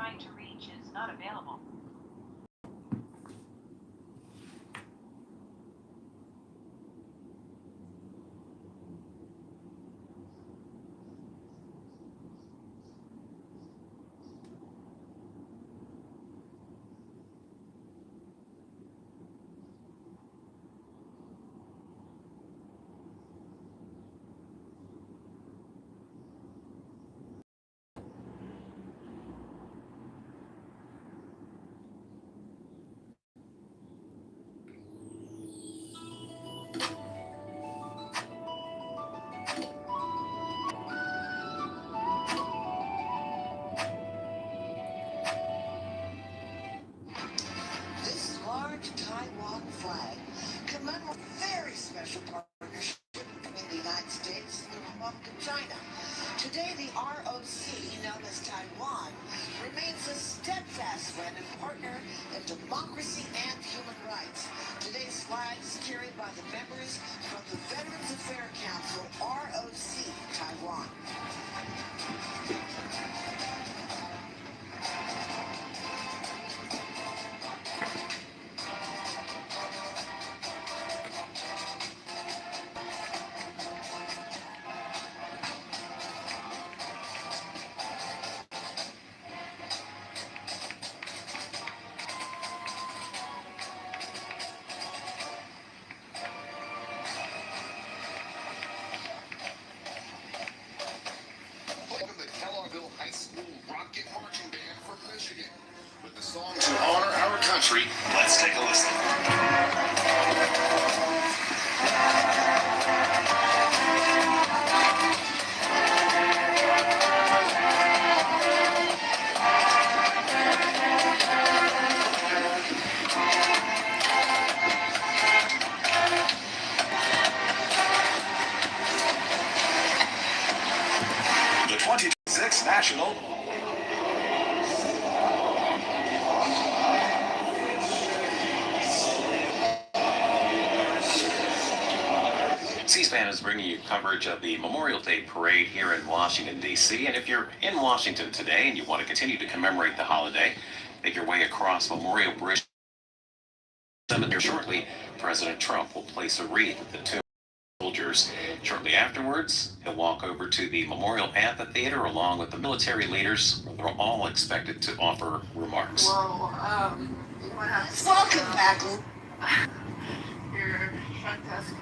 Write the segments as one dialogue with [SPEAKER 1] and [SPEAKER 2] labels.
[SPEAKER 1] trying to reach is not available.
[SPEAKER 2] This large Taiwan flag commemorates a very special partnership between the United States and the Republic of China. Today, the ROC, known as Taiwan, remains a steadfast friend and partner in democracy and human rights. Today's flag is carried by the members from the Veterans Affairs Council, ROC, Taiwan.
[SPEAKER 3] High School Rocket Marching Band from Michigan. With the song to honor our country, let's take a listen. The 26th National
[SPEAKER 4] C-SPAN is bringing you coverage of the Memorial Day Parade here in Washington, D.C. And if you're in Washington today and you want to continue to commemorate the holiday, make your way across Memorial Bridge Cemetery. Shortly, President Trump will place a wreath at the tomb of soldiers. Shortly afterwards, he'll walk over to the Memorial Amphitheater along with the military leaders. They're all expected to offer remarks.
[SPEAKER 5] Well,
[SPEAKER 2] Welcome back.
[SPEAKER 5] you're fantastic.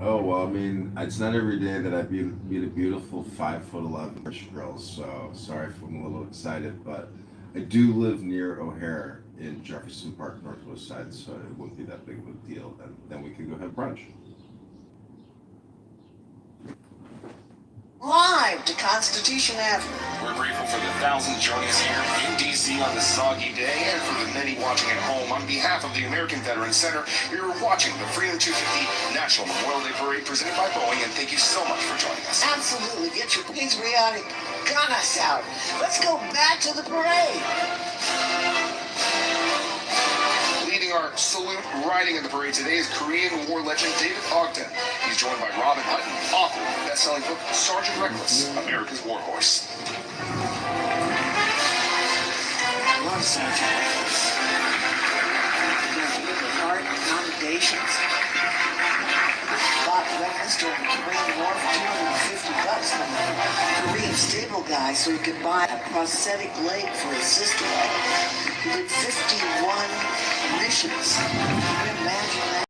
[SPEAKER 6] Oh, well, I mean, it's not every day that I meet a beautiful 5'11" girl, so sorry if I'm a little excited, but I do live near O'Hare in Jefferson Park, Northwest Side, so it wouldn't be that big of a deal. And then we could go have brunch.
[SPEAKER 2] Live to Constitution Avenue.
[SPEAKER 3] We're grateful for the thousands joining us here in D.C. on this soggy day, and for the many watching at home. On behalf of the American Veterans Center, you're watching the Freedom 250 National Memorial Day Parade presented by Boeing, and thank you so much for joining us.
[SPEAKER 2] Absolutely. Get your patriotic gunus out. Let's go back to the parade.
[SPEAKER 3] Leading our salute riding in the parade today is Korean War legend David Ogden. He's joined by Robin Hutton, author of the best-selling book Sergeant Reckless, America's War Horse.
[SPEAKER 2] I love Sergeant Reckless. The heart and commendations. Bought weapons during the Korean War for $250 from a Korean stable guy so he could buy a prosthetic leg for his sister. He did 51 missions. Can you imagine that?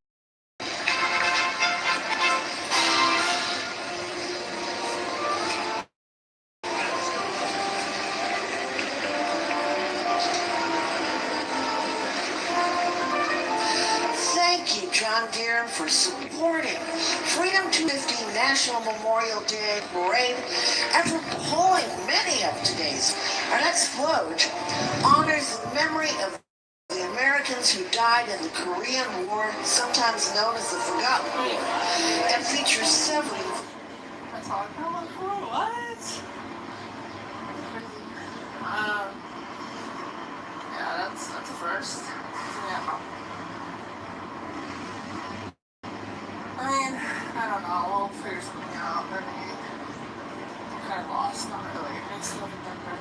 [SPEAKER 2] Thank you, John Deere, for supporting Freedom 250 National Memorial Day Parade and for pulling many of today's. Our next float honors the memory of the Americans who died in the Korean War, sometimes known as the Forgotten War, and features several.
[SPEAKER 5] That's all I'm going for. What? Yeah, that's a first. Yeah. I mean, I don't know. Well, it's not really. It makes it living better.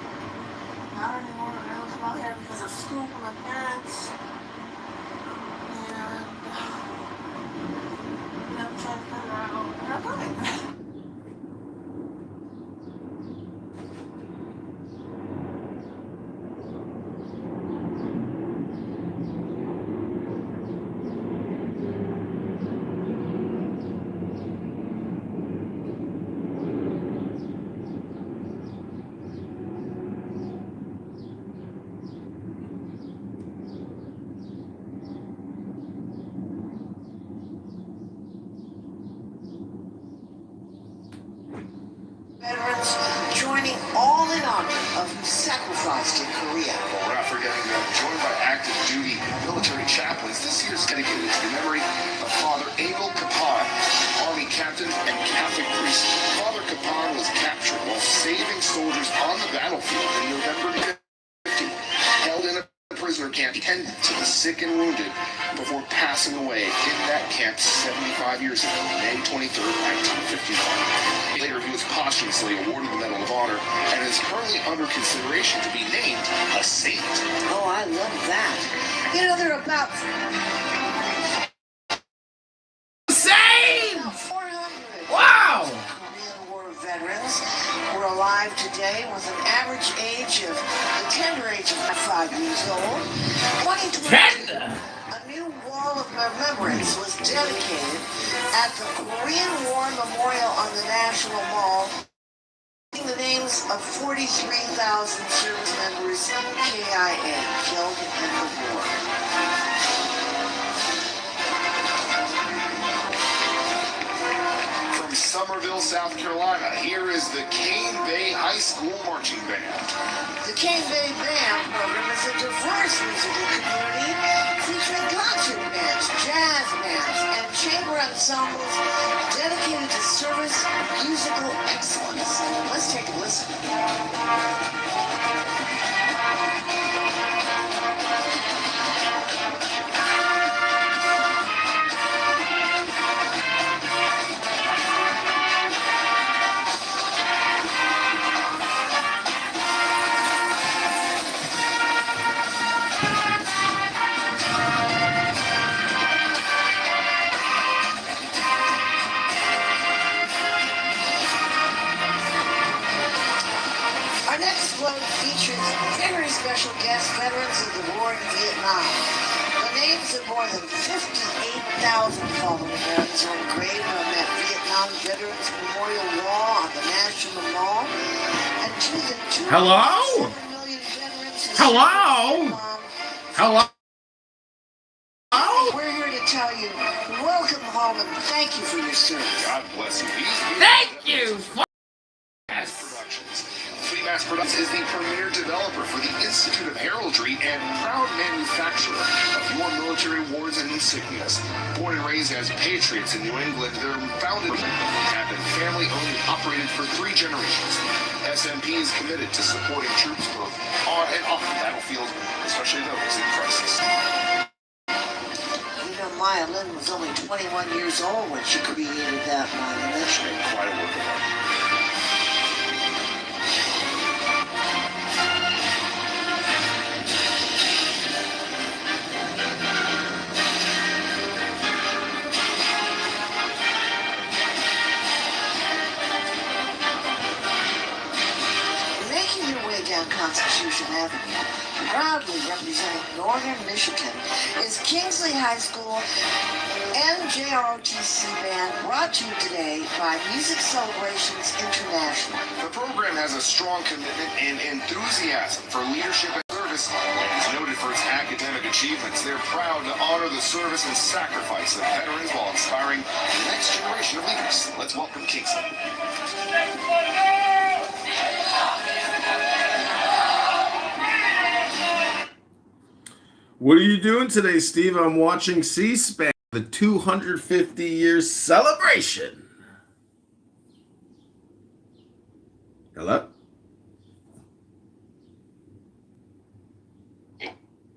[SPEAKER 5] Not anymore. I don't come out here because of school and my parents. And I'm trying to figure out where I'm going.
[SPEAKER 2] Veterans joining all in honor of who sacrificed in Korea.
[SPEAKER 3] Well, we're not forgetting that joined by active duty military chaplains, this year is dedicated to the memory of Father Abel Kapan, Army captain and Catholic priest. Father Kapan was captured while saving soldiers on the battlefield in November 1950, held in a prisoner camp, tended to the sick and wounded before passing away in that camp 75 years ago, May 23rd, 1951. Later, he was posthumously awarded the Medal of Honor and is currently under consideration to be named a saint.
[SPEAKER 2] Oh, I love that. You know, there are about
[SPEAKER 7] Same!
[SPEAKER 2] 400
[SPEAKER 7] Wow!
[SPEAKER 2] Korean War veterans were alive today with an average age of the tender age of 5 years old. 2020,
[SPEAKER 7] Tender!
[SPEAKER 2] a new wall of remembrance was dedicated at the Korean War Memorial on the National Mall, the names of 43,000 service members, KIA, killed in the war.
[SPEAKER 3] From Summerville, South Carolina, here is the Cane Bay High School Marching Band.
[SPEAKER 2] The Cane Bay Band program is a diverse musical community featuring concert bands, jazz bands, and chamber ensembles dedicated to service musical excellence. Let's take a listen. Our next float features very special guest veterans of the war in Vietnam. The names of more than 58,000 fallen Americans are engraved on that Vietnam Veterans Memorial Wall on the National Mall. And to the 2.7
[SPEAKER 7] Hello?
[SPEAKER 2] million veterans who
[SPEAKER 7] Hello?
[SPEAKER 2] served in Vietnam,
[SPEAKER 7] Hello?
[SPEAKER 2] we're here to tell you, welcome home and thank you for your service.
[SPEAKER 3] God bless you.
[SPEAKER 7] Thank you!
[SPEAKER 3] Productions. Fleet Mass Productions is the premier developer for the Institute of Heraldry and proud manufacturer of your military awards and insignias. Born and raised as patriots in New England, they're founded have been family-owned and operated for 3 generations. SMP is committed to supporting troops both on and off the battlefield, especially those in crisis.
[SPEAKER 2] You know, Maya Lin was only 21 years old when she created that monument.
[SPEAKER 3] Quite a work of art.
[SPEAKER 2] Making your way down Constitution Avenue, proudly representing Northern Michigan, is Kingsley High School NJROTC Band, brought to you today by Music Celebrations International.
[SPEAKER 3] The program has a strong commitment and enthusiasm for leadership and service and is noted for its academic achievements. They're proud to honor the service and sacrifice of veterans while inspiring the next generation of leaders. Let's welcome Kingsley.
[SPEAKER 6] What are you doing today, Steve? I'm watching C-SPAN, the 250-year celebration. Hello?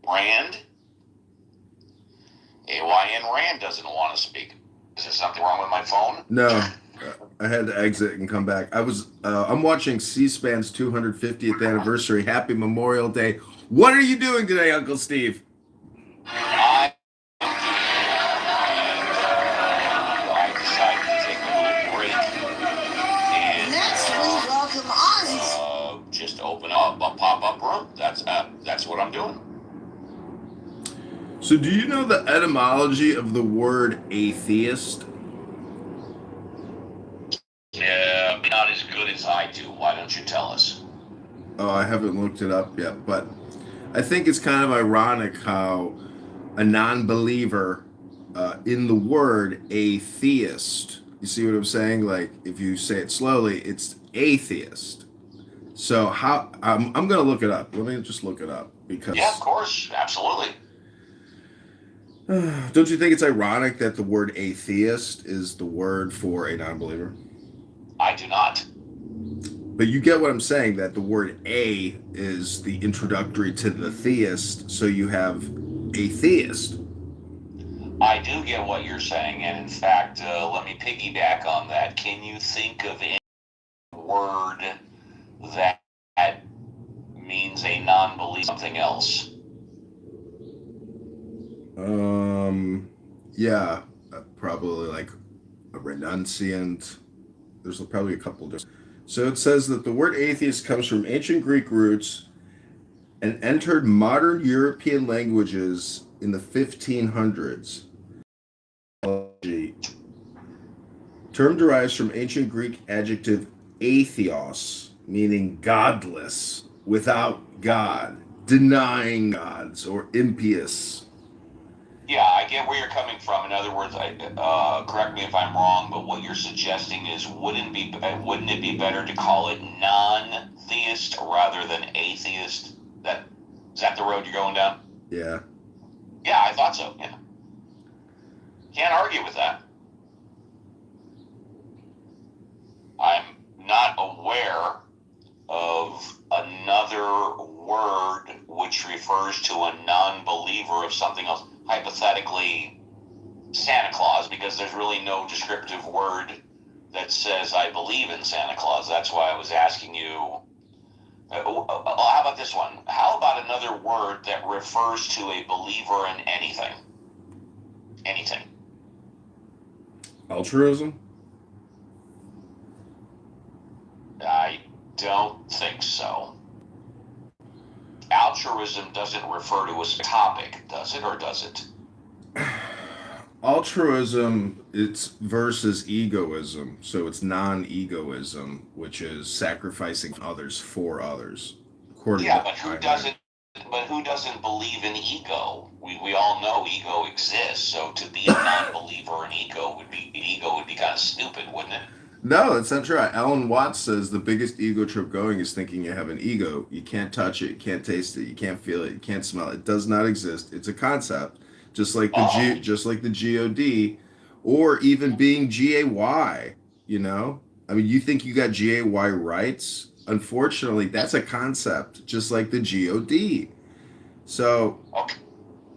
[SPEAKER 8] Rand? AYN Rand doesn't want to speak. Is there something wrong with my phone?
[SPEAKER 6] No. I had to exit and come back. I'm watching C-SPAN's 250th anniversary. Happy Memorial Day. What are you doing today, Uncle Steve?
[SPEAKER 8] I decided to take a little break and
[SPEAKER 2] Next, we welcome Ozzy.
[SPEAKER 8] just open up a pop-up room. That's what I'm doing.
[SPEAKER 6] So do you know the etymology of the word atheist?
[SPEAKER 8] Yeah, not as good as I do. Why don't you tell us?
[SPEAKER 6] Oh, I haven't looked it up yet, but I think it's kind of ironic how a non-believer in the word atheist. You see what I'm saying? Like if you say it slowly, it's atheist. So how I'm gonna look it up. Let me just look it up because
[SPEAKER 8] Yeah, of course, absolutely.
[SPEAKER 6] don't you think it's ironic that the word atheist is the word for a non-believer?
[SPEAKER 8] I do not.
[SPEAKER 6] But you get what I'm saying, that the word a is the introductory to the theist, so you have atheist.
[SPEAKER 8] I do get what you're saying, and in fact, let me piggyback on that. Can you think of any word that means a non-believer something else?
[SPEAKER 6] Yeah, probably like a renunciant. There's probably a couple different. So it says that the word atheist comes from ancient Greek roots and entered modern European languages in the 1500s. Term derives from ancient Greek adjective atheos, meaning godless, without God, denying gods, or impious.
[SPEAKER 8] Yeah, I get where you're coming from. In other words, correct me if I'm wrong, but what you're suggesting is wouldn't it be better to call it non-theist rather than atheist? Is that the road you're going down?
[SPEAKER 6] Yeah.
[SPEAKER 8] Yeah, I thought so. Yeah, can't argue with that. I'm not aware of another word which refers to a non-believer of something else. Hypothetically, Santa Claus, because there's really no descriptive word that says I believe in Santa Claus. That's why I was asking you. How about this one? How about another word that refers to a believer in anything? Anything.
[SPEAKER 6] Altruism?
[SPEAKER 8] I don't think so. Altruism doesn't refer to a topic, does it, or does it?
[SPEAKER 6] Altruism, it's versus egoism. So it's non-egoism, which is sacrificing others for others.
[SPEAKER 8] Yeah, but who doesn't? But who doesn't believe in ego? We all know ego exists. So to be a non-believer in ego would be kind of stupid, wouldn't it?
[SPEAKER 6] No, that's not true. Alan Watts says the biggest ego trip going is thinking you have an ego. You can't touch it, you can't taste it, you can't feel it, you can't smell it. It does not exist. It's a concept, just like the God, or even being GAY. You know, I mean, you think you got GAY rights? Unfortunately, that's a concept, just like the God. So
[SPEAKER 8] Okay,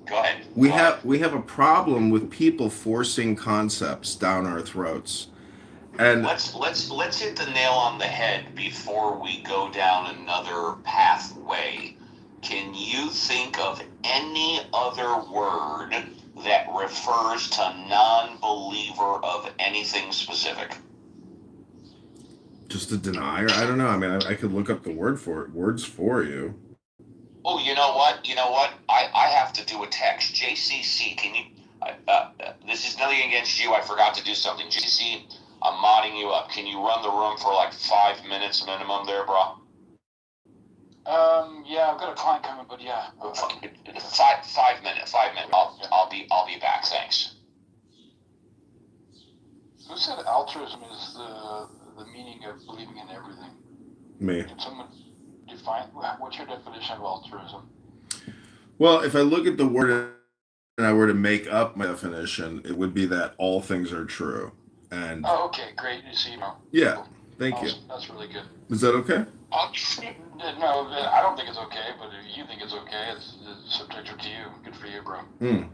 [SPEAKER 8] go ahead.
[SPEAKER 6] we have a problem with people forcing concepts down our throats. And
[SPEAKER 8] let's hit the nail on the head before we go down another pathway. Can you think of any other word that refers to non-believer of anything specific?
[SPEAKER 6] just a denier? I don't know. I mean, I could look up the words for you.
[SPEAKER 8] Oh, you know what? I have to do a text. JCC, can you? This is nothing against you. I forgot to do something. JCC, I'm modding you up. Can you run the room for like 5 minutes minimum there, bro?
[SPEAKER 9] Yeah, I've got a client coming, but yeah.
[SPEAKER 8] 5 minutes. 5 minutes. I'll be back. Thanks.
[SPEAKER 9] Who said altruism is the meaning of believing in everything?
[SPEAKER 6] Me.
[SPEAKER 9] Can someone define what's your definition of altruism?
[SPEAKER 6] Well, if I look at the word and I were to make up my definition, it would be that all things are true. And
[SPEAKER 9] oh, okay, great. You see,
[SPEAKER 6] yeah, thank you.
[SPEAKER 9] That's really good.
[SPEAKER 6] Is that okay?
[SPEAKER 9] No, I don't think it's okay, but if you think it's okay, it's subjective to you. Good for you, bro.
[SPEAKER 6] Mm.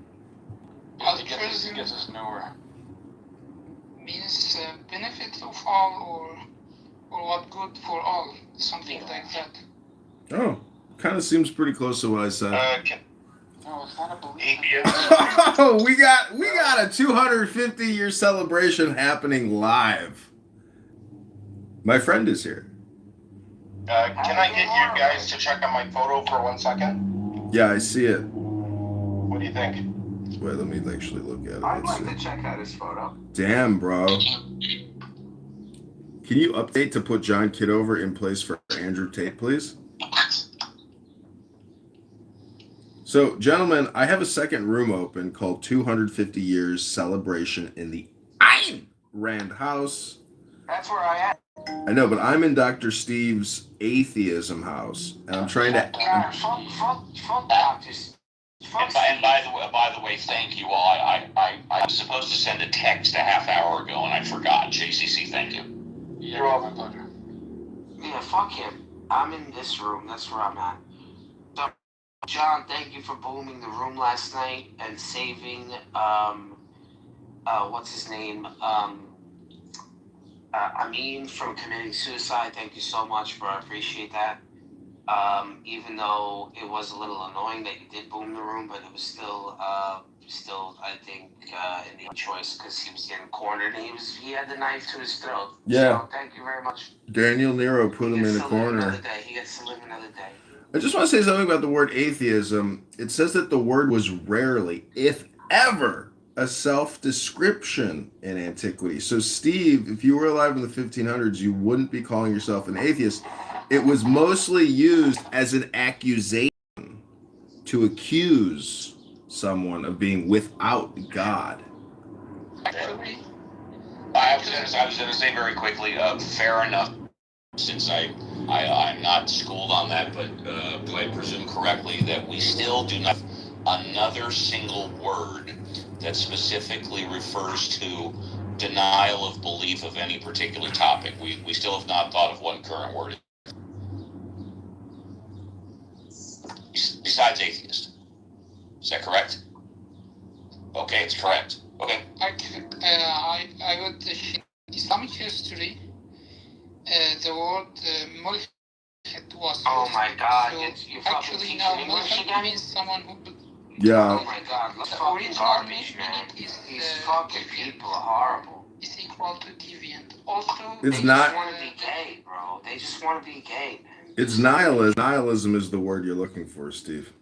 [SPEAKER 9] It gets us nowhere. means benefit of all or what good for all, something like that.
[SPEAKER 6] Oh, kind of seems pretty close to what I said.
[SPEAKER 9] No, it's not a belief.
[SPEAKER 6] Oh, we got a 250-year celebration happening live. My friend is here.
[SPEAKER 8] Can I get you guys to check on my photo for 1 second?
[SPEAKER 6] Yeah, I see it.
[SPEAKER 8] What do you think?
[SPEAKER 6] Wait, let me actually look at it.
[SPEAKER 10] I'd
[SPEAKER 6] Let's
[SPEAKER 10] like
[SPEAKER 6] see.
[SPEAKER 10] to check out his photo.
[SPEAKER 6] Damn, bro. Can you update to put John Kitover in place for Andrew Tate, please? So, gentlemen, I have a second room open called 250 Years Celebration in the Ayn Rand House.
[SPEAKER 10] That's where I am.
[SPEAKER 6] I know, but I'm in Dr. Steve's atheism house, and I'm trying to.
[SPEAKER 10] Fuck doctors.
[SPEAKER 8] And by the way, thank you all. I was supposed to send a text a half hour ago and I forgot. JCC, thank you.
[SPEAKER 9] You're welcome, pleasure.
[SPEAKER 10] Yeah, fuck him. I'm in this room. That's where I'm at. So, John, thank you for booming the room last night and saving, what's his name? Amin from committing suicide. Thank you so much, bro. I appreciate that. Even though it was a little annoying that you did boom the room, but it was still, I think, in the choice because he was getting cornered and he had the knife to his throat.
[SPEAKER 6] Yeah.
[SPEAKER 10] So thank you very much.
[SPEAKER 6] Daniel Nero put him in the corner.
[SPEAKER 10] He gets to live another day.
[SPEAKER 6] I just want to say something about the word atheism. It says that the word was rarely, if ever, a self-description in antiquity. So, Steve, if you were alive in the 1500s, you wouldn't be calling yourself an atheist. It was mostly used as an accusation to accuse someone of being without God.
[SPEAKER 9] Actually,
[SPEAKER 8] I was going to say very quickly, fair enough, since I'm not schooled on that, but I presume correctly that we still do not have another single word that specifically refers to denial of belief of any particular topic. We still have not thought of one current word besides atheist. Is that correct? Okay, it's correct. Okay.
[SPEAKER 9] actually, I would in Islamic history, the word mulhid was.
[SPEAKER 10] Oh my God!
[SPEAKER 9] So
[SPEAKER 10] you're fucking
[SPEAKER 9] actually,
[SPEAKER 10] teaching
[SPEAKER 9] now
[SPEAKER 10] English
[SPEAKER 9] mulhid
[SPEAKER 10] again?
[SPEAKER 9] means someone who.
[SPEAKER 6] Yeah.
[SPEAKER 10] Oh my God! Let's
[SPEAKER 9] The
[SPEAKER 10] fucking
[SPEAKER 9] original
[SPEAKER 10] garbage, man.
[SPEAKER 9] meaning is
[SPEAKER 10] These fucking people are horrible.
[SPEAKER 9] is equal to deviant. Also,
[SPEAKER 6] It's
[SPEAKER 10] They
[SPEAKER 6] not-
[SPEAKER 10] just want to be gay, bro. They just want to be gay, man.
[SPEAKER 6] It's nihilism. Nihilism is the word you're looking for, Steve.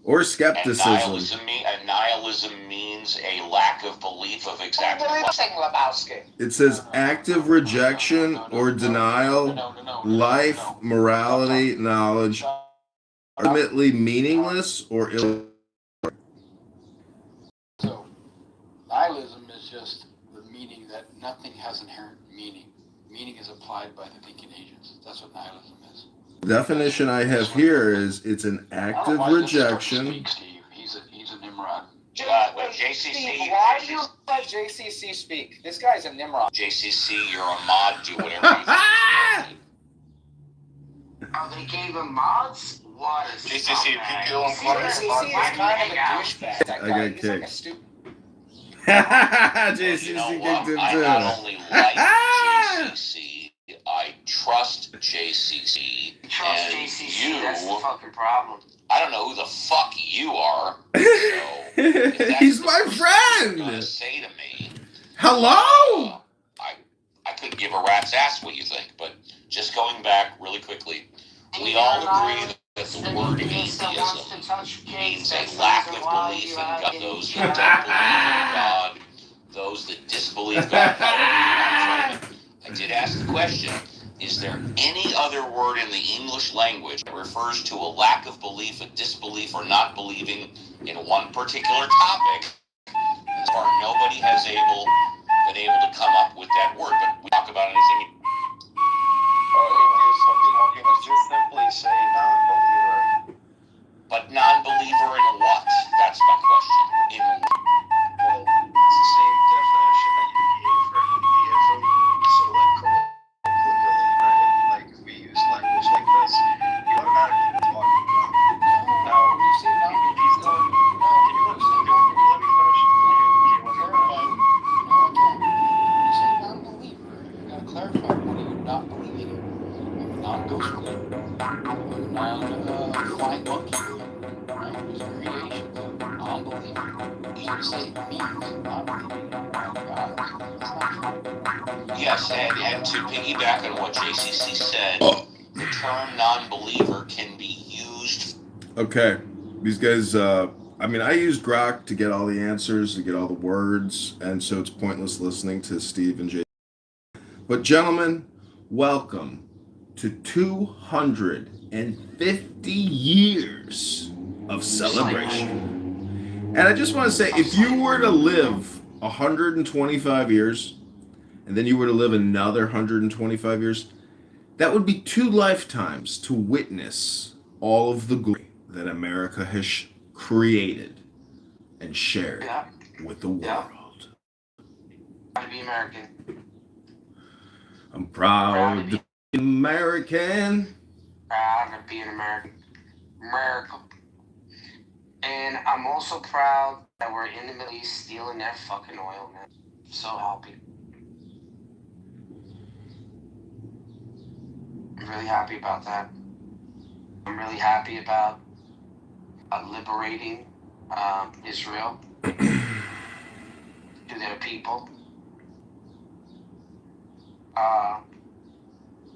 [SPEAKER 6] Or
[SPEAKER 8] And
[SPEAKER 6] skepticism.
[SPEAKER 8] nihilism means a lack of belief of exactly what.
[SPEAKER 10] Lebowski.
[SPEAKER 6] It says active rejection or denial, life, morality, knowledge, ultimately meaningless or ill.
[SPEAKER 9] So, nihilism is just the meaning that nothing has inherent meaning. Meaning is applied by the thinking agents. That's what nihilism is.
[SPEAKER 6] The definition I have here is it's an active rejection.
[SPEAKER 9] Speak, Steve. He's a Nimrod.
[SPEAKER 8] But JCC,
[SPEAKER 10] Steve, why do you let JCC speak? This guy's a Nimrod.
[SPEAKER 8] JCC, you're a mod. Do whatever you think.
[SPEAKER 10] Oh, they gave him mods? What is
[SPEAKER 8] JCC,
[SPEAKER 10] scumbag.
[SPEAKER 8] you don't want to-
[SPEAKER 10] JCC is kind of a douchebag. That
[SPEAKER 6] I
[SPEAKER 10] guy,
[SPEAKER 6] got
[SPEAKER 10] he's like a
[SPEAKER 6] kicked.
[SPEAKER 10] stupid.
[SPEAKER 6] JCC
[SPEAKER 8] You know
[SPEAKER 6] kicked
[SPEAKER 8] what?
[SPEAKER 6] him
[SPEAKER 8] I
[SPEAKER 6] too.
[SPEAKER 8] not only like JCC, I trust JCC.
[SPEAKER 10] You trust
[SPEAKER 8] and
[SPEAKER 10] JCC,
[SPEAKER 8] you,
[SPEAKER 10] that's the fucking problem.
[SPEAKER 8] I don't know who the fuck you are. So, if that's
[SPEAKER 6] He's
[SPEAKER 8] the
[SPEAKER 6] my
[SPEAKER 8] first thing you're
[SPEAKER 6] friend.
[SPEAKER 8] gonna say to me,
[SPEAKER 6] Hello.
[SPEAKER 8] I couldn't give a rat's ass what you think, but just going back really quickly, we all agree that the word atheism means a lack of belief in God. Those who don't believe in God, those that disbelieve God, however you want to frame it. I did ask the question, is there any other word in the English language that refers to a lack of belief, a disbelief, or not believing in one particular topic? As far nobody has been able to come up with that word, but we talk about anything.
[SPEAKER 11] Just simply say non-believer.
[SPEAKER 8] But non-believer in what? That's my question. In
[SPEAKER 11] Well, it's the same definition that you gave for atheism. So, like, colloquially, right? Like, if we use language like this, you automatically talk about. Now,
[SPEAKER 9] you say
[SPEAKER 11] can you let me finish? Can you clarify
[SPEAKER 9] say means not believing in one God. That's not true.
[SPEAKER 8] Yes, and to piggyback on what JCC said, the term non-believer can be used.
[SPEAKER 6] Okay, these guys. I mean, I used Grok to get all the answers, to get all the words, and so it's pointless listening to Steve and Jay. But gentlemen, welcome to 250 years of celebration. And I just want to say, if you were to live 125 years, and then you were to live another 125 years, that would be 2 lifetimes to witness all of the glory that America has created and shared with the world.
[SPEAKER 10] Proud to be American.
[SPEAKER 6] I'm proud to be American.
[SPEAKER 10] Proud to be an American. America. And I'm also proud that we're in the Middle East stealing their fucking oil, man. So happy. I'm really happy about that. I'm really happy about liberating Israel to their people.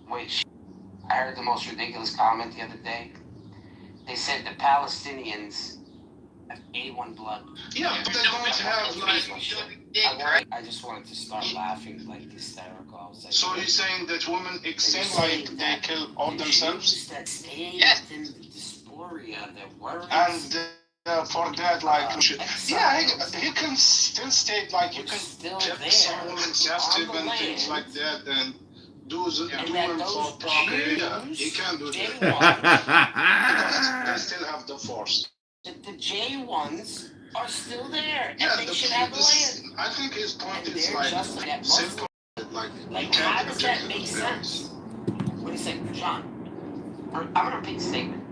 [SPEAKER 10] Which I heard the most ridiculous comment the other day. They said the Palestinians have A1 blood.
[SPEAKER 11] Yeah, but they're going to have
[SPEAKER 10] I just wanted to start laughing like hysterical. I was like,
[SPEAKER 11] So you're saying that women extend like they kill all themselves?
[SPEAKER 10] That stay within the dysphoria, their worries.
[SPEAKER 11] And for that, like, he can still state like you can get someone captive and things like that, and do it for procreation. Yeah, he can do that because they still have the force.
[SPEAKER 10] The J1s are still there,
[SPEAKER 11] Yeah,
[SPEAKER 10] and they should have the land.
[SPEAKER 11] I think his point
[SPEAKER 10] And
[SPEAKER 11] is
[SPEAKER 10] they're
[SPEAKER 11] like
[SPEAKER 10] just like
[SPEAKER 11] simple. Like
[SPEAKER 10] how does that make sense? What do you say, John? I'm gonna repeat the statement.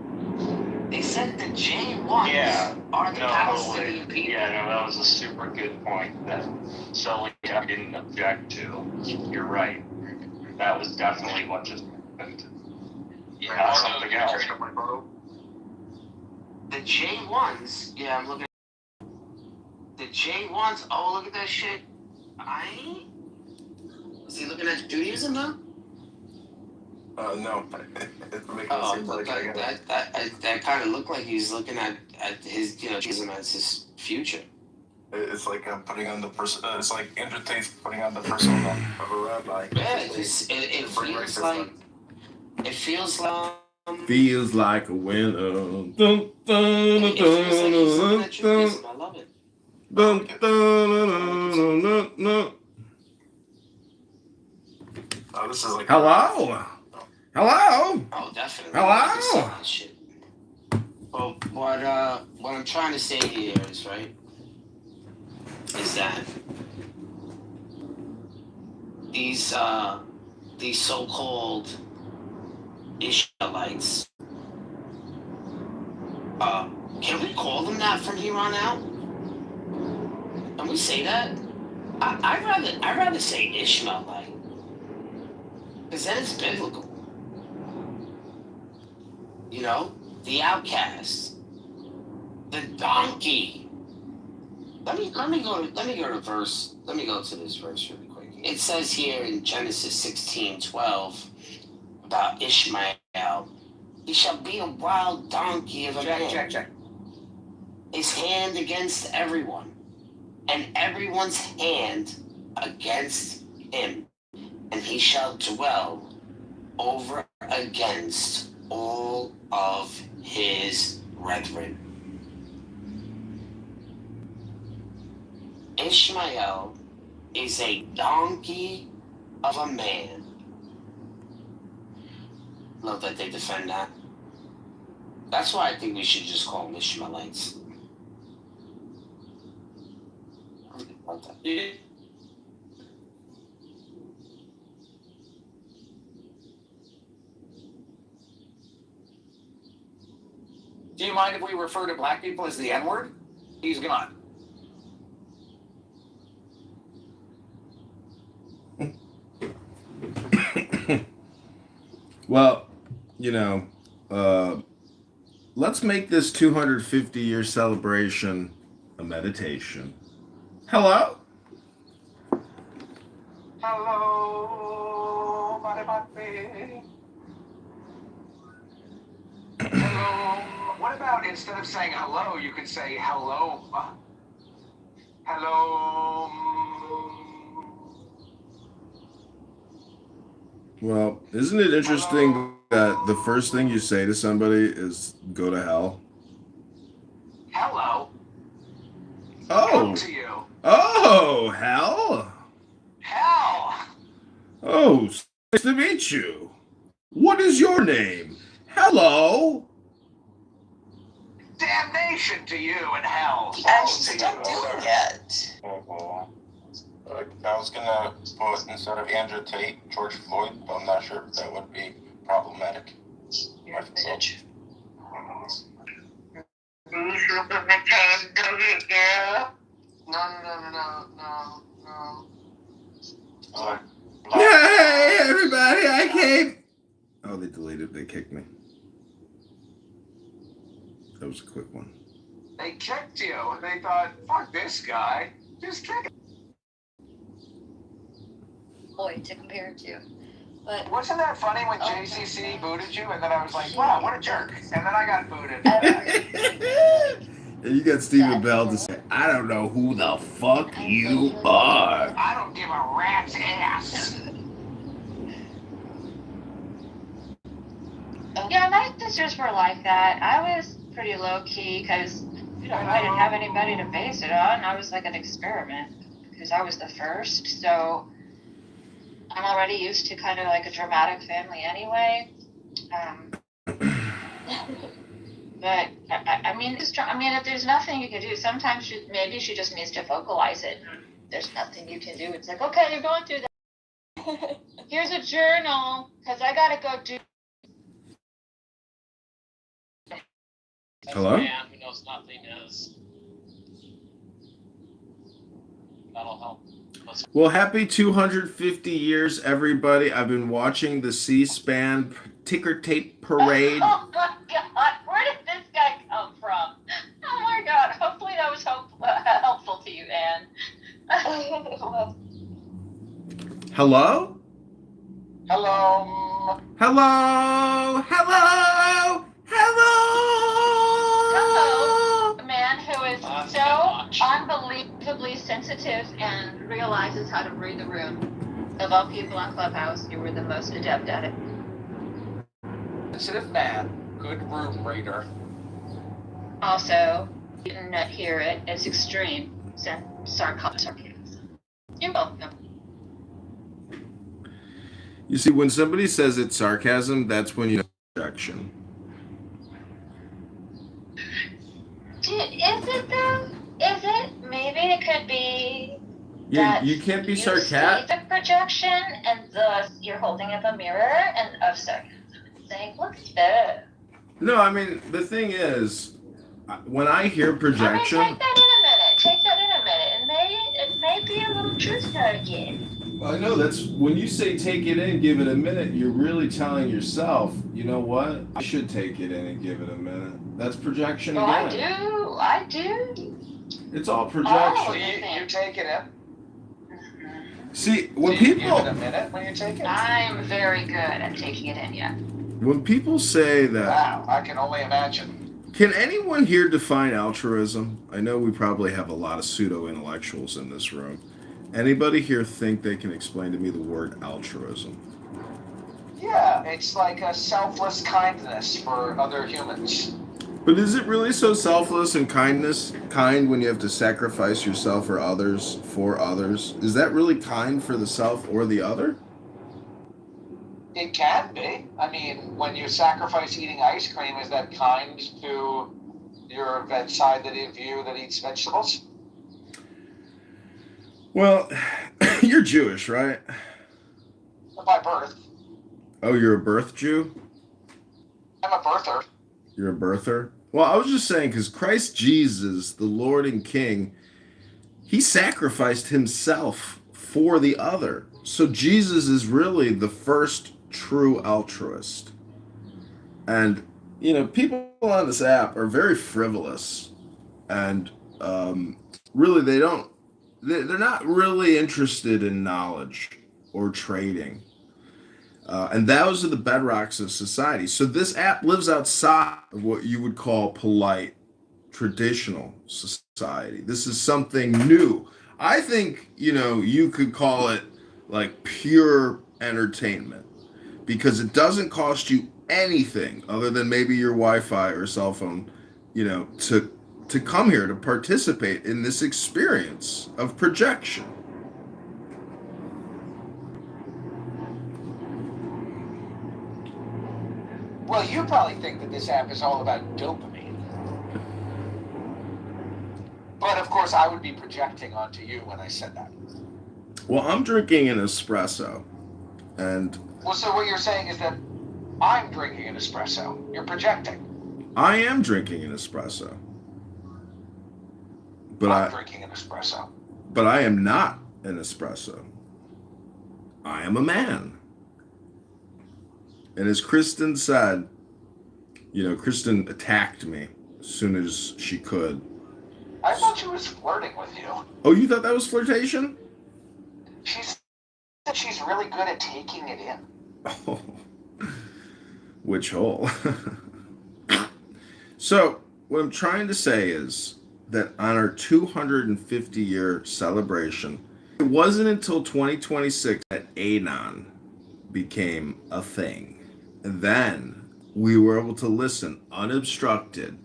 [SPEAKER 10] They said the J1s are the Palestinian people.
[SPEAKER 12] Yeah, no, that was a super good point that Sully didn't object to. You're right. That was definitely what just happened. Yeah, something else.
[SPEAKER 10] The J1s, yeah, I'm looking at the J1s. Oh, look at that shit. Is he looking at Judaism now?
[SPEAKER 11] No.
[SPEAKER 10] That kind of looked like he's looking at his, Judaism as his future.
[SPEAKER 11] It's like putting on the person. It's like Andrew Tate's putting on the persona of a rabbi.
[SPEAKER 10] Yeah, it feels like. It feels like.
[SPEAKER 6] Feels like a winner. Dun,
[SPEAKER 10] It feels like he's looking at Judaism. I love it.
[SPEAKER 6] dun, dun, dun.
[SPEAKER 11] This is like
[SPEAKER 6] Hello. Hello.
[SPEAKER 10] Oh, definitely.
[SPEAKER 6] Hello.
[SPEAKER 10] Shit. Well, what I'm trying to say here is is that these so-called Ishmaelites, can we call them that from here on out? Can we say that? I'd rather say Ishmaelite, because then it's biblical. The outcast, the donkey. Let me go to verse. Let me go to this verse really quick. It says here in Genesis 16:12 about Ishmael. He shall be a wild donkey of a man.
[SPEAKER 7] Check.
[SPEAKER 10] His hand against everyone, and everyone's hand against him, and he shall dwell over against all of his brethren. Ishmael is a donkey of a man. Love that they defend that. That's why I think we should just call them Ishmaelites.
[SPEAKER 7] Do you mind if we refer to black people as the N-word? He's gone.
[SPEAKER 6] Well, let's make this 250-year celebration a meditation. Hello?
[SPEAKER 7] Hello, buddy. Hello. What about instead of saying hello, you could say hello? Hello.
[SPEAKER 6] Well, isn't it interesting that the first thing you say to somebody is go to hell?
[SPEAKER 7] Hello.
[SPEAKER 6] Oh.
[SPEAKER 7] Come to you.
[SPEAKER 6] Oh, hell?
[SPEAKER 7] Hell.
[SPEAKER 6] Oh, nice to meet you. What is your name? Hello?
[SPEAKER 7] Damnation to you and hell.
[SPEAKER 2] Ashes, don't do it yet.
[SPEAKER 12] I was gonna put instead of Andrew Tate, George Floyd, but I'm not sure if that would be problematic.
[SPEAKER 2] You're a bitch. No.
[SPEAKER 6] Hey, everybody, I came. Oh, they deleted. They kicked me. That was a quick one.
[SPEAKER 7] They kicked you and they thought, fuck this guy. Just kick him.
[SPEAKER 13] Boy to compare to. But
[SPEAKER 7] Wasn't that funny when JCC booted you and then I was like, wow, what a jerk. And then I got booted.
[SPEAKER 6] And you got Stephen Bell to say, I don't know who the fuck you are.
[SPEAKER 7] I don't give a rat's ass.
[SPEAKER 1] Yeah, my sisters were like that. I was pretty low key because I didn't have anybody to base it on. I was like an experiment because I was the first. So I'm already used to kind of like a dramatic family anyway. But I mean, if there's nothing you can do, sometimes maybe she just needs to vocalize it. There's nothing you can do. It's like, okay, you're going through that. Here's a journal because I gotta go do.
[SPEAKER 6] Hello?
[SPEAKER 14] Man who knows nothing is. That'll help.
[SPEAKER 6] Well, happy 250 years, everybody. I've been watching the C-SPAN ticker tape parade.
[SPEAKER 1] Oh my God, where did this guy come from? Oh my God, hopefully that was helpful to you, Anne.
[SPEAKER 6] Hello?
[SPEAKER 7] Hello.
[SPEAKER 6] Hello? Hello? Hello?
[SPEAKER 1] A man who is so unbelievably sensitive and realizes how to read the room. Of all people on Clubhouse, you were the most adept at it.
[SPEAKER 7] Sensitive man, good room reader.
[SPEAKER 1] Also, you didn't hear it. It's extreme sarcasm. You're welcome.
[SPEAKER 6] You see, when somebody says it's sarcasm, that's when you know projection.
[SPEAKER 1] Is it though? Is it? Maybe it could be.
[SPEAKER 6] Yeah, you can't be sarcastic.
[SPEAKER 1] You see the projection, and thus you're holding up a mirror and of sarcasm and saying, "Look at that."
[SPEAKER 6] No, I mean the thing is, when I hear projection,
[SPEAKER 1] I mean, take that in a minute. It may be a little truth again.
[SPEAKER 6] I know that's when you say take it in, give it a minute. You're really telling yourself, you know what? I should take it in and give it a minute. That's projection again.
[SPEAKER 1] I do.
[SPEAKER 6] It's all projection.
[SPEAKER 7] So you take it in.
[SPEAKER 6] See, when
[SPEAKER 7] Do you
[SPEAKER 6] people
[SPEAKER 7] give it a minute when you take it?
[SPEAKER 1] I'm very good at taking it in, yeah.
[SPEAKER 6] when people say that,
[SPEAKER 7] Wow, I can only imagine.
[SPEAKER 6] can anyone here define altruism? I know we probably have a lot of pseudo-intellectuals in this room. Anybody here think they can explain to me the word altruism?
[SPEAKER 7] Yeah, it's like a selfless kindness for other humans.
[SPEAKER 6] But is it really so selfless and kind when you have to sacrifice yourself or others for others? Is that really kind for the self or the other?
[SPEAKER 7] It can be. I mean, when you sacrifice eating ice cream, is that kind to your side of you that eats vegetables?
[SPEAKER 6] Well, you're Jewish, right?
[SPEAKER 7] By birth.
[SPEAKER 6] Oh, you're a birth Jew?
[SPEAKER 7] I'm a birther.
[SPEAKER 6] You're a birther? Well, I was just saying, because Christ Jesus, the Lord and King, he sacrificed himself for the other. So Jesus is really the first true altruist. And, you know, people on this app are very frivolous. And really, they're not really interested in knowledge or trading. And those are the bedrocks of society. So this app lives outside of what you would call polite, traditional society. This is something new. I think, you could call it like pure entertainment because it doesn't cost you anything other than maybe your Wi-Fi or cell phone, to come here to participate in this experience of projection.
[SPEAKER 7] Well, you probably think that this app is all about dopamine. But of course, I would be projecting onto you when I said that.
[SPEAKER 6] Well, I'm drinking an espresso, and
[SPEAKER 7] Well, so what you're saying is that I'm drinking an espresso. You're projecting.
[SPEAKER 6] I am drinking an espresso.
[SPEAKER 7] I'm drinking an espresso.
[SPEAKER 6] But I am not an espresso. I am a man. And as Kristen said, Kristen attacked me as soon as she could.
[SPEAKER 7] I thought she was flirting with you.
[SPEAKER 6] Oh, you thought that was flirtation?
[SPEAKER 7] She said she's really good at taking it in.
[SPEAKER 6] Oh, which hole? So, what I'm trying to say is that on our 250-year celebration, it wasn't until 2026 that Anon became a thing. And then we were able to listen unobstructed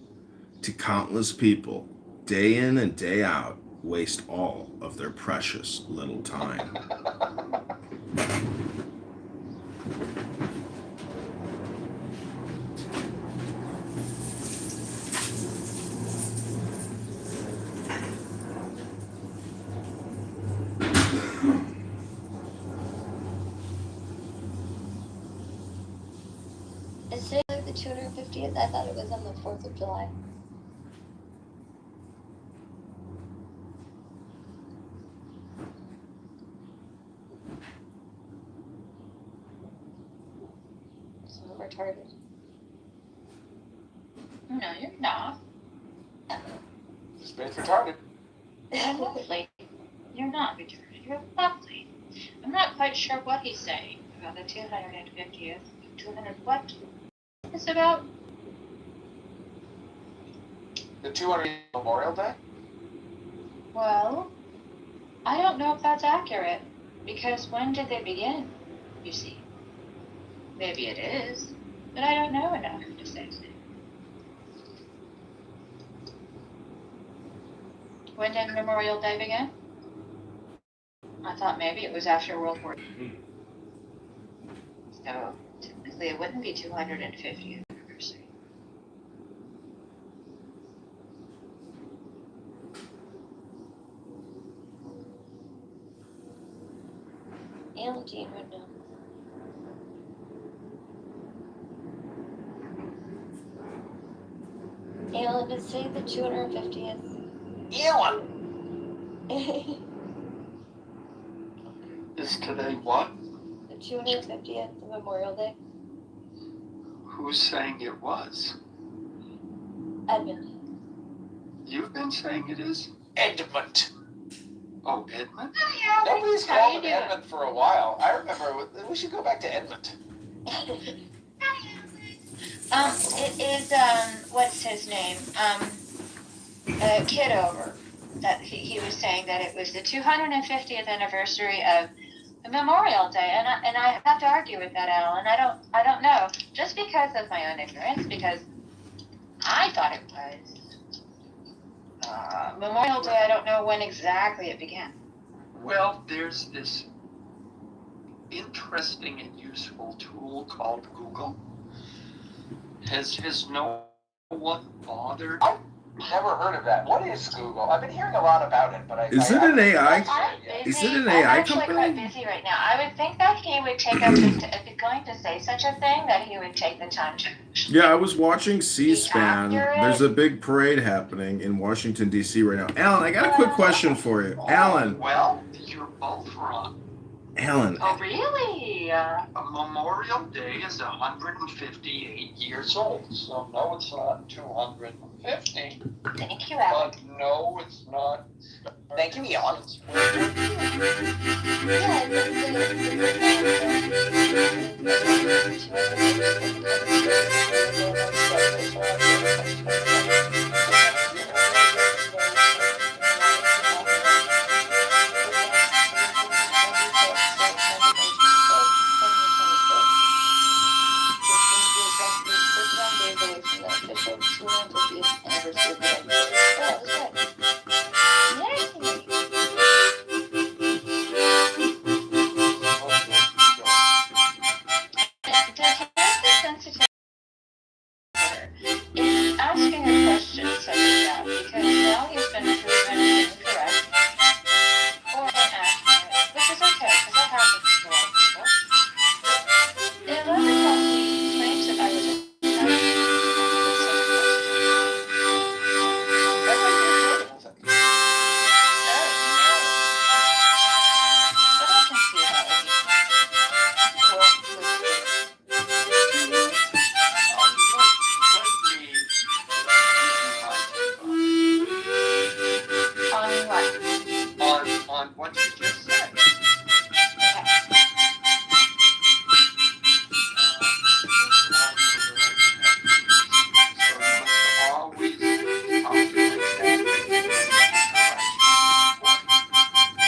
[SPEAKER 6] to countless people, day in and day out, waste all of their precious little time.
[SPEAKER 13] Is today like the 250th? I thought it was on the 4th of July. So I'm retarded.
[SPEAKER 1] No, you're not.
[SPEAKER 7] It's been retarded.
[SPEAKER 1] You're lovely. You're not retarded. You're lovely. I'm not quite sure what he's saying about the 250th. 200 what? It's about
[SPEAKER 7] The 200th Memorial Day?
[SPEAKER 1] Well, I don't know if that's accurate, because when did they begin, you see? Maybe it is, but I don't know enough to say so. When did Memorial Day begin? I thought maybe it was after World War II. So, technically it wouldn't be 250th anniversary.
[SPEAKER 13] Alan Jean would know. Alan, is today the 250th?
[SPEAKER 7] Alan!
[SPEAKER 11] Is today what?
[SPEAKER 13] The 250th Memorial Day?
[SPEAKER 11] Who's saying it was?
[SPEAKER 13] Edmund.
[SPEAKER 11] You've been saying it is?
[SPEAKER 7] Edmund.
[SPEAKER 11] Oh, Edmund?
[SPEAKER 7] Nobody's called him Edmund for a while. I remember, we should go back to Edmund.
[SPEAKER 1] It is, what's his name? Kitover. That he was saying that it was the 250th anniversary of the Memorial Day, and I have to argue with that, Alan. I don't know, just because of my own ignorance, because I thought it was Memorial Day. I don't know when exactly it began.
[SPEAKER 11] Well, there's this interesting and useful tool called Google. Has no one bothered?
[SPEAKER 7] I've never heard of that. What is Google? I've been hearing a lot about it, but
[SPEAKER 6] Is it an AI?
[SPEAKER 1] Is
[SPEAKER 6] it an
[SPEAKER 1] I'm
[SPEAKER 6] AI
[SPEAKER 1] actually
[SPEAKER 6] company?
[SPEAKER 1] quite busy right now. I would think that he would take up if he's going to say such a thing, that he would take the time to.
[SPEAKER 6] Yeah, I was watching C-SPAN.
[SPEAKER 1] accurate.
[SPEAKER 6] There's a big parade happening in Washington, D.C. right now. Alan, I got a quick question for you. Alan,
[SPEAKER 11] Well, you're both wrong.
[SPEAKER 6] Alan.
[SPEAKER 1] Oh, really?
[SPEAKER 11] Memorial Day is 158 years old, so no, it's not 250.
[SPEAKER 1] Thank you, Alan.
[SPEAKER 11] But no, it's not.
[SPEAKER 7] Thank you, Alan.
[SPEAKER 1] In asking a question such as that, because now he's been proven incorrect or inaccurate, which is okay, because that happens to a lot of people. In another call, he claims that I was attacking him with such a question. But I can see how it is. On what?
[SPEAKER 11] On what you just said.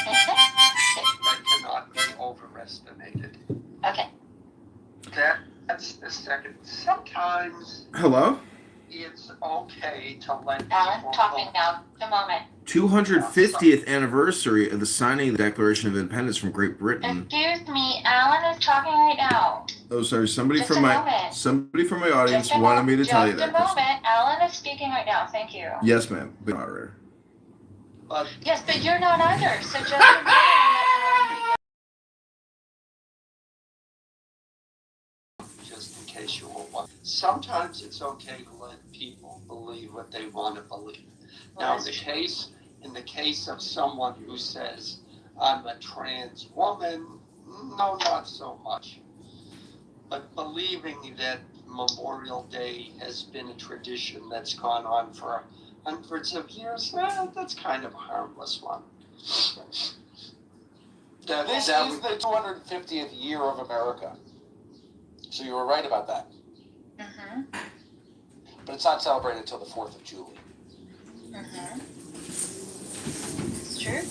[SPEAKER 11] That cannot be overestimated.
[SPEAKER 1] Okay.
[SPEAKER 11] That's the second. Sometimes
[SPEAKER 6] Hello?
[SPEAKER 11] it's okay to let
[SPEAKER 1] Alan,
[SPEAKER 11] people
[SPEAKER 1] talking
[SPEAKER 11] go.
[SPEAKER 1] now. A moment.
[SPEAKER 6] 250th anniversary of the signing of the Declaration of Independence from Great Britain.
[SPEAKER 1] Excuse me, Alan is talking right now.
[SPEAKER 6] Oh, sorry. Somebody
[SPEAKER 1] Just
[SPEAKER 6] from
[SPEAKER 1] a
[SPEAKER 6] my
[SPEAKER 1] moment.
[SPEAKER 6] audience wanted me to tell you that.
[SPEAKER 1] Just a moment. Alan is speaking right now. Thank you.
[SPEAKER 6] Yes, ma'am. Good moderator.
[SPEAKER 1] Yes, but you're not either. So just considering that
[SPEAKER 11] Just in case you were wondering. Sometimes it's okay to let people believe what they want to believe. Now, in the case of someone who says, I'm a trans woman, no, not so much. But believing that Memorial Day has been a tradition that's gone on for hundreds of years, that's kind of a harmless one.
[SPEAKER 9] This is the 250th year of America. So you were right about that.
[SPEAKER 1] Mm-hmm.
[SPEAKER 9] But it's not celebrated until the 4th of July.
[SPEAKER 1] Mm-hmm. It's true.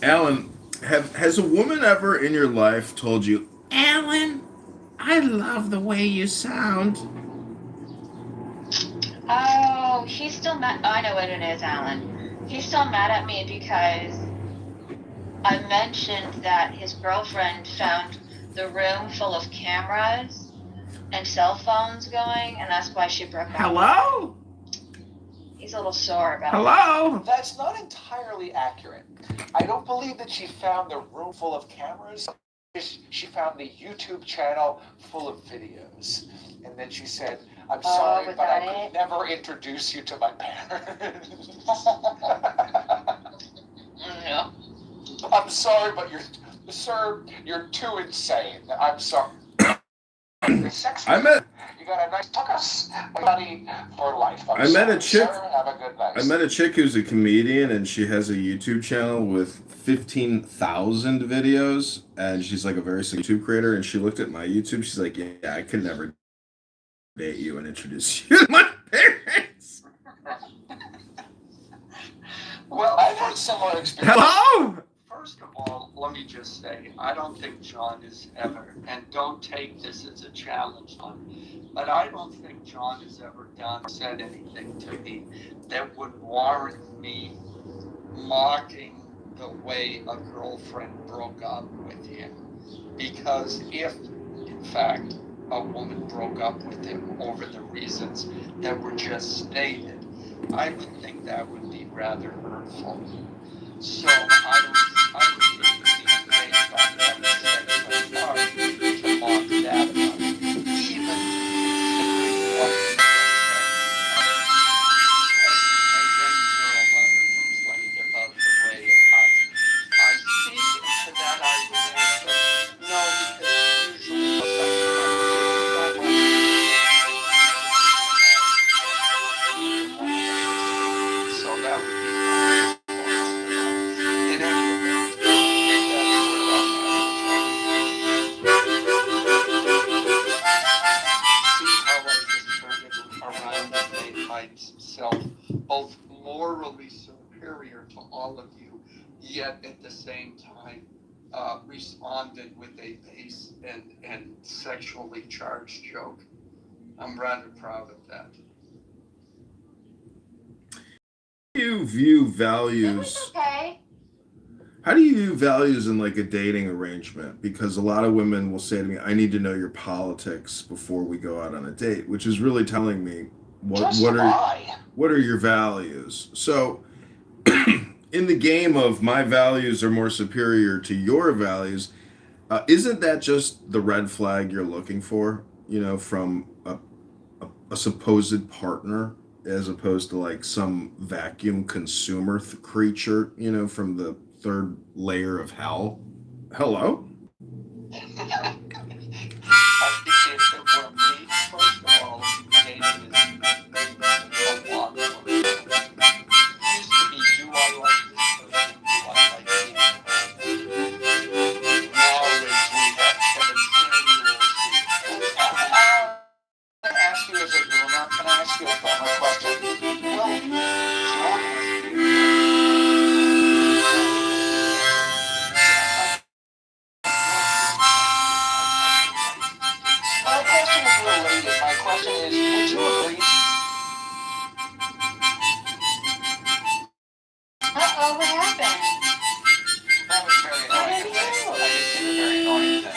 [SPEAKER 6] Alan, has a woman ever in your life told you, Alan, I love the way you sound?
[SPEAKER 1] Oh, he's still mad. I know what it is, Alan. He's still mad at me because I mentioned that his girlfriend found the room full of cameras and cell phones going, and that's why she broke up.
[SPEAKER 6] Hello?
[SPEAKER 1] He's a little sore about
[SPEAKER 6] Hello?
[SPEAKER 9] That's not entirely accurate. I don't believe that she found the room full of cameras. She found the YouTube channel full of videos. And then she said, I'm sorry, but I could never introduce you to my parents.
[SPEAKER 1] No.
[SPEAKER 9] I'm sorry, but you're too insane. I'm sorry.
[SPEAKER 6] I met
[SPEAKER 9] You got a nice tuckus buddy for life.
[SPEAKER 6] I met a chick.
[SPEAKER 9] Sir, have a good night.
[SPEAKER 6] I met a chick who's a comedian, and she has a YouTube channel with 15,000 videos, and she's like a very successful YouTube creator. And she looked at my YouTube. She's like, "Yeah, I could never date you and introduce you to my parents."
[SPEAKER 11] Well,
[SPEAKER 9] I've had similar experiences.
[SPEAKER 6] Hello?
[SPEAKER 11] first of all, let me just say, I don't think John has ever, and don't take this as a challenge, but I don't think John has ever said anything to me that would warrant me mocking the way a girlfriend broke up with him. Because if, in fact, a woman broke up with him over the reasons that were just stated, I would think that would be rather hurtful. So I would think it would be great if I hadn't said so far to mock that one, even considering what he just said. And then Gerald Lever complained about the way it happened. I think to that I would
[SPEAKER 15] fair to all of you, yet at the same time responded with a base and sexually charged joke. I'm rather proud of that.
[SPEAKER 6] How do you view
[SPEAKER 1] It
[SPEAKER 6] values?
[SPEAKER 1] was okay.
[SPEAKER 6] How do you view values in like a dating arrangement? Because a lot of women will say to me, "I need to know your politics before we go out on a date," which is really telling me
[SPEAKER 7] Just
[SPEAKER 6] what
[SPEAKER 7] lie.
[SPEAKER 6] are your values. So, in the game of my values are more superior to your values, isn't that just the red flag you're looking for? You know, from a supposed partner, as opposed to like some vacuum consumer creature, you know, from the third layer of hell. Hello?
[SPEAKER 15] I think if it were me, first of all, dating is a lot more fun. It used to be, do I like this person? Do I like him? Nowadays we have Kevin Samuels.
[SPEAKER 7] Can I ask you as a boomer? Can I ask you a boomer question?
[SPEAKER 15] Well,
[SPEAKER 7] My question is related. My question is, would you agree?
[SPEAKER 1] Uh-oh, what happened?
[SPEAKER 7] That was very annoying. I just did a very annoying thing.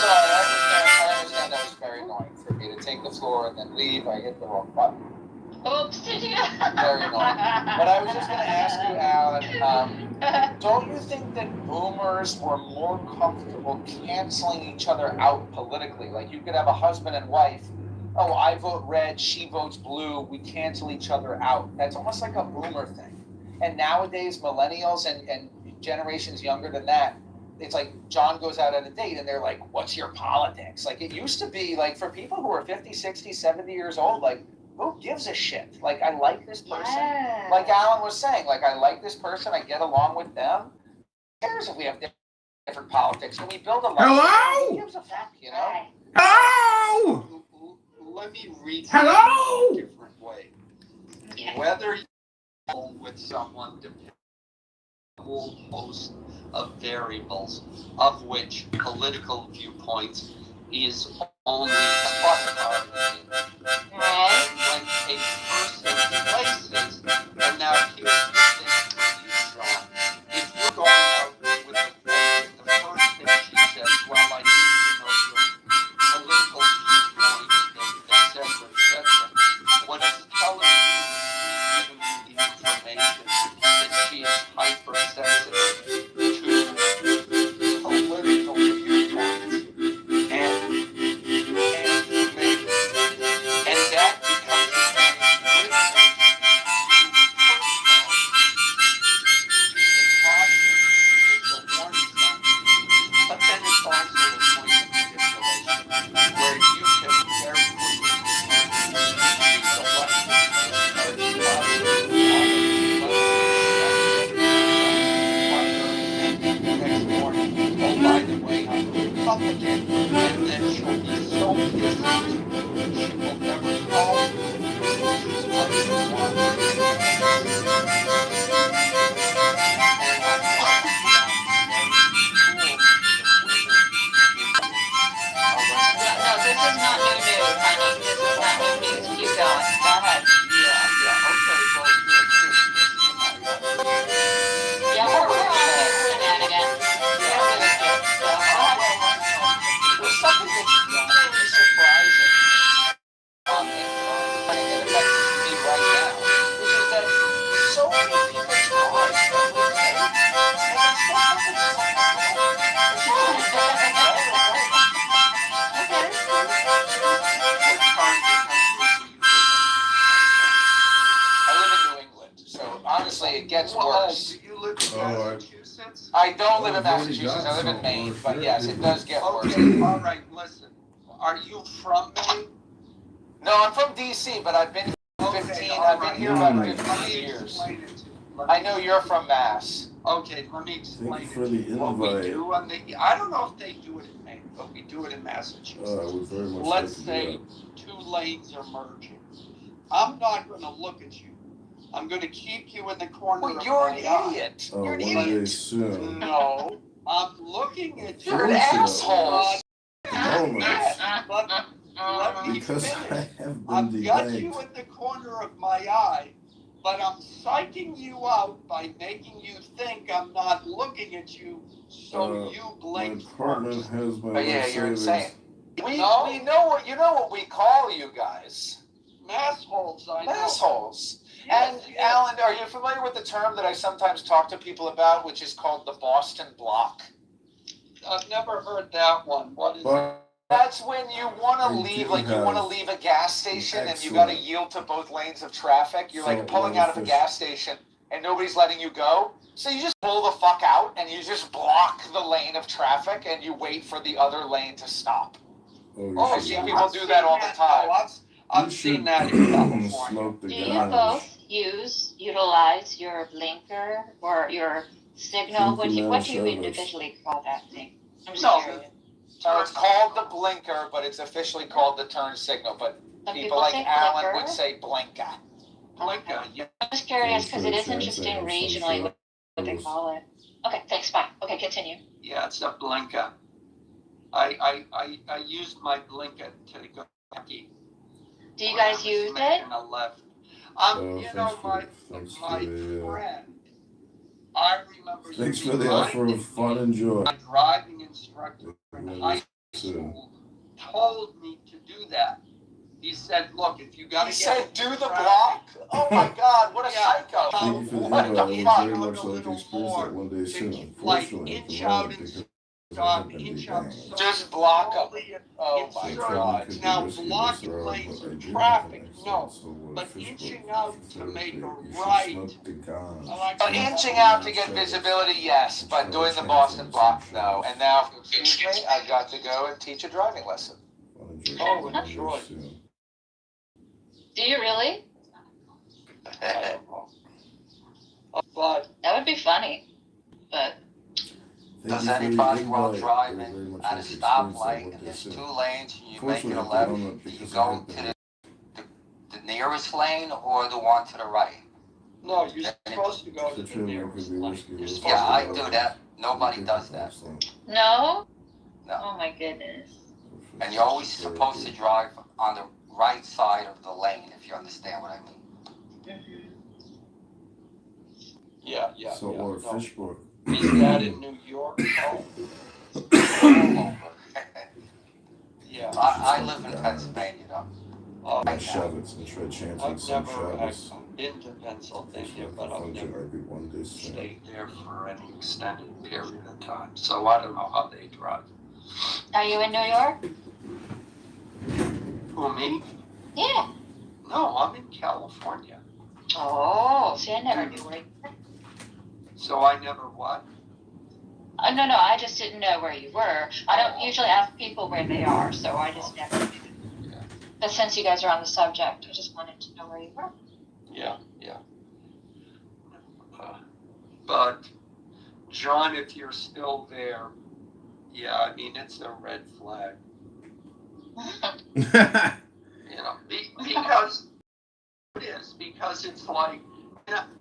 [SPEAKER 7] Sorry, I understand that was very annoying for me to take the floor and then leave. I hit the wrong button.
[SPEAKER 1] Oops, did you?
[SPEAKER 7] Very annoying. But I was just going to ask you, Alan, don't you think that boomers were more comfortable canceling each other out politically? Like you could have a husband and wife. Oh, I vote red, she votes blue. We cancel each other out. That's almost like a boomer thing. And nowadays, millennials and generations younger than that, it's like John goes out on a date and they're like, what's your politics? Like it used to be like for people who are 50, 60, 70 years old, like who gives a shit? Like I like this person.
[SPEAKER 1] Yeah.
[SPEAKER 7] Like Alan was saying, like I like this person, I get along with them. Who cares if we have different politics? Can we build a life?
[SPEAKER 6] Hello?
[SPEAKER 7] Who gives a fuck, you know?
[SPEAKER 6] Hello?
[SPEAKER 15] let me read
[SPEAKER 6] Hello?
[SPEAKER 15] it a different way. Whether you're home with someone depends on a whole host of variables, of which political viewpoints is only a part of it.
[SPEAKER 1] Right.
[SPEAKER 15] When a person places, and now here's the thing for you, Sean. If you're going out with a friend, the first thing she says, well, I need to know your political viewpoints, etc. What it's telling you is giving you the information that she is hypersensitive to political viewpoints and that becomes a but then it's also a point of manipulation where you can very next morning, oh, by the way, I'm up again, and then she'll be so pissed she will never call
[SPEAKER 1] No, this is not new news, honey. This is not new news. Keep going. Go ahead. Yeah, we're on these shenanigans. Yeah, really cute. So, go ahead.
[SPEAKER 7] There's something that's really surprising. And it affects me right now, which is that so many people try and they I live in New England, so honestly it gets worse.
[SPEAKER 15] Do you live in Massachusetts?
[SPEAKER 7] I don't live in Massachusetts, I live in Maine, but yes, it does get worse.
[SPEAKER 15] Okay, all right, listen. Are you from Maine?
[SPEAKER 7] No, I'm from DC, but I've been here 15, I've been here about 15 years. I know you're from Mass.
[SPEAKER 15] Okay, let me explain
[SPEAKER 6] Thank you for the
[SPEAKER 15] what we
[SPEAKER 6] invite.
[SPEAKER 15] do on the, I don't know if they do it in Maine, but we do it in Massachusetts.
[SPEAKER 6] I would very much
[SPEAKER 15] Let's
[SPEAKER 6] like to
[SPEAKER 15] say
[SPEAKER 6] do
[SPEAKER 15] two lanes are merging. I'm not gonna look at you. I'm going to keep you in the corner
[SPEAKER 9] Well,
[SPEAKER 15] of
[SPEAKER 9] you're
[SPEAKER 15] my
[SPEAKER 9] an
[SPEAKER 15] eye.
[SPEAKER 9] idiot.
[SPEAKER 6] Oh,
[SPEAKER 9] You're an
[SPEAKER 6] one day
[SPEAKER 9] idiot.
[SPEAKER 6] soon.
[SPEAKER 15] No, I'm looking at you.
[SPEAKER 9] You're an asshole.
[SPEAKER 6] The moment.
[SPEAKER 15] But let me
[SPEAKER 6] Because I
[SPEAKER 15] finish.
[SPEAKER 6] have been
[SPEAKER 15] I've got you
[SPEAKER 6] debanked.
[SPEAKER 15] in the corner of my eye, but I'm psyching you out by making you think I'm not looking at you, so you
[SPEAKER 6] My
[SPEAKER 15] blink
[SPEAKER 6] apartment
[SPEAKER 15] first.
[SPEAKER 6] has my
[SPEAKER 9] But yeah,
[SPEAKER 6] life
[SPEAKER 9] you're
[SPEAKER 6] savings.
[SPEAKER 9] insane. We know what you know what we call you guys.
[SPEAKER 15] Massholes, I know.
[SPEAKER 9] Massholes.
[SPEAKER 15] Yes,
[SPEAKER 9] And
[SPEAKER 15] yes.
[SPEAKER 9] Alan, are you familiar with the term that I sometimes talk to people about, which is called the Boston block?
[SPEAKER 15] I've never heard that one. What is it?
[SPEAKER 6] But
[SPEAKER 9] That's when you want
[SPEAKER 6] I
[SPEAKER 9] to leave,
[SPEAKER 6] do
[SPEAKER 9] like you want to
[SPEAKER 6] have
[SPEAKER 9] leave a gas station and you got to
[SPEAKER 6] excellent
[SPEAKER 9] yield to both lanes of traffic. You're like
[SPEAKER 6] salt
[SPEAKER 9] pulling out of a
[SPEAKER 6] fish.
[SPEAKER 9] gas station and nobody's letting you go. So you just pull the fuck out and you just block the lane of traffic and you wait for the other lane to stop. I see
[SPEAKER 6] should
[SPEAKER 9] people do that all the time.
[SPEAKER 15] I've seen that in California.
[SPEAKER 6] Smoke the
[SPEAKER 1] Do you
[SPEAKER 6] garbage.
[SPEAKER 1] both utilize your blinker or your signal? What do you
[SPEAKER 6] Service.
[SPEAKER 1] individually call that thing? I'm just
[SPEAKER 15] No,
[SPEAKER 1] curious.
[SPEAKER 9] So it's called the blinker, but it's officially called the turn signal. But
[SPEAKER 1] Some
[SPEAKER 9] people like
[SPEAKER 1] say
[SPEAKER 9] Alan
[SPEAKER 1] flicker.
[SPEAKER 9] would say blinker.
[SPEAKER 15] Blinker, yeah.
[SPEAKER 1] I'm just curious because it is
[SPEAKER 6] Chance I
[SPEAKER 1] interesting
[SPEAKER 6] have some
[SPEAKER 1] regionally what they
[SPEAKER 6] service.
[SPEAKER 1] call it. Okay, thanks. Bye. Okay, continue.
[SPEAKER 15] Yeah, it's a blinker. I used my blinker to go back.
[SPEAKER 1] Do you guys use it?
[SPEAKER 15] Making a left. You know,
[SPEAKER 6] Thanks
[SPEAKER 15] my
[SPEAKER 6] for the,
[SPEAKER 15] friend, I remember
[SPEAKER 6] thanks
[SPEAKER 15] you
[SPEAKER 6] for the offer
[SPEAKER 15] reminded
[SPEAKER 6] of fun
[SPEAKER 15] me,
[SPEAKER 6] and joy.
[SPEAKER 15] my driving instructor in
[SPEAKER 6] When
[SPEAKER 15] high
[SPEAKER 6] we
[SPEAKER 15] school told me to do that. He said, look, if you gotta
[SPEAKER 9] He
[SPEAKER 15] get
[SPEAKER 9] said, do the
[SPEAKER 15] traffic-
[SPEAKER 9] block? Oh my God, what a
[SPEAKER 15] Yeah.
[SPEAKER 9] psycho.
[SPEAKER 6] Thank you for the
[SPEAKER 9] What
[SPEAKER 6] invite.
[SPEAKER 9] the
[SPEAKER 6] I would
[SPEAKER 9] fuck?
[SPEAKER 6] very much like to experience that one day soon.
[SPEAKER 15] like,
[SPEAKER 6] Unfortunately, at the
[SPEAKER 15] inch
[SPEAKER 6] moment,
[SPEAKER 15] out and
[SPEAKER 6] because I
[SPEAKER 15] stop,
[SPEAKER 6] have been
[SPEAKER 15] inch out.
[SPEAKER 6] debanked.
[SPEAKER 9] Just block 'em.
[SPEAKER 15] slowly
[SPEAKER 9] Oh
[SPEAKER 15] in
[SPEAKER 9] my
[SPEAKER 15] circles.
[SPEAKER 9] God.
[SPEAKER 6] Could be
[SPEAKER 15] Now,
[SPEAKER 6] risky,
[SPEAKER 15] blocking
[SPEAKER 6] Mr. R,
[SPEAKER 15] lanes
[SPEAKER 6] but I
[SPEAKER 15] of
[SPEAKER 6] do have
[SPEAKER 15] traffic,
[SPEAKER 6] an excellent
[SPEAKER 15] no.
[SPEAKER 6] saltwater
[SPEAKER 15] But
[SPEAKER 6] fish
[SPEAKER 15] inching
[SPEAKER 6] boat
[SPEAKER 15] out
[SPEAKER 6] for
[SPEAKER 15] to make
[SPEAKER 6] Thursday.
[SPEAKER 15] a
[SPEAKER 6] You should
[SPEAKER 15] right.
[SPEAKER 6] smoke the gons.
[SPEAKER 15] I like
[SPEAKER 9] But
[SPEAKER 15] that.
[SPEAKER 9] inching out to get visibility, yes, but doing the Boston block, no. And now, excuse me, I've got to go and teach a driving lesson.
[SPEAKER 15] Oh, enjoy.
[SPEAKER 1] Do you really?
[SPEAKER 15] But
[SPEAKER 1] That would be funny. But
[SPEAKER 16] Does anybody while driving at a stoplight and there's two lanes and you make it a left, do you go to the nearest lane or the one to the right?
[SPEAKER 15] no, you're supposed to go to the nearest lane. You're supposed
[SPEAKER 16] Yeah, I
[SPEAKER 15] to
[SPEAKER 16] do
[SPEAKER 15] go.
[SPEAKER 16] that. Nobody does that.
[SPEAKER 1] no?
[SPEAKER 16] No.
[SPEAKER 1] Oh my goodness.
[SPEAKER 16] And you're always supposed to drive on the right side of the lane, if you understand what I mean.
[SPEAKER 1] Mm-hmm.
[SPEAKER 15] Yeah.
[SPEAKER 6] Saltwater
[SPEAKER 15] No.
[SPEAKER 6] fish book.
[SPEAKER 15] Is that in New York? Oh,
[SPEAKER 16] All over.
[SPEAKER 15] yeah.
[SPEAKER 16] I live in Pennsylvania, though.
[SPEAKER 15] Oh,
[SPEAKER 6] I shove it and try chanting
[SPEAKER 15] I've
[SPEAKER 6] some
[SPEAKER 15] never
[SPEAKER 6] Shabbos.
[SPEAKER 15] been to Pennsylvania, but I've never
[SPEAKER 6] Maybe one day soon.
[SPEAKER 15] stayed there for any extended period of time. So I don't know how they drive.
[SPEAKER 1] Are you in New York?
[SPEAKER 15] Who, me?
[SPEAKER 1] Yeah.
[SPEAKER 15] No, I'm in California.
[SPEAKER 1] Oh, see, I never knew where you were.
[SPEAKER 15] So I never what?
[SPEAKER 1] No, I just didn't know where you were. I don't usually ask people where they are, so I just never knew. But since you guys are on the subject, I just wanted to know where you were.
[SPEAKER 15] Yeah. But, John, if you're still there, yeah, I mean, it's a red flag. You know, because it is, because it's like,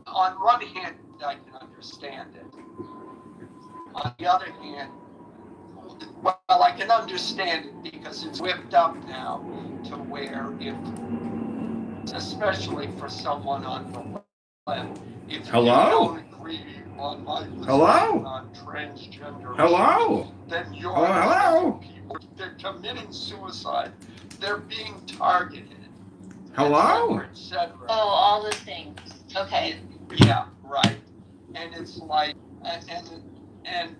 [SPEAKER 15] on one hand, I can understand it. On the other hand, well, I can understand it because it's whipped up now to where if, especially for someone on the left, if
[SPEAKER 6] Hello?
[SPEAKER 15] you don't agree on my position
[SPEAKER 6] Hello?
[SPEAKER 15] on transgender
[SPEAKER 6] Hello?
[SPEAKER 15] issues, then you're
[SPEAKER 6] Hello?
[SPEAKER 15] people. They're committing suicide. They're being targeted.
[SPEAKER 6] Hello?
[SPEAKER 15] Et cetera.
[SPEAKER 1] Oh, all the things. Okay.
[SPEAKER 15] Yeah, right. And it's like, and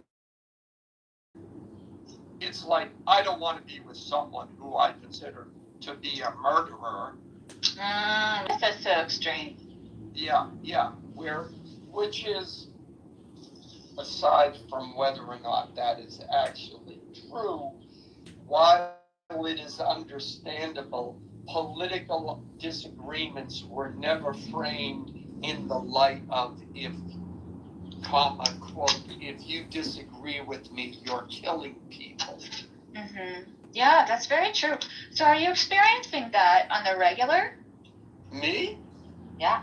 [SPEAKER 15] it's like, I don't want to be with someone who I consider to be a murderer.
[SPEAKER 1] That's so extreme.
[SPEAKER 15] Yeah, which is, aside from whether or not that is actually true, while it is understandable, political disagreements were never framed in the light of if, comma, quote, if you disagree with me, you're killing people.
[SPEAKER 1] Mm-hmm. Yeah, that's very true. So are you experiencing that on the regular?
[SPEAKER 15] Me?
[SPEAKER 1] Yeah.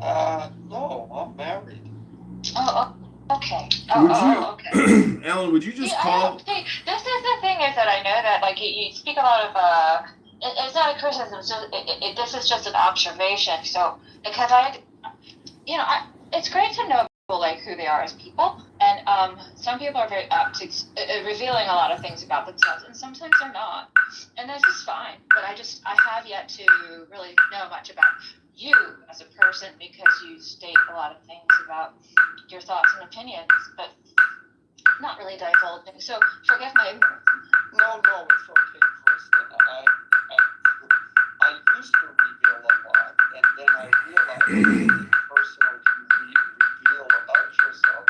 [SPEAKER 15] No, I'm married.
[SPEAKER 1] Oh, okay.
[SPEAKER 6] Would you,
[SPEAKER 1] Okay.
[SPEAKER 6] Alan? Would you just
[SPEAKER 1] See, I
[SPEAKER 6] call?
[SPEAKER 1] don't see. This is the thing is that I know that like you speak a lot of. It's not a criticism. It's just, this is just an observation. So because it's great to know people like who they are as people, and some people are very apt to revealing a lot of things about themselves, and sometimes they're not, and that's just fine. But I have yet to really know much about you as a person because you state a lot of things about your thoughts and opinions, but not really divulging. So forgive my ignorance.
[SPEAKER 15] No, it's okay, Kristen. I used to reveal a lot, and then I realized that the personal you reveal about yourself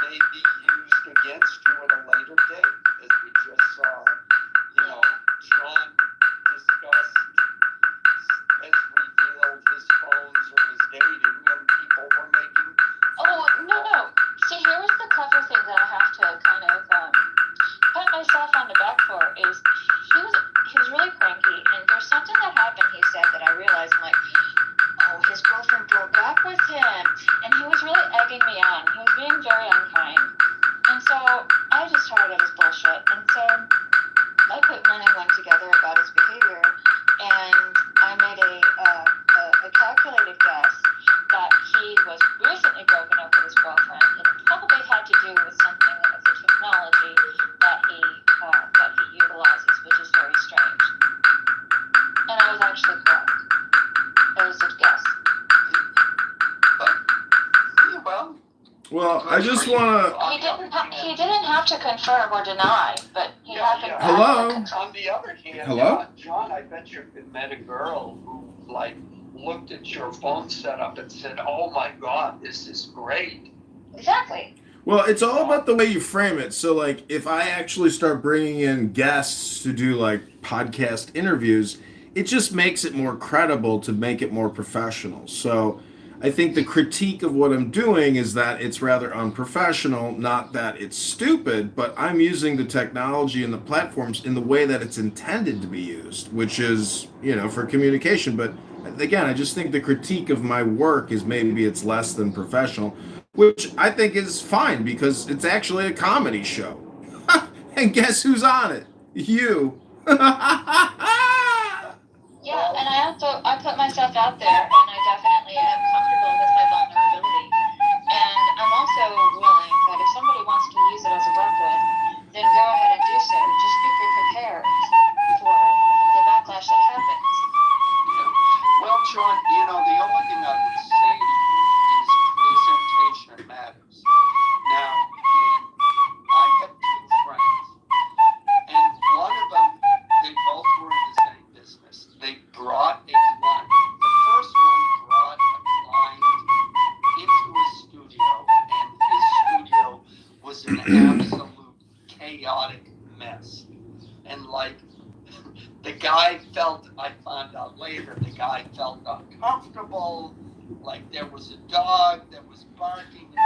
[SPEAKER 15] may be used against you at a later date, as we just saw. John discussed, has revealed his phones or his dating, and people were making.
[SPEAKER 1] Oh no! See, here was the clever thing that I have to kind of pat myself on the back for is he was really cranky, and there's something that happened. He said that I realized I'm like, oh, his girlfriend broke up with him, and he was really egging me on. He was being very unkind, and so I just heard it was bullshit, and so I put one and one together about his behavior, and I made a calculated guess that he was recently broken up with his girlfriend, and it probably had to do with something of the technology that he utilizes, which is very strange. And I was actually correct. It was a guess.
[SPEAKER 6] Well, I just want
[SPEAKER 1] to. He didn't have to confirm or deny, but he happened to.
[SPEAKER 6] Hello?
[SPEAKER 15] On the other hand,
[SPEAKER 6] Hello?
[SPEAKER 15] John, I bet you met a girl who looked at your phone setup and said, "Oh my God, this is great."
[SPEAKER 1] Exactly.
[SPEAKER 6] Well, it's all about the way you frame it. So, like, if I actually start bringing in guests to do, like, podcast interviews, it just makes it more credible to make it more professional. So, I think the critique of what I'm doing is that it's rather unprofessional, not that it's stupid, but I'm using the technology and the platforms in the way that it's intended to be used, which is, for communication. But, again, I just think the critique of my work is maybe it's less than professional, which I think is fine because it's actually a comedy show. And guess who's on it? You.
[SPEAKER 1] Yeah, and I put myself out there, and I definitely am comfortable with my vulnerability. And I'm also willing that if somebody wants to use it as a weapon, then go ahead and do so. Just be prepared for the backlash that happens.
[SPEAKER 15] Yeah. Well, John, the only thing I would say to you is presentation matters. Now, I have two friends, and one of them, they both were in the same business. They brought a client. The first one brought a client into a studio, and his studio was an absolute chaotic mess. And the guy felt, I found out later, the guy felt uncomfortable, like there was a dog that was barking, etc.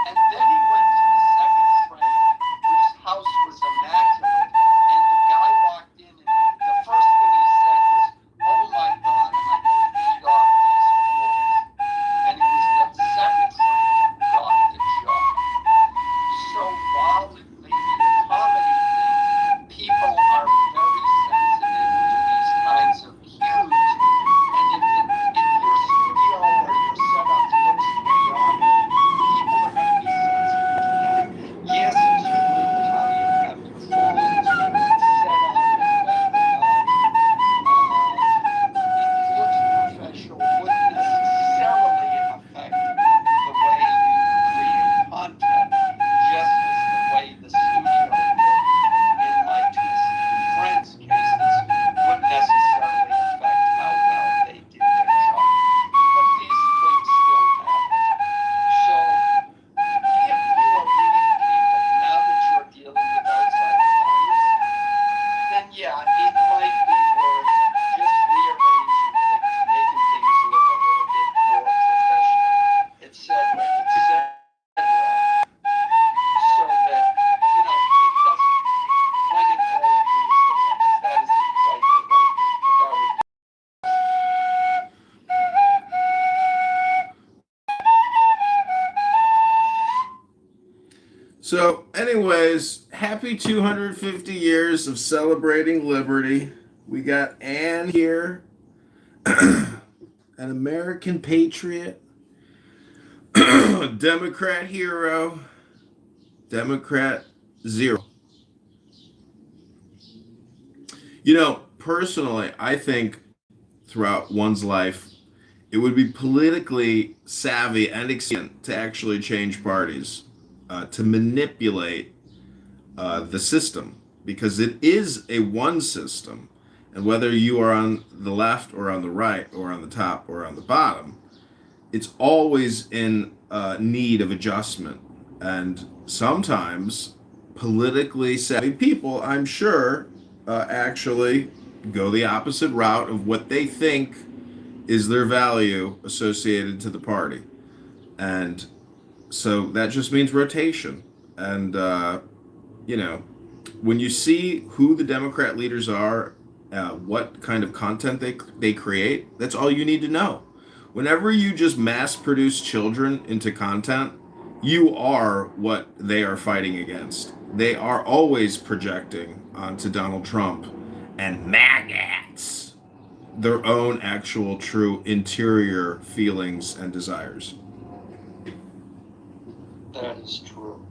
[SPEAKER 15] And then he went to the second friend whose house was immaculate, and the guy walked in, and the first thing he said was, "Oh my God, I can beat off these floors." And it was the second friend who got the job. So while it may be a comedy thing, people are very sensitive to these kinds of cues. And if your studio or your setup looks chaotic, people are going to be sensitive
[SPEAKER 6] So, anyways, happy 250 years of celebrating liberty. We got Anne here, an American patriot, Democrat hero, Democrat zero. You know, personally, I think throughout one's life, it would be politically savvy and expedient to actually change parties, to manipulate the system, because it is a one system. And whether you are on the left or on the right or on the top or on the bottom, it's always in need of adjustment. And sometimes politically savvy people, I'm sure, actually go the opposite route of what they think is their value associated to the party. And so that just means rotation. And, you know, when you see who the Democrat leaders are, what kind of content they create, that's all you need to know. Whenever you just mass produce children into content, you are what they are fighting against. They are always projecting onto Donald Trump and maggots their own actual true interior feelings and desires.
[SPEAKER 15] That is true.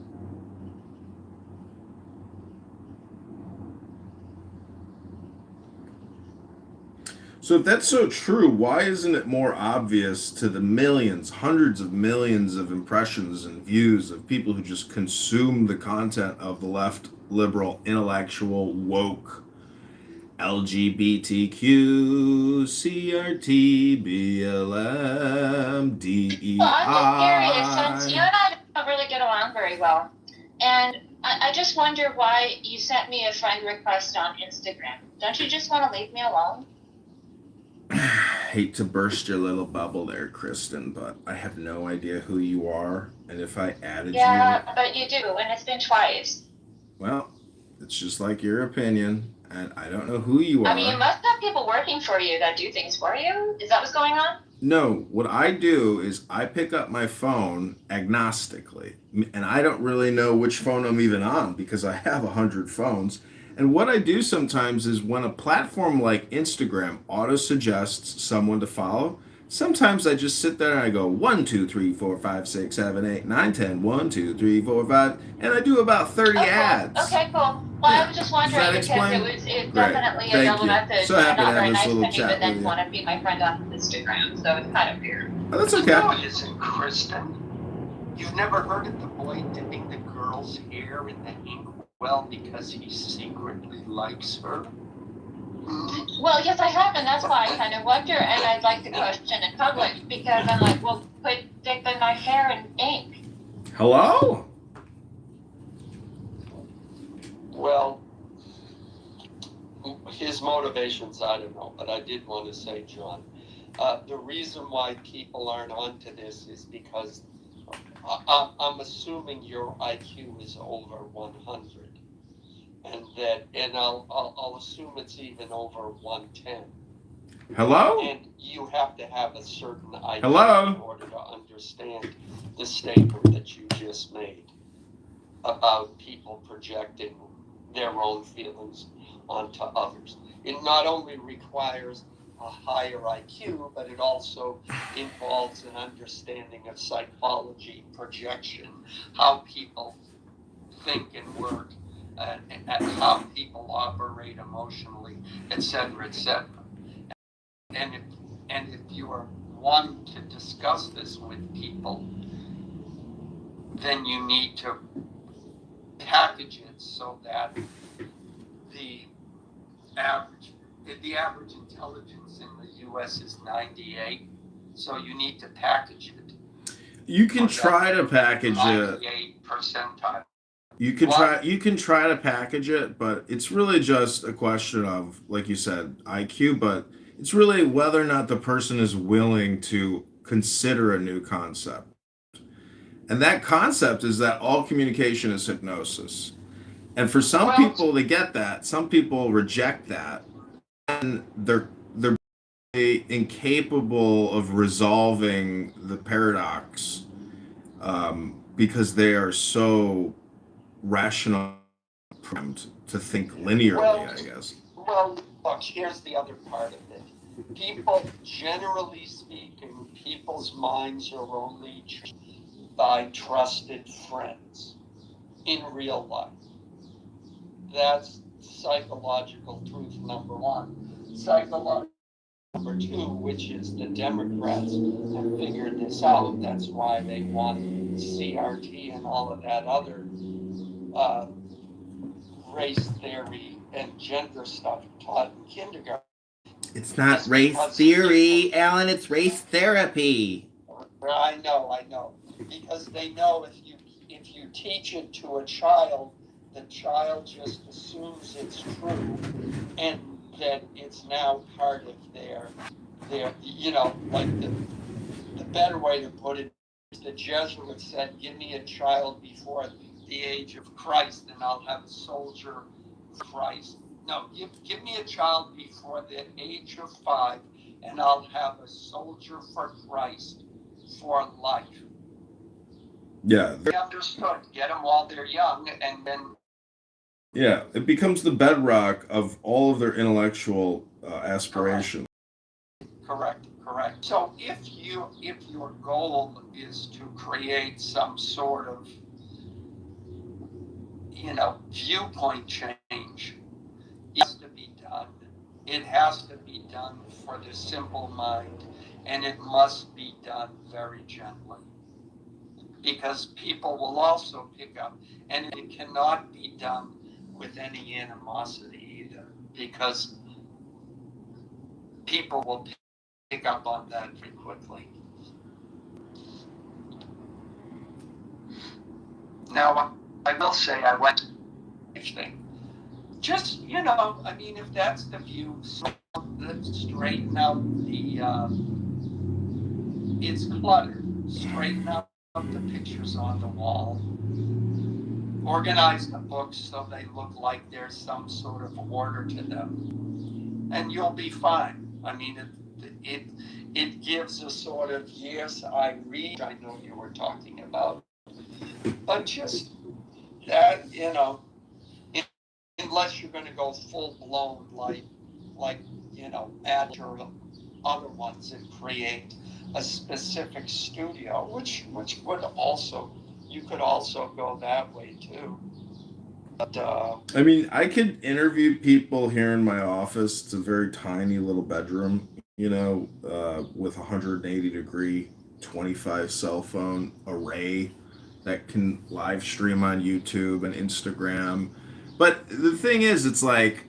[SPEAKER 6] So if that's so true, why isn't it more obvious to the millions, hundreds of millions of impressions and views of people who just consume the content of the left, liberal, intellectual, woke, LGBTQ, CRT, BLM, DEI?
[SPEAKER 1] Well, I'm just curious, since you and I don't really get along very well, and I just wonder why you sent me a friend request on Instagram. Don't you just want to leave me alone?
[SPEAKER 6] Hate to burst your little bubble there, Kristen, but I have no idea who you are, and if I added you...
[SPEAKER 1] Yeah, but you do, and it's been twice.
[SPEAKER 6] Well, it's just like your opinion, and I don't know who you are.
[SPEAKER 1] I mean, you must have people working for you that do things for you. Is that what's going on?
[SPEAKER 6] No, what I do is I pick up my phone agnostically, and I don't really know which phone I'm even on because I have 100 phones. And what I do sometimes is when a platform like Instagram auto-suggests someone to follow, sometimes I just sit there and I go 1, 2, 3, 4, 5, 6, 7, 8, 9, 10, 1, 2, 3, 4, 5, and I do about 30 ads.
[SPEAKER 1] Okay, cool. Well, I was just wondering because it was definitely a double message.
[SPEAKER 6] So happy to
[SPEAKER 1] not
[SPEAKER 6] have
[SPEAKER 1] very
[SPEAKER 6] this
[SPEAKER 1] nice
[SPEAKER 6] little
[SPEAKER 1] to me,
[SPEAKER 6] chat
[SPEAKER 1] but then
[SPEAKER 6] with you.
[SPEAKER 1] want to be my friend on Instagram, so it's kind of weird.
[SPEAKER 6] Oh, that's okay.
[SPEAKER 15] No, it isn't, Kristen. You've never heard of the boy dipping the girl's hair in the ink well because he secretly likes her?
[SPEAKER 1] Well, yes, I have, and that's why I kind of wonder, and I'd like to question in public because I'm like, well, quit dipping my hair in ink.
[SPEAKER 6] Hello?
[SPEAKER 15] Well, his motivations, I don't know, but I did want to say, John, the reason why people aren't onto this is because I'm assuming your IQ is over 100. And I'll assume it's even over 110.
[SPEAKER 6] Hello?
[SPEAKER 15] And you have to have a certain IQ
[SPEAKER 6] Hello?
[SPEAKER 15] in order to understand the statement that you just made about people projecting their own feelings onto others. It not only requires a higher IQ, but it also involves an understanding of psychology, projection, how people think and work, and how people operate emotionally, etc., etc. And if you are wanting to discuss this with people, then you need to package it so that the average intelligence in the U.S. is 98. So you need to package it.
[SPEAKER 6] You can try to package it.
[SPEAKER 15] 98 percentile.
[SPEAKER 6] You can try to package it, but it's really just a question of, like you said, IQ, but it's really whether or not the person is willing to consider a new concept. And that concept is that all communication is hypnosis. And for some people, they get that. Some people reject that. And they're incapable of resolving the paradox because they are so rational programmed to think linearly, I guess.
[SPEAKER 15] Well, look, here's the other part of it. People, generally speaking, people's minds are only by trusted friends in real life. That's psychological truth number one. Psychological number two, which is the Democrats have figured this out. That's why they want CRT and all of that other race theory and gender stuff taught in kindergarten.
[SPEAKER 17] It's not race theory, Alan. It's race therapy.
[SPEAKER 15] I know. Because they know if you teach it to a child, the child just assumes it's true, and that it's now part of their like the better way to put it is the Jesuits said, give me a child before the age of Christ and I'll have a soldier for Christ. No, give me a child before the age of 5 and I'll have a soldier for Christ for life.
[SPEAKER 6] Yeah.
[SPEAKER 15] They understood. Get them while they're young, and then.
[SPEAKER 6] Yeah, it becomes the bedrock of all of their intellectual aspirations.
[SPEAKER 15] Correct. So if your goal is to create some sort of, viewpoint change, it has to be done. It has to be done for the simple mind, and it must be done very gently. Because people will also pick up, and it cannot be done with any animosity either, because people will pick up on that very quickly. Now, I will say I went thing. Just, if that's the view, straighten out it's cluttered. Straighten out the pictures on the wall. Organize the books so they look like there's some sort of order to them. And you'll be fine. I mean, it gives a sort of, yes, I read, I know you were talking about. But just that, unless you're going to go full blown add your other ones and create a specific studio, which would also, you could also go that way too. But
[SPEAKER 6] I mean, I could interview people here in my office. It's a very tiny little bedroom, with 180-degree 25 cell phone array that can live stream on YouTube and Instagram. But the thing is, it's like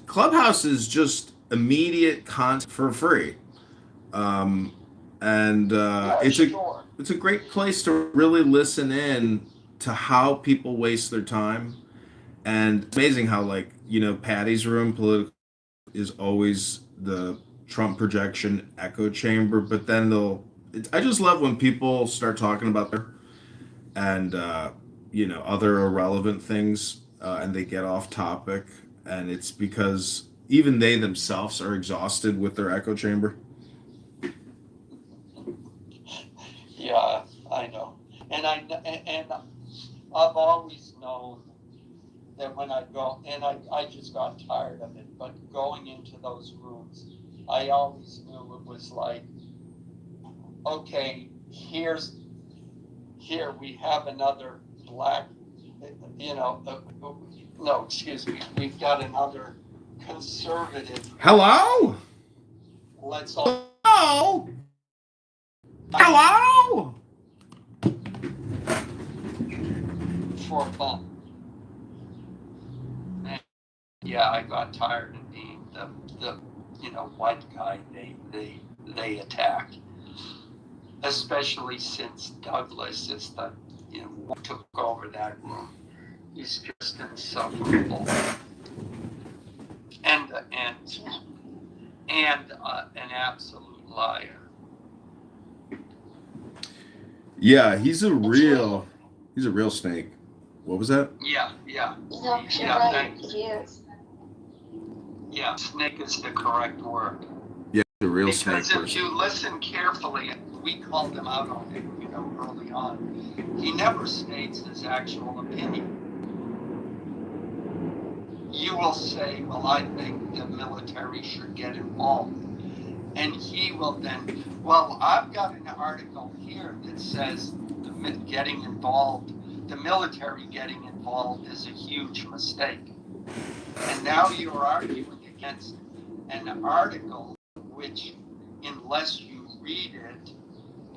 [SPEAKER 6] Clubhouse is just immediate content for free. It's a great place to really listen in to how people waste their time. And it's amazing how, Patty's room political is always the Trump projection echo chamber, but then I just love when people start talking about their and other irrelevant things, and they get off topic, and it's because even they themselves are exhausted with their echo chamber.
[SPEAKER 15] Yeah, I know, and I've always known that when I go, and I just got tired of it, but going into those rooms, I always knew it was like, okay, here we have another black, no, excuse me, we've got another conservative.
[SPEAKER 6] Hello?
[SPEAKER 15] Let's all.
[SPEAKER 6] Hello? Hello?
[SPEAKER 15] For fun. And yeah, I got tired of being the white guy they attack. Especially since Douglas is took over that room. He's just insufferable. And an absolute liar.
[SPEAKER 6] Yeah, he's a real snake. What was that?
[SPEAKER 15] Yeah.
[SPEAKER 13] No, you're right. He is.
[SPEAKER 15] Yeah, snake is the correct word.
[SPEAKER 6] Yeah, the real snake person.
[SPEAKER 15] Because if you listen carefully, we called him out on it, early on. He never states his actual opinion. will say, well, I think the military should get involved. And he will then, well, I've got an article here that says the military getting involved is a huge mistake. And now you're arguing against an article which, unless you read it,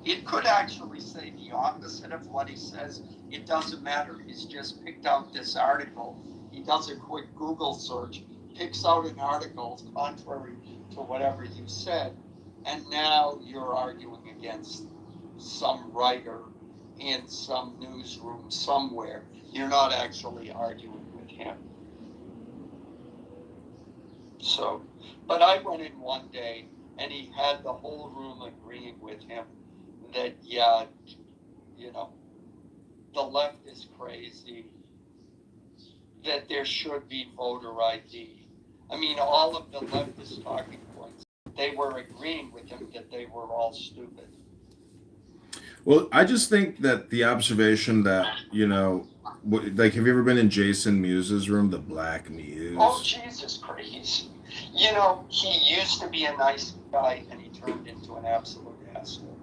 [SPEAKER 15] it could actually say the opposite of what he says. It doesn't matter. He's just picked out this article. He does a quick Google search, picks out an article contrary to whatever you said, and now you're arguing against some writer in some newsroom somewhere. You're not actually arguing with him. So, but I went in one day and he had the whole room agreeing with him that, yeah, you know, the left is crazy, that there should be voter ID. I mean, all of the leftist talking points, they were agreeing with him that they were all stupid.
[SPEAKER 6] Well, I just think that the observation that, you know, like, have you ever been in Jason Muse's room, the Black Muse?
[SPEAKER 15] Oh, Jesus Christ. You know, he used to be a nice guy and he turned into an absolute asshole.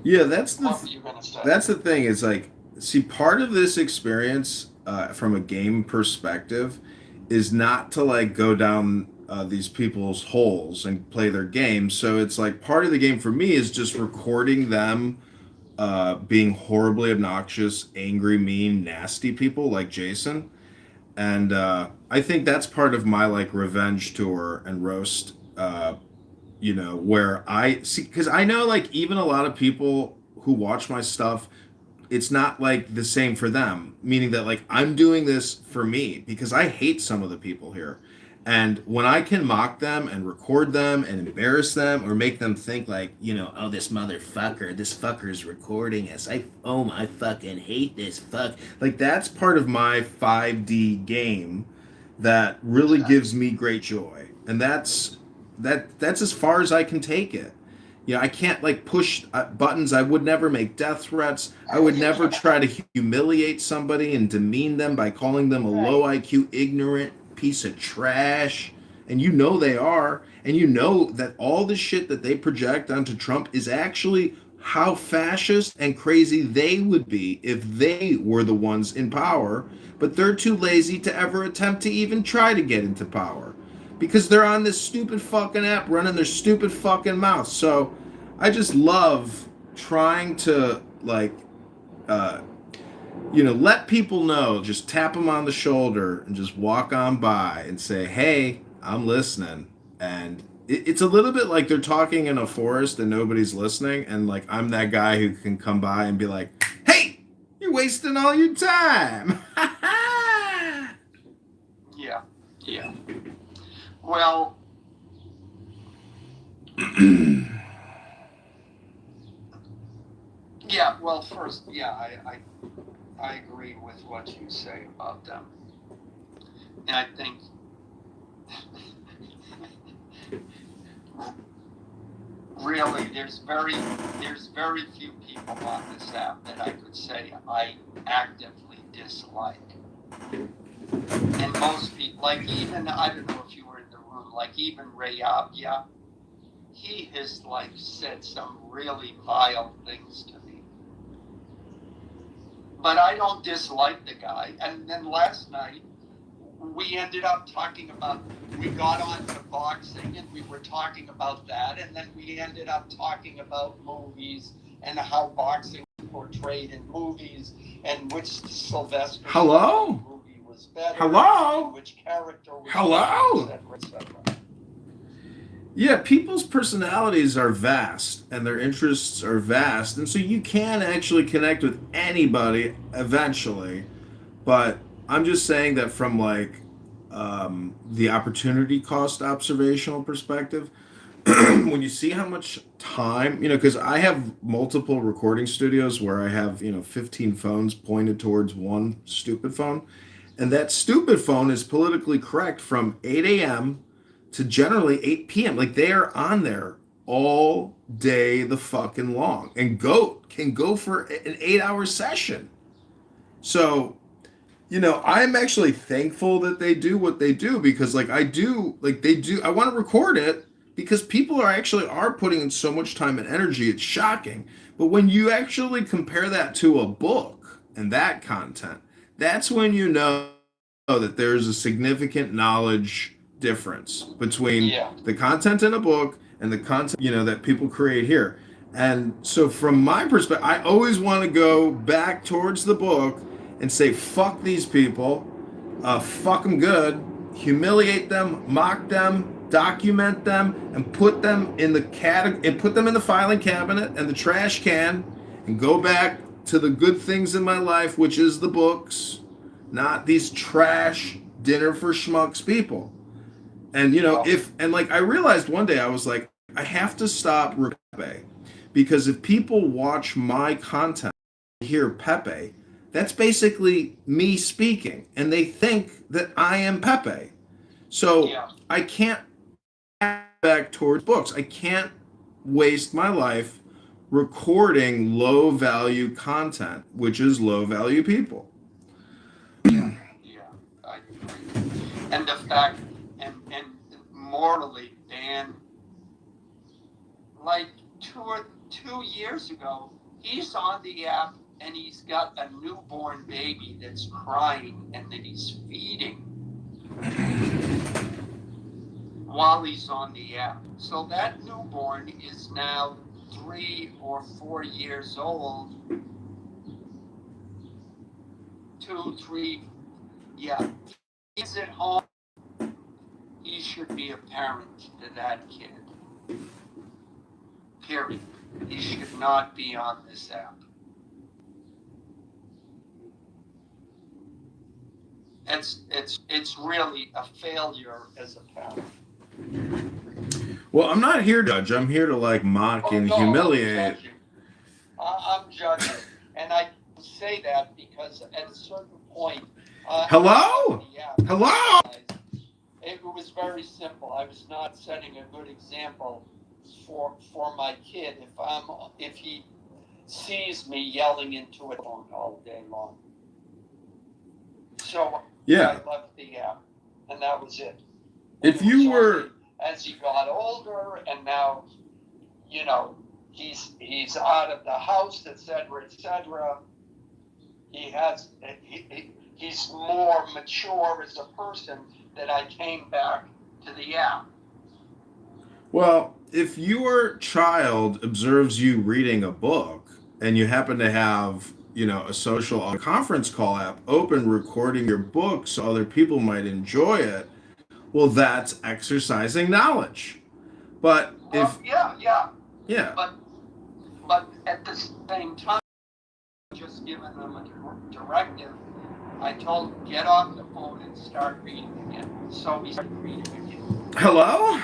[SPEAKER 6] Yeah, that's
[SPEAKER 15] What were you gonna say?
[SPEAKER 6] the thing is, like, see, part of this experience from a game perspective is not to, like, go down these people's holes and play their game. So it's like part of the game for me is just recording them being horribly obnoxious, angry, mean, nasty people like Jason. And I think that's part of my, like, revenge tour and roast, you know, where I see, because I know, like, even a lot of people who watch my stuff, it's not like the same for them, meaning that, like, I'm doing this for me because I hate some of the people here. And when I can mock them and record them and embarrass them or make them think, like, you know, oh, this fucker's recording us. I fucking hate this fuck. Like, that's part of my 5D game that really gives me great joy. And that's as far as I can take it. You know, I can't, like, push buttons. I would never make death threats. I would never try to humiliate somebody and demean them by calling them a low IQ, ignorant piece of trash. And you know they are. And you know that all the shit that they project onto Trump is actually how fascist and crazy they would be if they were the ones in power. But they're too lazy to ever attempt to even try to get into power, because they're on this stupid fucking app running their stupid fucking mouth. So I just love trying to, like, you know, let people know, just tap them on the shoulder and just walk on by and say, hey, I'm listening. And it's a little bit like they're talking in a forest and nobody's listening. And, like, I'm that guy who can come by and be like, hey, you're wasting all your time.
[SPEAKER 15] Yeah. Well, yeah, well, first, yeah, I agree with what you say about them. And I think really there's very few people on this app that I could say I actively dislike. And most people, like, even, I don't know if you were in the room, like, even Ray Abia, he has, like, said some really vile things to me. But I don't dislike the guy. And then last night, we ended up talking about, we got on to boxing and we were talking about that. And then we ended up talking about movies and how boxing is portrayed in movies and which Sylvester
[SPEAKER 6] Hello?
[SPEAKER 15] movie was better.
[SPEAKER 6] Hello?
[SPEAKER 15] And which character was
[SPEAKER 6] Hello?
[SPEAKER 15] better, et cetera.
[SPEAKER 6] Yeah, people's personalities are vast and their interests are vast. And so you can actually connect with anybody eventually. But I'm just saying that from, like, the opportunity cost observational perspective, when you see how much time, you know, because I have multiple recording studios where I have, you know, 15 phones pointed towards one stupid phone. And that stupid phone is politically correct from 8 a.m. to generally 8 p.m. Like, they are on there all day the fucking long, and can go for an 8-hour session. So
[SPEAKER 18] I'm actually thankful that they do what they do because I want to record it because people are putting in so much time and energy. It's shocking. But when you actually compare that to a book and that content, that's when you know that there's a significant knowledge difference between the content in a book and the content, that people create here. And so from my perspective, I always want to go back towards the book and say, fuck these people, fuck them good, humiliate them, mock them, document them, and put them in the filing cabinet and the trash can, and go back to the good things in my life, which is the books, not these trash dinner for schmucks people. And I realized one day I was like, I have to stop Pepe, because if people watch my content, hear Pepe, that's basically me speaking, and they think that I am Pepe. So I can't back towards books. I can't waste my life recording low value content, which is low value people.
[SPEAKER 15] Yeah, I agree. And the fact, and morally, Dan, like 2 years ago, he's on the app and he's got a newborn baby that's crying and that he's feeding while he's on the app. So that newborn is now 3 or 4 years old. 2, 3, yeah. He's at home. He should be a parent to that kid. Period. He should not be on this app. It's really a failure as a parent.
[SPEAKER 18] Well, I'm not here to judge. I'm here to mock and humiliate.
[SPEAKER 15] I'm judging, and I say that because at a certain point.
[SPEAKER 18] Hello. Hello.
[SPEAKER 15] It was very simple. I was not setting a good example for my kid if he sees me yelling into a phone all day long. So I left the app, and that was it.
[SPEAKER 18] If you were,
[SPEAKER 15] as he got older, and now, he's out of the house, etc., etc. He's more mature as a person that I came back to the app.
[SPEAKER 18] Well, if your child observes you reading a book and you happen to have, a conference call app open recording your book so other people might enjoy it, well, that's exercising knowledge. But
[SPEAKER 15] Yeah. But at the same time, just giving them a directive, I told him, get off the phone and start reading again. So he started reading again.
[SPEAKER 18] Hello?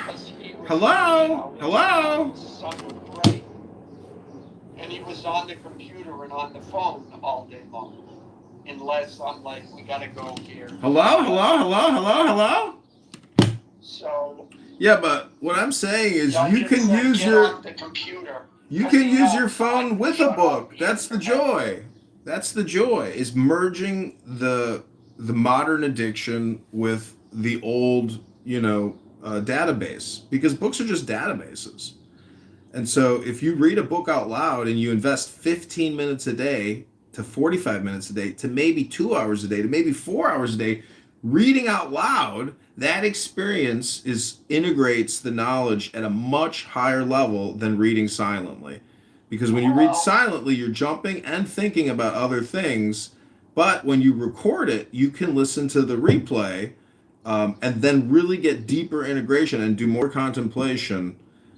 [SPEAKER 18] Hello?
[SPEAKER 15] And he was on the computer and on the phone all day long. Unless I'm like, we gotta go here.
[SPEAKER 18] Hello?
[SPEAKER 15] So.
[SPEAKER 18] Yeah, but what I'm saying is you can use your
[SPEAKER 15] computer.
[SPEAKER 18] You can use your phone with a book. That's the joy. That's the joy, is merging the modern addiction with the old, database, because books are just databases. And so if you read a book out loud and you invest 15 minutes a day to 45 minutes a day to maybe 2 hours a day to maybe 4 hours a day reading out loud, that experience integrates the knowledge at a much higher level than reading silently. Because when you read silently, you're jumping and thinking about other things. But when you record it, you can listen to the replay, and then really get deeper integration and do more contemplation.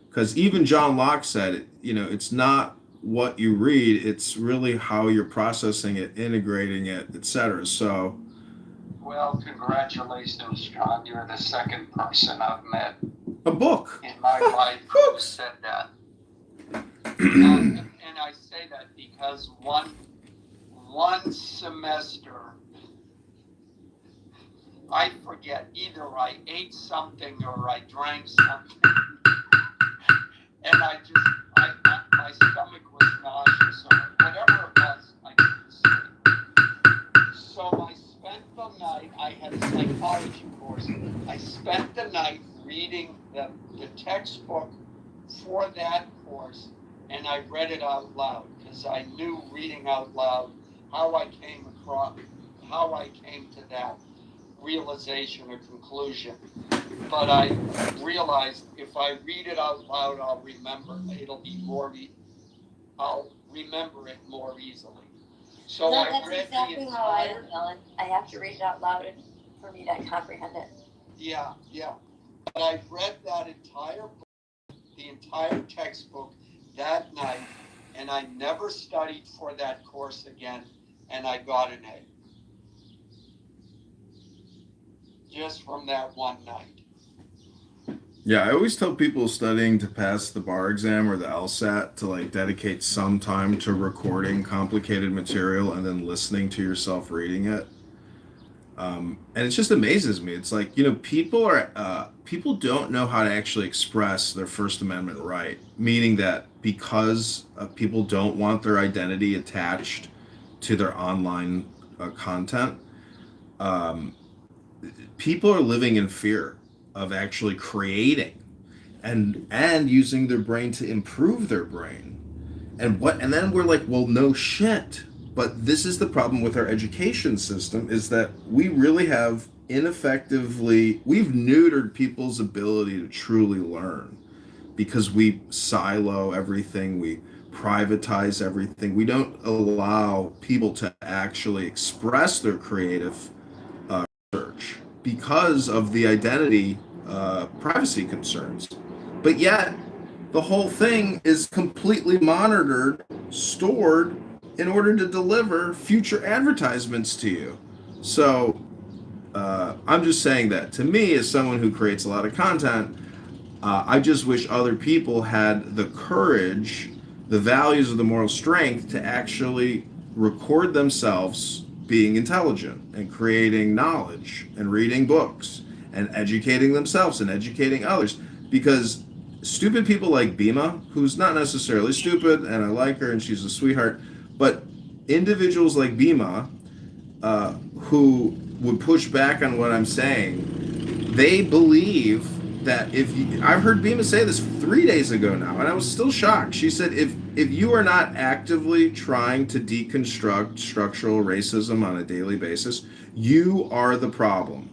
[SPEAKER 18] Because even John Locke said, it's not what you read, it's really how you're processing it, integrating it, etc. So,
[SPEAKER 15] well, congratulations, John. You're the second person I've met
[SPEAKER 18] a book
[SPEAKER 15] in my life who said that. And I say that because one semester, I forget, either I ate something or I drank something, and my stomach was nauseous or whatever it was, I couldn't sleep. So I spent night, I had a psychology course. I spent the night reading the textbook for that course, and I read it out loud because I knew reading out loud how I came to that realization or conclusion. But I realized if I read it out loud, I'll remember it more easily. So
[SPEAKER 13] that's exactly how I am, Ellen. I have to read it out loud for me to comprehend it.
[SPEAKER 15] Yeah. But I read that entire book, the entire textbook that night, and I never studied for that course again, and I got an A. Just from that one night.
[SPEAKER 18] Yeah, I always tell people studying to pass the bar exam or the LSAT to like dedicate some time to recording complicated material and then listening to yourself reading it. And it just amazes me. It's like, people don't know how to actually express their First Amendment right, meaning that because people don't want their identity attached to their online content, people are living in fear of actually creating and using their brain to improve their brain. And then we're like, well, no shit. But this is the problem with our education system, is that we really have we've neutered people's ability to truly learn because we silo everything, we privatize everything. We don't allow people to actually express their creative research because of the identity privacy concerns. But yet, the whole thing is completely monitored, stored in order to deliver future advertisements to you. So I'm just saying that to me, as someone who creates a lot of content, I just wish other people had the courage, the values, of the moral strength to actually record themselves being intelligent and creating knowledge and reading books and educating themselves and educating others. Because stupid people like Bima, who's not necessarily stupid, and I like her and she's a sweetheart, but individuals like Bima, who would push back on what I'm saying, they believe that I've heard Bima say this 3 days ago now, and I was still shocked. She said, if you are not actively trying to deconstruct structural racism on a daily basis, you are the problem.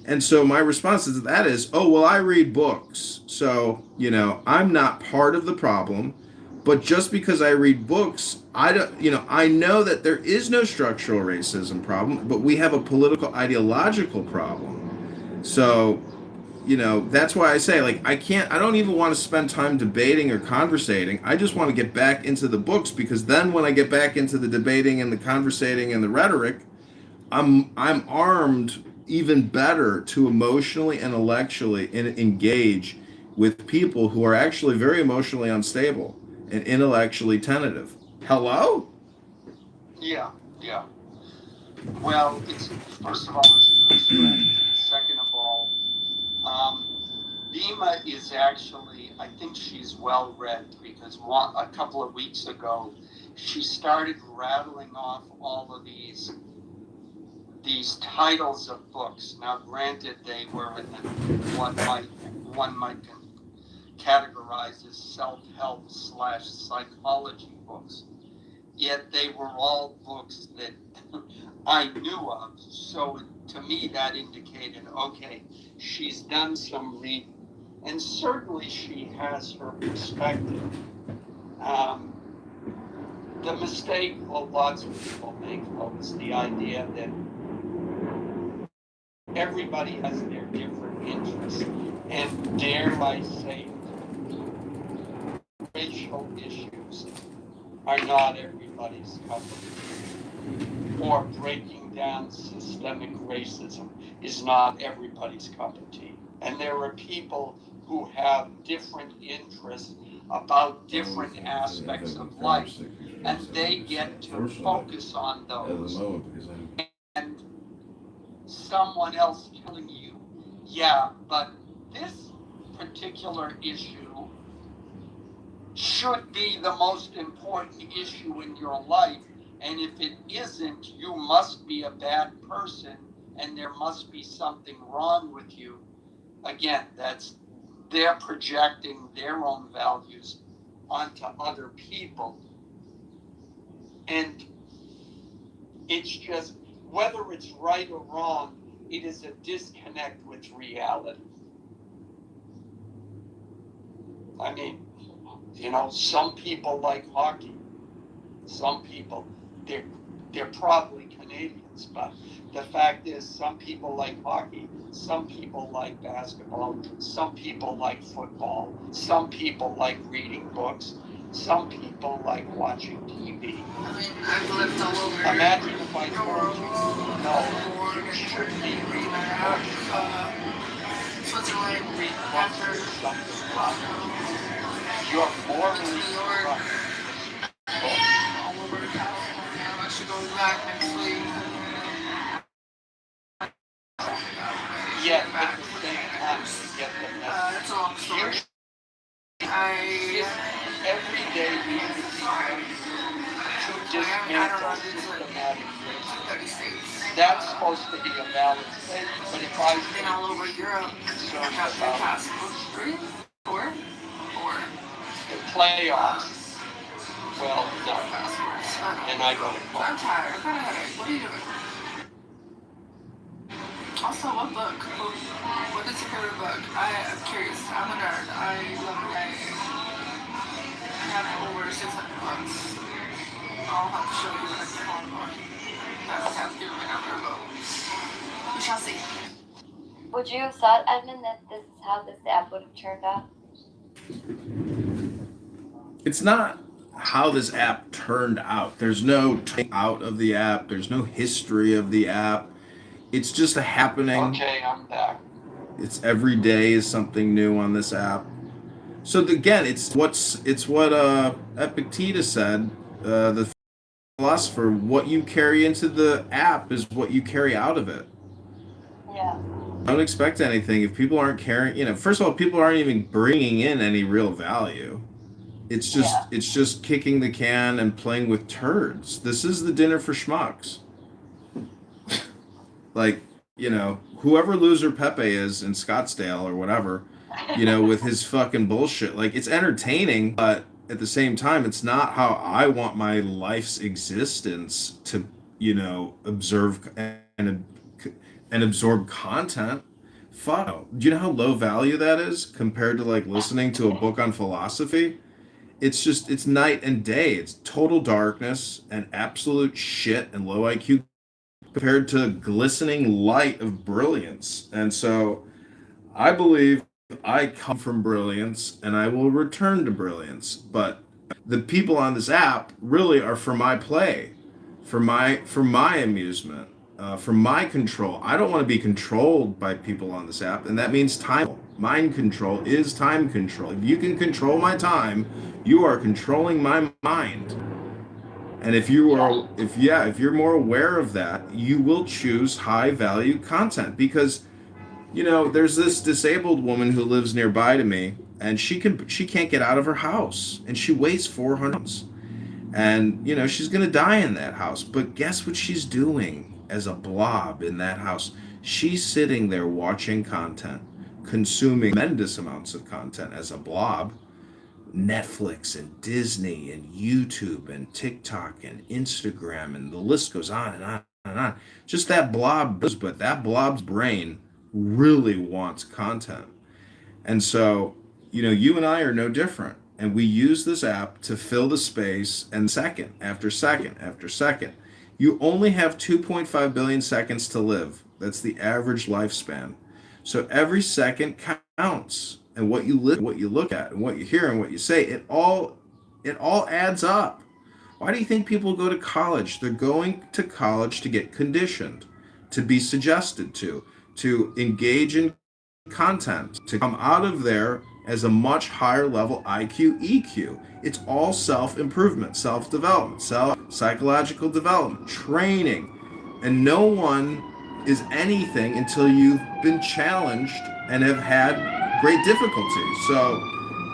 [SPEAKER 18] And so my response to that is, oh, well, I read books. So, I'm not part of the problem. But just because I read books, I know that there is no structural racism problem, but we have a political ideological problem. So, that's why I say, like, I don't even want to spend time debating or conversating. I just want to get back into the books, because then when I get back into the debating and the conversating and the rhetoric, I'm armed even better to emotionally and intellectually engage with people who are actually very emotionally unstable and intellectually tentative. Hello?
[SPEAKER 15] Yeah. Well, first of all, it's a good friend. Second of all, Bima is actually, I think she's well read, because a couple of weeks ago, she started rattling off all of these titles of books. Now, granted, they were in what one might categorize as self-help / psychology books. Yet they were all books that I knew of. So to me, that indicated, okay, she's done some reading. And certainly she has her perspective. The mistake lots of people make, though, is the idea that everybody has their different interests. And dare I say, racial issues are not everybody's cup of tea. Or breaking down systemic racism is not everybody's cup of tea. And there are people who have different interests about different aspects of life, and they get to focus on those. And someone else telling you, yeah, but this particular issue should be the most important issue in your life, and if it isn't, you must be a bad person and there must be something wrong with you. Again, they're projecting their own values onto other people. And it's just, whether it's right or wrong, it is a disconnect with reality. I mean, some people like hockey. Some people, they're probably Canadians, but the fact is, some people like hockey, some people like basketball, some people like football, some people like reading books, some people like watching TV.
[SPEAKER 5] I mean, I've lived all over.
[SPEAKER 15] Imagine if I told you, no, you should be reading books.
[SPEAKER 5] Switzerland,
[SPEAKER 15] Read books is something wrong. You're morally corrupt.
[SPEAKER 5] All over California. I'm actually going back next week.
[SPEAKER 15] Yet at the same time, you get the message.
[SPEAKER 5] It's a long story.
[SPEAKER 15] Every day we should be trying to dismantle systematic racism. That's supposed to be a valid statement, but if I've
[SPEAKER 5] been all over Europe,
[SPEAKER 15] concerned
[SPEAKER 5] I've
[SPEAKER 15] about
[SPEAKER 5] passed 3, 4.
[SPEAKER 15] the playoffs, well, no. And I go to
[SPEAKER 5] I'm tired. I've got a headache. What are you doing? Also, what book? What is your favorite book? I'm curious. I'm a nerd. I love it. I have over 600 books. I'll have to show you when I get home. I don't have to give my number, but we shall see.
[SPEAKER 13] Would you have thought, Edmund, that this is how this app would have turned out?
[SPEAKER 18] It's not how this app turned out. There's no out of the app. There's no history of the app. It's just a happening.
[SPEAKER 15] Okay, I'm back.
[SPEAKER 18] It's every day is something new on this app. So again, it's what Epictetus said, the philosopher. What you carry into the app is what you carry out of it.
[SPEAKER 13] Yeah.
[SPEAKER 18] Don't expect anything if people aren't carrying. First of all, people aren't even bringing in any real value. It's just kicking the can and playing with turds. This is the dinner for schmucks. Like, whoever loser Pepe is in Scottsdale or whatever, with his fucking bullshit. Like, it's entertaining, but at the same time, it's not how I want my life's existence to, observe and absorb content. Fuck. Do you know how low value that is compared to like listening to a book on philosophy? It's night and day. It's total darkness and absolute shit and low IQ compared to glistening light of brilliance. And so I believe I come from brilliance and I will return to brilliance. But the people on this app really are for my play, for my amusement, for my control. I don't want to be controlled by people on this app, and that means time. Mind control is time control. If you can control my time, you are controlling my mind. And if you're more aware of that, you will choose high value content because, there's this disabled woman who lives nearby to me, and she can't get out of her house, and she weighs 400 pounds, and she's gonna die in that house. But guess what she's doing as a blob in that house? She's sitting there watching content, consuming tremendous amounts of content as a blob. Netflix and Disney and YouTube and TikTok and Instagram, and the list goes on and on and on. Just that blob, but that blob's brain really wants content. And so, you and I are no different. And we use this app to fill the space, and second after second after second. You only have 2.5 billion seconds to live. That's the average lifespan. So every second counts. And what you look at, and what you hear, and what you say, it all adds up. Why do you think people go to college? They're going to college to get conditioned, to be suggested to engage in content, to come out of there as a much higher level IQ, EQ. It's all self-improvement, self-development, psychological development, training. And no one is anything until you've been challenged and have had great difficulty. So,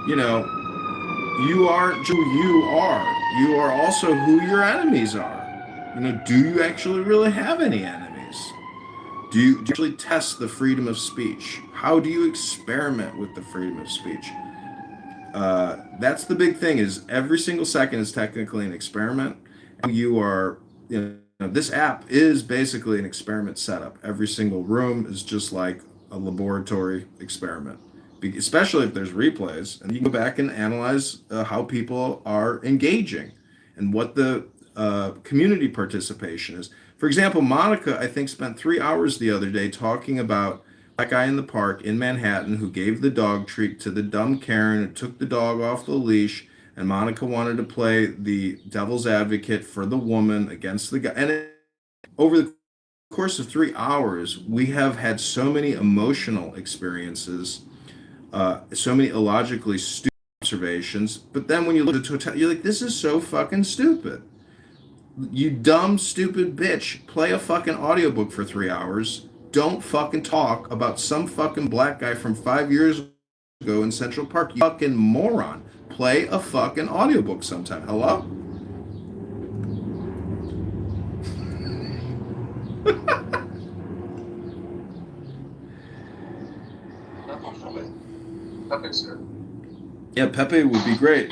[SPEAKER 18] you aren't who you are. You are also who your enemies are. Do you actually really have any enemies? Do you actually test the freedom of speech? How do you experiment with the freedom of speech? That's the big thing. Is every single second is technically an experiment. And you are, this app is basically an experiment setup. Every single room is just like a laboratory experiment, especially if there's replays, and you can go back and analyze how people are engaging and what the community participation is. For example, Monica, I think, spent 3 hours the other day talking about that guy in the park in Manhattan who gave the dog treat to the dumb Karen who took the dog off the leash, and Monica wanted to play the devil's advocate for the woman against the guy. Over the course of 3 hours, we have had so many emotional experiences, so many illogically stupid observations. But then when you look at the totality, you're like, this is so fucking stupid. You dumb, stupid bitch. Play a fucking audiobook for 3 hours. Don't fucking talk about some fucking black guy from 5 years ago in Central Park. You fucking moron. Play a fucking audiobook sometime. Hello?
[SPEAKER 15] Pepe, sir.
[SPEAKER 18] Yeah, Pepe would be great.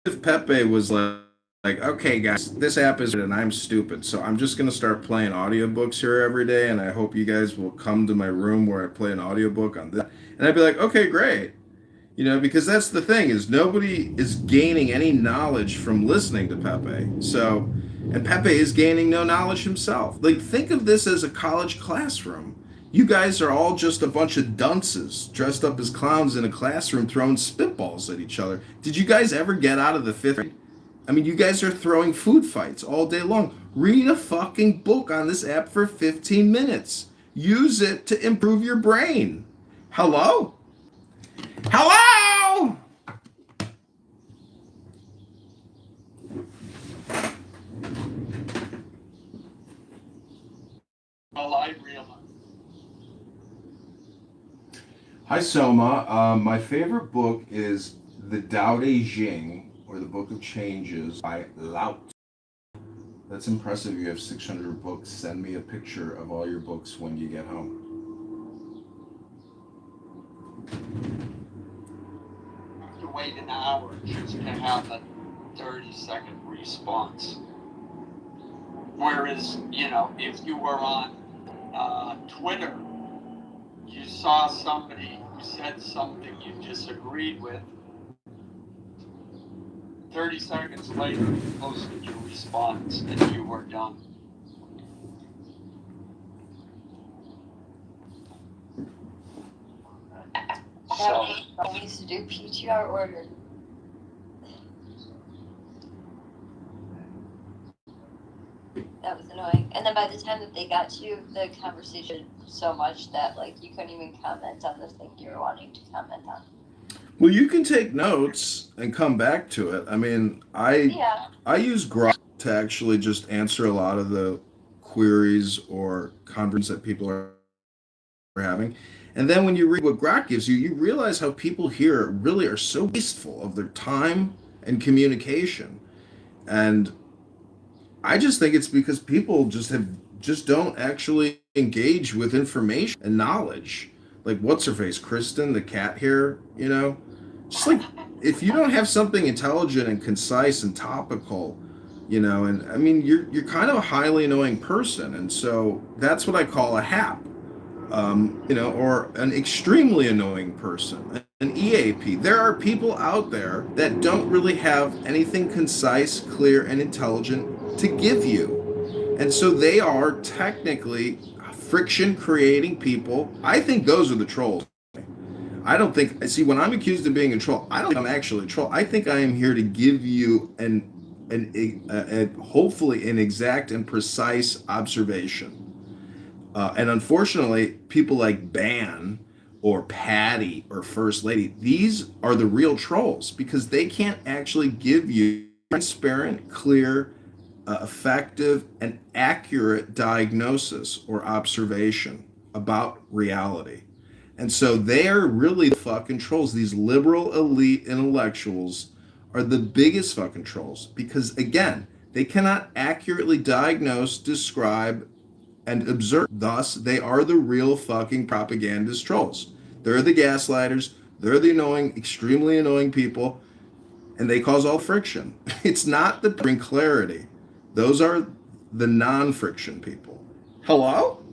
[SPEAKER 18] If Pepe was like, okay, guys, this app is and I'm stupid, so I'm just gonna start playing audiobooks here every day, and I hope you guys will come to my room where I play an audiobook on this. And I'd be like, okay, great. Because that's the thing, is nobody is gaining any knowledge from listening to Pepe. So, and Pepe is gaining no knowledge himself. Like, think of this as a college classroom. You guys are all just a bunch of dunces dressed up as clowns in a classroom throwing spitballs at each other. Did you guys ever get out of the fifth grade? I mean, you guys are throwing food fights all day long. Read a fucking book on this app for 15 minutes. Use it to improve your brain. Hello? Hello?
[SPEAKER 15] Well, I realize.
[SPEAKER 6] Hi, Soma. My favorite book is The Tao Te Ching, or The Book of Changes, by Lao Tzu. That's impressive. You have 600 books. Send me a picture of all your books when you get home.
[SPEAKER 15] To wait an hour just to have a 30-second response. Whereas, if you were on Twitter, you saw somebody who said something you disagreed with, 30 seconds later, you posted your response and you were done.
[SPEAKER 13] So we used to do PTR order. That was annoying. And then by the time that they got to the conversation so much that you couldn't even comment on the thing you were wanting to comment on.
[SPEAKER 18] Well, you can take notes and come back to it. I mean, I use Grok to actually just answer a lot of the queries or conversations that people are having. And then when you read what Grok gives you, you realize how people here really are so wasteful of their time and communication. And I just think it's because people just don't actually engage with information and knowledge. Like, what's her face, Kristen, the cat here, just like, if you don't have something intelligent and concise and topical, and I mean, you're kind of a highly annoying person. And so that's what I call a hap, or an extremely annoying person, an EAP. There are people out there that don't really have anything concise, clear, and intelligent to give you. And so they are technically friction creating people. I think those are the trolls. I don't think, see, when I'm accused of being a troll, I don't think I'm actually a troll. I think I am here to give you hopefully an exact and precise observation. And unfortunately, people like Ban or Patty or First Lady, these are the real trolls because they can't actually give you transparent, clear, effective, and accurate diagnosis or observation about reality. And so they're really the fucking trolls. These liberal elite intellectuals are the biggest fucking trolls because, again, they cannot accurately diagnose, describe, and observe. Thus, they are the real fucking propagandist trolls. They're the gaslighters. They're the annoying, extremely annoying people, and they cause all friction. It's not the bring clarity. Those are the non-friction people. Hello?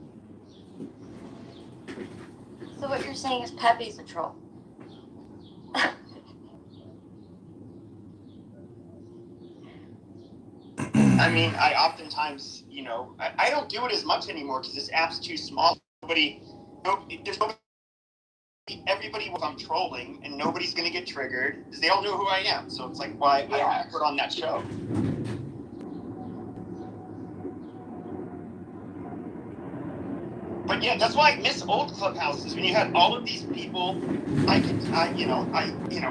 [SPEAKER 13] So what you're saying is Pepe's a troll.
[SPEAKER 19] I mean, I oftentimes, you know, I don't do it as much anymore because this app's too small. There's nobody, everybody if I'm trolling, and nobody's going to get triggered because they all know who I am. So it's like, why I don't put on that show. But yeah, that's why I miss old clubhouses when you had all of these people.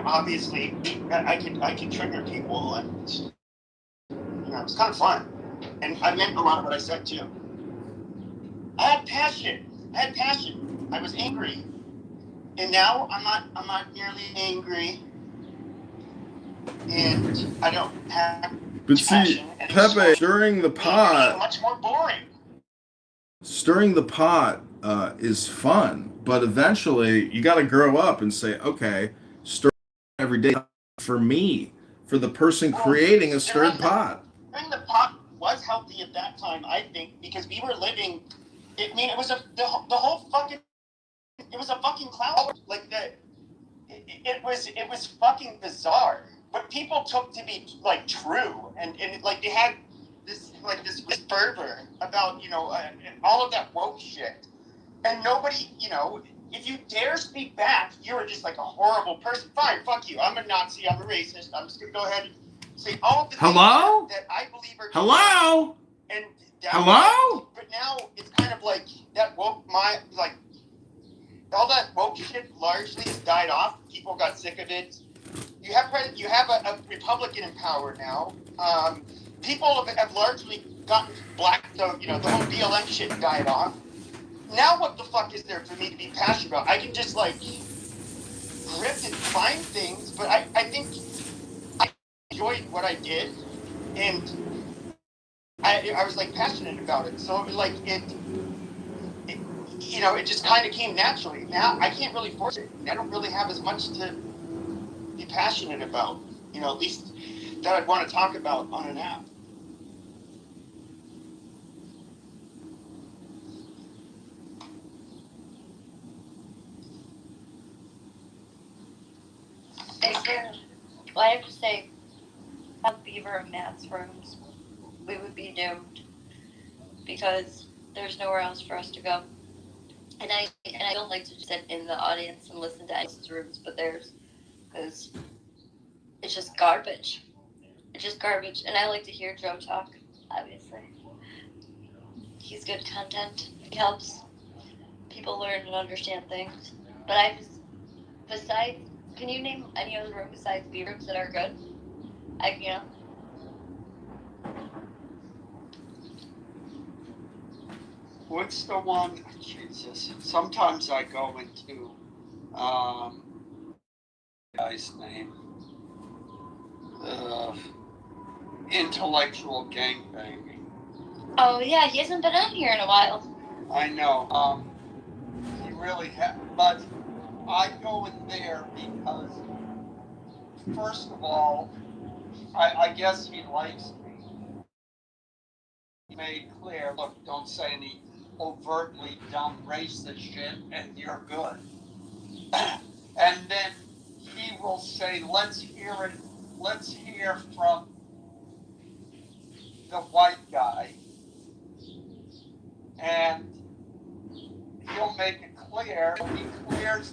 [SPEAKER 19] Obviously, I could trigger people, and you know, it's kind of fun. And I meant a lot of what I said too. I had passion. I was angry, and now I'm not nearly angry, and I don't have.
[SPEAKER 18] But see, Pepe, stirring the pot.
[SPEAKER 19] Much more boring.
[SPEAKER 18] Stirring the pot is fun, but eventually you got to grow up and say, okay, stir every day for me, for the person creating a stirred pot.
[SPEAKER 19] Stirring the pot was healthy at that time, I think, because we were living. I mean, it was the whole fucking. It was a fucking cloud. Like it was fucking bizarre. But people took to be like true, and like they had this fervor about all of that woke shit, and nobody, if you dare speak back, you were just like a horrible person. Fine, fuck you. I'm a Nazi. I'm a racist. I'm just gonna go ahead and say all of the things that I believe are true.
[SPEAKER 18] Hello?
[SPEAKER 19] And
[SPEAKER 18] Hello?
[SPEAKER 19] But now it's kind of like that woke all that woke shit largely has died off. People got sick of it. You have a Republican in power now. People have largely gotten black, so the whole BLM shit died off. Now what the fuck is there for me to be passionate about? I can just like grip and find things, but I think I enjoyed what I did, and I was like passionate about it. So it was like it just kind of came naturally. Now I can't really force it. I don't really have as much to be passionate about, at least that I'd want to talk about on an app.
[SPEAKER 13] Well, I have to say, without Beaver and Matt's rooms, we would be doomed because there's nowhere else for us to go. And I don't like to just sit in the audience and listen to anyone's rooms but theirs, because it's just garbage. It's just garbage. And I like to hear Joe talk, obviously. He's good content. He helps people learn and understand things. But besides, can you name any other room besides B rooms that are good?
[SPEAKER 15] What's the one? Jesus. Sometimes I go into guy's name. Intellectual gangbanging.
[SPEAKER 13] Oh yeah, he hasn't been on here in a while.
[SPEAKER 15] I know. He really but I go in there because, first of all, I guess he likes me. He made clear, look, don't say any overtly dumb racist shit and you're good. And then he will say, let's hear from the white guy. And he'll make it clear, he clears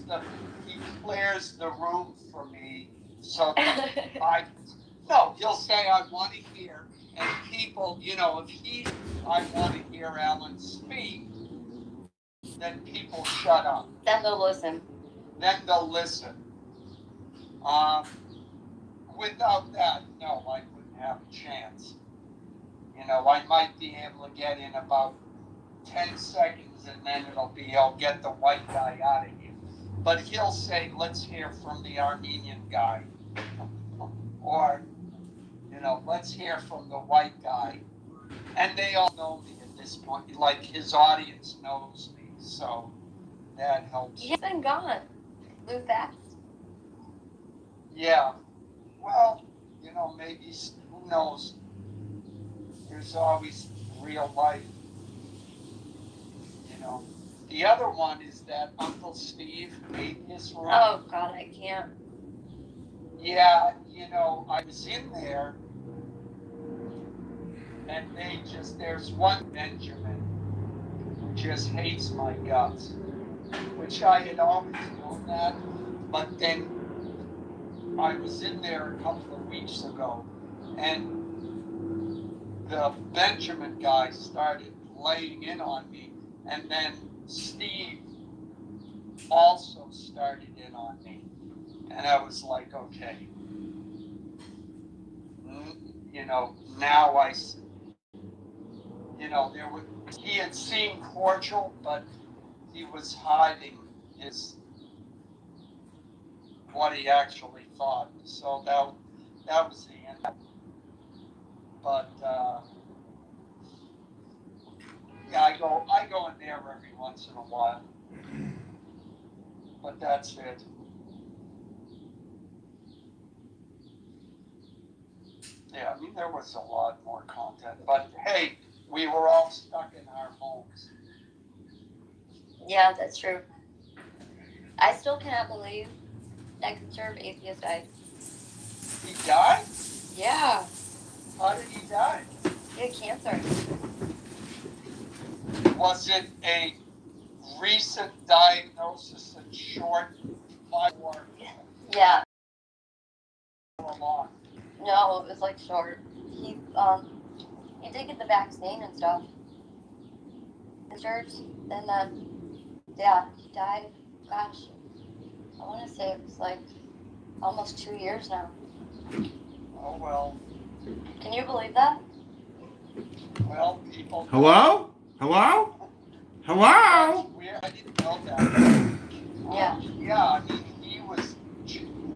[SPEAKER 15] the room for me so that he'll say I want to hear, and people, if I want to hear Alan speak, then people shut up.
[SPEAKER 13] Then they'll listen.
[SPEAKER 15] Without that, no, I wouldn't have a chance. I might be able to get in about 10 seconds and then he'll get the white guy out of here. But he'll say, let's hear from the Armenian guy. Or, let's hear from the white guy. And they all know me at this point. Like his audience knows me, so that helps.
[SPEAKER 13] He's been gone. Lou fast.
[SPEAKER 15] Yeah. Well, maybe, who knows? There's always real life, The other one is that Uncle Steve Atheist Room.
[SPEAKER 13] Oh God, I can't.
[SPEAKER 15] Yeah, I was in there, and there's one Benjamin who just hates my guts, which I had always known that, but then I was in there a couple of weeks ago, and the Benjamin guy started laying in on me, and then Steve also started in on me, and I was like, okay, now he had seemed cordial, but he was hiding what he actually thought. So that was the end. But yeah, I go in there every once in a while. But that's it. Yeah, I mean, there was a lot more content. But hey, we were all stuck in our homes.
[SPEAKER 13] Yeah, that's true. I still cannot believe that conservative atheist died.
[SPEAKER 15] He died?
[SPEAKER 13] Yeah.
[SPEAKER 15] How did he die?
[SPEAKER 13] He had cancer.
[SPEAKER 15] Was it a recent diagnosis and short or
[SPEAKER 13] Yeah.
[SPEAKER 15] long?
[SPEAKER 13] No, it was like short. He did get the vaccine and stuff. Insurance, and then yeah, he died. Gosh, I want to say it was like almost 2 years now.
[SPEAKER 15] Oh well.
[SPEAKER 13] Can you believe that?
[SPEAKER 15] Well, people.
[SPEAKER 18] Hello? Hello? Hello?
[SPEAKER 15] I didn't know that.
[SPEAKER 13] Yeah.
[SPEAKER 15] Yeah, I mean,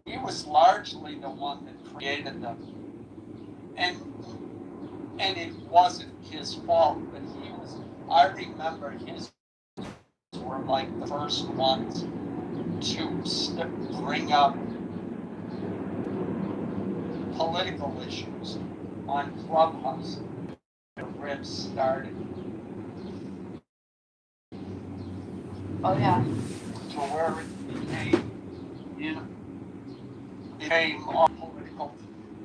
[SPEAKER 15] he was largely the one that created them, and it wasn't his fault, but he was. I remember his were like the first ones to bring up political issues on Clubhouse. The ribs started.
[SPEAKER 13] Oh yeah.
[SPEAKER 15] To where it became all political.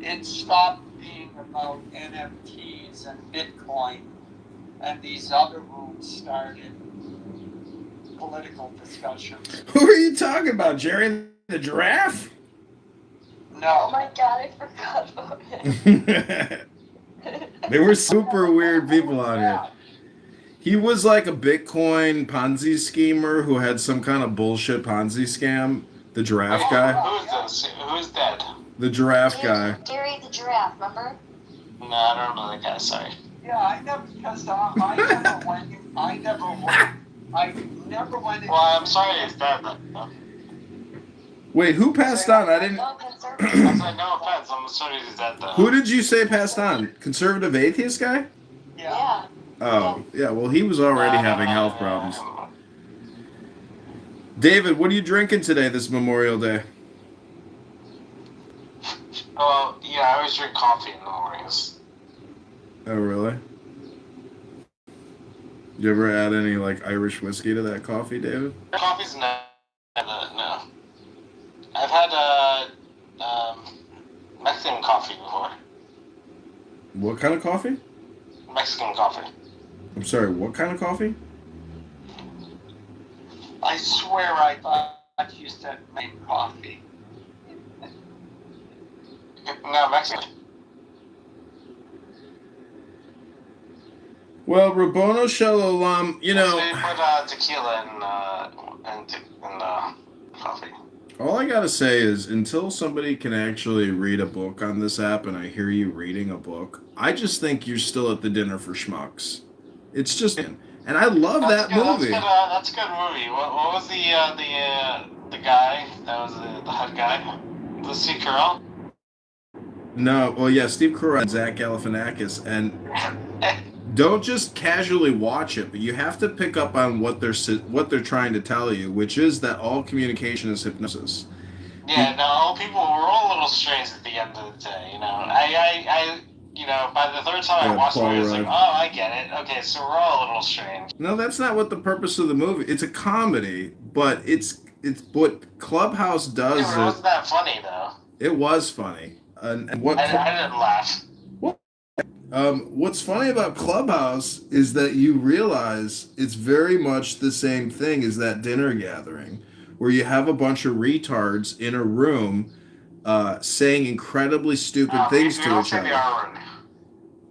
[SPEAKER 15] It stopped being about NFTs and Bitcoin, and these other rooms started political discussions.
[SPEAKER 18] Who are you talking about, Jerry the giraffe?
[SPEAKER 15] No.
[SPEAKER 13] Oh my God, I forgot about it.
[SPEAKER 18] They were super weird people on here. He was like a Bitcoin Ponzi schemer who had some kind of bullshit Ponzi scam. The giraffe guy.
[SPEAKER 14] Who's that?
[SPEAKER 18] The giraffe guy.
[SPEAKER 13] Gary the giraffe, remember?
[SPEAKER 14] No, I don't know that guy. Sorry.
[SPEAKER 15] Yeah, I never went in.
[SPEAKER 14] Well, I'm sorry it's that.
[SPEAKER 18] Wait, who passed on? I didn't.
[SPEAKER 14] I was like, no offense. I'm sorry it's that.
[SPEAKER 18] Who did you say passed on? Conservative atheist guy?
[SPEAKER 13] Yeah.
[SPEAKER 18] Oh, yeah. Well, he was already having health problems. David, what are you drinking today, this Memorial Day?
[SPEAKER 14] Oh, yeah, I always drink coffee in the mornings.
[SPEAKER 18] Oh, really? You ever add any, like, Irish whiskey to that coffee, David?
[SPEAKER 14] Coffee's no. I've had Mexican coffee before.
[SPEAKER 18] What kind of coffee?
[SPEAKER 14] Mexican coffee.
[SPEAKER 18] I'm sorry, what kind of coffee?
[SPEAKER 15] I swear I thought you said main coffee.
[SPEAKER 14] No, Mexican.
[SPEAKER 18] Well, Rabono Shalom, you know.
[SPEAKER 14] They put tequila in coffee.
[SPEAKER 18] All I gotta say is, until somebody can actually read a book on this app and I hear you reading a book, I just think you're still at the dinner for schmucks. It's just, and I love that movie.
[SPEAKER 14] That's a good movie. What was the guy that was the hot guy? Was Steve Carell?
[SPEAKER 18] No, well, yeah, Steve Carell and Zach Galifianakis, and don't just casually watch it, but you have to pick up on what they're trying to tell you, which is that all communication is hypnosis.
[SPEAKER 14] Yeah, no, people were all a little strange at the end of the day. You know, I by the third time I watched the movie, I was like, oh, I get it. Okay, so we're all a little strange.
[SPEAKER 18] No, that's not what the purpose of the movie. It's a comedy, but it's what Clubhouse does.
[SPEAKER 14] It wasn't that funny though.
[SPEAKER 18] It was funny, and what
[SPEAKER 14] I didn't laugh.
[SPEAKER 18] What's funny about Clubhouse is that you realize it's very much the same thing as that dinner gathering, where you have a bunch of retards in a room saying incredibly stupid things to each other.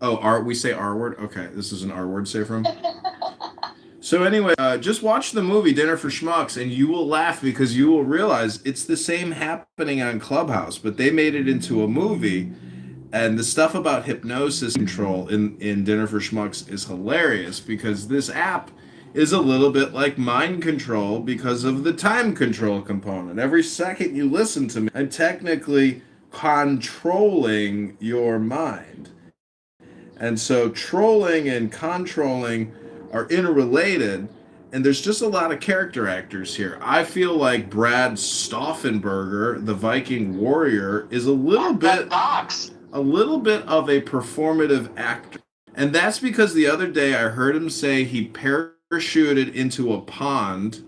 [SPEAKER 18] Oh, we say R word? Okay, this is an R word safe room. So anyway, just watch the movie Dinner for Schmucks, and you will laugh because you will realize it's the same happening on Clubhouse, but they made it into a movie. And the stuff about hypnosis control in Dinner for Schmucks is hilarious because this app is a little bit like mind control because of the time control component. Every second you listen to me, I'm technically controlling your mind. And so trolling and controlling are interrelated, and there's just a lot of character actors here. I feel like Brad Stauffenberger, the Viking warrior, is a little bit of a performative actor. And that's because the other day I heard him say he parachuted into a pond,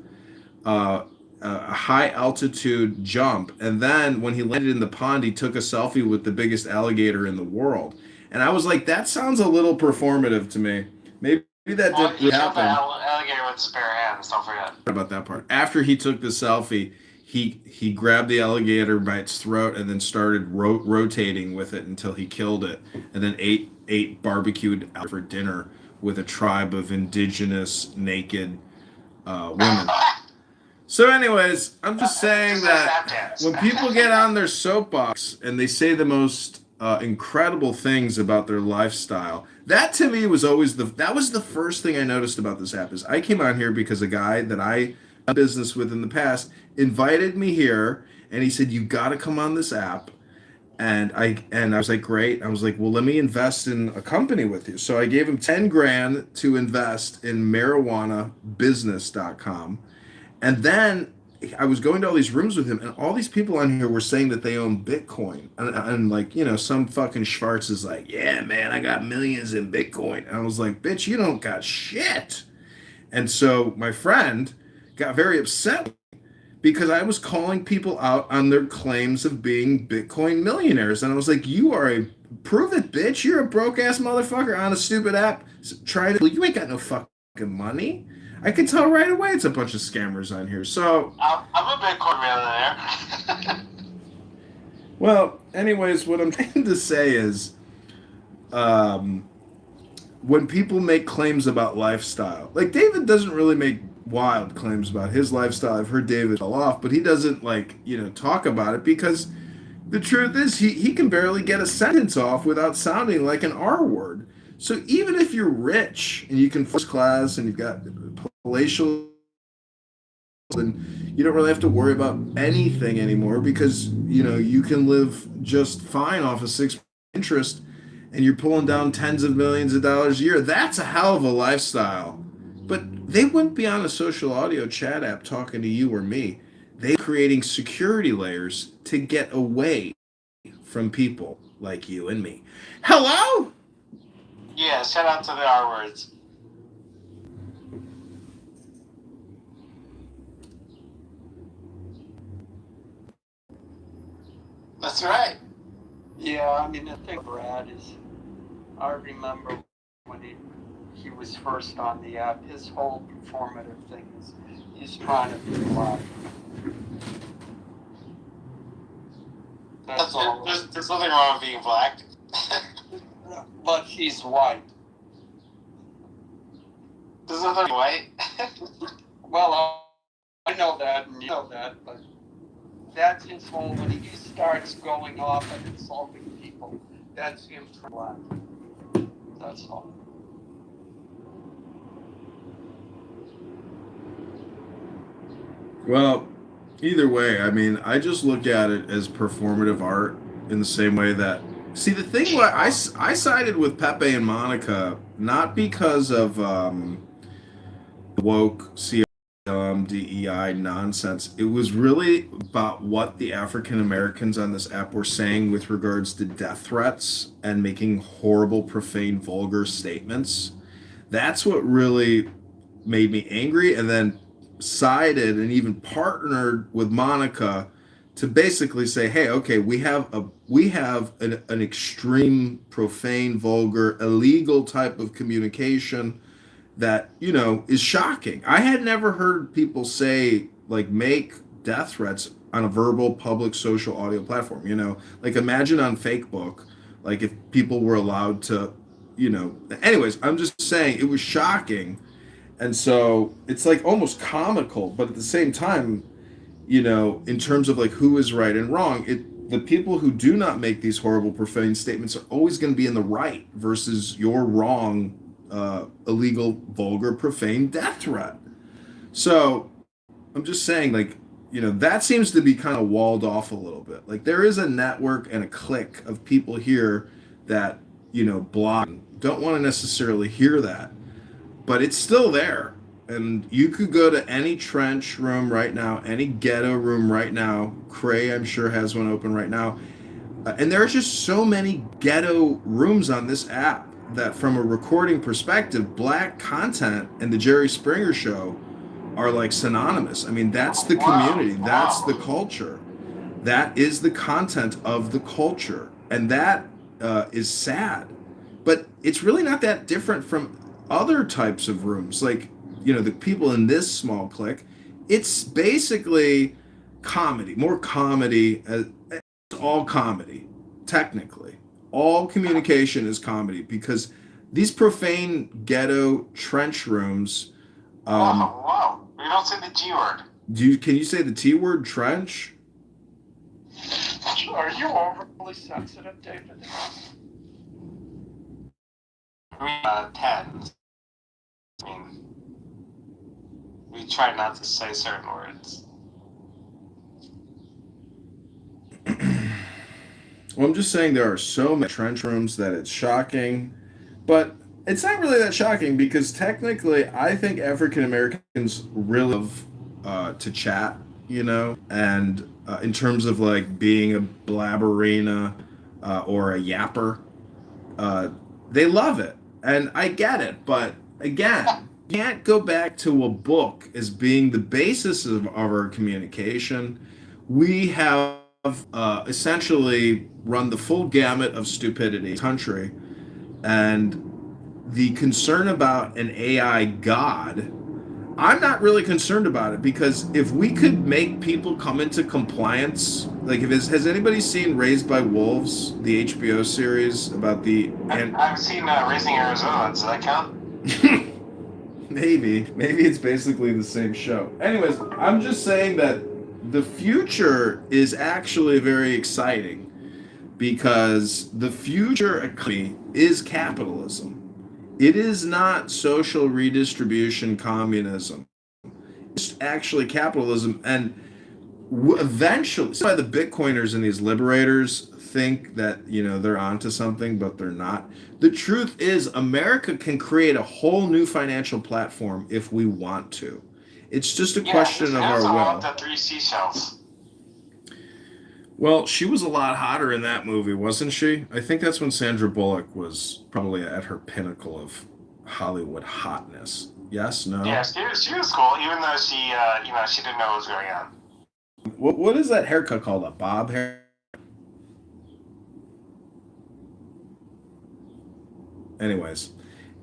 [SPEAKER 18] a high altitude jump, and then when he landed in the pond, he took a selfie with the biggest alligator in the world. And I was like, that sounds a little performative to me. Maybe that didn't really happen.
[SPEAKER 14] Alligator with his bare hands, don't forget.
[SPEAKER 18] About that part. After he took the selfie, he grabbed the alligator by its throat and then started rotating with it until he killed it, and then ate barbecued for dinner with a tribe of indigenous naked women. So anyways, I'm just saying that when people get on their soapbox and they say the most incredible things about their lifestyle, that to me was always that was the first thing I noticed about this app. Is I came on here because a guy that I done business with in the past invited me here, and he said, you got to come on this app. And I was like, great. I was like, well, let me invest in a company with you. So I gave him 10 grand to invest in marijuanabusiness.com. And then I was going to all these rooms with him, and all these people on here were saying that they own Bitcoin. And like, you know, some fucking Schwartz is like, yeah, man, I got millions in Bitcoin. And I was like, bitch, you don't got shit. And so my friend got very upset because I was calling people out on their claims of being Bitcoin millionaires. And I was like, you are prove it, bitch. You're a broke ass motherfucker on a stupid app. You ain't got no fucking money. I can tell right away it's a bunch of scammers on here. So
[SPEAKER 14] I'm a Bitcoin millionaire.
[SPEAKER 18] Well, anyways, what I'm trying to say is when people make claims about lifestyle, like David doesn't really make wild claims about his lifestyle. I've heard David fall off, but he doesn't talk about it because the truth is he can barely get a sentence off without sounding like an R word. So even if you're rich and you can first class and you've got palatial, and you don't really have to worry about anything anymore because you can live just fine off of 6% interest and you're pulling down tens of millions of dollars a year. That's a hell of a lifestyle. But they wouldn't be on a social audio chat app talking to you or me. They're creating security layers to get away from people like you and me. Hello?
[SPEAKER 14] Yeah, shout out to the R words. That's right.
[SPEAKER 15] Yeah, I mean, the thing, Brad, is I remember when he was first on the app, his whole performative thing is he's trying to be black. That's all.
[SPEAKER 14] There's nothing wrong with being black.
[SPEAKER 15] But he's white.
[SPEAKER 14] There's nothing white.
[SPEAKER 15] Well, I know that, and you know that, but that's his whole, when he starts going off and insulting people, that's him for black. That's all.
[SPEAKER 18] Well, either way, I mean, I just look at it as performative art in the same way that See, the thing why I sided with Pepe and Monica, not because of woke DEI nonsense. It was really about what the African Americans on this app were saying with regards to death threats and making horrible, profane, vulgar statements. That's what really made me angry, and then sided and even partnered with Monica to basically say, hey, okay, we have an extreme, profane, vulgar, illegal type of communication that, you know, is shocking. I had never heard people say, like, make death threats on a verbal public social audio platform. You know, like, imagine on Facebook, like, if people were allowed to, you know. Anyways, I'm just saying it was shocking. And so it's like almost comical, but at the same time, you know, in terms of like who is right and wrong, the people who do not make these horrible profane statements are always going to be in the right versus your wrong, illegal, vulgar, profane death threat. So I'm just saying, like, you know, that seems to be kind of walled off a little bit. Like, there is a network and a clique of people here that, you know, block, don't want to necessarily hear that, but it's still there. And you could go to any trench room right now, any ghetto room right now. Cray, I'm sure, has one open right now. And there are just so many ghetto rooms on this app that, from a recording perspective, black content and the Jerry Springer Show are like synonymous. I mean, that's the community, that's the culture, that is the content of the culture, and that is sad. But it's really not that different from other types of rooms, like, you know, the people in this small clique. It's basically comedy, more comedy. It's all comedy, technically. All communication is comedy, because these profane ghetto trench rooms.
[SPEAKER 14] Wow. We don't say the G word.
[SPEAKER 18] Can you say the T word, trench?
[SPEAKER 15] Are you overly sensitive, David?
[SPEAKER 14] 10. I mean, we try not to say certain words.
[SPEAKER 18] Well, I'm just saying there are so many trench rooms that it's shocking, but it's not really that shocking, because technically I think African Americans really love to chat, you know, and in terms of like being a blabberina or a yapper, they love it, and I get it. But again, you can't go back to a book as being the basis of our communication. We have essentially run the full gamut of stupidity in the country, and the concern about an AI god, I'm not really concerned about it, because if we could make people come into compliance, like, has anybody seen Raised by Wolves, the HBO series about the?
[SPEAKER 14] I've seen Raising Arizona. Does that count?
[SPEAKER 18] Maybe it's basically the same show. Anyways, I'm just saying that the future is actually very exciting, because the future economy is capitalism. It is not social redistribution communism. It's actually capitalism. And eventually, that's why the Bitcoiners and these liberators think that, you know, they're onto something, but they're not. The truth is, America can create a whole new financial platform if we want to. It's just a question of our will.
[SPEAKER 14] The 3 seashells.
[SPEAKER 18] Well, she was a lot hotter in that movie, wasn't she? I think that's when Sandra Bullock was probably at her pinnacle of Hollywood hotness. Yes? No?
[SPEAKER 14] Yeah, she was cool, even though she, she didn't know what was going on.
[SPEAKER 18] What is that haircut called? A bob hair? Anyways,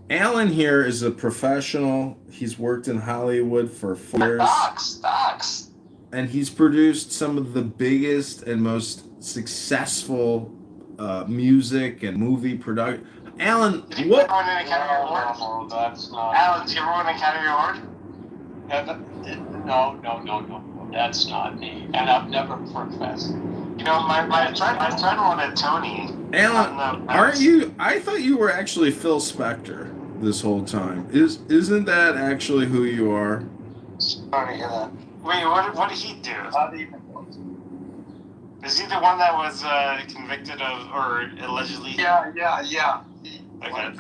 [SPEAKER 18] Alan here is a professional. He's worked in Hollywood for 4 years.
[SPEAKER 14] Stocks.
[SPEAKER 18] And he's produced some of the biggest and most successful music and movie production. Alan, what?
[SPEAKER 14] Win an Academy Award?
[SPEAKER 15] No, that's not.
[SPEAKER 14] Alan, did you ever win an Academy Award?
[SPEAKER 15] No, that's not me. And I've never professed.
[SPEAKER 14] You know, my friend won a Tony.
[SPEAKER 18] Alan, aren't you? I thought you were actually Phil Spector this whole time. Isn't that actually who you are?
[SPEAKER 14] Sorry to hear that. Wait, what did he do? Is he the one that was convicted of or allegedly?
[SPEAKER 15] Yeah.
[SPEAKER 14] Okay.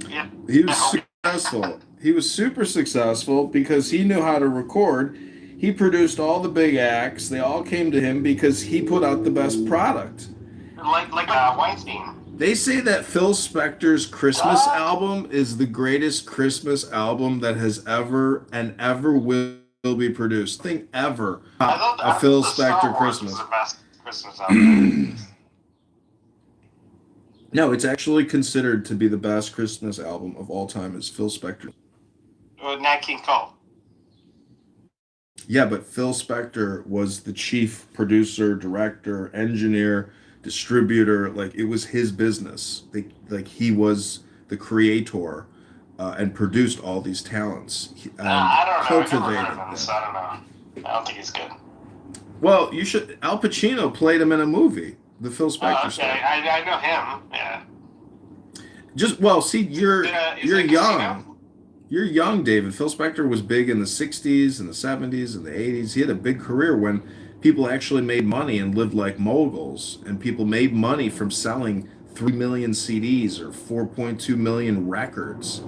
[SPEAKER 14] Yeah.
[SPEAKER 18] He was successful. He was super successful because he knew how to record. He produced all the big acts. They all came to him because he put out the best product.
[SPEAKER 14] Like Weinstein.
[SPEAKER 18] They say that Phil Spector's Christmas album is the greatest Christmas album that has ever and ever will be produced. Nothing ever. A Phil Spector Christmas.
[SPEAKER 14] Was the best Christmas album.
[SPEAKER 18] No, it's actually considered to be the best Christmas album of all time. Is Phil Spector.
[SPEAKER 14] Nat King Cole.
[SPEAKER 18] Yeah, but Phil Spector was the chief producer, director, engineer, distributor. Like, it was his business. He was the creator and produced all these talents. And
[SPEAKER 14] I don't know.
[SPEAKER 18] cultivated
[SPEAKER 14] I never heard of him, so I don't know. I don't think he's good.
[SPEAKER 18] Well, you should. Al Pacino played him in a movie, the Phil Spector stuff.
[SPEAKER 14] I know him. Yeah.
[SPEAKER 18] See, you're young.
[SPEAKER 14] Casino?
[SPEAKER 18] You're young, David. Phil Spector was big in the 60s and the 70s and the 80s. He had a big career when people actually made money and lived like moguls, and people made money from selling 3 million CDs or 4.2 million records.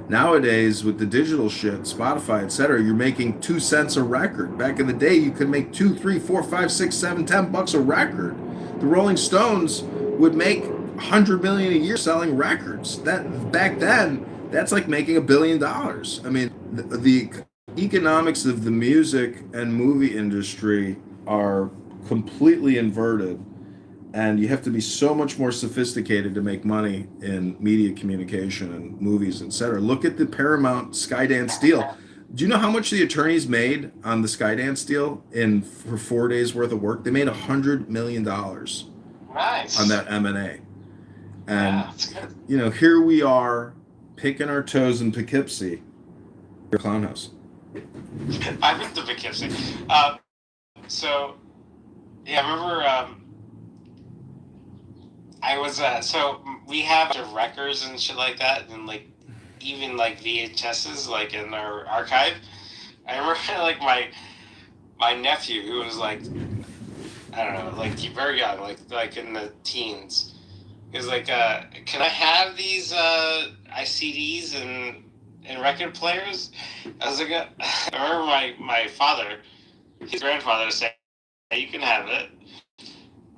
[SPEAKER 18] Nowadays, with the digital shit, Spotify, etc., you're making 2 cents a record. Back in the day, you could make 2, 3, 4, 5, 6, 7, 10 bucks a record. The Rolling Stones would make 100 million a year selling records. That back then, that's like making $1 billion. I mean, the economics of the music and movie industry are completely inverted, and you have to be so much more sophisticated to make money in media communication and movies, etc. Look at the Paramount Skydance deal. Do you know how much the attorneys made on the Skydance deal for 4 days worth of work? They made $100 million
[SPEAKER 14] Nice.
[SPEAKER 18] on that M&A. And here we are picking our toes in Poughkeepsie, Clown House.
[SPEAKER 14] I've been to Poughkeepsie. I remember I was so we have records and shit like that, and like even like VHSs like in our archive. I remember like my nephew, who was like, I don't know, like very young, like in the teens. He was like, can I have these CDs and record players? I was like, I remember my father, his grandfather, said, you can have it.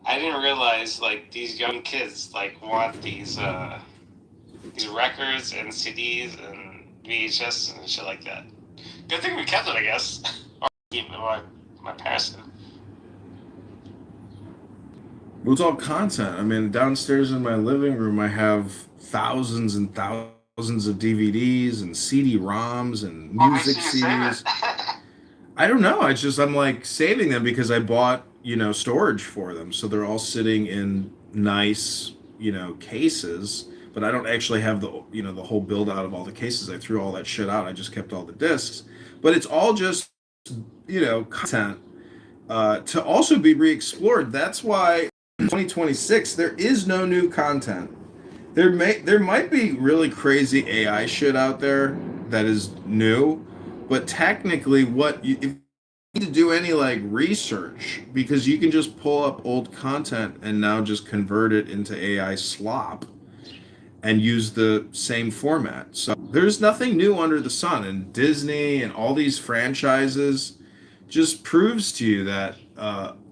[SPEAKER 14] I didn't realize like these young kids like want these records and CDs and VHS and shit like that. Good thing we kept it, I guess. Or my parents did.
[SPEAKER 18] It's all content. I mean, downstairs in my living room, I have thousands and thousands of DVDs and CD-ROMs and music CDs. I don't know. I'm like saving them because I bought, storage for them. So they're all sitting in nice, cases, but I don't actually have the, the whole build out of all the cases. I threw all that shit out. I just kept all the discs, but it's all just, content to also be re-explored. That's why 2026 there is no new content. There might be really crazy AI shit out there that is new, but technically if you need to do any like research, because you can just pull up old content and now just convert it into AI slop and use the same format. So there's nothing new under the sun, and Disney and all these franchises just proves to you that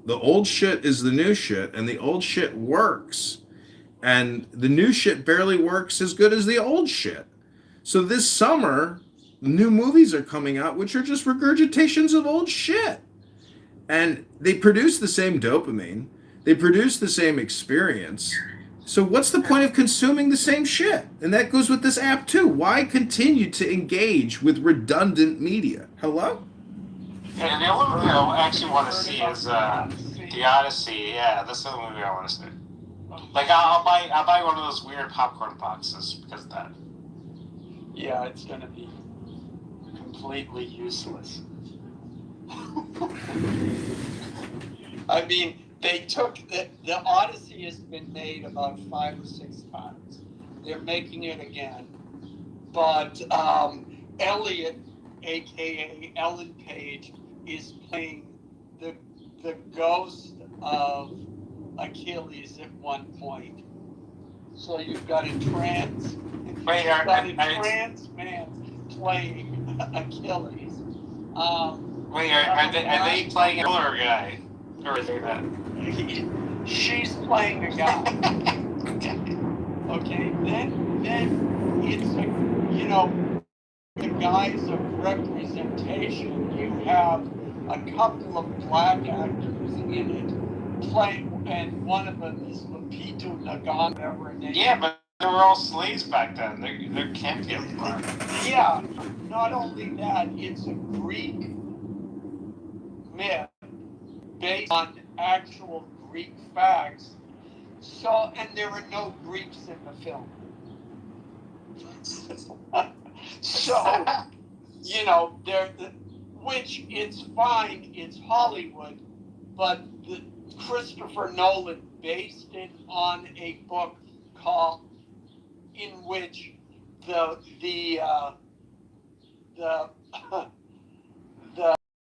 [SPEAKER 18] the old shit is the new shit, and the old shit works. And the new shit barely works as good as the old shit. So this summer, new movies are coming out, which are just regurgitations of old shit. And they produce the same dopamine. They produce the same experience. So what's the point of consuming the same shit? And that goes with this app too. Why continue to engage with redundant media? Hello?
[SPEAKER 14] Yeah, the only movie I actually want to see is The Odyssey. Yeah, that's the only movie I want to see. Like I'll buy one of those weird popcorn boxes because of that.
[SPEAKER 15] Yeah, it's gonna be completely useless. I mean, they took the Odyssey has been made about 5 or 6 times. They're making it again, but Elliot, aka Ellen Page, is playing the ghost of Achilles at one point. So you've got a trans
[SPEAKER 14] Wait,
[SPEAKER 15] you've got a trans man playing Achilles.
[SPEAKER 14] Wait, are they playing a killer guy? Or is it that?
[SPEAKER 15] She's playing a guy. Okay, then it's the guise of representation. You have a couple of black actors in it playing, and one of them is Lupita Nyong'o, whatever her name.
[SPEAKER 14] Yeah, but they were all slaves back then. There can't be a black.
[SPEAKER 15] Yeah, not only that, it's a Greek myth based on actual Greek facts. So, and there are no Greeks in the film. So, which it's fine, it's Hollywood, but Christopher Nolan based it on a book in which the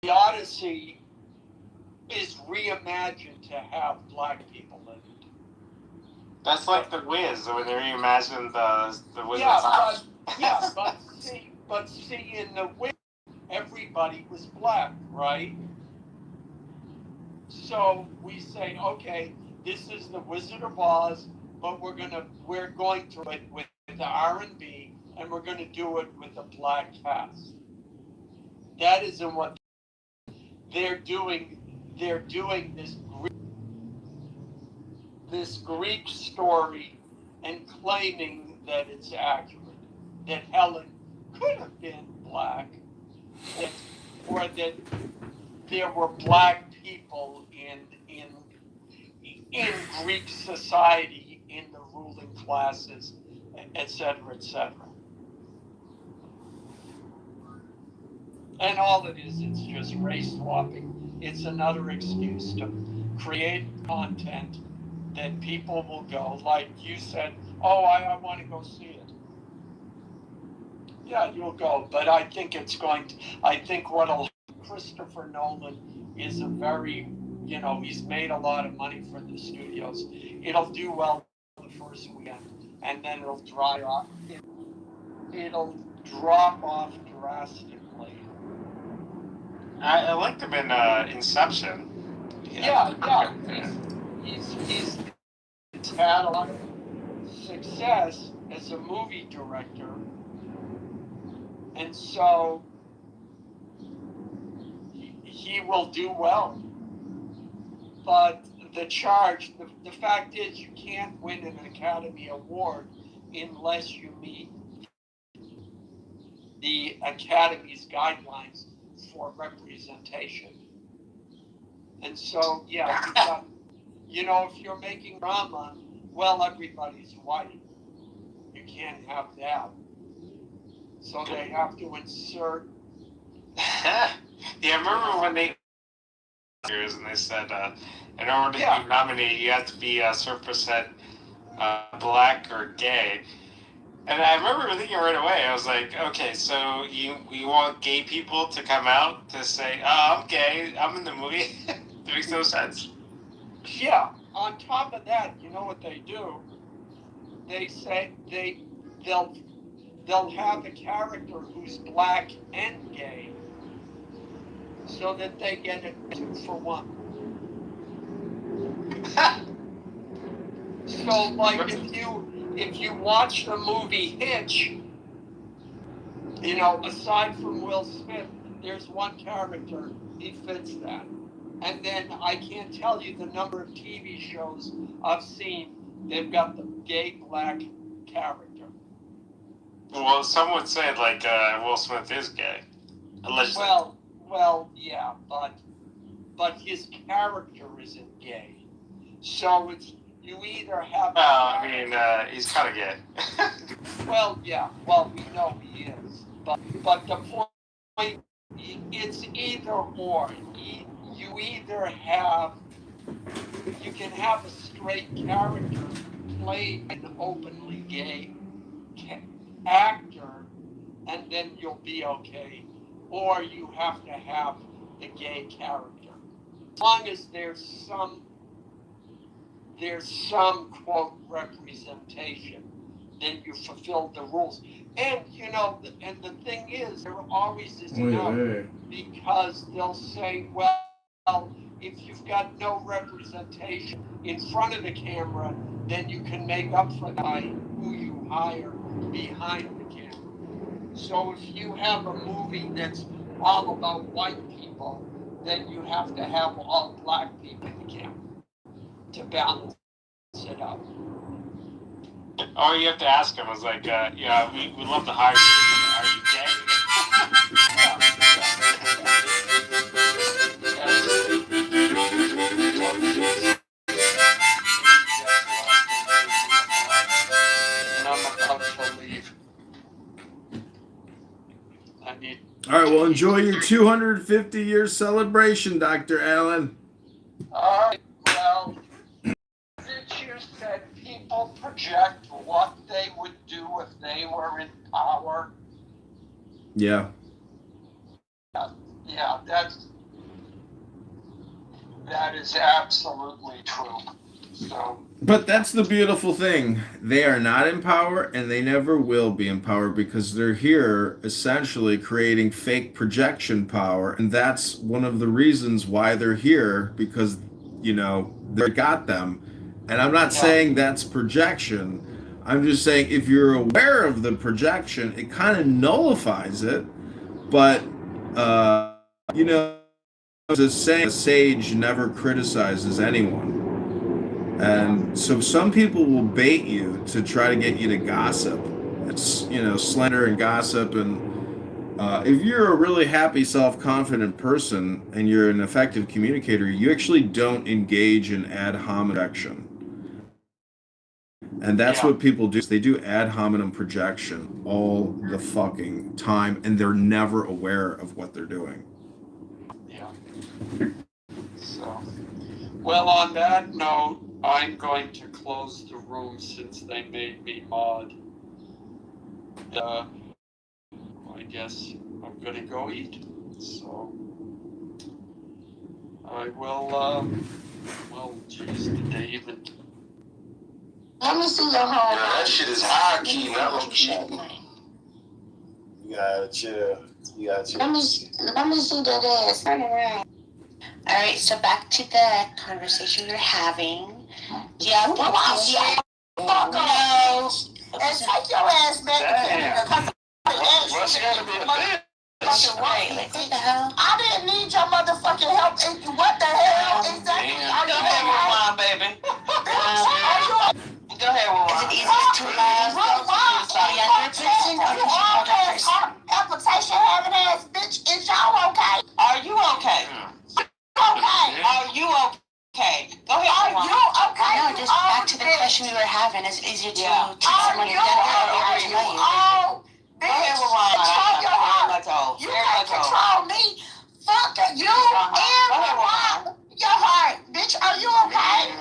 [SPEAKER 15] Odyssey is reimagined to have black people in it.
[SPEAKER 14] That's like the Wiz, when they reimagined the Wiz.
[SPEAKER 15] But see, in the Wiz, everybody was black, right? So we say, okay, this is the Wizard of Oz, but we're going to do it with the R&B, and we're going to do it with a black cast. That isn't what they're doing. They're doing this Greek story and claiming that it's accurate, that Helen could have been black, or that there were black people in Greek society, in the ruling classes, etc., etc. And all it is, it's just race swapping. It's another excuse to create content that people will go, like you said, oh, I want to go see it. Yeah, you'll go, but I think Christopher Nolan is a very, he's made a lot of money for the studios. It'll do well the first weekend, and then it'll dry off. It'll drop off drastically.
[SPEAKER 14] I liked him in Inception.
[SPEAKER 15] Yeah. He's had a lot of success as a movie director, and so he will do well. But the fact is, you can't win an Academy Award unless you meet the Academy's guidelines for representation. And so, yeah, if you're making drama, well, everybody's white. You can't have that. So they have to insert.
[SPEAKER 14] Yeah, I remember when they and they said in order to be nominated, you have to be a certain percent black or gay. And I remember thinking right away, I was like, okay, so you want gay people to come out to say, oh, I'm gay, I'm in the movie? That makes no sense.
[SPEAKER 15] Yeah. On top of that, you know what they do? They say they'll have a character who's black and gay, so that they get it 2 for 1. So, like, if you watch the movie Hitch, aside from Will Smith, there's one character, he fits that. And then I can't tell you the number of TV shows I've seen, they've got the gay black character.
[SPEAKER 14] Well, some would say, like, Will Smith is gay. Allegedly.
[SPEAKER 15] Well, yeah, but his character isn't gay. So you either have...
[SPEAKER 14] he's kind of gay.
[SPEAKER 15] Well, yeah, we know he is. But the point, it's either or. You can have a straight character play an openly gay actor, and then you'll be okay. Or you have to have the gay character. As long as there's some there's some, quote, representation, then you fulfill the rules. And, you know, and the thing is, there always is no, because they'll say, well, if you've got no representation in front of the camera, then you can make up for that by who you hire behind the camera. So if you have a movie that's all about white people, then you have to have all black people in the camera to balance it out.
[SPEAKER 14] Or you have to ask them, it's like, yeah, we'd love to hire you. Are you gay?
[SPEAKER 18] All right, well, enjoy your 250-year celebration, Dr. Allen.
[SPEAKER 15] All right, well, did you said people project what they would do if they were in power?
[SPEAKER 18] Yeah.
[SPEAKER 15] Yeah, that is absolutely true. So,
[SPEAKER 18] But that's the beautiful thing. They are not in power, and they never will be in power because they're here essentially creating fake projection power. And that's one of the reasons why they're here, because, you know, they got them. And I'm not saying that's projection. I'm just saying if you're aware of the projection, it kind of nullifies it. But, you know, there's a saying, a sage never criticizes anyone. And so some people will bait you to try to get you to gossip. It's, you know, slander and gossip. And if you're a really happy, self-confident person and you're an effective communicator, you actually don't engage in ad hominem projection. And that's what people do. They do ad hominem projection all the fucking time, and they're never aware of what they're doing.
[SPEAKER 15] yeah. So, well, on that note, I'm going to close the room since they made me mod. I guess I'm gonna go eat. So I will, well, geez, did they even...
[SPEAKER 2] Let me see your whole
[SPEAKER 3] Yeah, that shit is high key, not low key. You gotta chill. You gotta chill.
[SPEAKER 2] Let me see that ass. Turn around. All right, so back to the conversation we were having. Yeah, no. And take your ass back to Canada.
[SPEAKER 3] Well, she gotta be a bitch.
[SPEAKER 2] Right, like what the hell? I didn't need your motherfucking help. What the hell exactly are you doing, baby? Go ahead, Rewind. Is it easier to love a younger person or an older person? Application having ass bitch, is y'all okay? Are you okay? Okay. Are you okay? Go ahead. Are you okay? No, just back to the question we were having. Is it easier to teach someone younger or older to know you? Oh, bitch. Go ahead, Rewind. Control your heart. You can't control me. Fuck you and Rewind. Your heart. Bitch, are you okay?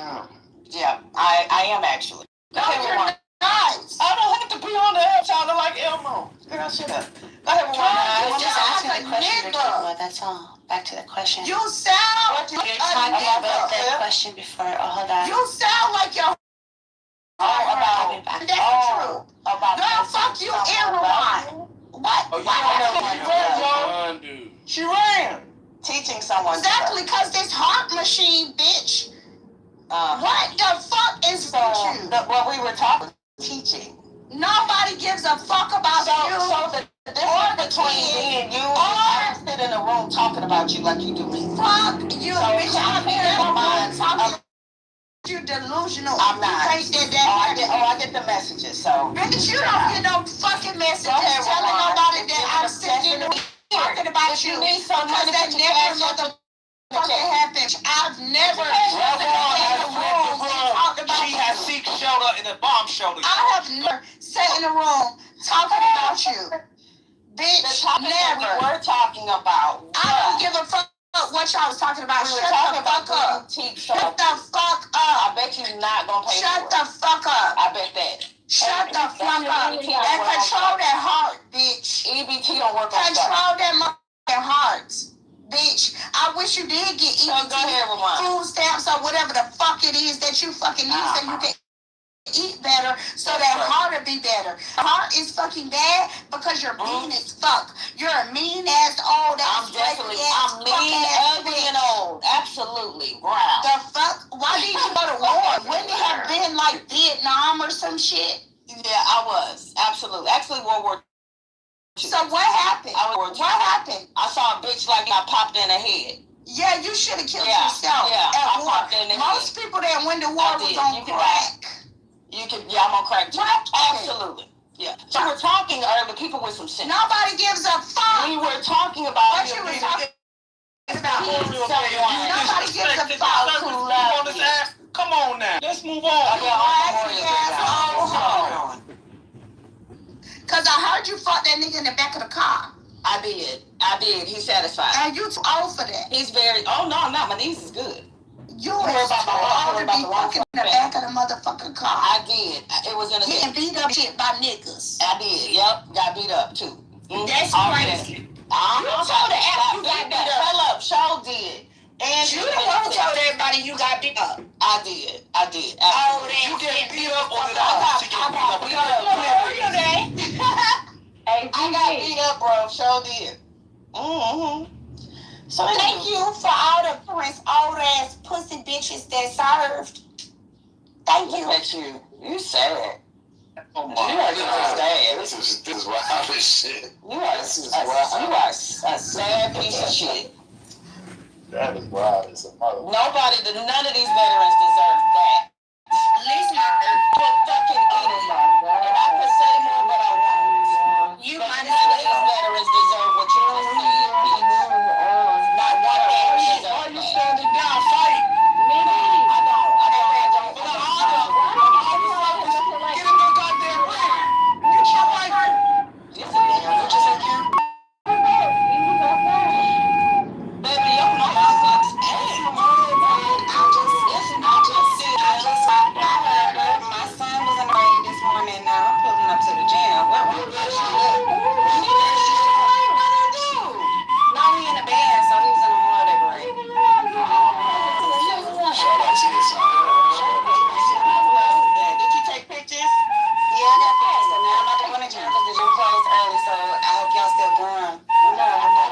[SPEAKER 2] Yeah, I am actually. No, you're not. I don't have to be on the app sounding like Elmo. Girl, shut up. Go ahead, Rewind. I was just asking the question you're talking about, that's all. Back to the question. You sound like you're talking about the question before. Oh, hold on. You sound like you're about true. Girl, fuck you and Rewind. What? She ran. Teaching someone. Exactly, because this heart machine, bitch. What the fuck is you? What we were talking, teaching. Nobody gives a fuck about you. So the difference between me and you is sit in a room talking about you like you do me. Fuck you, bitch. I'm here in my mind talking. You delusional. I'm not. You think that I get the messages. So bitch, you don't get no fucking messages telling nobody that I'm sitting in the room talking about you. Because that never motherfucking happened. I've never she has seek shelter in a bomb shelter. I have never sat in a room talking about you. Bitch, never. We were talking about. I don't give a fuck what y'all was talking about. Shut the fuck up. Shut the fuck up. I bet you're not gonna pay. Shut the fuck up. I bet that. Shut the fuck up. And control that heart, bitch. EBT don't work on. Control that motherfucking heart. Bitch, I wish wish you did get
[SPEAKER 20] So go ahead, Ramon.
[SPEAKER 2] food stamps or whatever the fuck it is that you fucking need so you can eat better, so that heart will be better. Heart is fucking bad because you're mean as fuck. You're a mean ass old ass.
[SPEAKER 20] I'm mean, ugly, and old. Absolutely. Wow.
[SPEAKER 2] The fuck? Why did you go to war? Wouldn't it have been like Vietnam or some shit?
[SPEAKER 20] Yeah, I was. Absolutely. Actually, World War II.
[SPEAKER 2] So what happened? What happened?
[SPEAKER 20] I saw a bitch like I popped in her head.
[SPEAKER 2] Yeah, you should have killed yourself at war. Most people that went to war was on crack.
[SPEAKER 20] I'm on crack too. Absolutely. Yeah. So we're talking earlier, people with some sense.
[SPEAKER 2] Nobody gives a fuck.
[SPEAKER 20] We were talking about
[SPEAKER 2] what you were talking about. Nobody gives a fuck who loves you.
[SPEAKER 14] Come on now. Let's move on.
[SPEAKER 2] Cause I heard you fought that nigga in the back of the car.
[SPEAKER 20] I did. He's satisfied.
[SPEAKER 2] And you too old for that.
[SPEAKER 20] He's very. Oh no, my knees is good.
[SPEAKER 2] You were about to be fucking in the back of the motherfucking car.
[SPEAKER 20] I did. It was in a
[SPEAKER 2] getting beat up shit by niggas.
[SPEAKER 20] I did. Yep, got beat up too.
[SPEAKER 2] That's crazy.
[SPEAKER 20] You told the app you got beat up. Hold up, Shaw did. And
[SPEAKER 2] you the one who told everybody you got beat up.
[SPEAKER 20] I did.
[SPEAKER 2] Oh,
[SPEAKER 14] you get beat up or did
[SPEAKER 20] I got beat up? I got beat up, bro. Shaw did.
[SPEAKER 2] So thank you for all the parents, old ass pussy bitches that served. Thank you.
[SPEAKER 20] Look at you. You sad.
[SPEAKER 8] Oh my God. This is wild as shit.
[SPEAKER 20] You are a sad piece of shit.
[SPEAKER 8] That is wild as a mother.
[SPEAKER 20] None of these veterans deserve that.
[SPEAKER 2] At least my
[SPEAKER 20] fucking idiot. And I could say more, but I won't. None of these veterans deserve what you just said, bitch. Not one veteran deserves that.
[SPEAKER 14] Why you standing down? Fight.
[SPEAKER 20] I don't.
[SPEAKER 14] Get in the goddamn ring. Get your rifle.
[SPEAKER 20] Yes, I am. What you say, Kim? Baby, your mama's my son was in the rain this morning. Now I'm pulling up to the gym. What no, he in the band, so he was in the water parade.
[SPEAKER 8] Shout out to your son.
[SPEAKER 20] Did you take pictures? Yeah, I got pictures. So now I'm about to go in the gym because the gym closed early, so I hope y'all still going. No, I'm not.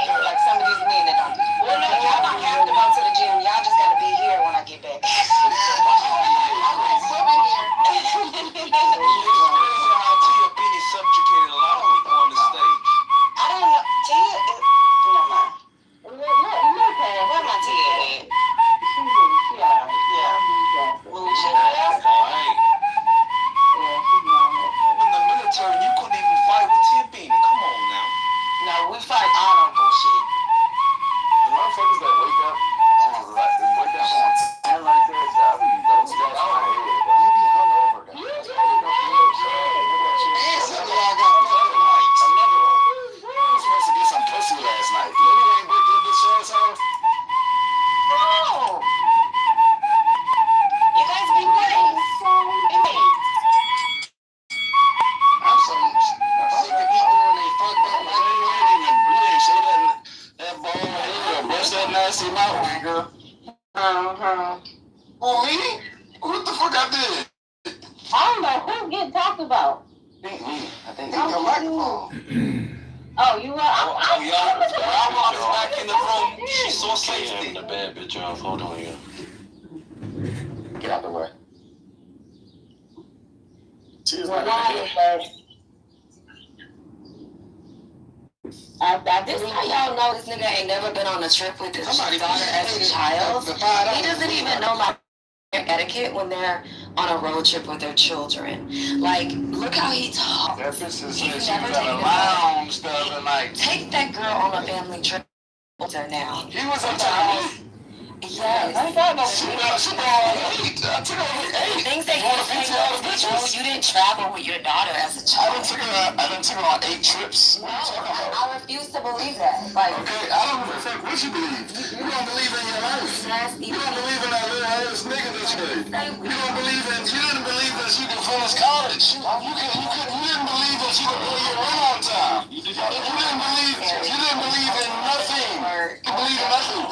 [SPEAKER 20] Like some of these men that don't do. Well, no, y'all don't have to go to the gym. Y'all just gotta be here when I get back.
[SPEAKER 14] Tia Beanie subjugated a lot of people on the stage.
[SPEAKER 20] I don't know. Tia, never mind. Where my Tia at? Yeah.
[SPEAKER 14] In the military, you couldn't even fight with Tia Beanie. Come on now.
[SPEAKER 20] No, we fight honorable shit.
[SPEAKER 8] The motherfuckers that wake up on time like this, those guys on my head. You be hungover, guys. You do. Another one. I was supposed to get some pussy last night. Lily ain't break your bitch ass off.
[SPEAKER 20] No. You guys be nice.
[SPEAKER 8] I'm so sick of people when they fuck up. You ain't say that ball head or brush that nasty mouth, nigga. Who, me? What the fuck I did?
[SPEAKER 20] I don't know who's getting talked about.
[SPEAKER 8] I think your microphone.
[SPEAKER 20] Oh, you are.
[SPEAKER 14] I walked back in the room. She saw safety.
[SPEAKER 4] The bad bitch off. Hold on, yeah.
[SPEAKER 8] Get out the way. She's not gonna
[SPEAKER 20] This how y'all know this nigga ain't never been on a trip with his daughter as a child. He doesn't even know my etiquette when they're on a road trip with their children. Like, look how he talks.
[SPEAKER 8] That bitch is she was at a lounge the other night.
[SPEAKER 20] Take that girl on a family trip with her now.
[SPEAKER 8] He was at the house.
[SPEAKER 20] Yes.
[SPEAKER 8] I ain't got no shit. She been on 8. I took her on 8.
[SPEAKER 20] Things that you say, you didn't travel with your daughter as a child.
[SPEAKER 8] I done took her on 8 trips.
[SPEAKER 20] No, I refuse to believe that. Like,
[SPEAKER 8] okay, I don't give a fuck what you believe. You don't believe in your life. You don't believe in that little ass nigga that you gave. You don't believe in. You didn't believe that you could finish college. You didn't believe that you could pay your rent on time. You didn't believe in nothing. You believe in nothing.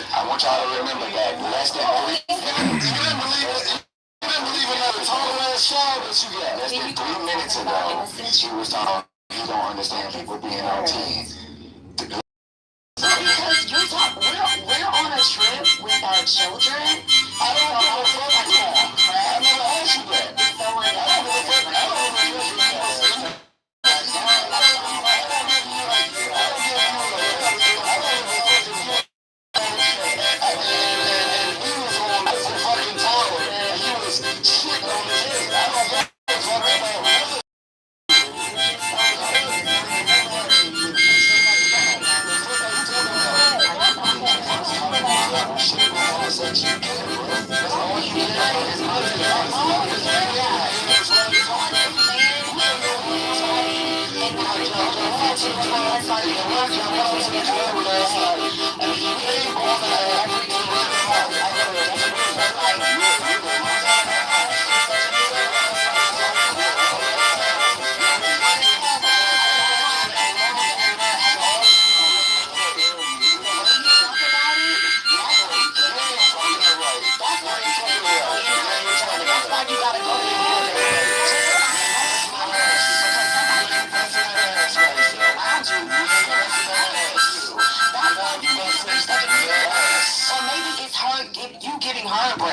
[SPEAKER 8] I want y'all to remember that less than 3. You didn't believe it. You didn't believe in that total ass shower that you got. Less than 3 minutes ago, she was talking. You don't understand people being on team.
[SPEAKER 20] Because we're on a trip with our children. I don't know what I never asked you that.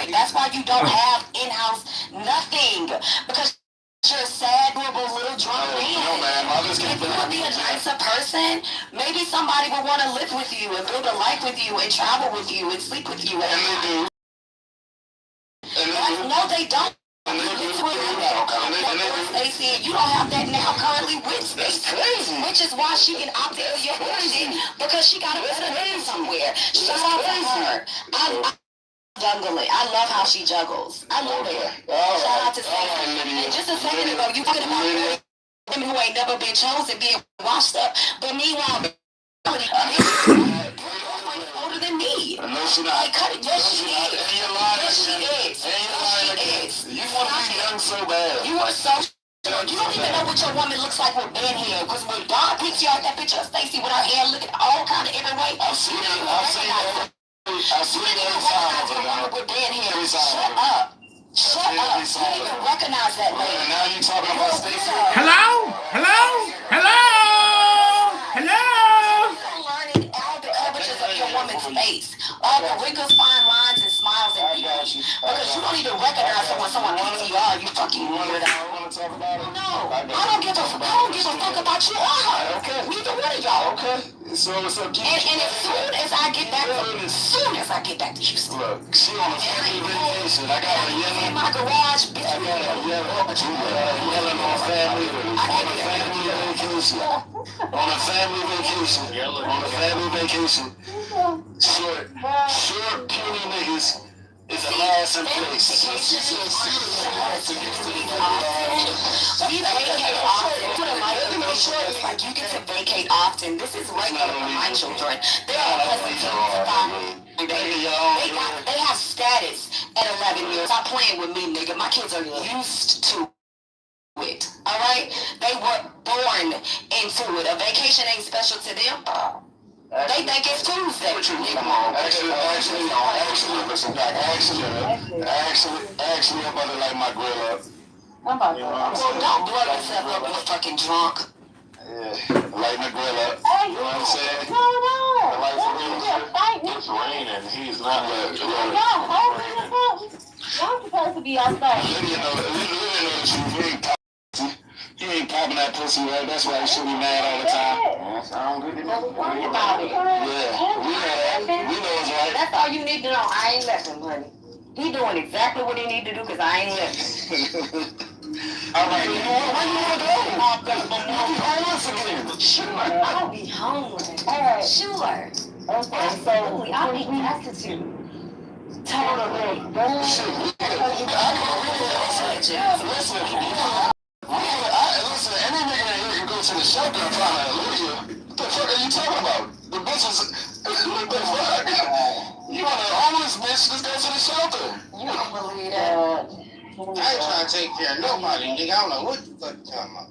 [SPEAKER 20] That's why you don't have in-house nothing. Because you're a sad, little drunk man.
[SPEAKER 8] No, man,
[SPEAKER 20] if you would be a nicer person, maybe somebody would want to live with you and build a life with you and travel with you and sleep with you.
[SPEAKER 8] And they do.
[SPEAKER 20] No, they don't. Stacey, you don't have that now currently with Stacey. Which is why she can opt into your building because she got a better name somewhere. Shout out to her. Juggling. I love how she juggles. I love it. Shout out to Stacey. And just a second ago, you talking about women who ain't never been chosen being washed up. But meanwhile, older than me.
[SPEAKER 8] No, she not.
[SPEAKER 20] Like, cut it. Yes, she is. Yes, she is.
[SPEAKER 8] You want to be young so bad.
[SPEAKER 20] You are so. You don't even know what your woman looks like with band hair. Because when Bob picks you out that picture of Stacey with her hair looking all kind of every way,
[SPEAKER 8] I've seen it. I've seen it every time.
[SPEAKER 20] With band hair. Shut up. Shut up. You don't even recognize that lady.
[SPEAKER 8] And now you talking about Stacey.
[SPEAKER 18] Hello? Hello? Hello? Hello?
[SPEAKER 20] Learning all the curvatures of your woman's face. All the wrinkles, fine lines, and smiles and beauty. Because you don't even recognize it when someone PTR, you fucking weirdo. No, I don't give a fuck about you or her.
[SPEAKER 8] Okay.
[SPEAKER 20] Neither one of y'all.
[SPEAKER 8] Okay. So
[SPEAKER 20] and as soon as I get back to Houston.
[SPEAKER 8] Look, she on a family vacation. I got her yelling
[SPEAKER 20] in my garage, bitch.
[SPEAKER 8] I got her yelling on a family vacation. On a family vacation. Short, puny niggas is the last in place.
[SPEAKER 20] We vacate often. Like you get to vacate often. This is regular for my children. They have status at 11 years. Stop playing with me, nigga. My kids are used to it. All right? They were born into it. A vacation ain't special to them. They think it's Tuesday.
[SPEAKER 8] Actually, I'm about to light my grill up.
[SPEAKER 20] Don't blow yourself up, you fucking drunk.
[SPEAKER 8] Yeah, light my grill up. You know what I'm saying?
[SPEAKER 12] It's raining. He's not let.
[SPEAKER 1] Y'all supposed to be outside.
[SPEAKER 8] You ain't popping that pussy, right? That's why you should be mad all the time.
[SPEAKER 1] Yeah, sound good to me. Worry about it.
[SPEAKER 8] Yeah, we know it's right.
[SPEAKER 20] That's all you need to know. I ain't left him, honey. He doing exactly what he need to do because I ain't left him.
[SPEAKER 8] All right, where you want to go?
[SPEAKER 20] Sure. I'll be home. All right. Sure. Okay, so I'll be destitute.
[SPEAKER 3] Listen, any nigga that here can go to the shelter and find hallelujah. What the fuck are you talking about? The bitches, what the fuck? You want a homeless bitch, just go to the shelter.
[SPEAKER 20] You don't believe that.
[SPEAKER 10] I ain't trying to take care of nobody, nigga. I don't know what the fuck you're talking about.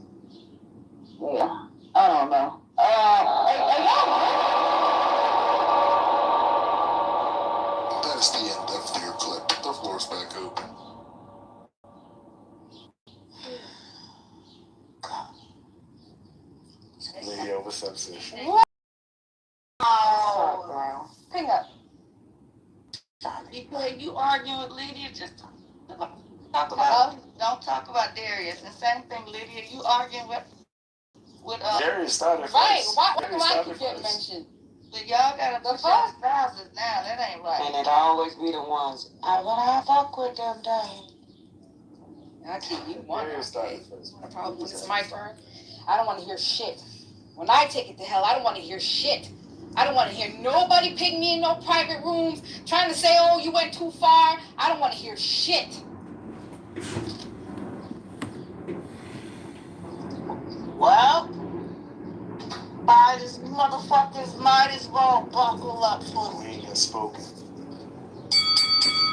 [SPEAKER 20] Yeah, I don't know.
[SPEAKER 3] That's the end of your clip. The floor's back open. Lady, what's up, sis?
[SPEAKER 20] Oh, hang up. You arguing with Lydia? Just talk about. Don't talk about Darius. And same thing, Lydia. You arguing with
[SPEAKER 3] Darius started first.
[SPEAKER 20] Right? Why you get mentioned? But y'all gotta push your spouses now. That ain't right.
[SPEAKER 15] And it always be the ones, I wanna fuck with them, dang.
[SPEAKER 20] I keep you one.
[SPEAKER 3] Darius started first.
[SPEAKER 20] The problem when it's my turn, I don't want to hear shit. When I take it to hell, I don't want to hear shit. I don't want to hear nobody pick me in no private rooms trying to say, oh, you went too far. I don't want to hear shit. Well, these motherfuckers might as well buckle up for
[SPEAKER 3] We ain't even spoken.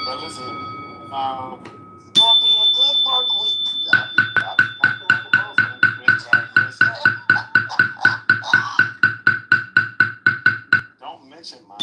[SPEAKER 3] But listen,
[SPEAKER 20] it's gonna be a good work week.
[SPEAKER 3] Don't mention my.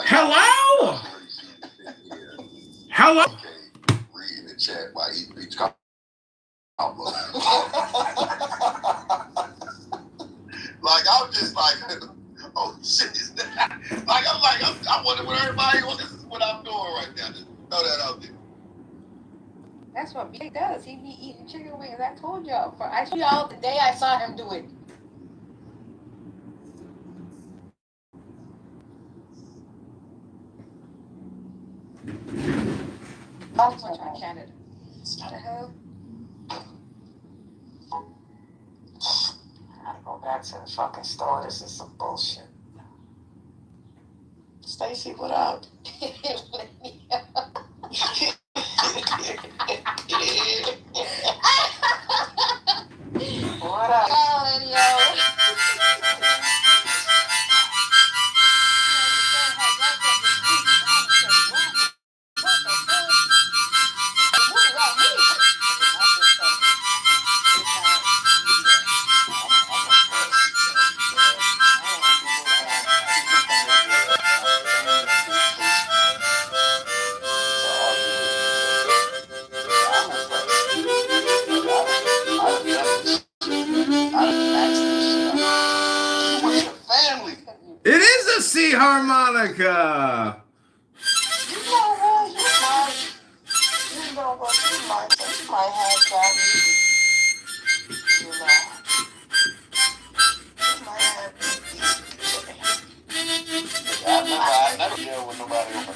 [SPEAKER 18] Hello? Hello?
[SPEAKER 3] Reading the chat while he talking. Like I'm just like, oh shit, is that? Like I'm wondering what everybody. Well, this is what I'm doing right now. Just throw that out there.
[SPEAKER 20] That's what Big does. He be eating chicken wings. I told y'all. I told y'all the day I saw him do it. I'll touch on Canada. What the hell? I gotta go back to the fucking store. This is some bullshit. Stacy, what up? What up? Oh, yo.
[SPEAKER 18] It is a C harmonica.
[SPEAKER 20] You know what? You might have that music. You know. You might have
[SPEAKER 3] I never deal with nobody over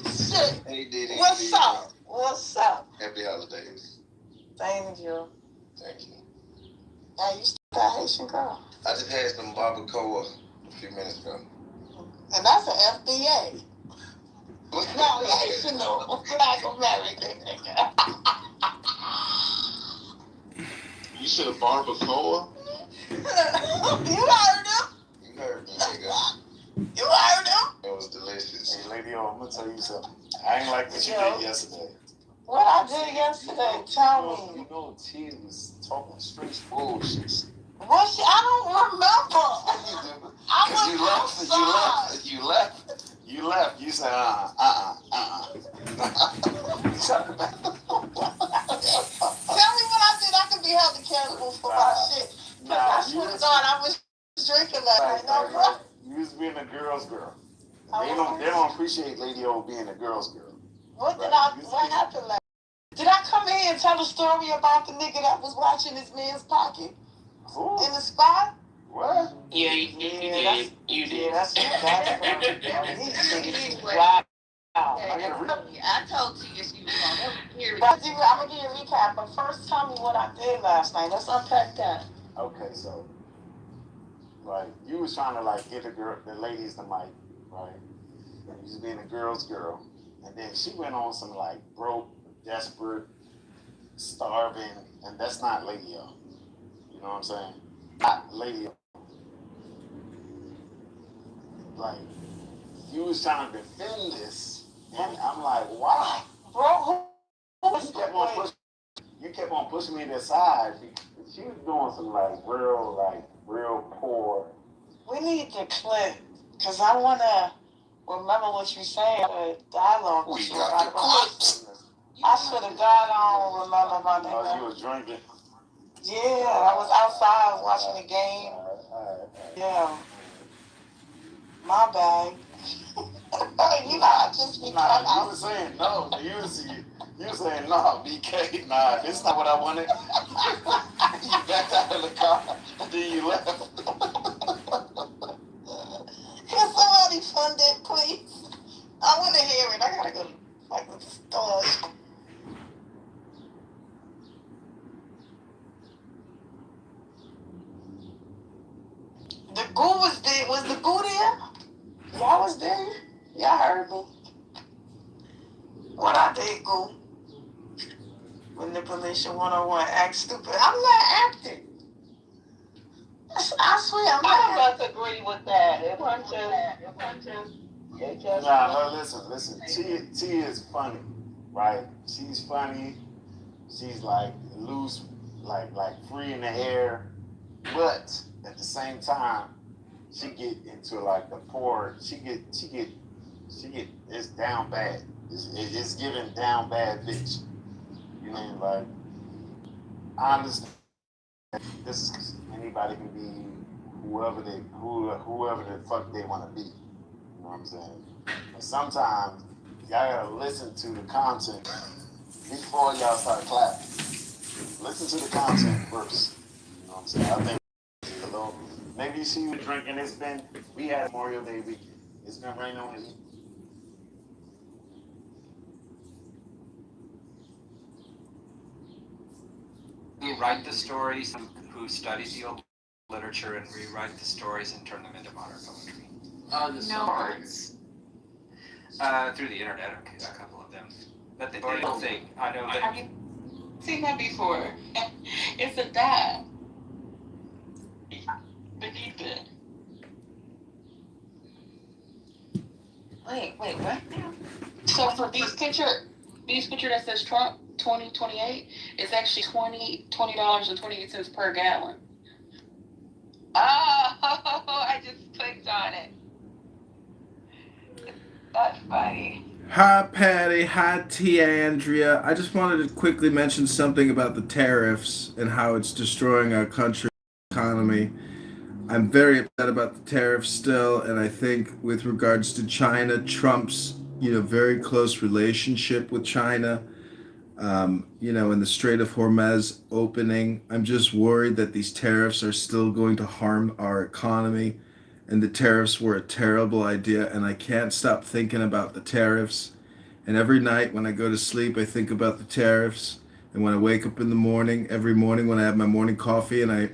[SPEAKER 2] Shit.
[SPEAKER 11] Hey, Diddy.
[SPEAKER 2] What's up? What's up?
[SPEAKER 11] Happy holidays.
[SPEAKER 2] Same as you.
[SPEAKER 11] Thank you.
[SPEAKER 2] Hey, you still that Haitian girl.
[SPEAKER 11] I just had some barbacoa a few minutes ago.
[SPEAKER 2] And that's an FDA. No, Haitian though. Black American nigga.
[SPEAKER 11] You said barbacoa?
[SPEAKER 2] You heard him.
[SPEAKER 11] You heard me, nigga.
[SPEAKER 2] You heard him.
[SPEAKER 11] It was delicious.
[SPEAKER 12] Hey, lady, I'm gonna tell you something. I ain't like what you
[SPEAKER 2] Yo.
[SPEAKER 12] did yesterday.
[SPEAKER 2] What I did yesterday, tell me.
[SPEAKER 12] You know, T was talking straight bullshit.
[SPEAKER 2] What shit? I don't remember. I was
[SPEAKER 12] You left. You left. You said,
[SPEAKER 2] Tell me what I did. I can be held accountable for my shit. I swear to God, I was drinking last night. No,
[SPEAKER 12] you was being a girl's girl.
[SPEAKER 2] I
[SPEAKER 12] They don't appreciate Lady O being a girl's girl.
[SPEAKER 2] What happened last? Did I come in and tell a story about the nigga that was watching his man's pocket in the spot?
[SPEAKER 12] What?
[SPEAKER 14] Yeah, you did. You did.
[SPEAKER 2] Yeah, that's these niggas. Wow.
[SPEAKER 13] I told you she was on here.
[SPEAKER 2] I'm gonna give you a recap. But first, tell me what I did last night. Let's unpack that.
[SPEAKER 12] Okay, so like you was trying to like get the ladies to mic, right? You was being a girl's girl, and then she went on some like broke, desperate, starving, and that's not Lady O. You know what I'm saying? Not Lady O. Like you was trying to defend this, and I'm like, why?
[SPEAKER 2] Bro,
[SPEAKER 12] you kept on pushing me to the side. She was doing some real poor.
[SPEAKER 2] We need the clip, because I want to remember what you saying. Dialogue.
[SPEAKER 11] We got the clips.
[SPEAKER 2] I swear to God, I don't remember my name.
[SPEAKER 12] Oh, you was drinking?
[SPEAKER 2] Yeah, I was outside watching the game. Yeah. My bad. You know, I just be
[SPEAKER 12] Nah, you were saying no. You were saying no, BK. Nah, this is not what I wanted. You backed out of the car, and then you left.
[SPEAKER 2] Can somebody fund it, please? I want to hear it. I gotta go to the store. The goo was there. Was the goo there? Y'all was there? Y'all heard me? What I did, goo? Manipulation 101. Act stupid. I'm not acting. I swear, I'm not. I don't agree with that. It wasn't just.
[SPEAKER 12] Nah, listen. T is funny, right? She's funny. She's like loose, like free in the air, but at the same time, she get into like the poor. She get. It's down bad. It's giving down bad bitch. You know, like I understand. This is anybody can be whoever the fuck they want to be. You know what I'm saying? But sometimes y'all gotta listen to the content before y'all start clapping. Listen to the content first. You know what I'm saying? I think maybe you see you drinking. We had Memorial Day weekend. It's been raining on us.
[SPEAKER 21] We write the stories, who studies the old literature and rewrite the stories and turn them into modern poetry.
[SPEAKER 5] No words.
[SPEAKER 21] Through the internet, a couple of them. But the whole thing, I know that.
[SPEAKER 5] Have you seen that before? It's a dad. Beneath it.
[SPEAKER 2] Wait, what?
[SPEAKER 5] So for these picture that says Trump 2028, it's actually $20.28 per gallon.
[SPEAKER 1] Oh, I just clicked on it. That's funny.
[SPEAKER 18] Hi, Patty. Hi, Tia Andrea. I just wanted to quickly mention something about the tariffs and how it's destroying our country's economy. I'm very upset about the tariffs still, and I think with regards to China, Trump's very close relationship with China, in the Strait of Hormuz opening, I'm just worried that these tariffs are still going to harm our economy, and the tariffs were a terrible idea, and I can't stop thinking about the tariffs And every night when I go to sleep, I think about the tariffs. And when I wake up in the morning, every morning when I have my morning coffee and I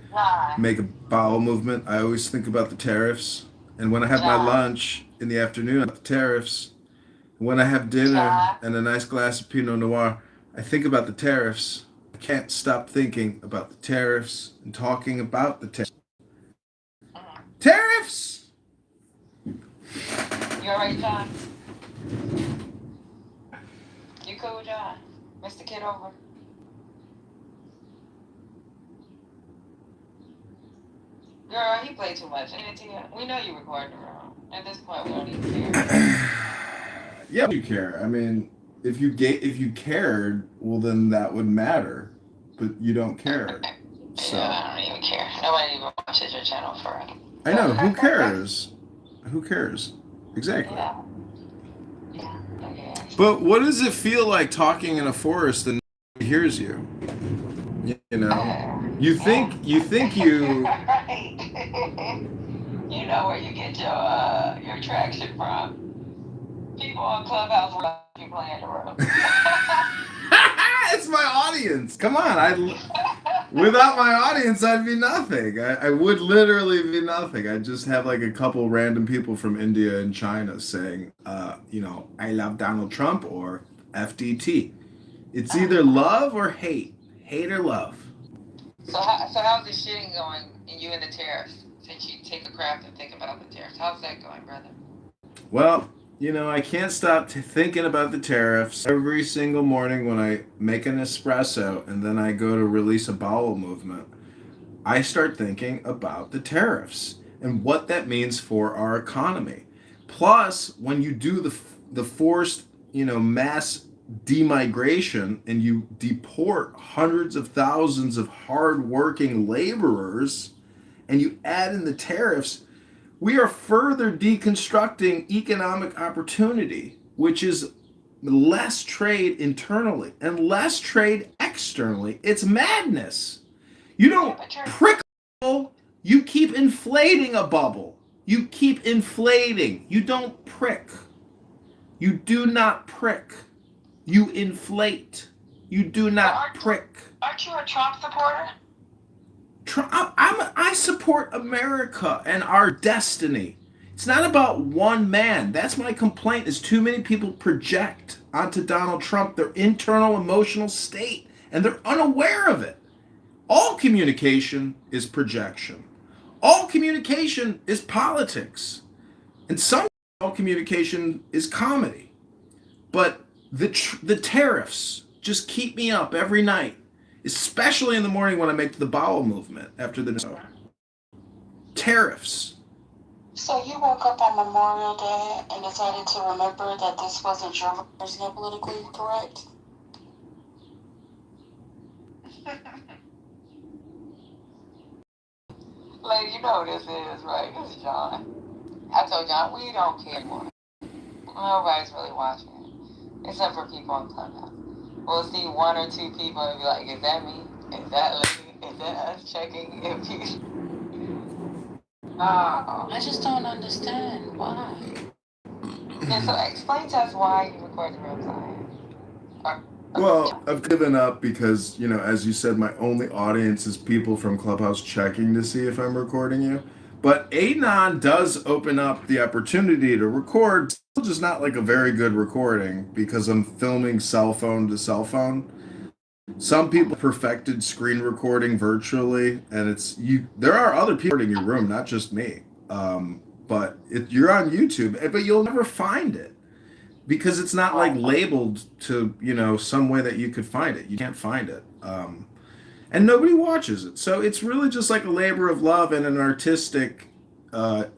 [SPEAKER 18] make a bowel movement, I always think about the tariffs. And when I have my lunch in the afternoon, about the tariffs. When I have dinner and a nice glass of Pinot Noir, I think about the tariffs. I can't stop thinking about the tariffs and talking about the tariffs. Tariffs!
[SPEAKER 1] You alright, John? You cool, John? Mr. Kitover? Girl, he played too much. We know you recording the room. At this point, we don't even care.
[SPEAKER 18] Yeah, you care. I mean, if you cared, well, then that would matter. But you don't care. So.
[SPEAKER 1] Yeah, I don't even care. Nobody even watches your channel for it.
[SPEAKER 18] I know. Who cares? Who cares? Exactly.
[SPEAKER 1] Yeah. Yeah. Okay.
[SPEAKER 18] But what does it feel like talking in a forest and nobody hears you? You know, you think you.
[SPEAKER 1] Right. You know where you get your traction from. People on Clubhouse will you playing the room.
[SPEAKER 18] It's my audience. Come on, without my audience, I'd be nothing. I would literally be nothing. I'd just have like a couple random people from India and China saying, I love Donald Trump or FDT. It's either love or hate or love.
[SPEAKER 1] So how's the shitting going in you and the tariffs? Since you take a craft and think about the tariffs, how's that going, brother?
[SPEAKER 18] Well, I can't stop thinking about the tariffs every single morning when I make an espresso and then I go to release a bowel movement. I start thinking about the tariffs and what that means for our economy. Plus, when you do the forced, mass demigration and you deport hundreds of thousands of hardworking laborers and you add in the tariffs, we are further deconstructing economic opportunity, which is less trade internally and less trade externally. It's madness. You don't prick a bubble, you keep inflating a bubble. You keep inflating. You don't prick. You do not prick. You inflate. You do not prick.
[SPEAKER 1] Aren't you a Trump supporter?
[SPEAKER 18] I support America and our destiny. It's not about one man. That's my complaint, is too many people project onto Donald Trump their internal emotional state, and they're unaware of it. All communication is projection. All communication is politics. And some all communication is comedy. But the tariffs just keep me up every night, especially in the morning when I make the bowel movement after the tariffs.
[SPEAKER 7] So you woke up on Memorial Day and decided to remember that this wasn't your version of politically correct?
[SPEAKER 1] Lady, you know who this is, right? This is John. I told John, we don't care anymore. Nobody's really watching it, except for people on Clubhouse. We'll see one or two people and be like, is that me? Is that lady? Is that us checking if he's...
[SPEAKER 7] I just don't understand why.
[SPEAKER 1] And so explain to us why you record the real time.
[SPEAKER 18] Well, I've given up because, as you said, my only audience is people from Clubhouse checking to see if I'm recording you. But Anon does open up the opportunity to record, still just not like a very good recording because I'm filming cell phone to cell phone. Some people perfected screen recording virtually, and there are other people in your room, not just me. But you're on YouTube, but you'll never find it. Because it's not like labeled to, some way that you could find it. You can't find it. And nobody watches it. So it's really just like a labor of love and an artistic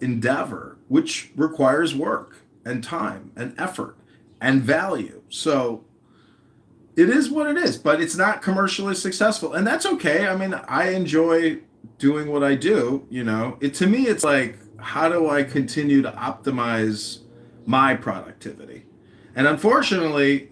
[SPEAKER 18] endeavor, which requires work and time and effort and value. So it is what it is, but it's not commercially successful. And that's okay. I mean, I enjoy doing what I do, To me, it's like, how do I continue to optimize my productivity? And unfortunately,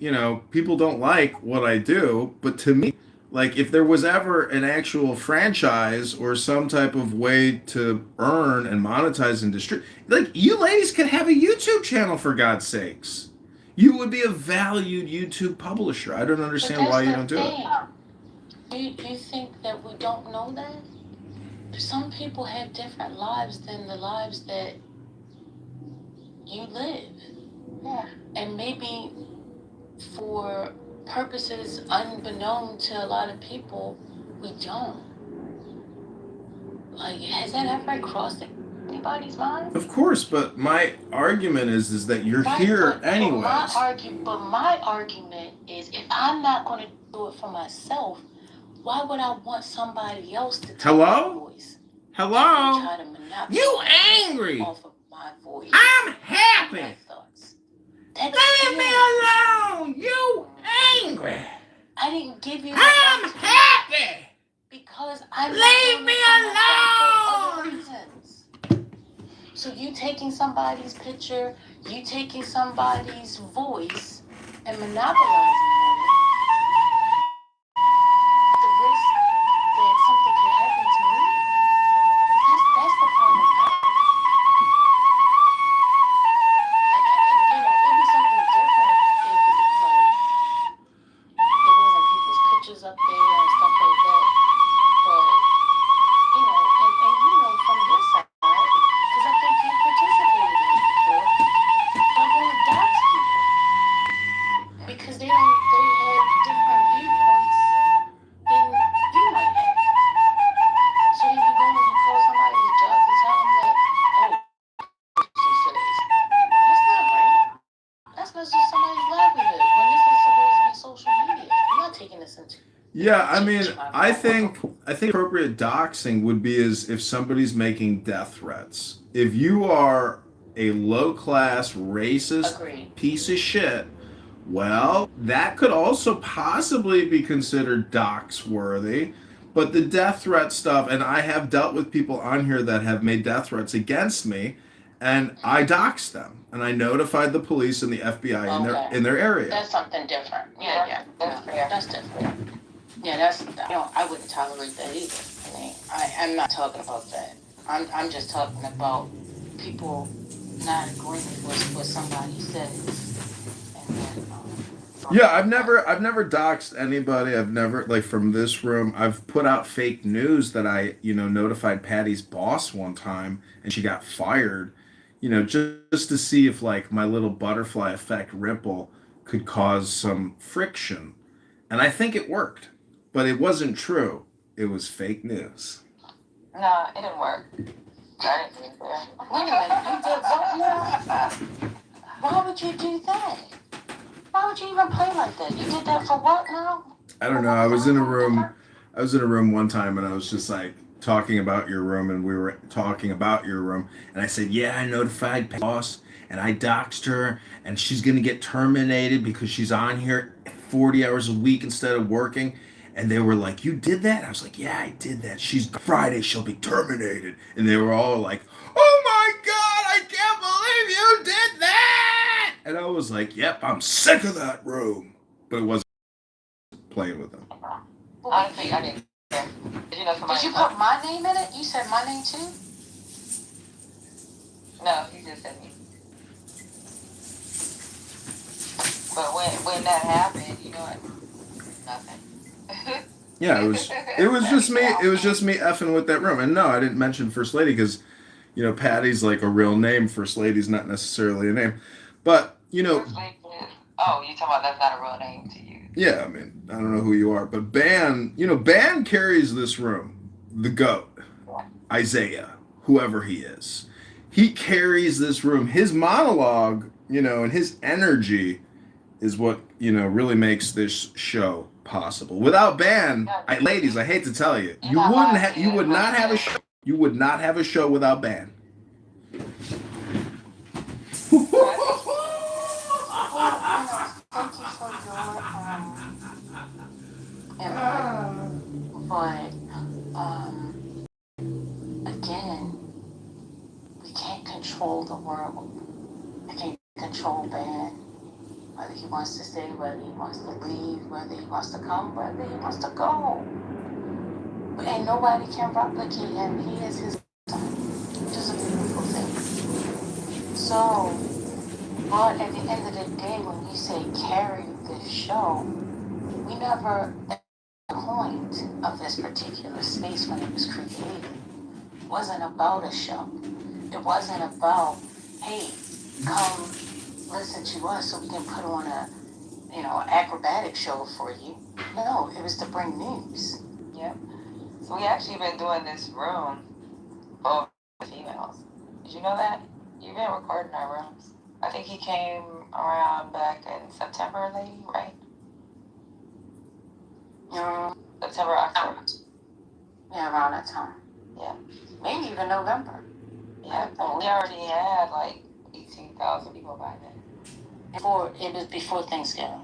[SPEAKER 18] people don't like what I do, but to me, like if there was ever an actual franchise or some type of way to earn and monetize and distribute, like you ladies could have a YouTube channel for God's sakes. You would be a valued YouTube publisher. I don't understand why you don't do it.
[SPEAKER 7] Do you think that we don't know that? Some people have different lives than the lives that you live. Yeah. And maybe for purposes unbeknown to a lot of people, we don't. Like, has that ever crossed anybody's mind?
[SPEAKER 18] Of course, but my argument is that you're here anyways.
[SPEAKER 7] But my argument is, if I'm not going to do it for myself, why would I want somebody else to take my voice?
[SPEAKER 18] Hello?
[SPEAKER 7] Try to monopolize
[SPEAKER 18] You angry?
[SPEAKER 7] off of my voice.
[SPEAKER 18] I'm happy.
[SPEAKER 7] Leave
[SPEAKER 18] me alone. You angry?
[SPEAKER 7] I didn't give you.
[SPEAKER 18] I'm happy.
[SPEAKER 7] Because I
[SPEAKER 18] leave me alone.
[SPEAKER 7] Reasons. So you taking somebody's picture, you taking somebody's voice, and monopolizing on it. The risk that something could happen to me. That's the problem. It'd be something different if, like, there wasn't people's pictures up there and stuff like that. But, and from your side, because I think you participated in it before, don't go to dox people. Because they have different viewpoints than you might have. So then you go and you call somebody a judge and tell them that, oh, she says. That's not right. That's messing with somebody's livelihood when this is supposed to be social media. I'm not taking this into.
[SPEAKER 18] Yeah, I mean, I think appropriate doxing would be as if somebody's making death threats. If you are a low-class, racist piece of shit, well, that could also possibly be considered dox-worthy. But the death threat stuff, and I have dealt with people on here that have made death threats against me, and I doxed them, and I notified the police and the FBI in their area.
[SPEAKER 7] That's something different. Yeah. That's different. Yeah, I wouldn't tolerate that either. I mean, I'm not talking about that. I'm just talking about people not agreeing with what somebody says. And then,
[SPEAKER 18] yeah, I've never doxed anybody. I've never, like, from this room, I've put out fake news that I, notified Patty's boss one time and she got fired, just to see if, like, my little butterfly effect ripple could cause some friction. And I think it worked. But it wasn't true. It was fake news.
[SPEAKER 7] Nah, it didn't work. I didn't think that. Wait a minute, you did what now? Why would you do that? Why would you even play like that? You did that for what now?
[SPEAKER 18] I don't know. I was in a room one time and I was just like talking about your room and we were talking about your room and I said, yeah, I notified boss and I doxed her and she's going to get terminated because she's on here 40 hours a week instead of working. And they were like, you did that? I was like, yeah, I did that. Friday, she'll be terminated. And they were all like, oh my God, I can't believe you did that. And I was like, yep, I'm sick of that room. But it wasn't playing with them.
[SPEAKER 7] I didn't. Did you put my name in it? You said my name too? No, you just said me. But when that happened, nothing.
[SPEAKER 18] Yeah, it was just me effing with that room. And no, I didn't mention First Lady because, Patty's like a real name. First Lady's not necessarily a name. But,
[SPEAKER 7] Oh, you talking about that's not a real name to you.
[SPEAKER 18] Yeah, I mean, I don't know who you are. But Ban carries this room. The GOAT. Isaiah. Whoever he is. He carries this room. His monologue, and his energy is what, really makes this show possible. Without Ban, ladies, I hate to tell you, you would not have a show. You would not have a show without Ban.
[SPEAKER 7] Thank you for your but again, we can't control the world. I can't control Ban. Whether he wants to stay, whether he wants to leave, whether he wants to come, whether he wants to go. And nobody can replicate him. He is his son. Which is a beautiful thing. So, But at the end of the day, when we say carry this show, we never, the point of this particular space when it was created wasn't about a show. It wasn't about, hey, come listen to us so we can put on a, acrobatic show for you. No, it was to bring news.
[SPEAKER 5] Yep. So we actually been doing this room for females. Did you know that? You've been recording our rooms. I think he came around back in September, lady, right? September, October.
[SPEAKER 7] Yeah, around that time.
[SPEAKER 5] Yeah.
[SPEAKER 7] Maybe even November.
[SPEAKER 5] Yeah, but we already had like 18,000 people by then.
[SPEAKER 7] It was before Thanksgiving.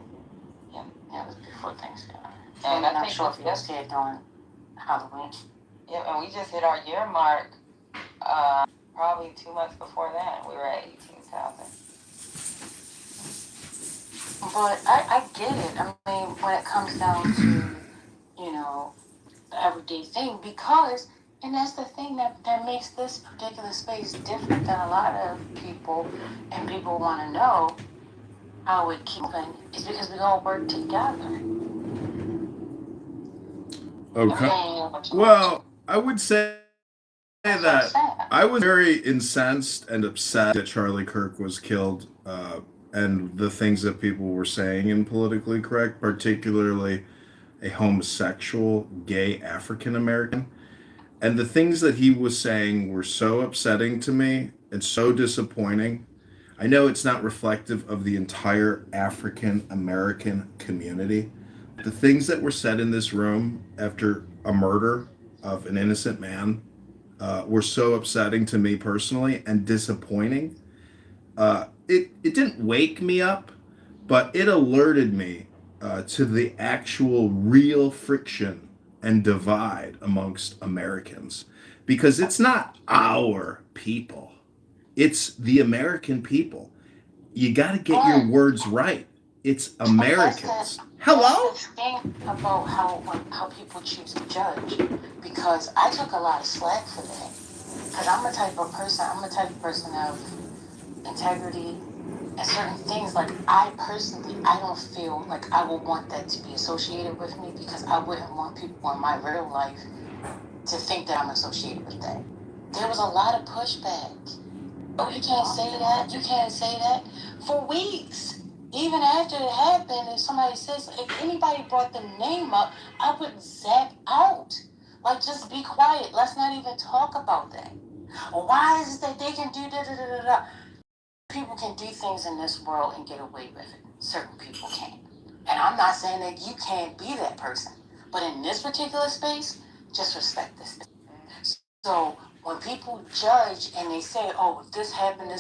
[SPEAKER 5] Yeah.
[SPEAKER 7] Yeah, it was before Thanksgiving.
[SPEAKER 5] And
[SPEAKER 7] I'm
[SPEAKER 5] I
[SPEAKER 7] not
[SPEAKER 5] think
[SPEAKER 7] sure if you was here during Halloween.
[SPEAKER 5] Yeah, and we just hit our year mark probably 2 months before that. We were at 18,000.
[SPEAKER 7] But I get it. I mean, when it comes down to, the everyday thing, because, and that's the thing that makes this particular space different than a lot of people, and people want to know how it keeps moving, is because we all work together.
[SPEAKER 18] Okay. Well, I would say that I was very incensed and upset that Charlie Kirk was killed, and the things that people were saying in Politically Correct, particularly a homosexual gay African American. And the things that he was saying were so upsetting to me and so disappointing. I know it's not reflective of the entire African American community. The things that were said in this room after a murder of an innocent man were so upsetting to me personally and disappointing. It didn't wake me up, but it alerted me to the actual real friction and divide amongst Americans, because it's not our people, it's the American people. You got to get your words right. It's Americans. Hello?
[SPEAKER 7] That's the thing about how people choose to judge, because I took a lot of slack for that. Because I'm the type of person of integrity and certain things. Like, I don't feel like I would want that to be associated with me, because I wouldn't want people in my real life to think that I'm associated with that. There was a lot of pushback. Oh, you can't say that. You can't say that. For weeks. Even after it happened, if somebody says, if anybody brought the name up, I would zap out. Like, just be quiet. Let's not even talk about that. Or why is it that they can do da da da da da? People can do things in this world and get away with it. Certain people can't. And I'm not saying that you can't be that person. But in this particular space, just respect this. So when people judge and they say, oh, if this happened,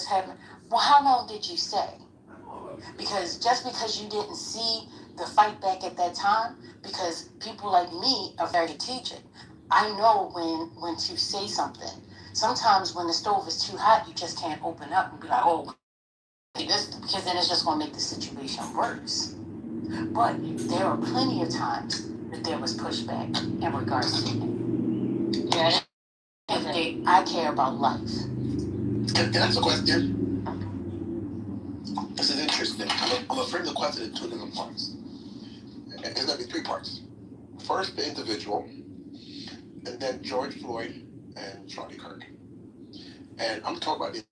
[SPEAKER 7] well, how long did you say? Because just because you didn't see the fight back at that time, because people like me are very strategic. I know when to say something. Sometimes when the stove is too hot, you just can't open up and be like, oh, this, because then it's just going to make the situation worse. But there are plenty of times that there was pushback in regards to it. Yeah. I care about life.
[SPEAKER 9] Can I ask a question? This is interesting. I'm going to frame the question in two different parts. It's going to be three parts. First, the individual, and then George Floyd and Charlie Kirk. And I'm talking about the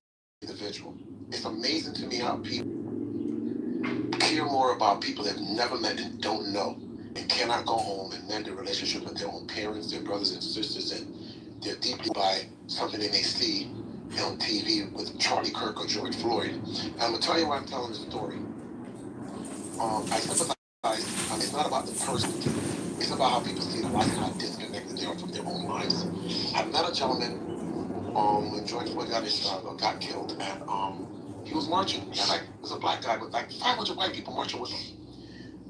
[SPEAKER 9] individual. It's amazing to me how people care more about people they've never met and don't know, and cannot go home and mend their relationship with their own parents, their brothers and sisters, and they're deeply by something they may see on TV with Charlie Kirk or George Floyd. And I'm going to tell you why I'm telling the story. I sympathize. It's not about the person. It's about how people see the life and how disconnected they are from their own lives. I met a gentleman when George Floyd got killed, and he was marching. And it was a black guy with like 500 white people marching with him.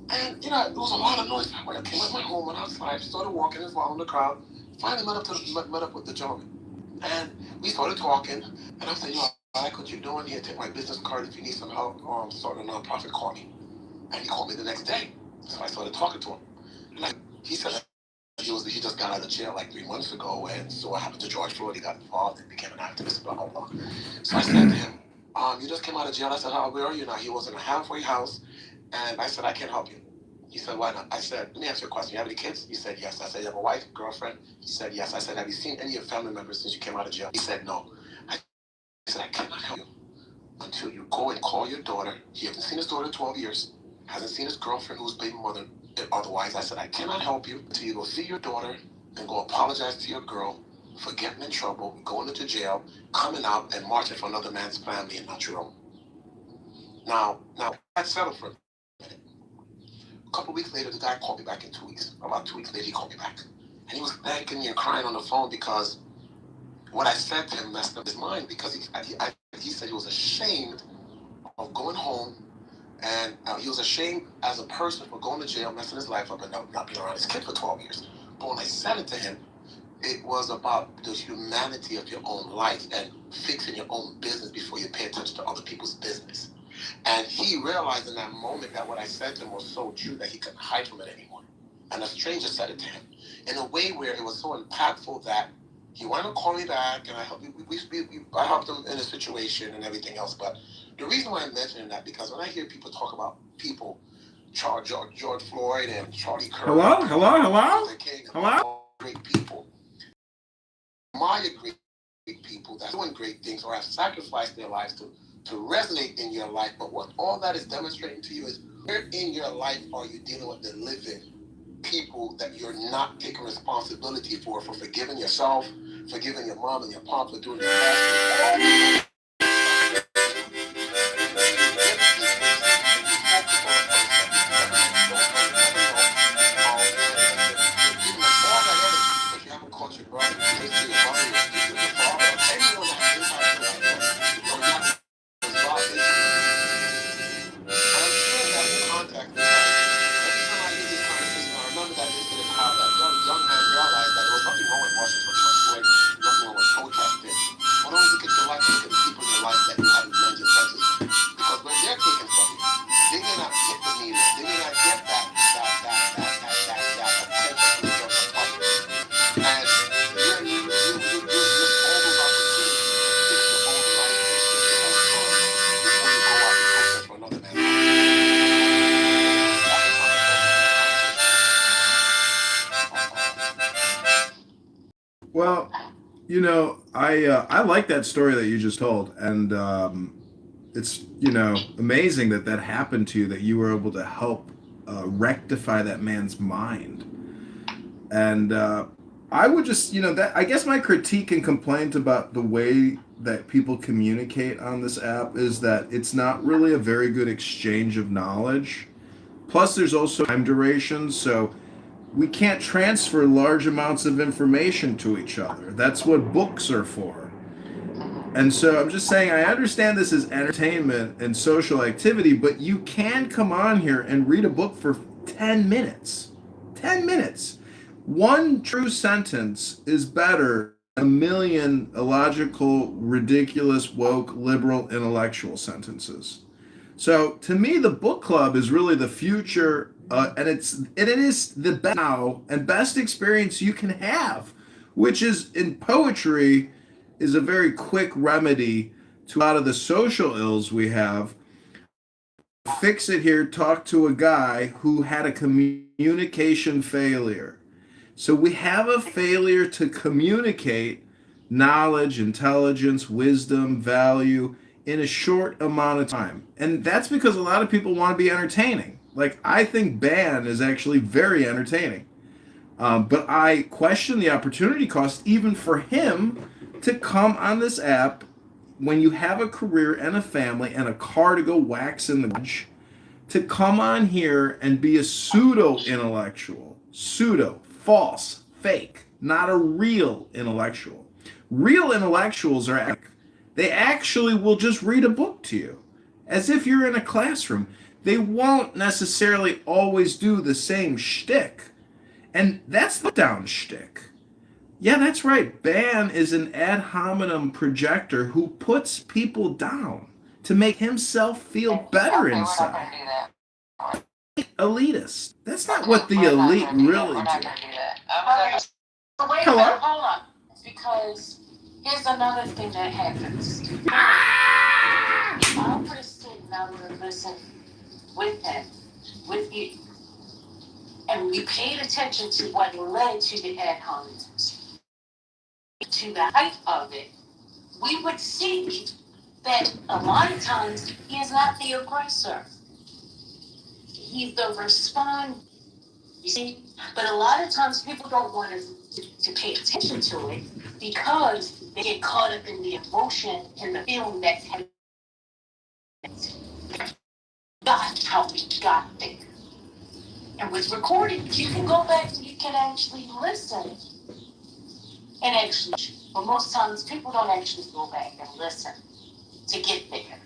[SPEAKER 9] And there was a lot of noise. I went home, went outside, started walking and following the crowd. Finally met up with the gentleman. And we started talking, and I said, I like what you're doing here. Take my business card if you need some help starting a nonprofit, call me. And he called me the next day. So I started talking to him. Like, he said he just got out of jail like 3 months ago, and so what happened to George Floyd? He got involved and became an activist, blah, blah, blah. So I said to him, You just came out of jail. I said, where are you now? He was in a halfway house, and I said, I can't help you. He said, why not? I said, let me ask you a question. You have any kids? He said, yes. I said, you have a wife, girlfriend? He said, yes. I said, have you seen any of your family members since you came out of jail? He said, no. I said, I cannot help you until you go and call your daughter. He hasn't seen his daughter in 12 years, hasn't seen his girlfriend who's baby mother. Otherwise, I said, I cannot help you until you go see your daughter and go apologize to your girl for getting in trouble, going into jail, coming out and marching for another man's family and not your own. Now, I settled for a minute. A couple weeks later, the guy called me back in 2 weeks. About 2 weeks later, he called me back. And he was thanking me and crying on the phone because what I said to him messed up his mind, because he said he was ashamed of going home, and he was ashamed as a person for going to jail, messing his life up, and not being around his kid for 12 years. But when I said it to him, it was about the humanity of your own life and fixing your own business before you pay attention to other people's business. And he realized in that moment that what I said to him was so true that he couldn't hide from it anymore. And a stranger said it to him in a way where it was so impactful that he wanted to call me back, and I helped him in a situation and everything else. But the reason why I'm mentioning that, because when I hear people talk about people, George Floyd and Charlie Kirk,
[SPEAKER 18] Hello?
[SPEAKER 9] King,
[SPEAKER 18] Hello?
[SPEAKER 9] all great people, admire great people that are doing great things or have sacrificed their lives to resonate in your life. But what all that is demonstrating to you is where in your life are you dealing with the living people that you're not taking responsibility for forgiving yourself, forgiving your mom and your pop for doing the past.
[SPEAKER 18] Well, I like that story that you just told, and it's amazing that happened to you, that you were able to help rectify that man's mind. And I would just that I guess my critique and complaint about the way that people communicate on this app is that it's not really a very good exchange of knowledge. Plus, there's also time duration, so we can't transfer large amounts of information to each other. That's what books are for. And so I'm just saying, I understand this is entertainment and social activity, but you can come on here and read a book for 10 minutes. 10 minutes. One true sentence is better than a million illogical, ridiculous, woke, liberal, intellectual sentences. So to me, the book club is really the future, and it is the best now and best experience you can have, which is in poetry is a very quick remedy to a lot of the social ills we have. Fix it here, talk to a guy who had a communication failure. So we have a failure to communicate knowledge, intelligence, wisdom, value in a short amount of time. And that's because a lot of people want to be entertaining. Like, I think Ban is actually very entertaining. But I question the opportunity cost even for him to come on this app when you have a career and a family and a car to go wax in the garage, to come on here and be a pseudo-intellectual. Pseudo, false, fake, not a real intellectual. Real intellectuals they actually will just read a book to you as if you're in a classroom. They won't necessarily always do the same shtick. And that's the down shtick. Yeah, that's right. Ban is an ad hominem projector who puts people down to make himself feel better inside. Elitist. That's not what the elite really do.
[SPEAKER 7] Wait a minute, hold on. Because here's another thing that happens. If I would have sit and I would have listened with him, with you, and we paid attention to what led to the ad hominems, to the height of it, we would see that a lot of times he is not the aggressor. He's the respond. You see, but a lot of times people don't want to pay attention to it because they get caught up in the emotion and the feeling that got how we got there. And was recorded. You can go back and you can actually listen and actually, but most times people don't actually go back and listen to get there,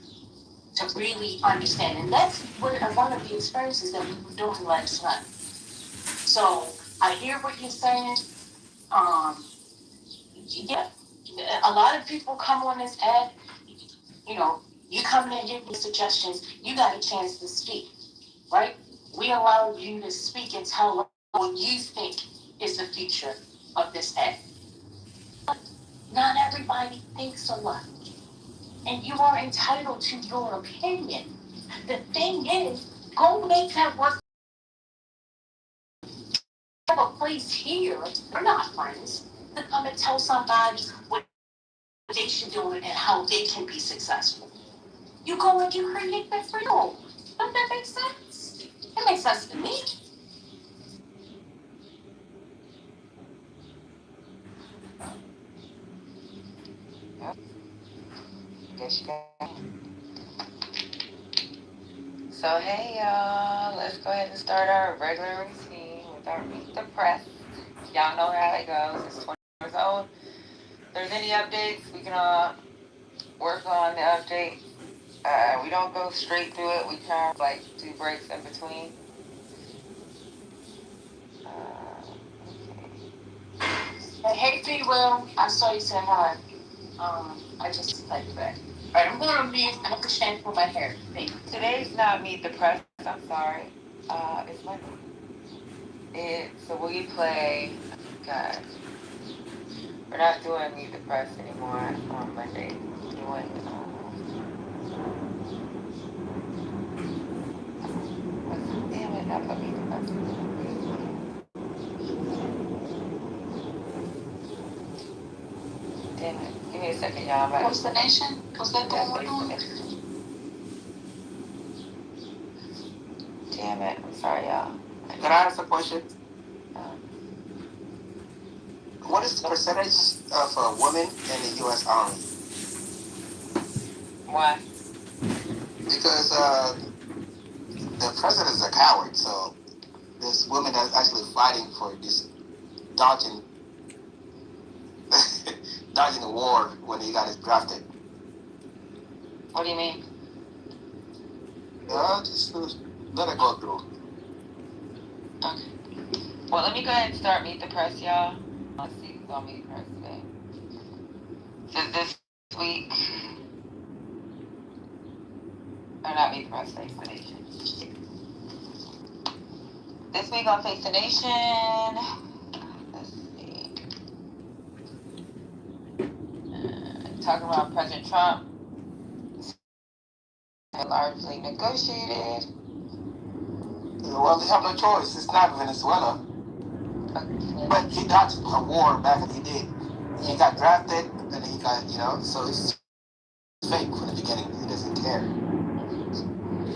[SPEAKER 7] to really understand. And that's one of the experiences that we were doing last night. So I hear what you're saying. Yeah, a lot of people come on this ad, you know, you come in and give me suggestions, you got a chance to speak, right? We allow you to speak and tell what you think is the future of this ad. Not everybody thinks alike, and you are entitled to your opinion. The thing is, go make that work. Have a place here, we're not friends, to come and tell somebody what they should do and how they can be successful. You go and you create that for you. Doesn't that make sense? It makes sense to me.
[SPEAKER 16] Guess you got. So hey y'all, let's go ahead and start our regular routine with our Meet the Press. Y'all know how it goes. It's 20 years old. If there's any updates, we can work on the update. We don't go straight through it. We try like 2 breaks in between.
[SPEAKER 7] Hey, Free Will, I saw you say hi. I just typed back. All right, I'm going to mute. I'm going to shampoo my hair. Thank you.
[SPEAKER 16] Today's not Meet the Press. I'm sorry. It's Monday. So we play. God, we're not doing Meet the Press anymore on Monday. We're doing. Damn it! I put Meet the Press. Damn it! Give me a second, y'all.
[SPEAKER 7] What's the nation? Was that the one?
[SPEAKER 16] Damn it! I'm sorry, y'all.
[SPEAKER 10] Can I ask a question? What is the percentage of women in the U.S. Army?
[SPEAKER 16] Why?
[SPEAKER 10] Because the president is a coward, so there's women that's actually fighting for this dodging dodging the war when he got drafted.
[SPEAKER 16] What do you mean?
[SPEAKER 10] Just let it go through.
[SPEAKER 16] Okay. Well, let me go ahead and start Meet the Press, y'all. Let's see who's on Meet the Press today. So this week, or not Meet the Press, Face the Nation. This week on Face the Nation, let's see. Talking about President Trump, largely negotiated.
[SPEAKER 10] Well, they have no choice. It's not Venezuela.
[SPEAKER 16] Okay.
[SPEAKER 10] But he dodged a war back and he did. He got drafted and he got, so it's fake from the beginning. He doesn't care.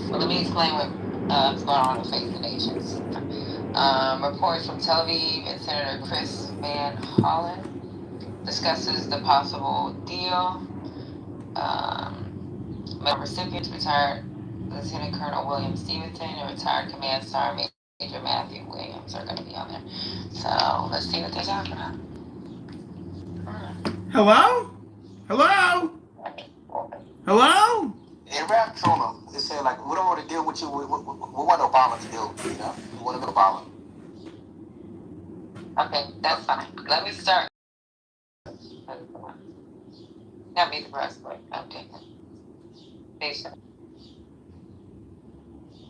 [SPEAKER 16] Well, let me explain what's going on in Face the Nations. Reports from Tel Aviv and Senator Chris Van Hollen discusses the possible deal. Recipients retired Lieutenant Colonel William Stevenson and retired Command Sergeant Major Matthew Williams are going to be on there. So let's see what they're talking about.
[SPEAKER 18] Hello? Hello? Hello?
[SPEAKER 10] Iran told him, they said, like, we don't want to deal with you. We want Obama to deal, We want to go Obama.
[SPEAKER 16] Okay, that's fine. Let me start. Not Meet the Press, but okay. Patient.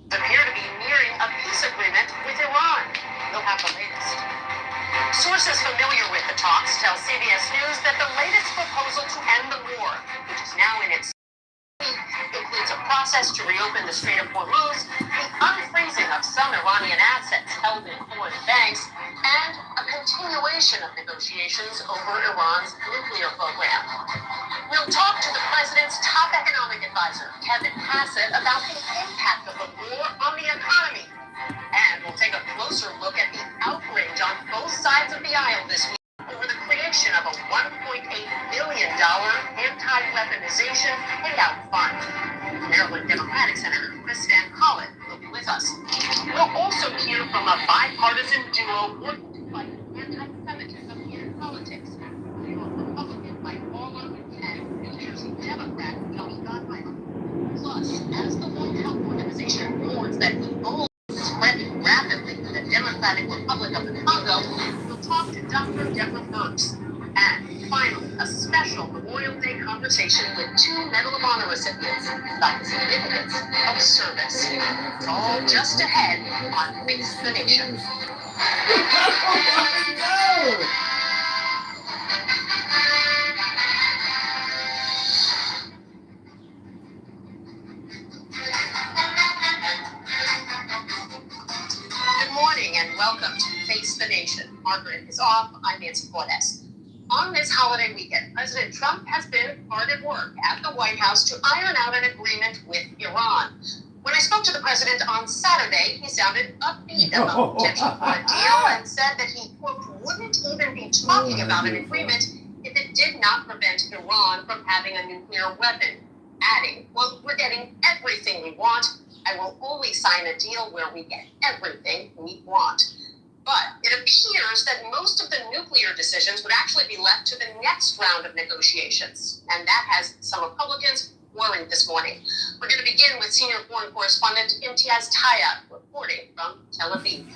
[SPEAKER 22] Appear to be nearing a peace agreement with Iran. We'll have the latest. Sources familiar with the talks tell CBS News that the latest proposal to end the war, which is now in its process to reopen the Strait of Hormuz, the unfreezing of some Iranian assets held in foreign banks, and a continuation of negotiations over Iran's nuclear program. We'll talk to the president's top economic advisor, Kevin Hassett, about the impact of the war on the economy. And we'll take a closer look at the outrage on both sides of the aisle this week over the creation of a $1.8 billion anti-weaponization payout fund. Maryland Democratic Senator Chris Van Hollen will be with us. We'll also hear from a bipartisan duo working to fight anti-Semitism in politics. New York Republican Mike Waller and New Jersey Democrat Johnny Gottmeier. Plus, as the World Health Organization warns that Ebola is spreading rapidly in the Democratic Republic of the Congo, we'll talk to Dr. Deborah Burks. And finally, a special Memorial Day conversation with two Medal of Honor recipients about the significance of service. It's all just ahead on Face the Nation. Good morning and welcome to Face the Nation. Margaret is off. I'm Nancy Cordes. On this holiday weekend, President Trump has been hard at work at the White House to iron out an agreement with Iran. When I spoke to the president on Saturday, he sounded upbeat about the potential for a deal and said that he, quote, wouldn't even be talking about an agreement if it did not prevent Iran from having a nuclear weapon, adding, well, we're getting everything we want. I will only sign a deal where we get everything we want. But it appears that most of the nuclear decisions would actually be left to the next round of negotiations. And that has some Republicans worried this morning. We're going to begin with senior foreign correspondent Imtiaz Taya reporting from Tel Aviv.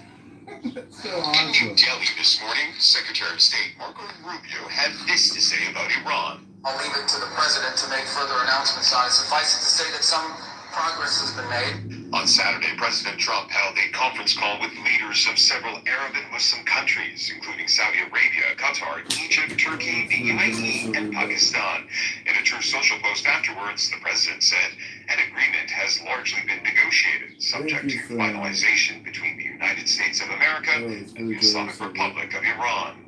[SPEAKER 3] In New Delhi this morning, Secretary of State Marco Rubio had this to say about Iran.
[SPEAKER 6] I'll leave it to the president to make further announcements on it. Suffice it to say that some progress has been made.
[SPEAKER 3] On Saturday, President Trump held a conference call with leaders of several Arab and Muslim countries, including Saudi Arabia, Qatar, Egypt, Turkey, the UAE, and Pakistan. In a Truth Social post afterwards, the president said an agreement has largely been negotiated, subject to finalization between the United States of America and the Islamic Republic of Iran.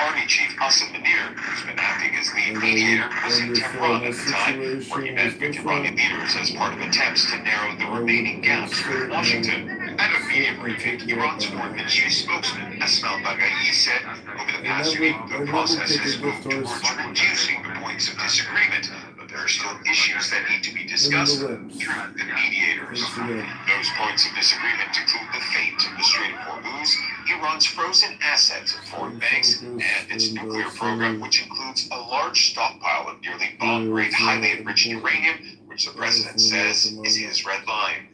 [SPEAKER 3] Army Chief Hassan Munir, who's been acting as lead mediator, was in Tehran at the time, where he met with Iranian leaders as part of attempts to narrow the remaining gaps with Washington. At a media briefing, Iran's foreign ministry spokesman Esmail Baghai said over the past week the process has moved towards reducing the points of disagreement, but there are still issues that need to be discussed through the mediators. Those points of disagreement include the fate of the Strait of Hormuz, Iran's frozen assets at foreign banks, and its nuclear program, which includes a large stockpile of nearly bomb-grade, highly enriched uranium, which the president says is his red line.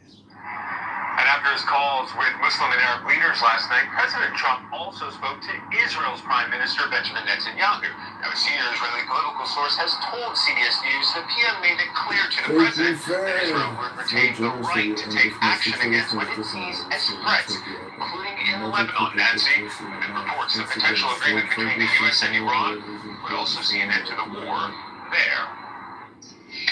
[SPEAKER 17] And after his calls with Muslim and Arab leaders last night, President Trump also spoke to Israel's Prime Minister Benjamin Netanyahu. Now, a senior Israeli political source has told CBS News the PM made it clear to the president that Israel would retain the right to take action against what it sees as threats, including in Lebanon. Nancy, amid reports the potential agreement between the U.S. and Iran would also see an end to the war there.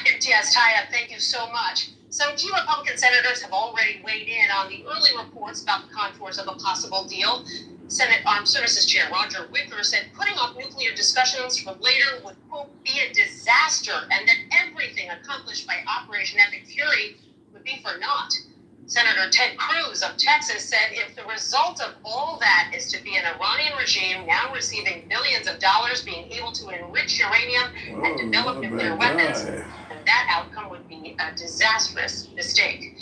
[SPEAKER 22] Imtiaz Taya, thank you so much. Some key Republican senators have already weighed in on the early reports about the contours of a possible deal. Senate Armed Services Chair Roger Wicker said putting off nuclear discussions for later would, quote, be a disaster, and that everything accomplished by Operation Epic Fury would be for naught. Senator Ted Cruz of Texas said if the result of all that is to be an Iranian regime now receiving billions of dollars being able to enrich uranium and develop nuclear weapons, that outcome would be a disastrous mistake.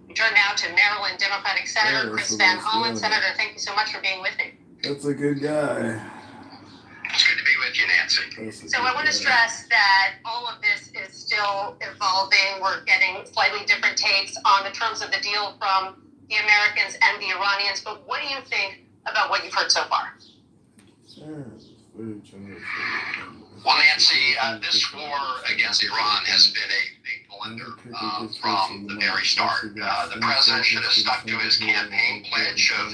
[SPEAKER 22] We turn now to Maryland Democratic Senator Chris Van Hollen. Senator, thank you so much for being with me.
[SPEAKER 18] That's a good guy.
[SPEAKER 22] It's good to be with you, Nancy. So I want to stress that all of this is still evolving. We're getting slightly different takes on the terms of the deal from the Americans and the Iranians. But what do you think about what you've heard so far?
[SPEAKER 6] Well, Nancy, this war against Iran has been a
[SPEAKER 3] blunder from the very start. The president should have stuck to his campaign pledge of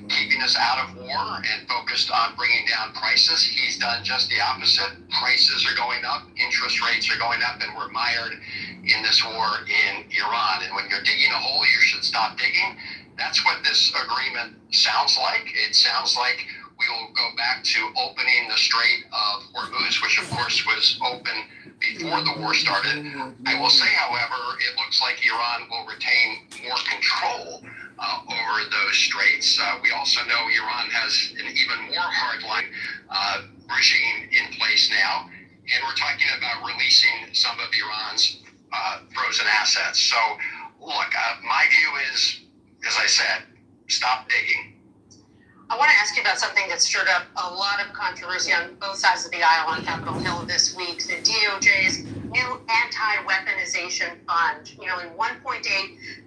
[SPEAKER 3] keeping us out of war and focused on bringing down prices. He's done just the opposite. Prices are going up, interest rates are going up, and we're mired in this war in Iran. And when you're digging a hole, you should stop digging. That's what this agreement sounds like. It sounds like we will go back to opening the Strait of Hormuz, which of course was open before the war started. I will say, however, it looks like Iran will retain more control over those straits. We also know Iran has an even more hardline regime in place now, and we're talking about releasing some of Iran's frozen assets. So, look, my view is, as I said, stop digging.
[SPEAKER 22] I want to ask you about something that stirred up a lot of controversy on both sides of the aisle on Capitol Hill this week. The DOJ's new anti-weaponization fund, nearly $1.8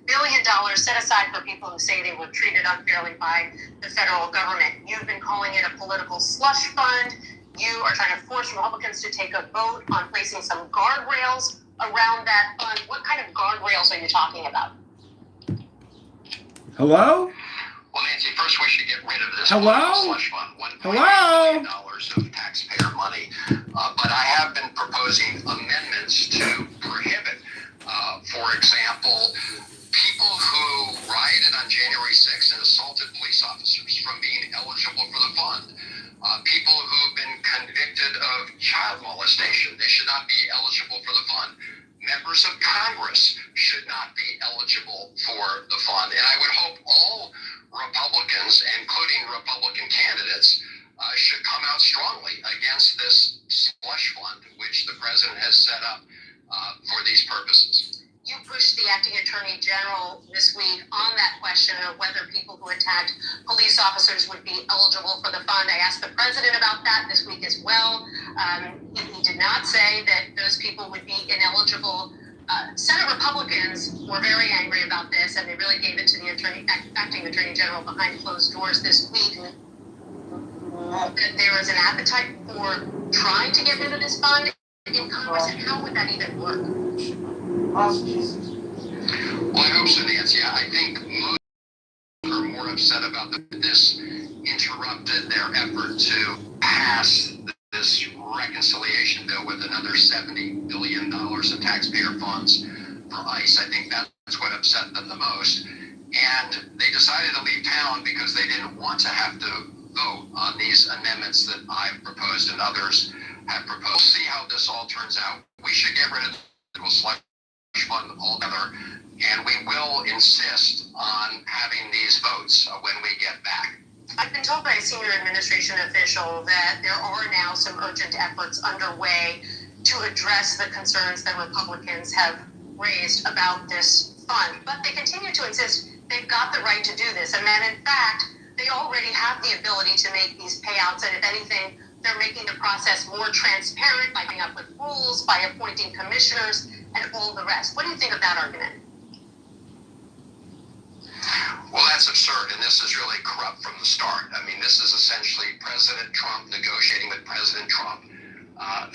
[SPEAKER 22] billion set aside for people who say they were treated unfairly by the federal government. You've been calling it a political slush fund. You are trying to force Republicans to take a vote on placing some guardrails around that fund. What kind of guardrails are you talking about?
[SPEAKER 18] Hello?
[SPEAKER 3] Well, Nancy, first we should get rid of this slush fund, $1.8 billion of taxpayer money. But I have been proposing amendments to prohibit, for example, people who rioted on January 6th and assaulted police officers from being eligible for the fund. People who've been convicted of child molestation, they should not be eligible for the fund. Members of Congress should not be eligible for the fund. And I would hope all Republicans, including Republican candidates, should come out strongly against this slush fund, which the president has set up for these purposes.
[SPEAKER 22] You pushed the acting attorney general this week on that question of whether people who attacked police officers would be eligible for the fund. I asked the president about that this week as well. He did not say that those people would be ineligible. Senate Republicans were very angry about this, and they really gave it to the acting attorney general behind closed doors this week. That there is an appetite for trying to get rid of this fund in Congress, and how would that even work?
[SPEAKER 3] Well, I hope so, Nancy. I think most are more upset about this interrupted their effort to pass this reconciliation bill with another $70 billion of taxpayer funds for ICE. I think that's what upset them the most. And they decided to leave town because they didn't want to have to vote on these amendments that I've proposed and others have proposed. We'll see how this all turns out. We should get rid of the slush fund altogether, and we will insist on having these votes when we get back.
[SPEAKER 22] I've been told by a senior administration official that there are now some urgent efforts underway to address the concerns that Republicans have raised about this fund. But they continue to insist they've got the right to do this, and that in fact, they already have the ability to make these payouts, and if anything, they're making the process more transparent by coming up with rules, by appointing commissioners, and all the rest. What do you think of that argument?
[SPEAKER 3] Well, that's absurd, and this is really corrupt from the start. I mean, this is essentially President Trump negotiating with President Trump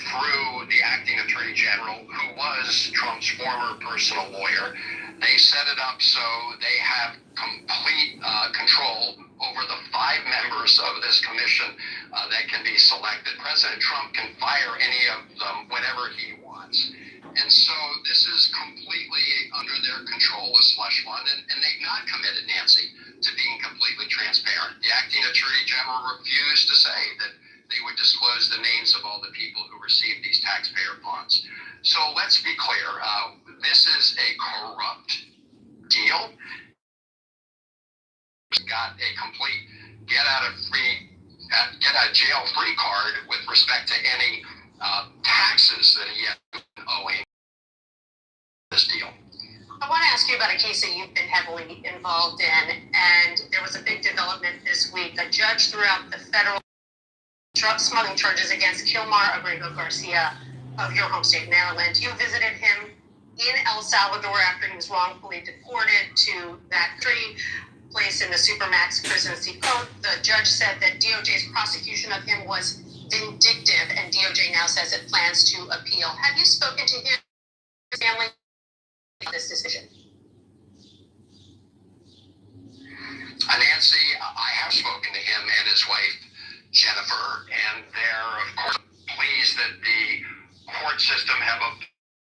[SPEAKER 3] through the acting attorney general, who was Trump's former personal lawyer. They set it up so they have complete control over the 5 members of this commission that can be selected. President Trump can fire any of them whenever he wants. And so this is completely under their control, a slush fund, and they've not committed, Nancy, to being completely transparent. The acting attorney general refused to say that they would disclose the names of all the people who received these taxpayer funds. So let's be clear. This is a corrupt deal. Got a complete get out of jail free card with respect to any taxes that he has been owing this deal.
[SPEAKER 22] I want to ask you about a case that you've been heavily involved in, and there was a big development this week. A judge threw out the federal drug smuggling charges against Kilmar Abrego Garcia of your home state, Maryland. You visited him in El Salvador after he was wrongfully deported to that country, placed in the Supermax prison Cipote. The judge said that DOJ's prosecution of him was vindictive, and DOJ now says it plans to appeal. Have you spoken to him, his family? this decision.
[SPEAKER 3] Nancy, I have spoken to him and his wife, Jennifer, and they're, of course, pleased that the court system have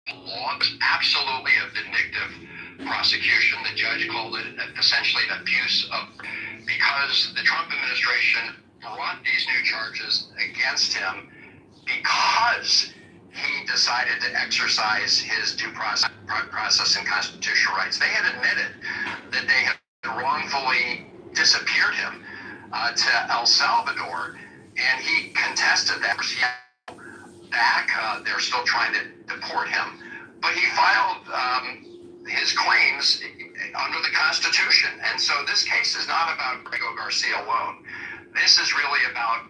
[SPEAKER 3] applauded absolutely a vindictive prosecution. The judge called it essentially an abuse of, because the Trump administration brought these new charges against him because he decided to exercise his due process and constitutional rights. They had admitted that they had wrongfully disappeared him to El Salvador, and he contested that. Back, they're still trying to deport him, but he filed his claims under the Constitution. And so this case is not about Rigo Garcia alone. This is really about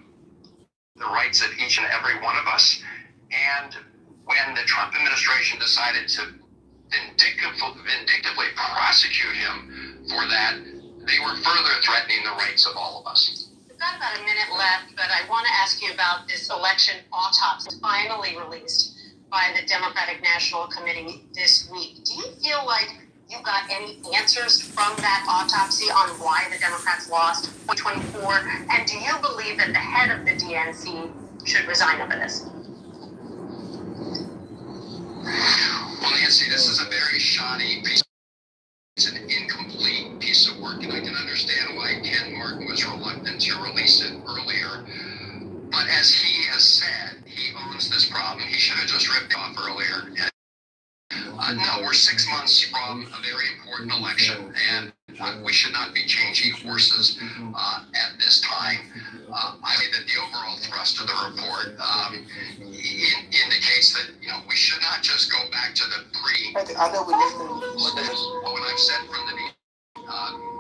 [SPEAKER 3] the rights of each and every one of us. And when the Trump administration decided to vindictively prosecute him for that, they were further threatening the rights of all of us.
[SPEAKER 22] We've got about a minute left, but I want to ask you about this election autopsy finally released by the Democratic National Committee this week. Do you feel like you got any answers from that autopsy on why the Democrats lost 2024? And do you believe that the head of the DNC should resign over this?
[SPEAKER 3] Well, Nancy, this is a very shoddy piece. It's an incomplete piece of work, and I can understand why Ken Martin was reluctant to release it earlier. But as he has said, he owns this problem. He should have just ripped it off earlier. No, we're 6 months from a very important election, and we should not be changing horses at this time. I think that the overall thrust of the report indicates that we should not just go back to the pre.
[SPEAKER 9] I know we're listening.
[SPEAKER 3] When I've said from the beginning,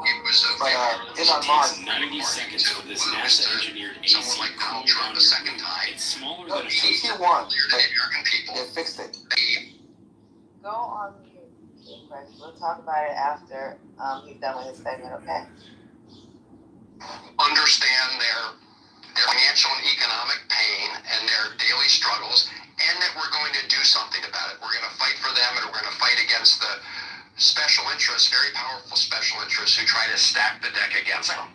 [SPEAKER 3] it was a
[SPEAKER 9] Elon Musk.
[SPEAKER 8] 90 seconds for this NASA-engineered AC
[SPEAKER 3] someone like Donald Trump the second time.
[SPEAKER 8] It's smaller
[SPEAKER 9] No,
[SPEAKER 8] than a
[SPEAKER 9] he won.
[SPEAKER 3] Clear to the American people.
[SPEAKER 9] They fixed it.
[SPEAKER 16] Go on mute, Chris. We'll talk about it after he's done with his segment, okay?
[SPEAKER 3] Understand their financial and economic pain and their daily struggles, and that we're going to do something about it. We're going to fight for them, and we're going to fight against the special interests, very powerful special interests who try to stack the deck against them.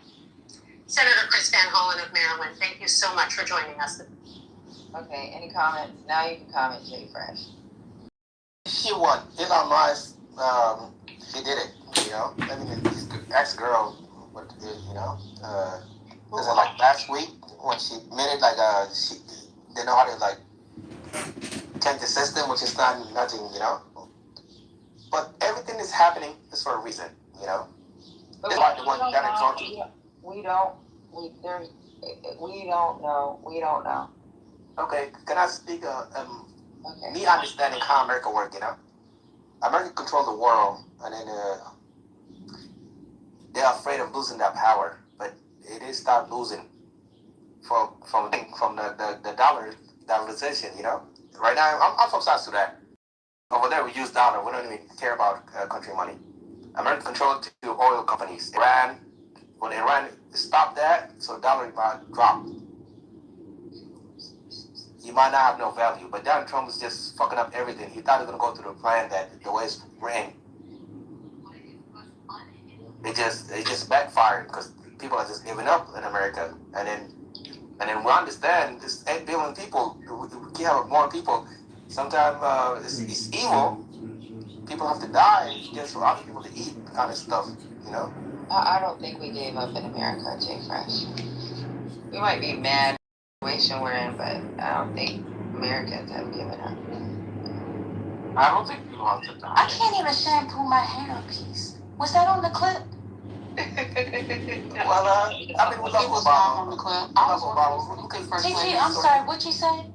[SPEAKER 22] Senator Chris Van Hollen of Maryland, thank you so much for joining us.
[SPEAKER 16] Okay, any comments? Now you can comment, Jay Fresh.
[SPEAKER 9] He won. Elon Musk, he did it, I mean, his ex-girl, was it like last week when she admitted, she didn't know how to, change the system, which is not nothing, But everything is happening is for a reason,
[SPEAKER 16] But
[SPEAKER 9] It's like the one that exalted.
[SPEAKER 16] we don't know.
[SPEAKER 9] Okay, can I speak,
[SPEAKER 16] Okay.
[SPEAKER 9] me understanding how America works, America controls the world, and then they're afraid of losing that power, but it is start losing from the dollarization, Right now, I'm from South Sudan. Over there, we use dollar. We don't even care about country money. America controls two oil companies. When Iran stopped that, so dollar might drop. You might not have no value, but Donald Trump was just fucking up everything. He thought he was gonna go through the plan that the way it's ran. It just backfired because people are just giving up in America, and then we understand this 8 billion people. We can't have more people. Sometimes it's evil. People have to die just for other people to eat, kind of stuff,
[SPEAKER 16] I don't think we gave up in America, Jay Fresh. We might be mad at the situation we're in, but I don't think Americans have given up.
[SPEAKER 12] I don't think people have to die.
[SPEAKER 7] I can't even shampoo my hair in peace. Was that on the clip?
[SPEAKER 9] Well, I mean, we love
[SPEAKER 5] was not on
[SPEAKER 9] Obama.
[SPEAKER 5] the clip.
[SPEAKER 9] We
[SPEAKER 5] I was
[SPEAKER 9] love
[SPEAKER 5] wondering
[SPEAKER 9] Obama.
[SPEAKER 5] the same thing, First
[SPEAKER 7] Gigi,
[SPEAKER 5] Lady.
[SPEAKER 7] I'm sorry, what you say?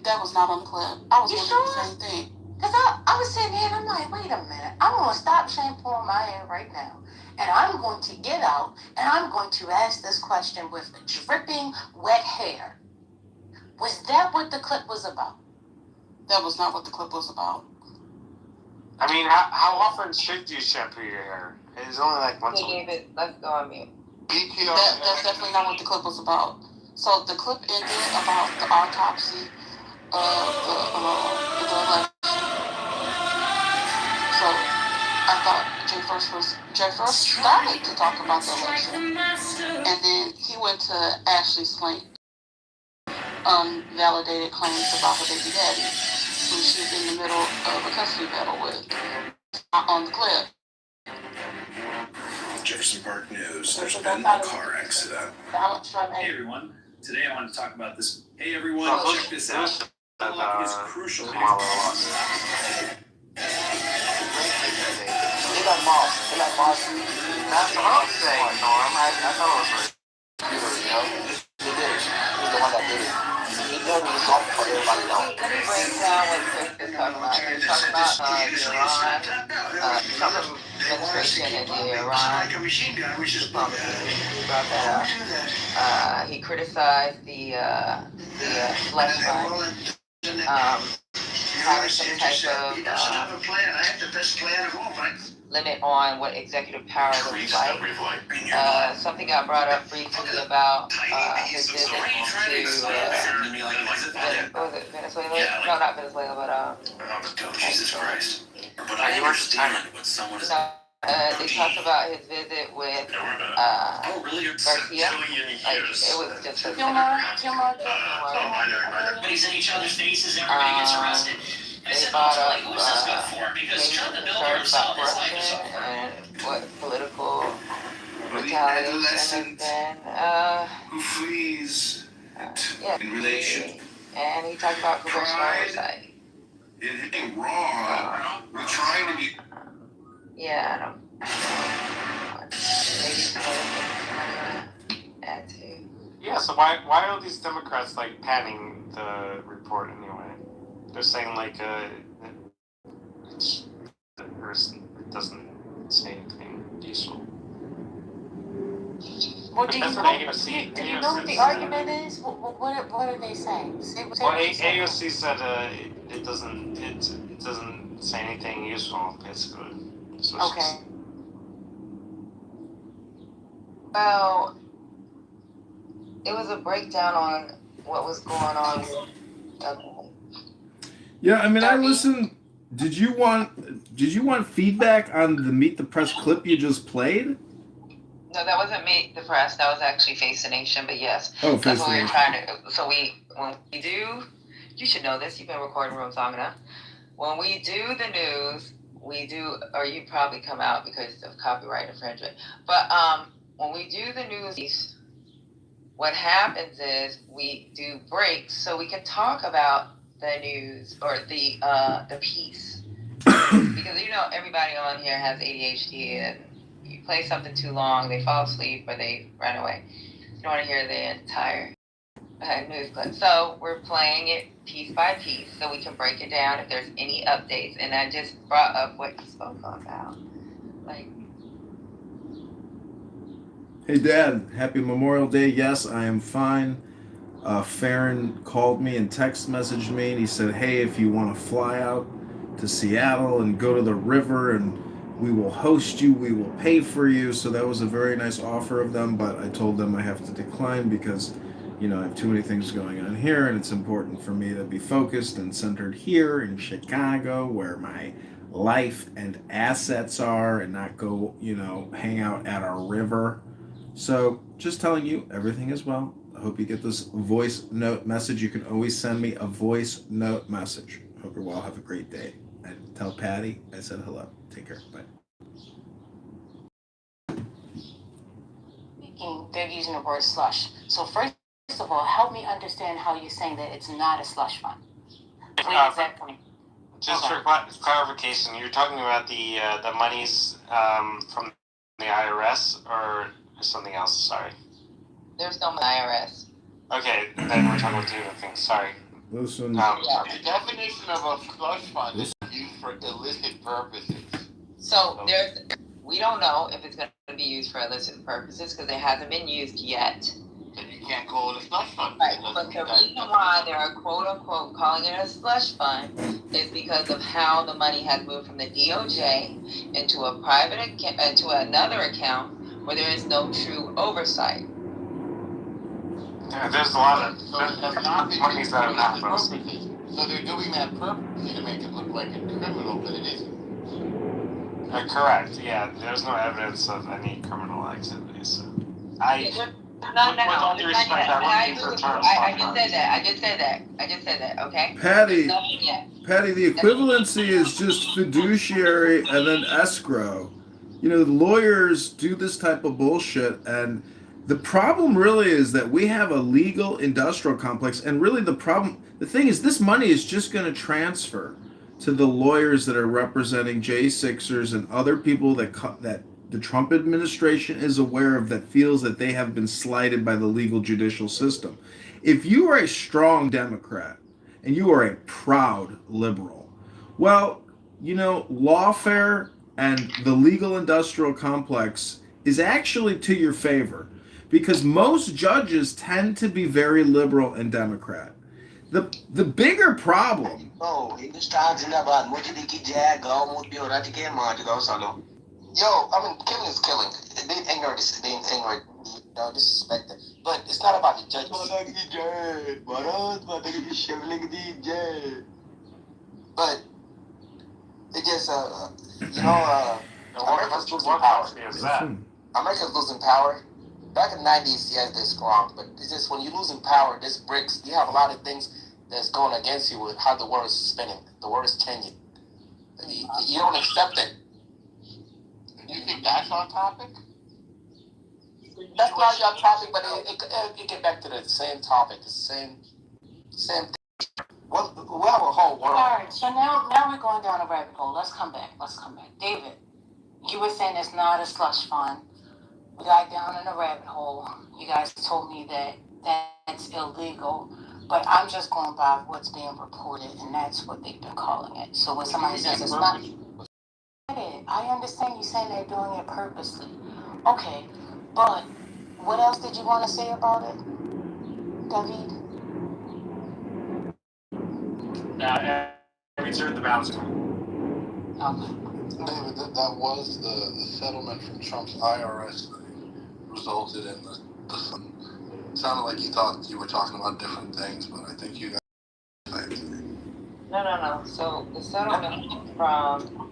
[SPEAKER 5] That was not on the clip. I was
[SPEAKER 7] You
[SPEAKER 5] wondering
[SPEAKER 7] sure?
[SPEAKER 5] the same thing.
[SPEAKER 7] Because I was sitting here and I'm like, wait a minute. I'm going to stop shampooing my hair right now. And I'm going to get out and I'm going to ask this question with dripping wet hair. Was that what the clip was about?
[SPEAKER 5] That was not what the clip was about.
[SPEAKER 12] I mean, how often should you shampoo your hair? It's only like once a week.
[SPEAKER 16] David, let's go on mute.
[SPEAKER 5] That's definitely not what the clip was about. So the clip ended about the autopsy of the election. So
[SPEAKER 7] I thought Jay first started to talk about the election, and then he went to Ashley Slink, unvalidated claims about her baby daddy, who she's in the middle of a custody battle with, on the clip.
[SPEAKER 3] Jefferson Park News. There's been a car accident.
[SPEAKER 4] Hey everyone. Today I want to talk about this. Hey everyone, check this out. Dialogue is crucial.
[SPEAKER 9] They got Moss. They got Moss.
[SPEAKER 10] That's what I'm saying, Norm. I know it was
[SPEAKER 9] He did it. He's the one that did it. He did it for everybody else.
[SPEAKER 16] Let me break down what Chris is talking about. He's talking about Iran, Trump administration and the Iran diplomacy. He brought that up. He criticized the slush fund. Having some type of limit on what executive power looks like. Something got brought up briefly about his visit to Venezuela? No, not Venezuela, but
[SPEAKER 3] Jesus Christ. But
[SPEAKER 16] I understand what someone is. They talked about his visit with Garcia. Like, it was just a
[SPEAKER 19] Everybody's in each other's faces, everybody gets arrested. I said, ultimately, who's this good for? Because Trump, the builder himself, his life is over.
[SPEAKER 16] And what political retaliation has been.
[SPEAKER 3] Who flees in relation.
[SPEAKER 16] And he talked about congressional oversight.
[SPEAKER 3] It ain't wrong. We're trying to be.
[SPEAKER 16] Yeah, I don't. Maybe some other things add to.
[SPEAKER 14] Yeah, so why are these Democrats like panning the report anyway? They're saying like it doesn't say anything useful.
[SPEAKER 7] Well, do you know what the argument is? What are they saying?
[SPEAKER 14] Well, AOC said it doesn't say anything useful, basically.
[SPEAKER 7] Okay.
[SPEAKER 16] Well, it was a breakdown on what was going on.
[SPEAKER 18] Yeah, I mean, I listened. Did you want feedback on the Meet the Press clip you just played?
[SPEAKER 16] No, that wasn't Meet the Press. That was actually Face the Nation. But yes,
[SPEAKER 18] Oh,
[SPEAKER 16] that's what we were
[SPEAKER 18] Face the
[SPEAKER 16] trying to. So when we do, you should know this. You've been recording rooms long enough. When we do the news, we do, or you probably come out because of copyright infringement. But when we do the news, what happens is we do breaks so we can talk about the news or the piece, because everybody on here has ADHD, and you play something too long, they fall asleep or they run away. You don't want to hear the entire news clip. So we're playing it piece by piece so we can break it down if there's any updates. And I just brought up what you spoke about. Like,
[SPEAKER 18] Hey, Dad, happy Memorial Day. Yes, I am fine. Farron called me and text messaged me, and he said, hey, if you want to fly out to Seattle and go to the river, and we will host you, we will pay for you. So that was a very nice offer of them, but I told them I have to decline because, I have too many things going on here, and it's important for me to be focused and centered here in Chicago, where my life and assets are, and not go, hang out at a river. So just telling you, everything is well. I hope you get this voice note message. You can always send me a voice note message. Hope you're well. Have a great day. And tell Patty I said hello. Take care. Bye.
[SPEAKER 7] They're using the word slush. So first of all, help me understand how you're saying that it's not a slush fund. Where is that point?
[SPEAKER 14] Just for clarification, you're talking about the monies from the IRS or something else? Sorry.
[SPEAKER 16] There's no IRS.
[SPEAKER 14] Okay, then we're talking about two different things. Sorry.
[SPEAKER 18] Listen.
[SPEAKER 15] The definition of a slush fund is used for illicit purposes.
[SPEAKER 16] So we don't know if it's going to be used for illicit purposes because it hasn't been used yet.
[SPEAKER 15] Then you can't call it a slush fund.
[SPEAKER 16] Right, but the reason why they're quote unquote calling it a slush fund is because of how the money has moved from the DOJ into a private account, into another account where there is no true oversight.
[SPEAKER 14] Yeah, there's a lot of monies that are not
[SPEAKER 15] purposes. So they're doing that purposely to make it look like it's criminal, but it isn't.
[SPEAKER 14] Correct. Yeah, there's no evidence of any criminal activity. So, I.
[SPEAKER 16] No.
[SPEAKER 14] With all due respect, I wouldn't use the term
[SPEAKER 16] I just said that. I just said that. Okay.
[SPEAKER 18] Patty,
[SPEAKER 16] Nothing yet.
[SPEAKER 18] Patty, the equivalency is just fiduciary and then escrow. You know, lawyers do this type of bullshit, and the problem really is that we have a legal industrial complex, and really the thing is, this money is just going to transfer to the lawyers that are representing J6ers and other people that the Trump administration is aware of that feels that they have been slighted by the legal judicial system. If you are a strong Democrat and you are a proud liberal, well, you know, lawfare and the legal industrial complex is actually to your favor because most judges tend to be very liberal and Democrat. The bigger problem.
[SPEAKER 10] Oh, Hindustan Zindabad, Mujidi ki jai, Gau Mutbi ho Rati ke Maan Gau Salo. Yo, I mean, killing is killing. They anger disrespect it. But it's not about the judges. But it just, America's losing power. America's losing power. Back in the 90s, yes, they're strong. But it's just when you're losing power, this breaks. You have a lot of things that's going against you with how the world is spinning. The world is changing. You don't accept it. You think that's on topic? That's not your topic, but it get back to the same topic, the same thing. Well, we have a whole world.
[SPEAKER 7] All right, so now we're going down a rabbit hole. Let's come back. David, you were saying it's not a slush fund. We got down in a rabbit hole. You guys told me that that's illegal, but I'm just going by what's being reported, and that's what they've been calling it. So when somebody says it's not, I understand you saying they're doing it purposely. Okay, but what else did you want to say about it, David?
[SPEAKER 14] Reserve the balance.
[SPEAKER 9] David, that was the settlement from Trump's IRS that resulted in the it sounded like you thought you were talking about different things, but I think you got the same thing.
[SPEAKER 16] No. So the settlement from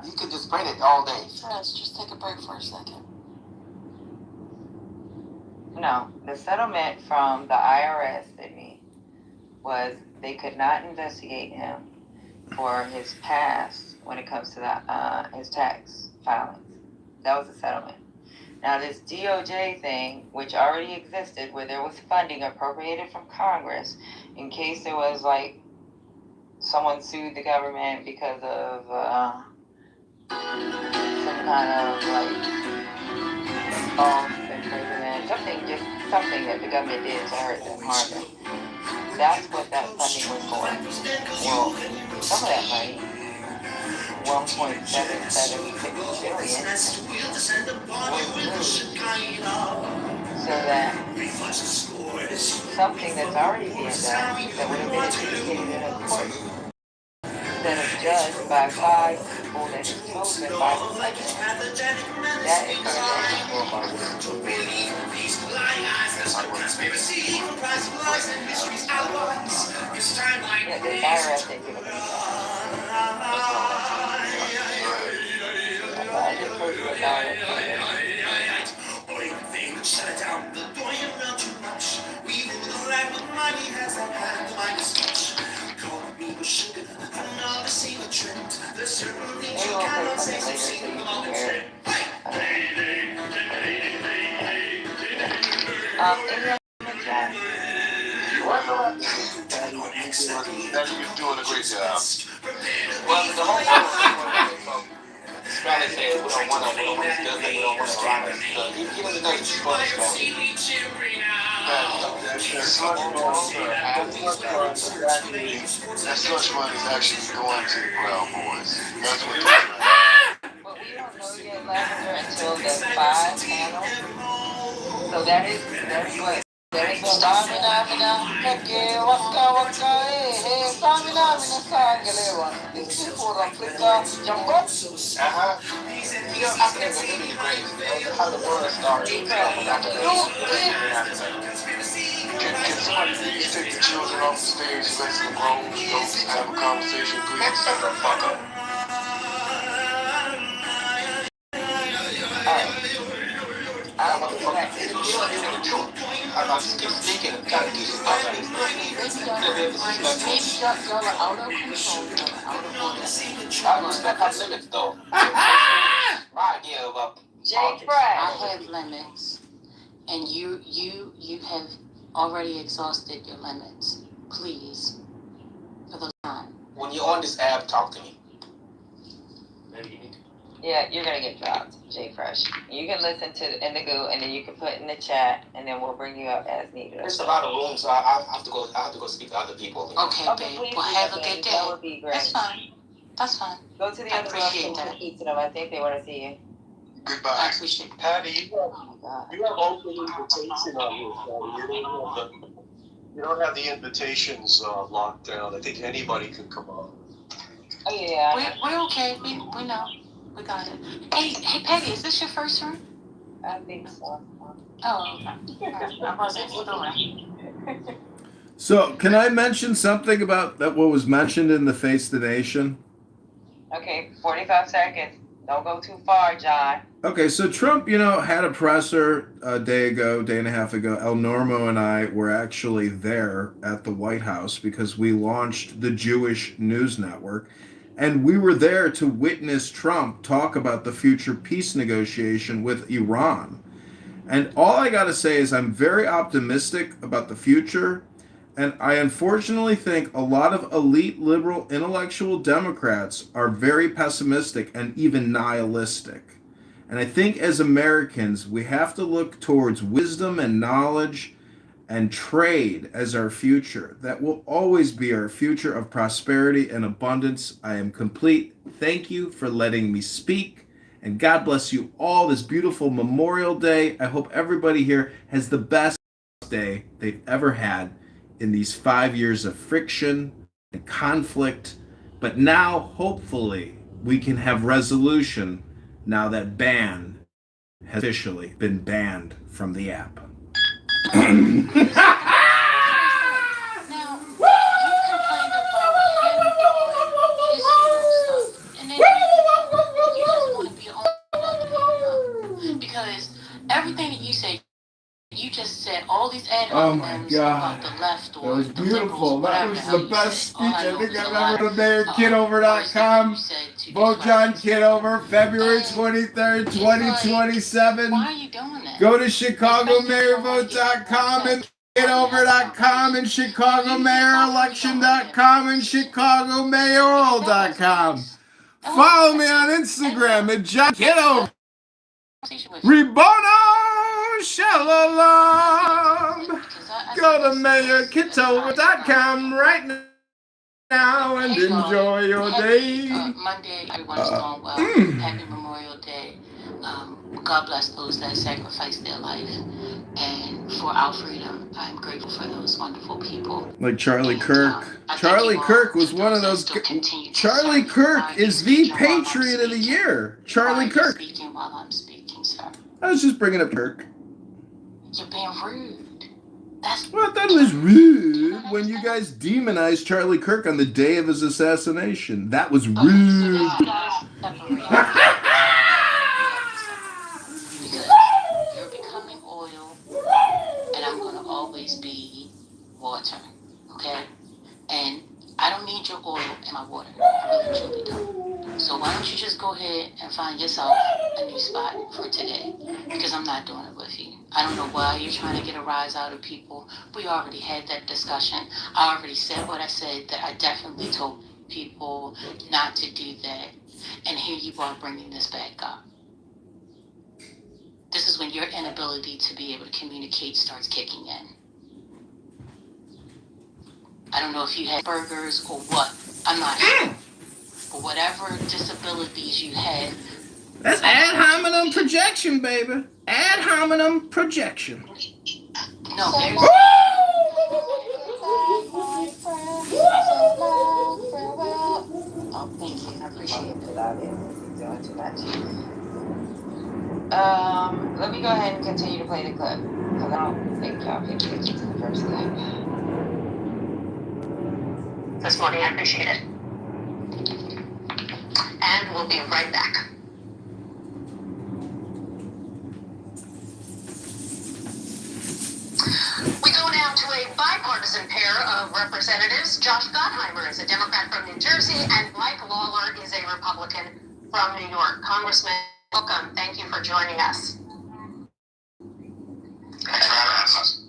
[SPEAKER 10] You could just print it all day.
[SPEAKER 7] Let's just take a break for a second.
[SPEAKER 16] No, the settlement from the IRS, Sydney, was they could not investigate him for his past when it comes to his tax filings. That was the settlement. Now this DOJ thing, which already existed, where there was funding appropriated from Congress in case there was like someone sued the government because of some kind of like false imprisonment, something that the government did to hurt them, harm them. That's what that funding was for. Well, some of that money, $1.776 billion, so that something that's already being done that would have been adjudicated in a court instead of judged by 5 people that is chosen by the president. That is what yeah, the IRS didn't give a I just heard you about it.
[SPEAKER 9] You're doing a great job.
[SPEAKER 10] Well, the whole strategy is we don't want to do it, we don't want to run it. So he doesn't know it's fun.
[SPEAKER 9] That slush money is actually going to the Proud Boys. That's what
[SPEAKER 16] But we don't know yet, Lavender, until the 5 panel. So that's what.
[SPEAKER 7] Stamina, Keke, Waka, hey, Stamina, Minasangalewa. This is for Africa, Jambo.
[SPEAKER 10] You know, I think it's really great. How the world started.
[SPEAKER 9] Can somebody please take the children off the stage and let some grown adults have a conversation, please?
[SPEAKER 6] Shut the fuck up.
[SPEAKER 10] I'm about to fucking you don't hear the truth. I'm about to keep speaking and try to do some things.
[SPEAKER 7] Maybe y'all are out of control. Y'all are out of order.
[SPEAKER 10] I respect our limits though. Right, yeah, well,
[SPEAKER 16] Jay Fresh.
[SPEAKER 7] I have limits, and you have already exhausted your limits. Please, for those time.
[SPEAKER 10] when you're on this app, talk to me. Maybe you need to.
[SPEAKER 16] Yeah, you're gonna get dropped, Jay Fresh. You can listen to Indigo, and then you can put in the chat, and then we'll bring you up as needed.
[SPEAKER 10] There's a lot of rooms, so I have to go speak to other people.
[SPEAKER 7] Okay, babe.
[SPEAKER 16] please
[SPEAKER 7] Well,
[SPEAKER 16] do
[SPEAKER 7] have
[SPEAKER 16] that,
[SPEAKER 7] a good
[SPEAKER 16] babe.
[SPEAKER 7] day.
[SPEAKER 16] That would be great.
[SPEAKER 7] That's fine. That's fine.
[SPEAKER 16] Go to the
[SPEAKER 7] I
[SPEAKER 16] other room
[SPEAKER 7] appreciate
[SPEAKER 16] and
[SPEAKER 7] that.
[SPEAKER 16] speak to them. I think they want to see you.
[SPEAKER 7] I
[SPEAKER 9] Goodbye.
[SPEAKER 7] appreciate that.
[SPEAKER 11] Patty,
[SPEAKER 16] Oh my God.
[SPEAKER 11] you have open invitation on you. You don't have the invitations locked down. I think anybody can come up.
[SPEAKER 16] Oh yeah.
[SPEAKER 7] We're okay. We know. We got it. Hey, Patty, is this your first room?
[SPEAKER 16] I think so.
[SPEAKER 7] Oh, okay. I wasn't sure.
[SPEAKER 18] So, can I mention something about that? What was mentioned in the Face the Nation?
[SPEAKER 16] Okay, 45 seconds. Don't go too far, John.
[SPEAKER 18] Okay, so Trump, had a presser a day and a half ago. El Normo and I were actually there at the White House because we launched the Jewish News Network. And we were there to witness Trump talk about the future peace negotiation with Iran. And all I got to say is I'm very optimistic about the future. And I unfortunately think a lot of elite liberal intellectual Democrats are very pessimistic and even nihilistic. And I think as Americans, we have to look towards wisdom and knowledge and trade as our future. That will always be our future of prosperity and abundance. I am complete. Thank you for letting me speak. And God bless you all this beautiful Memorial Day. I hope everybody here has the best day they've ever had in these 5 years of friction and conflict. But now, hopefully, we can have resolution now that ban has officially been banned from the app.
[SPEAKER 7] Now, you complained about him doing his pseudo stuff, and then you just want to be on because everything that you say, you just said all these ad hominems about the left or
[SPEAKER 18] That was
[SPEAKER 7] the liberals,
[SPEAKER 18] beautiful.
[SPEAKER 7] whatever.
[SPEAKER 18] That was the best speech
[SPEAKER 7] All I
[SPEAKER 18] I
[SPEAKER 7] know
[SPEAKER 18] think
[SPEAKER 7] is
[SPEAKER 18] I've
[SPEAKER 7] a lot
[SPEAKER 18] ever done there. Kitover.com. Vote John Kitover, February 23rd, 2027.
[SPEAKER 7] Why are you doing that?
[SPEAKER 18] Go to ChicagoMayorVote.com and Kitover.com and ChicagoMayorElection.com and ChicagoMayoral.com. Follow me on Instagram at John Kitover. Ribono Shalom. Go to MayorKitover.com right now and enjoy your day.
[SPEAKER 7] Monday, everyone's doing well. Happy Memorial Day. God bless those that sacrificed their life. And for our freedom, I'm grateful for those wonderful people.
[SPEAKER 18] Like Charlie Kirk. Charlie Kirk was one of those. Charlie Kirk is the Patriot of the Year. Charlie Kirk.
[SPEAKER 7] Speaking while I'm speaking, sir.
[SPEAKER 18] I was just bringing up Kirk.
[SPEAKER 7] You're being rude.
[SPEAKER 18] Well, I thought it was rude when you guys demonized Charlie Kirk on the day of his assassination. That was rude.
[SPEAKER 7] You're becoming oil, and I'm going to always be water, okay? And I don't need your oil in my water. I really truly don't. So why don't you just go ahead and find yourself a new spot for today? Because I'm not doing it with you. I don't know why you're trying to get a rise out of people. We already had that discussion. I already said what I said, that I definitely told people not to do that. And here you are bringing this back up. This is when your inability to be able to communicate starts kicking in. I don't know if you had burgers or what. I'm not sure. But whatever disabilities you had.
[SPEAKER 18] That's ad hominem projection, baby. Ad hominem projection.
[SPEAKER 7] No, there's. Oh, thank you. I appreciate it.
[SPEAKER 16] Doing too much. Let me go ahead and continue to play the clip because I don't think y'all paid attention to the
[SPEAKER 22] first step. This morning, I appreciate it. And we'll be right back. We go now to a bipartisan pair of representatives. Josh Gottheimer is a Democrat from New Jersey, and Mike Lawler is a Republican from New York. Congressman, welcome. Thank you for joining us.
[SPEAKER 3] Thanks for having us.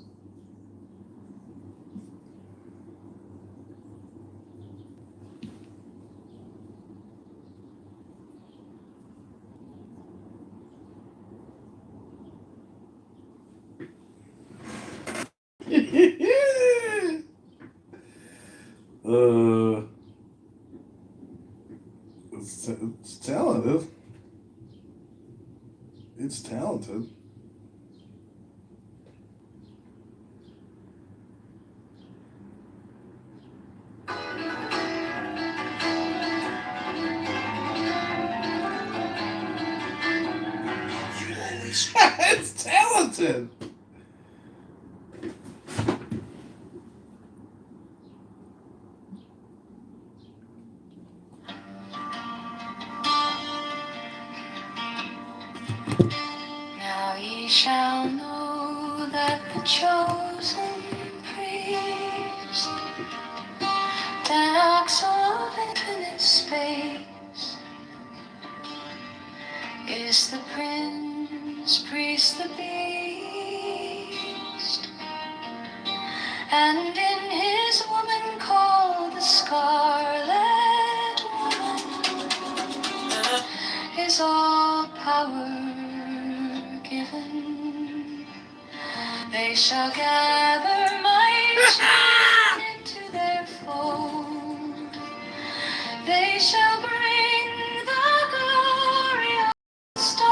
[SPEAKER 18] It's talented. It's talented. It's talented.
[SPEAKER 13] Now ye shall know that the chosen priest, the axle of infinite space, is the prince, priest, the beast, and in his woman called the scarlet woman is all power given. They shall gather my children into their fold. They shall bring the glory of the stars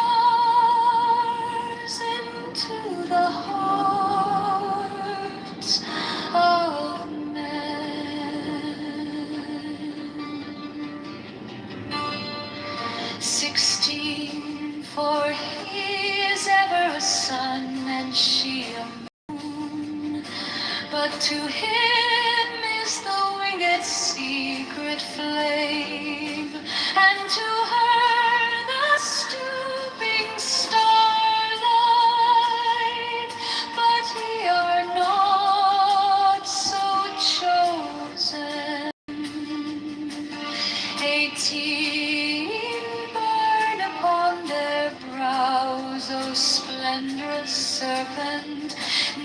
[SPEAKER 13] into the hearts of men. 16, for he is ever a sun and she a moon, but to him is the winged secret flame, and to her the stooping starlight, but ye are not so chosen. 18 burn upon their brows, O splendorous serpent.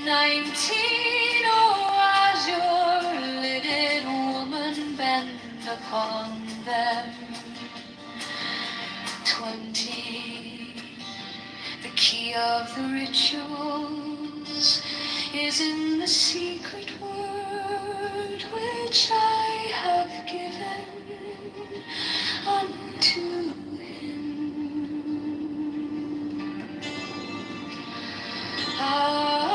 [SPEAKER 13] 19, O azure-lidded woman, bend upon them. 20, the key of the rituals is in the secret word which I have given unto him. Ah,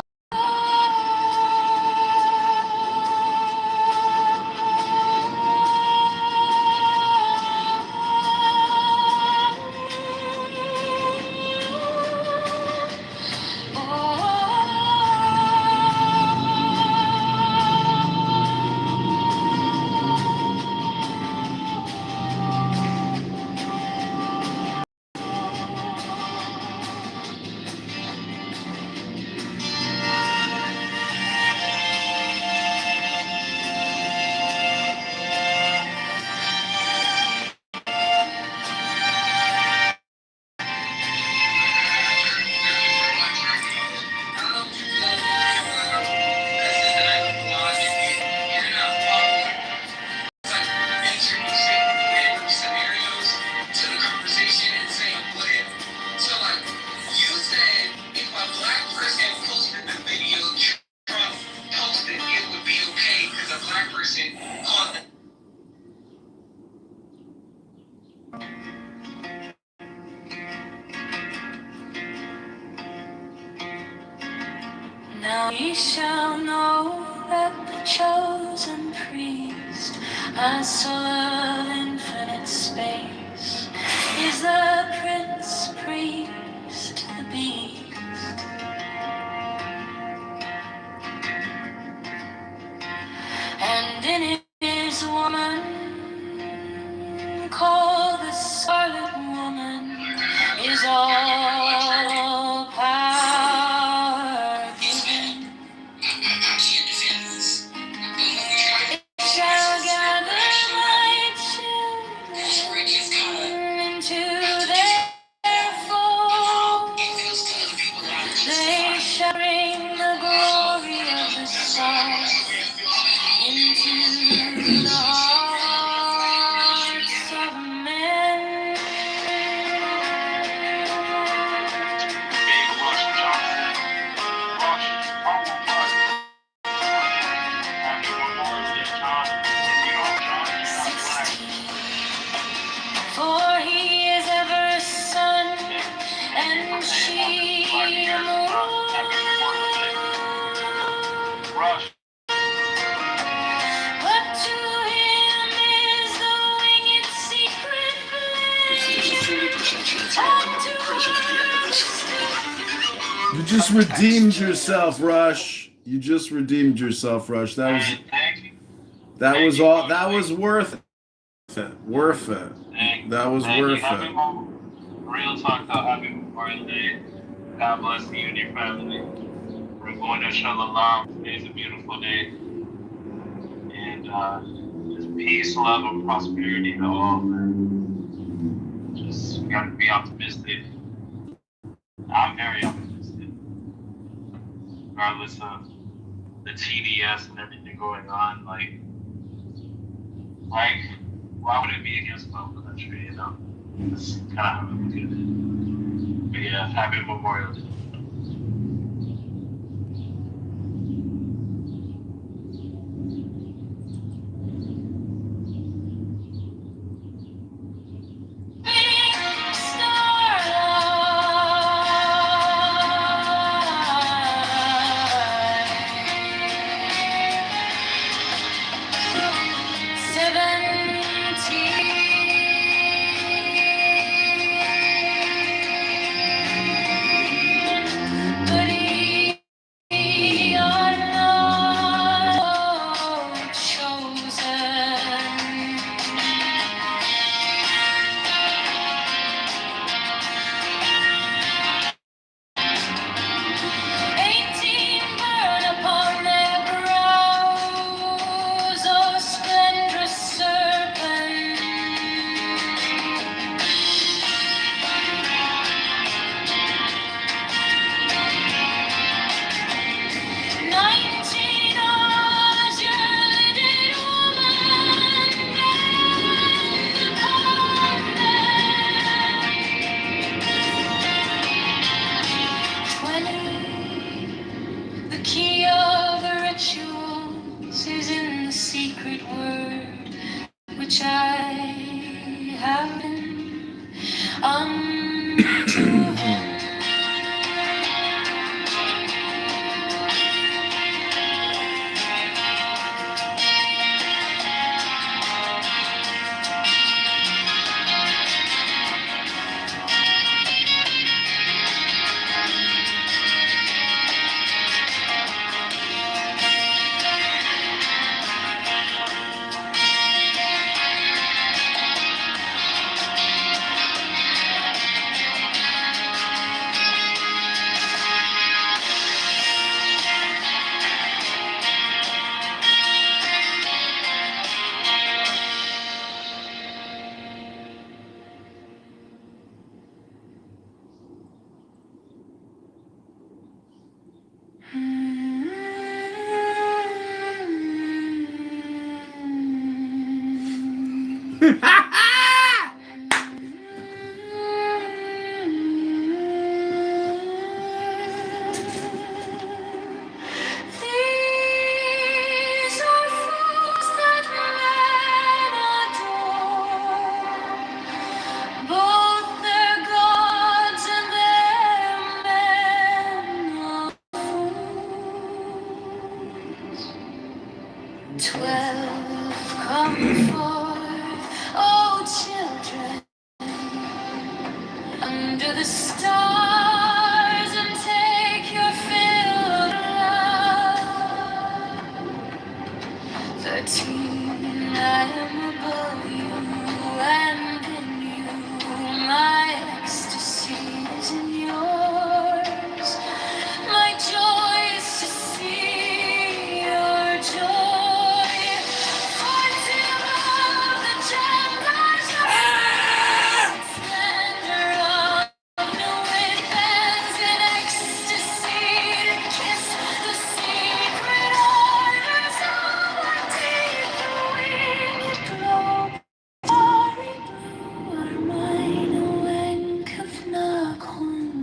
[SPEAKER 13] now ye shall know that the chosen priest, as soul of infinite space, is the prince, priest, the beast, sharing the glory of the stars into the hearts of men.
[SPEAKER 15] Big Rush Johnson. Rush, Humble Rush. Happy Memorial Day, John. If you don't, John, you're not black.
[SPEAKER 13] For he is ever a sun and she a moon.
[SPEAKER 15] Rush.
[SPEAKER 13] But to him is the winged secret
[SPEAKER 18] You just redeemed yourself, Rush. You just redeemed yourself, Rush. That was all. That was worth it. Worth it. That was worth it.
[SPEAKER 15] Real talk though, happy Memorial Day. God bless you and your family. We're going to Shalom. Today's a beautiful day. And just peace, love, and prosperity to all, man. Just gotta be optimistic. I'm very optimistic. Regardless of the TDS and everything going on, like why would it be against my own country, you know? That's kind of how I look at it. But yeah, happy Memorial Day.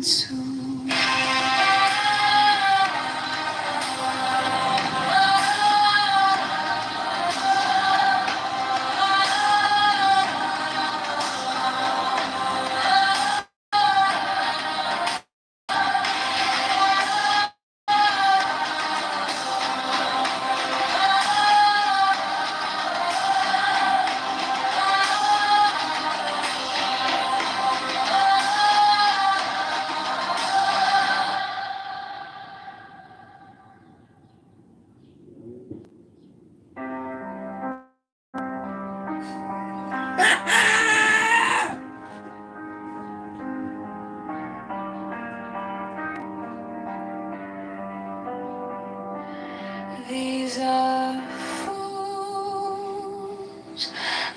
[SPEAKER 13] soon. These are fools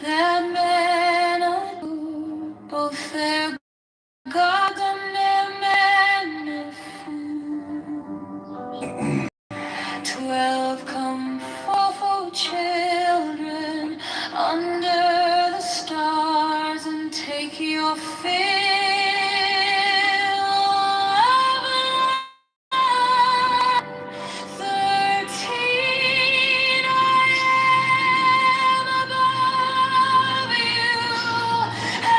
[SPEAKER 13] that men adore, both their God and their man of fools. 12 come forth, children, under the stars, and take your fill of light. 13, I am above you,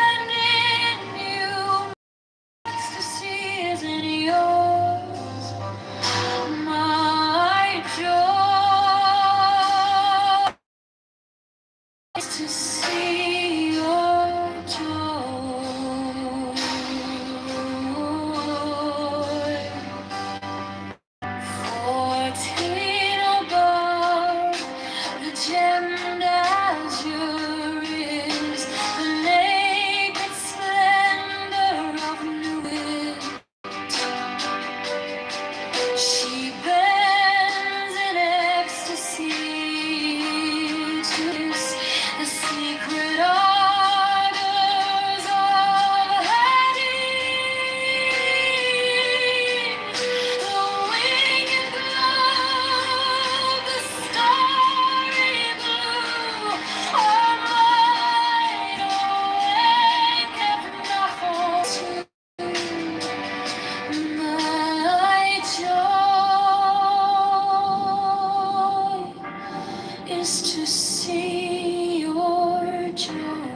[SPEAKER 13] and in you ecstasy is in yours. My joy is to see your joy. 14 above, the gemmed azure is the naked splendor of new wit. She bends in ecstasy to kiss the secret ardors of Hades. The winged globe, the starry blue, are mine, my joy is to see your joy.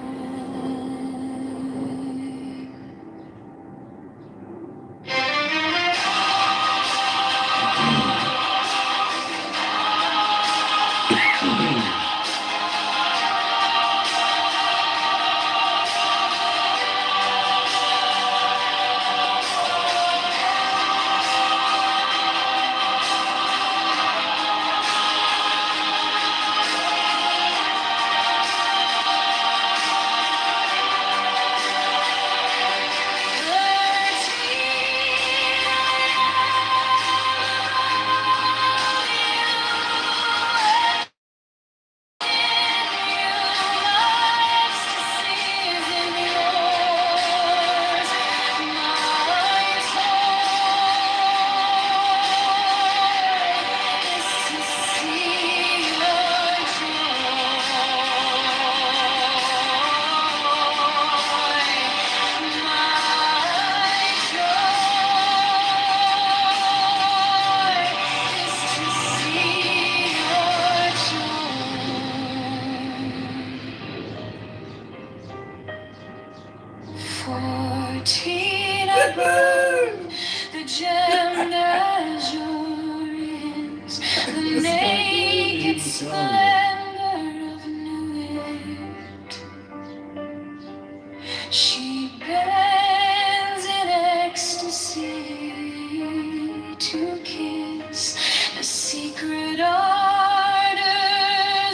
[SPEAKER 13] Fourteen above, the gemmed azure is the naked splendor of new wit. She bends in ecstasy to kiss the secret ardors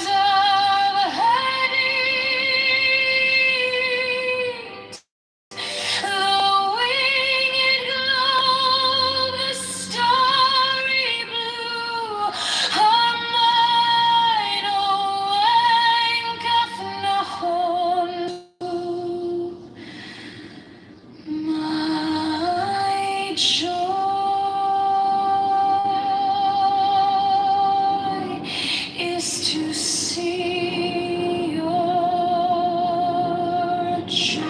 [SPEAKER 13] of Hades. The winged globe, the starry blue, are mine, oh, my joy is to see your joy.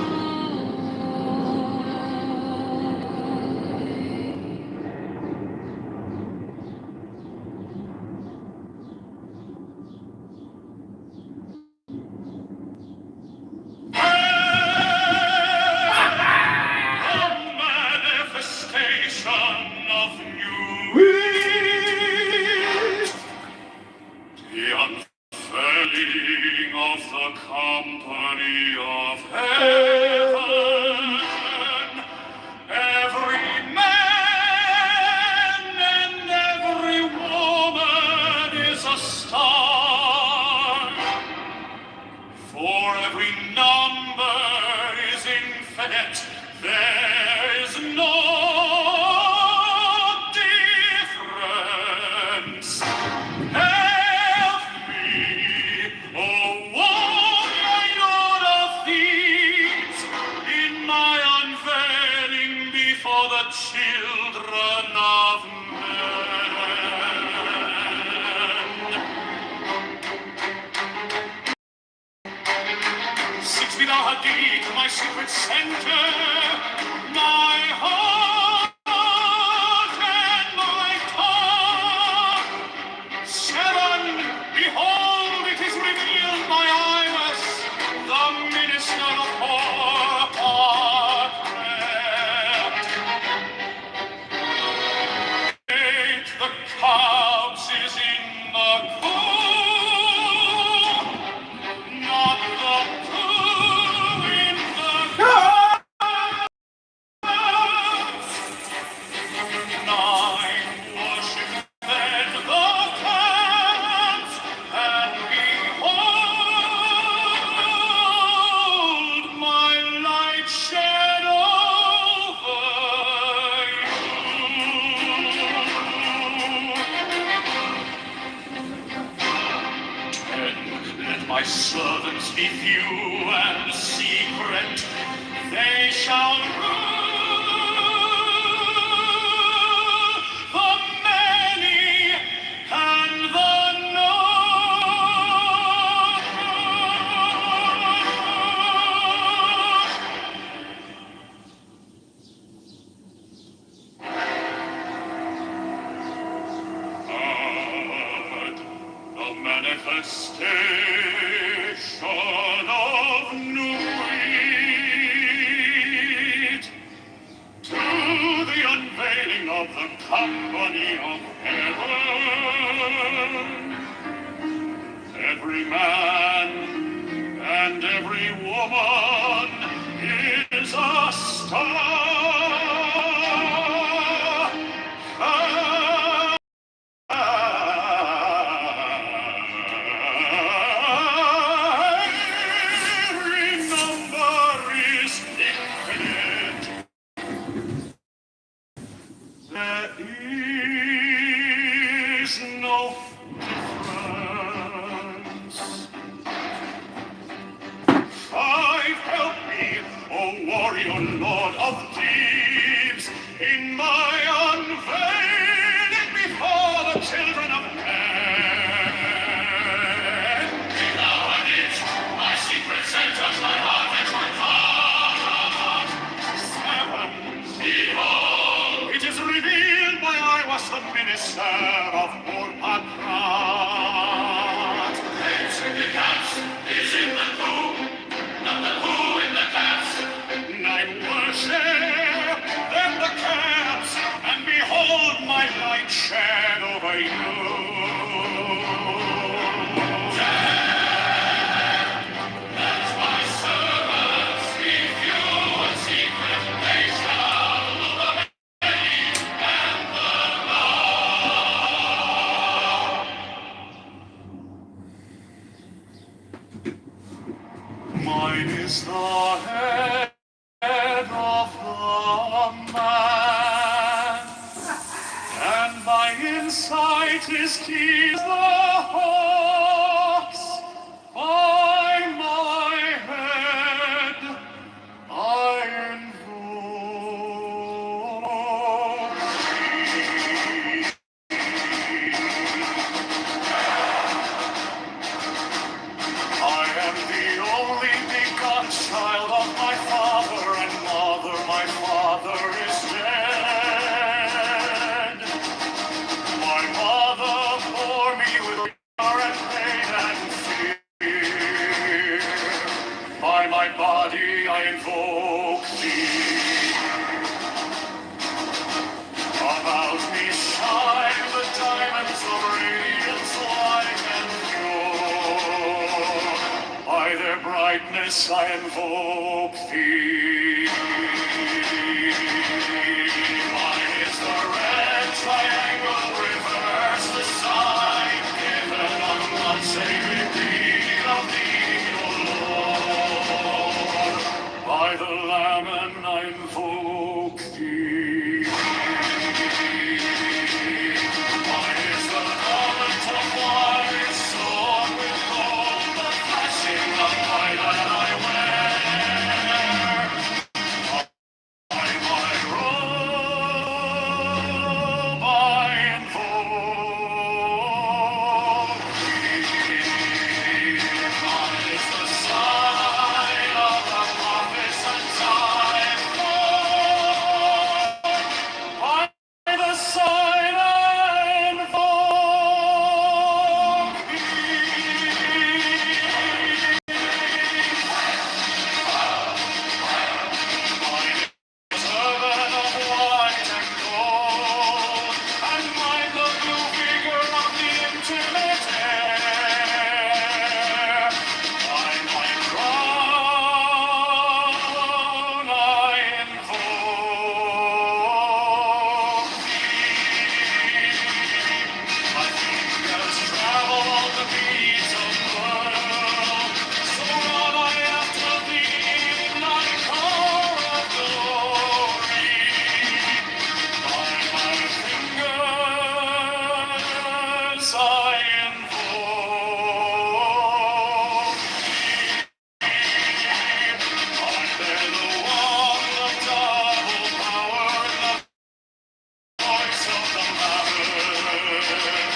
[SPEAKER 3] of new wheat, the unfurling of the company of heaven, every man and every woman is a star, for every number is infinite, there is no difference. Help me, oh woman of thieves, in my unveiling before the children of men. 6 feet are deep, my secret center, my heart and my tongue. 7, behold, it is revealed my iris, the minister of Horcrux. 8, the cubs is in the coop, not the poo in the cubs. 9, worship then the cubs, and behold, my light shed over you. 10, let my servants be few and secret, they shall rule the many and the known. The manifestation of new wheat, to the unveiling of the company of heaven. Every man and every woman is a star. Every number is infinite. There is no difference. 5, help me, O warrior lord of deeds, in my unveiling before the children of men. Now and it, my secret centers, my heart and my heart. 7, behold, it is revealed by I was the minister of Horcrux. 8, the cats is in the coop, not the who in the cats. 9, worship, then the cats, and behold my light shed over you. 10, let my servants be few and secret, they shall rule the many and the known. Mine is the head of the man, and my insight is keen as the hawk's. By my head I invoke thee. I am the only begotten child of my father and mother. My father is dead. My mother bore me with rigor brightness I invoke thee. Mine is the red triangle, reverse the sign, given on God's sacred deed of thee, O Lord. By the Lamb and I invoke thee. Mine is the garment of white, sword with gold, the flashing of light that I wear. By my robe I invoke thee. Mine is the sign of the prophets and time. By the sign I invoke turban of white and gold, and mine the blue figure of the intimate air. By my crown I invoke thee. My fingers travel all the beats of gold, so run I after thee, thy car of glory. By my fingers I invoke thee. I bear the wand of double power and the voice of the Maverick.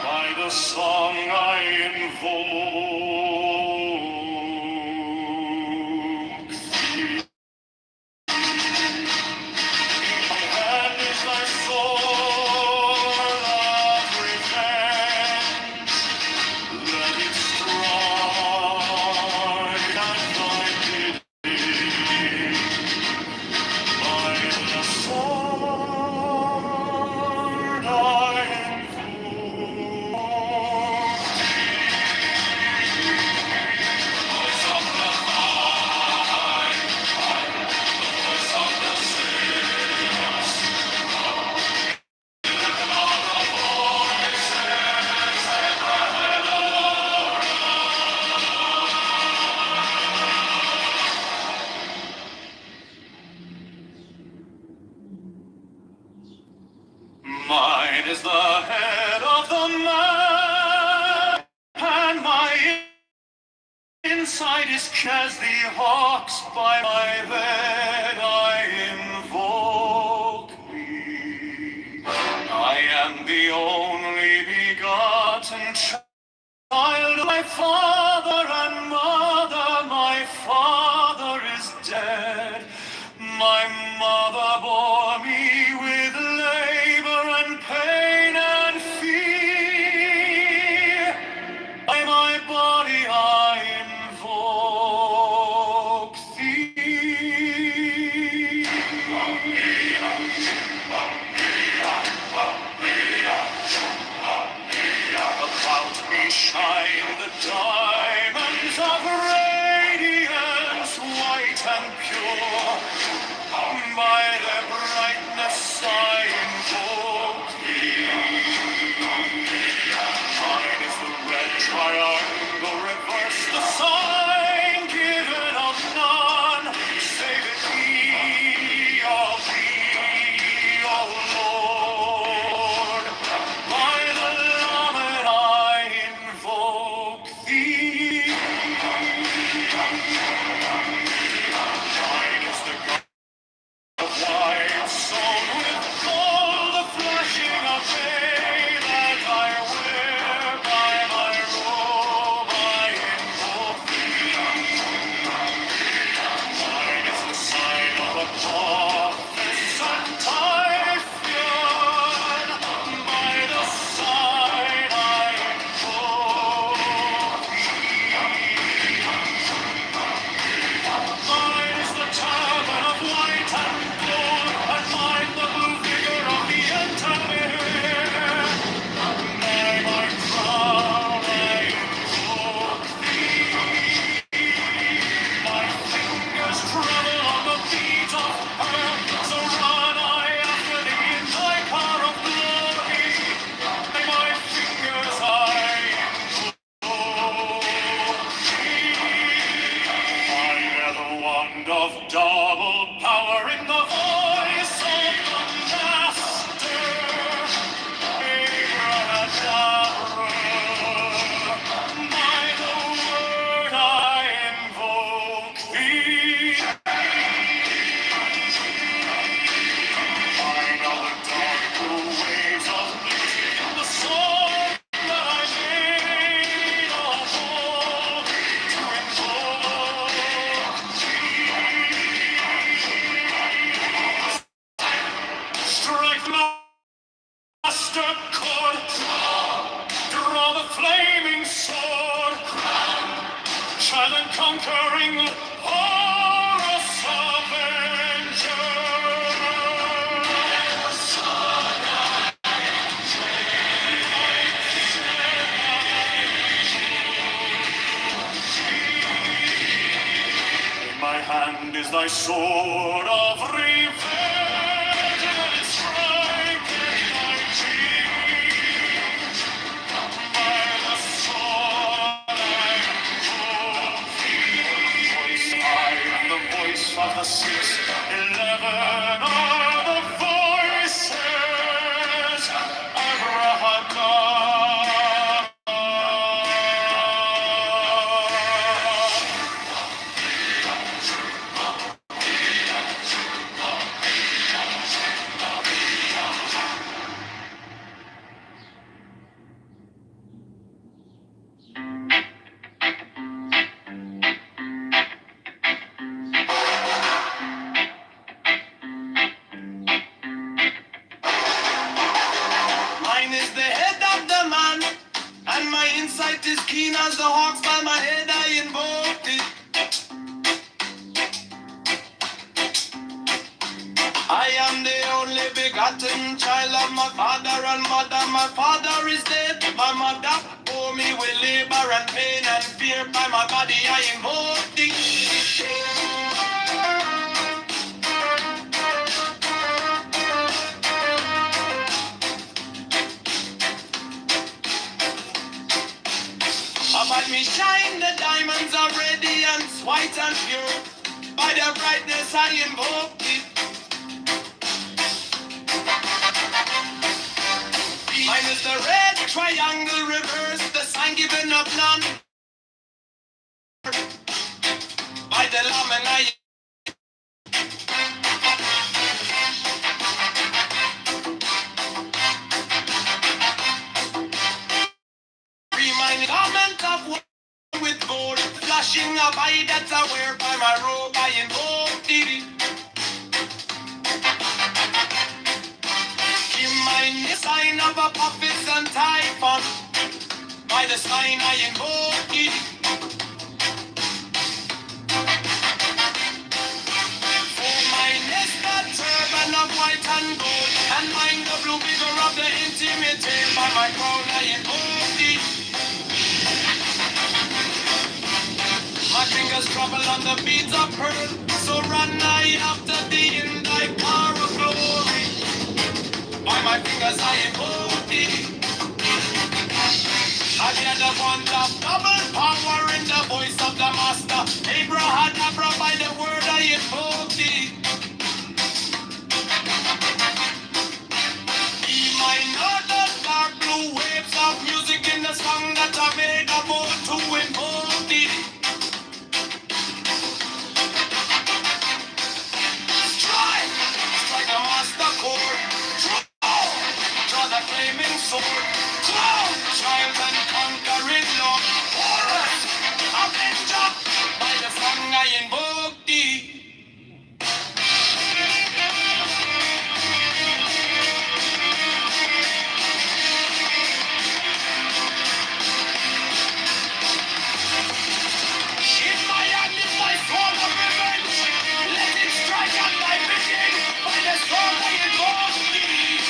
[SPEAKER 3] By the song I invoke thee. My hand is thy sword of revenge. Let it strike at thy bidding. By the sword I invoke voice of the vine, voice of the sinners, mine is the head of the man, and my inside is as the hawks. By my bed I invoke thee. I am the only begotten child of my father and mother. My father is dead. My mother bore me with labor and pain and fear. By my body I invoke thee. About me shine the dark master chord, draw the flaming sword, child and conquering Horus Avenger. In my hand is thy sword of revenge, and it striketh thy cheek. By the sword I hold thee. I am the voice of the 611 are the voices. Abrahadabra. Mine is the head of the man, and my insight is keen as the hawks. By my head I invoked it. I am the only begotten child of my father and mother. My father is dead. My mother bore me with labor and pain and fear. By my body I invoke thee. About me shine the diamonds are radiance, white and pure. By their brightness I invoke thee. Mine is the red triangle reverse, the sign given of none. By the lamb and I. Remind garment of one with gold, flashing of eye that I wear by my robe I invoke thee. Give mine the sign of a prophets and typhon, by the sign I invoke thee. For mine is the turban of white and gold, and mine the blue vigor of the intimate tail, by my crown I invoke thee. My fingers travel on the beads of pearl, so run I after thee in thy car of glory. By my fingers I invoke thee. I hear the wand of double power in the voice of the master. Abrahadabra, by the word I invoke thee. Be mine are the dark blue waves of music in the song that I made a bold to invoke thee. Strike the master chord. Draw the flaming sword. Child and conquering Lord. Horus, Avenger. By the song I invoke thee. In my hand is my sword of revenge. Let it strike at thy bidding. By the sword I invoke thee.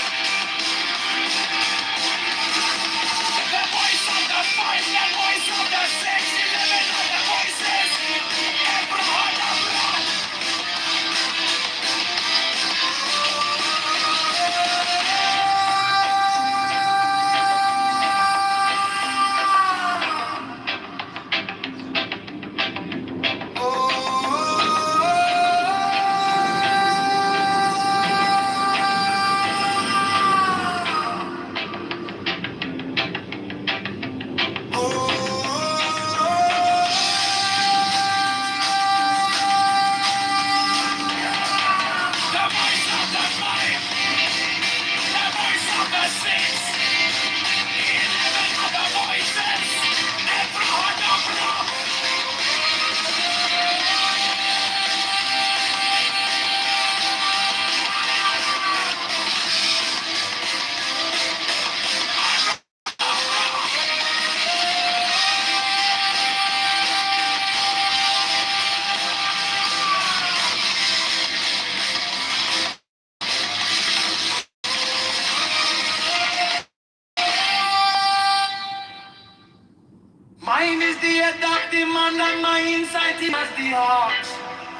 [SPEAKER 13] Mine is the head of the man and my inside is the heart.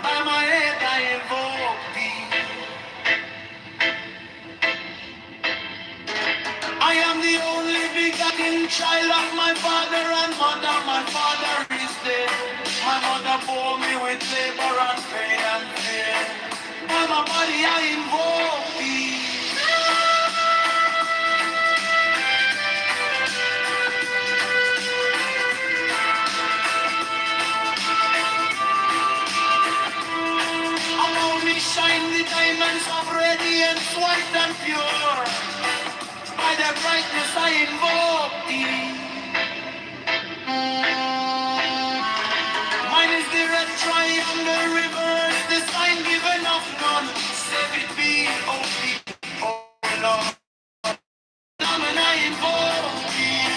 [SPEAKER 13] By my head I invoke thee. I am the only begotten child of my father and mother. My father is dead. My mother bore me with labor and pain and fear. By my body I invoke thee. Around me shine the diamonds of radiance, white and pure. By their brightness I invoke thee. Mine is the red triangle reverse, the sign given of none. Save it be, oh people, oh Lord. And I invoke thee.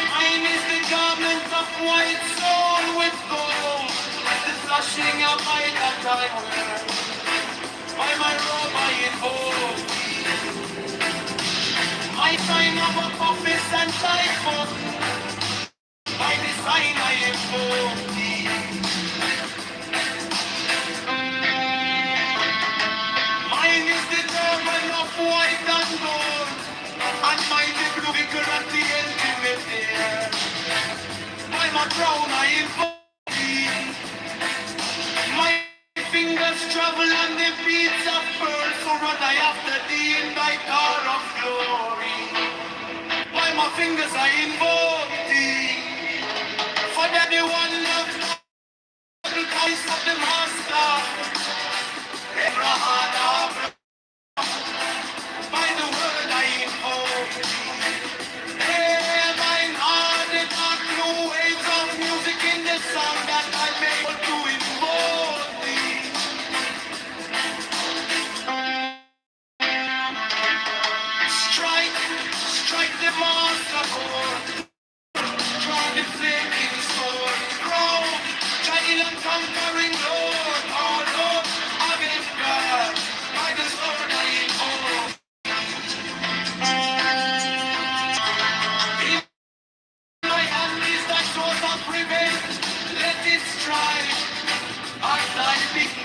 [SPEAKER 13] Mine is the garment of white soul with gold, the flashing of light that I wear. By my robe I invoke thee. My sign of a office and title, by the sign I invoke thee. Mine is the turban of white and gold, and mine the blue vicar at the intimate there. By my crown I invoke thee. My fingers travel on the beads of pearl, so run I after thee in thy car of glory. By my fingers I invoke thee. For that the one love, the voice of the master. Abraham, by the word I invoke thee. Hey, mine are the dark blue waves of music in the song that I make to invoke thee. Strike, strike the master chord. Draw the flaming sword. Grow, giant and conquering Lord. Oh Lord, against God, by the sword I invoke. My hand is thy sword of revenge. Let it strike. I thy feet.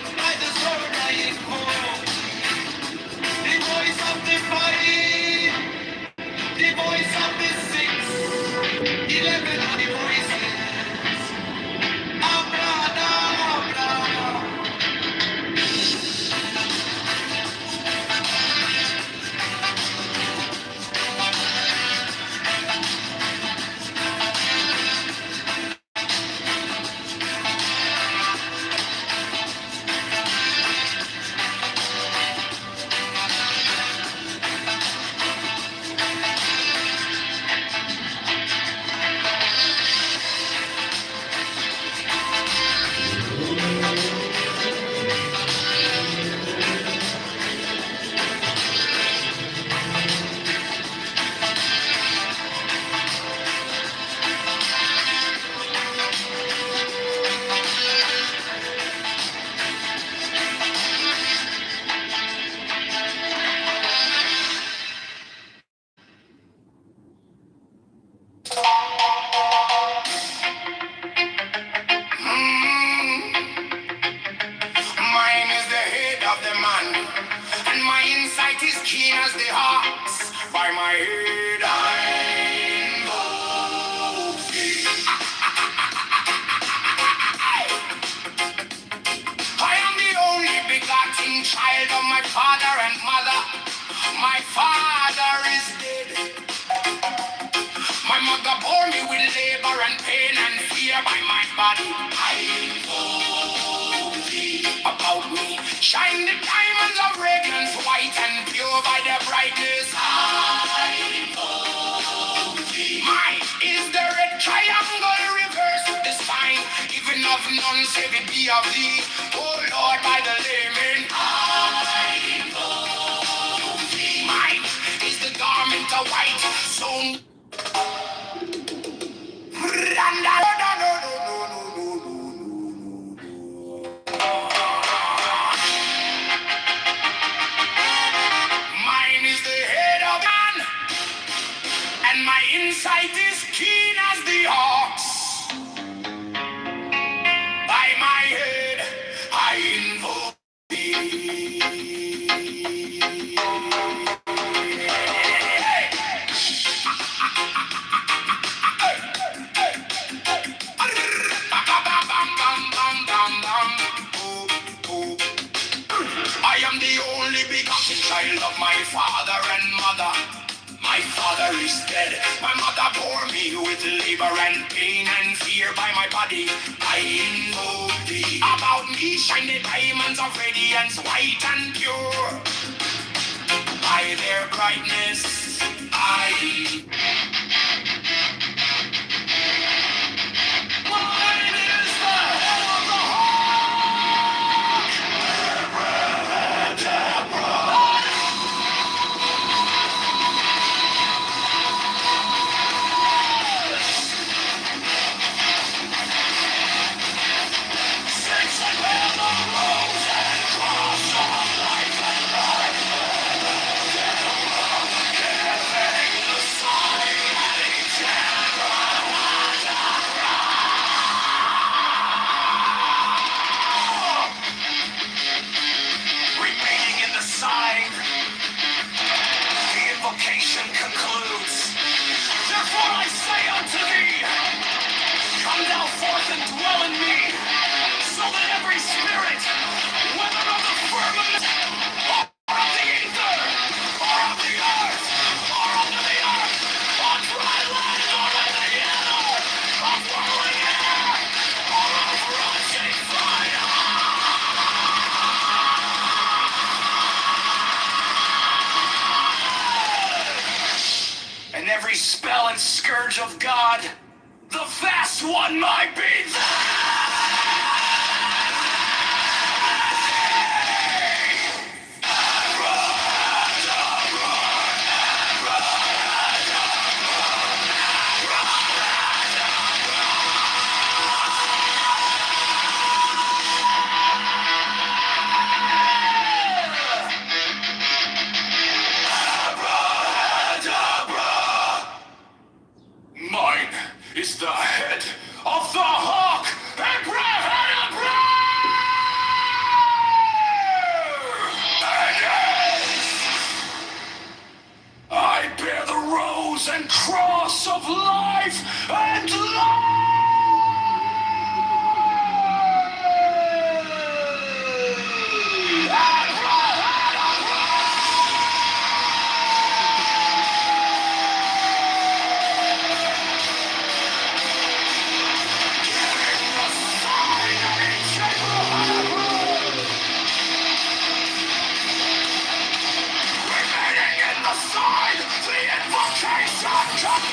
[SPEAKER 13] By the sword I invoke. The voice of the fight. The voice of the six. 11 are the voices. Abra. Mine is the head of the man, and my insight is keen as the ox. By my head I invoke thee. I am the only begotten child of my father and mother. My father is dead. My mother bore me with labor and pain and fear. By my body I invoke thee. About me shine the diamonds of radiance, white and pure. By their brightness I invoke thee. Mine is the red triangle reverse, the sign even of none, save it be of thee. Oh Lord, by the layman I invoke thee. Mine is the garment of white, so and I sight is keen as the ox. By my head, I invoke thee. I am the only begotten child of my father and mother. My father is dead. My mother bore me with labor and pain and fear by my body. I invoke thee. About me shine the diamonds of radiance, white and pure. By their brightness, I. Mine is the head of the remaining in the sign. The invocation concludes. Therefore I say unto thee, come thou forth and dwell in me, so that every spirit, whether of the firmament, or of the ether, or of the earth, or under the earth, on dry land, or in the ether, of whirling air, or of rushing fire, and every spell and scourge of God, the vast one might be mine is the head of the hawk, Abraham. I bear the rose and cross of life and remaining in the sign, the invocation comes.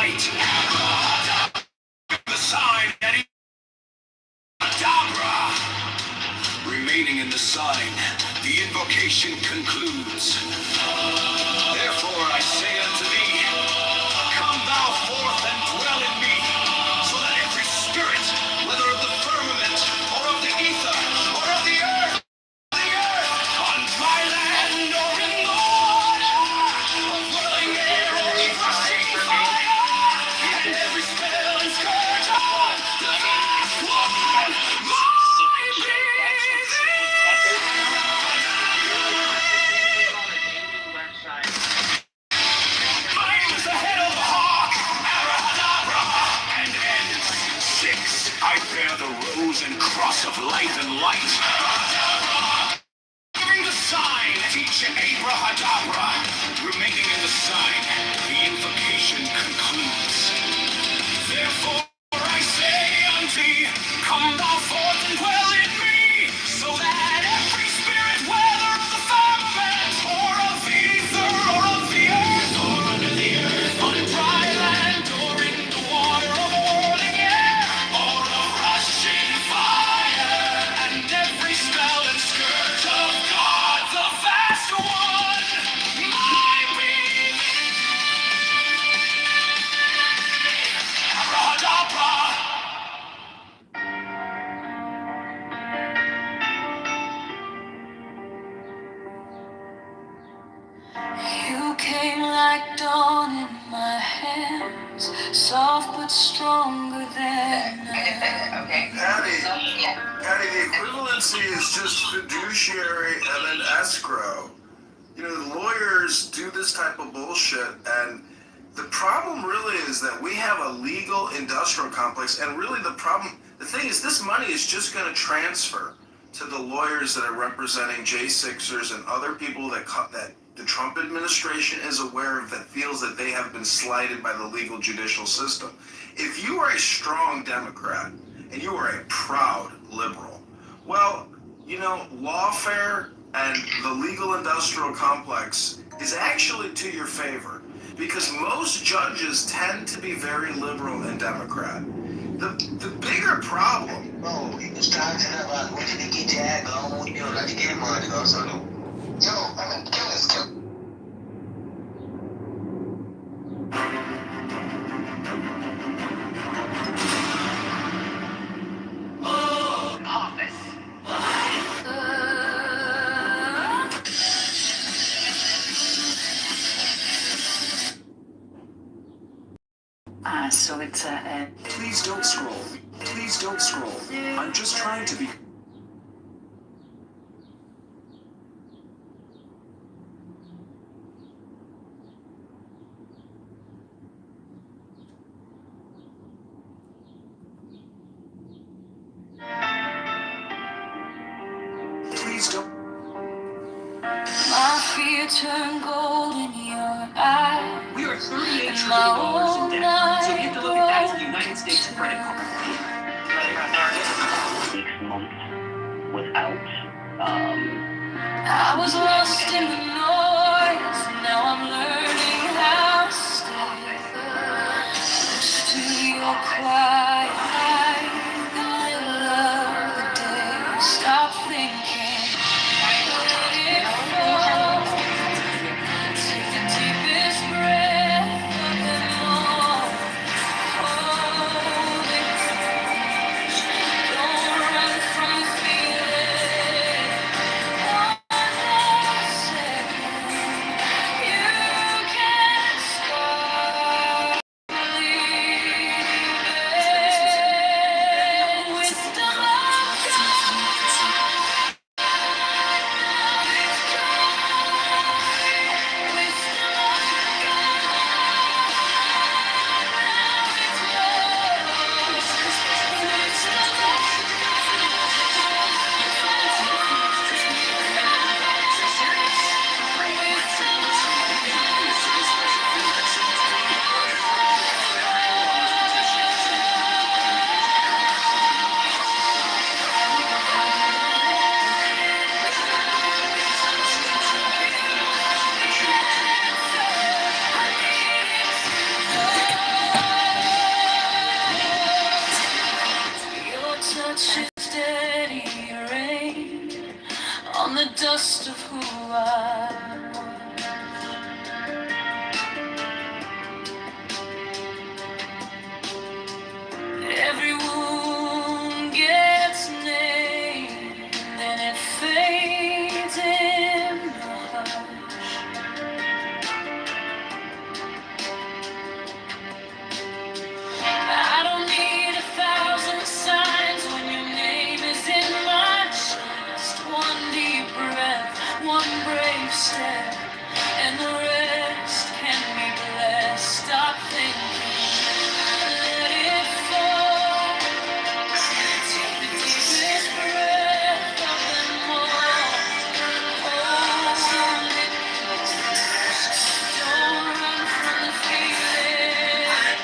[SPEAKER 3] light. The sign that Adabra. Remaining in the sign, the invocation concludes. Therefore I say unto thee, come thou forth and dwell in me, so that every spirit, whether of the firmament, or of the ether, or of the earth, on dry land or in the water, of whirling air or rushing fire, and every spell and scourge on the last one, my Flames the head of the hawk, abracadabra, and ends. 6. I bear the rose and cross of life and light. Giving the sign, teach abracadabra. Remaining in the sign, the invocation concludes. Therefore I say unto thee, come thou forth and dwell in me, so that every spirit, whether of the firmament, or of the ether, or of the earth, or under the earth, on dry land, or in the water, of whirling air, or of rushing fire, and every spell and scourge of God, the vast one, my being. Abracadabra.
[SPEAKER 13] You came like dawn in my hands, soft but stronger than
[SPEAKER 9] Patty, Patty, the equivalency is just fiduciary and then escrow. You know, the lawyers do this type of bullshit, and the problem really is that we have a legal industrial complex, and really the thing is, this money is just going to transfer to the lawyers that are representing J6ers and other people that the Trump administration is aware of, that feels that they have been slighted by the legal judicial system. If you are a strong Democrat and you are a proud liberal, well, you know, lawfare and the legal industrial complex is actually to your favor, because most judges tend to be very liberal and Democrat. The bigger problem. Oh, it's time to have what did he get tag on? You know, let's get money or something. Yo, I mean, kill this kill.
[SPEAKER 20] So it's a.
[SPEAKER 3] Please don't scroll. Please don't scroll. I'm just trying to be. Please don't.
[SPEAKER 13] my fear turned gold in your eyes.
[SPEAKER 20] We are $38 trillion in debt, so we have to look at that as the United States credit card. 6 months without.
[SPEAKER 13] I was lost in the noise, now I'm learning how to stay close to your quiet light in the middle of the day. Stop thinking, let it fall. Take the deepest breath of them all. Hold it. Don't run from the
[SPEAKER 20] on the dust of who I was. Every wound gets named, and it fades in the hush. I don't need 1,000 signs when your name is in my chest. One deep breath, one brave step, and the rest can be blessed. Stop thinking, let it fall. Take the deepest breath of them all. Hold it close. Don't run from the feeling.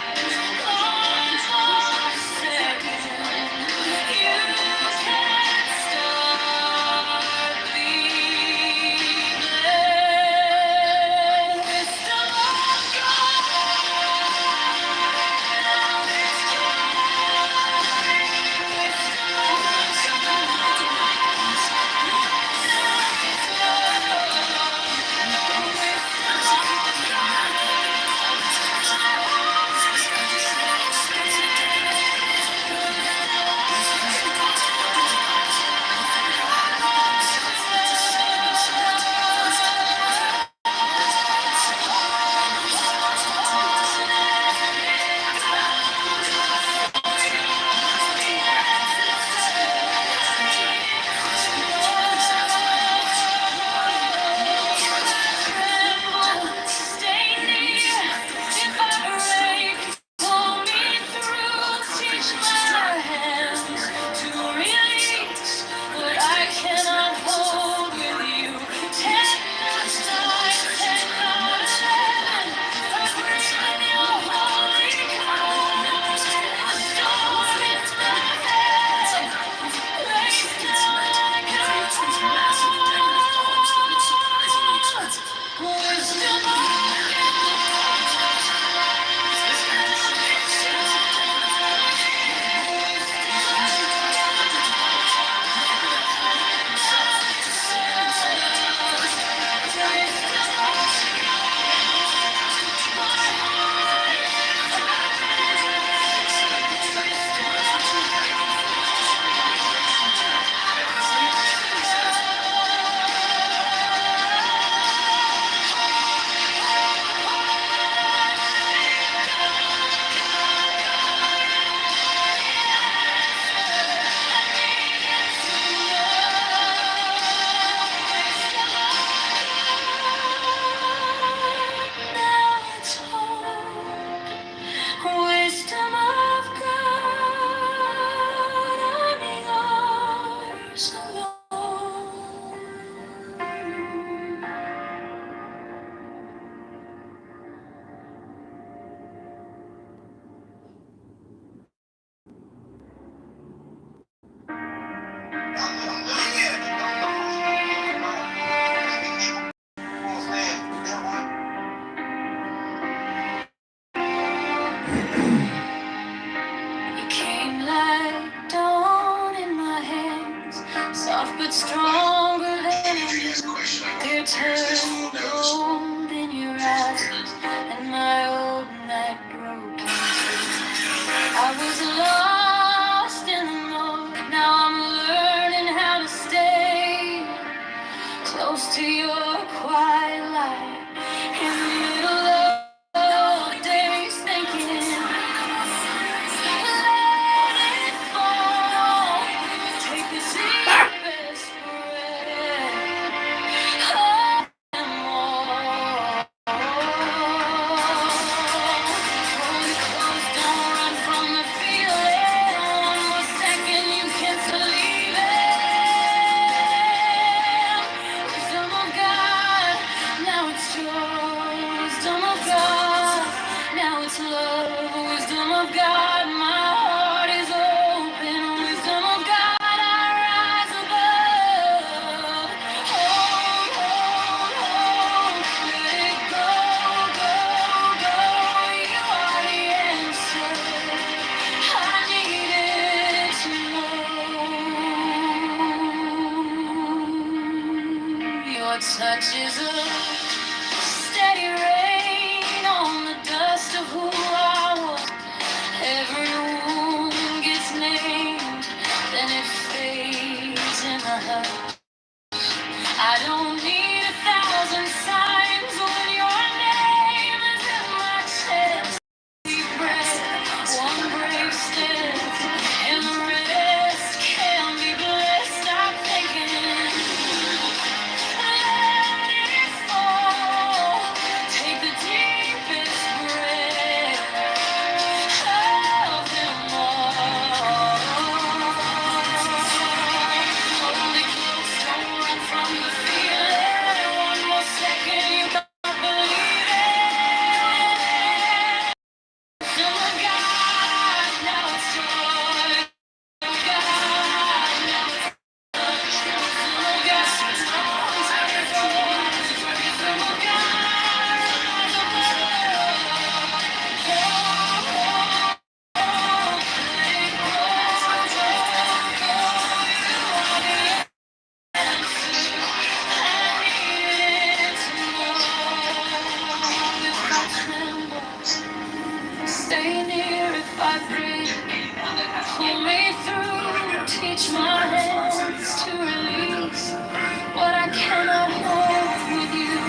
[SPEAKER 20] Wisdom of God, I'm yours alone. You came like dawn in my hands, soft but stronger than I knew. There turned gold in your eyes, and my old night broke in two. I was lost in the moment, now I'm learning how to stay close to your quiet light in the middle of the days thinking. Take the deepest breath. Don't run from the feeling. One more second, you can't believe it. Wisdom of God, now it's Your touch is a steady rain on the dust of who I was. Every wound gets named, then it fades in the hush. I don't need 1,000 signs when your name is in my chest. Deep breath, one brave step, and the rest can be blessed. I'm thinking, let it fall. Take the deepest breath of them all. Hold it close, don't run from the feeling. One more second, you don't believe it. Oh my God, now it's yours. Oh my God, now it's yours. Oh my God, stay near if I breathe. Pull me through, teach my hands to release what I cannot hold with you.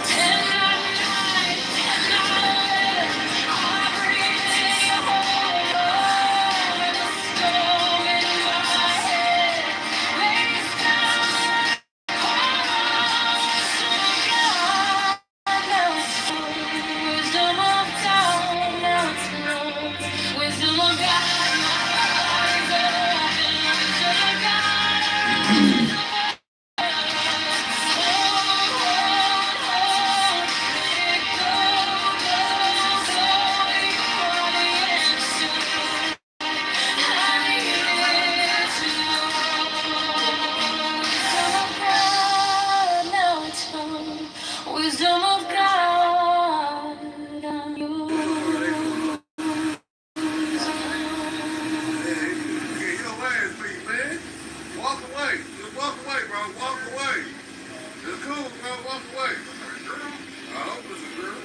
[SPEAKER 20] 10 at night, 10 at 11, I breathe in your whole world. And the storm in my head lays down. Wisdom of God, now it's yours. Wisdom of God, my eyes are open. Wisdom of God, let it go, go, go. You are the answer. I need it to know. Wisdom of God, now it's yours. Wisdom of God, I'm yours.
[SPEAKER 2] Get your ass beat, man. Walk away. Just walk away, bro. Walk away. It's cool, bro. Walk away. I hope it's a girl.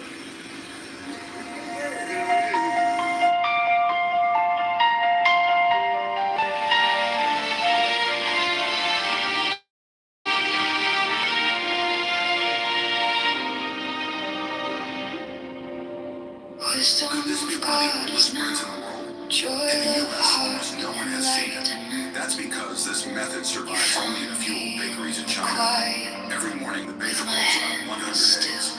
[SPEAKER 20] Wisdom of God is now. Joy of heart and light.
[SPEAKER 3] That's because this method survives only in a few bakeries in China. Every morning, the baker rolls out 100 eggs.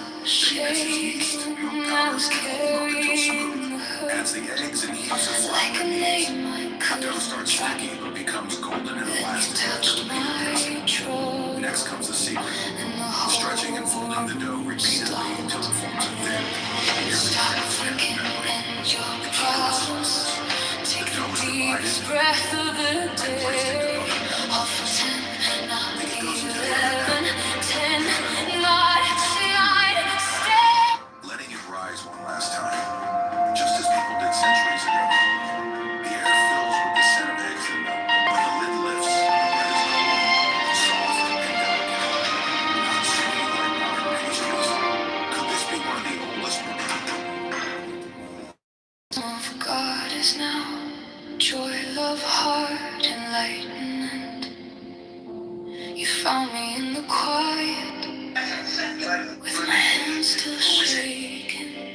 [SPEAKER 3] Then he mixes yeast, milk powder, and whole milk until smooth. Adds the eggs and heaps of flour and yeast. The dough starts sticky but becomes golden and elastic until the peanut pits. Next comes the secret. Stretching and folding the dough repeatedly until it forms a thin, nearly transparent membrane. The key is
[SPEAKER 20] Take the deepest breath of the day. All for 10, not 11, 10, not 9, stay.
[SPEAKER 3] Letting it rise one last time, just as people did centuries ago. The air fills with the scent of eggs and milk. When the lid lifts, the bread is golden, soft and delicate, not sweet like modern pastries. Could this be one of the oldest?
[SPEAKER 20] Of God is now. Joy, love, heart, enlightenment. You found me in the quiet, with my hands still shaking.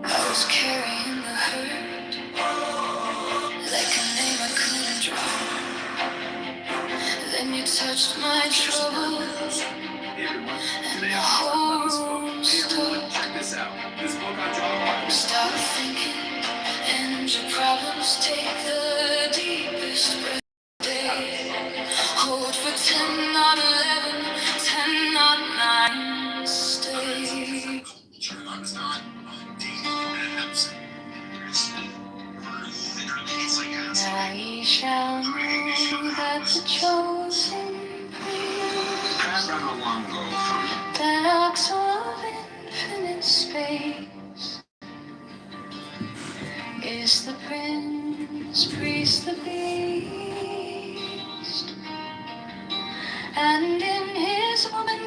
[SPEAKER 20] I was carrying the hurt, like a name I couldn't draw. Then you touched my troubles, and the whole room stopped.
[SPEAKER 4] Check this out. This book on John.
[SPEAKER 20] Stop thinking, and your problems take the deepest breath. Hold for 10, not 11, 10, not 9, stay. Now ye shall know that the chosen prince, that ox of infinite space, is the prince, priest, the beast. And in his woman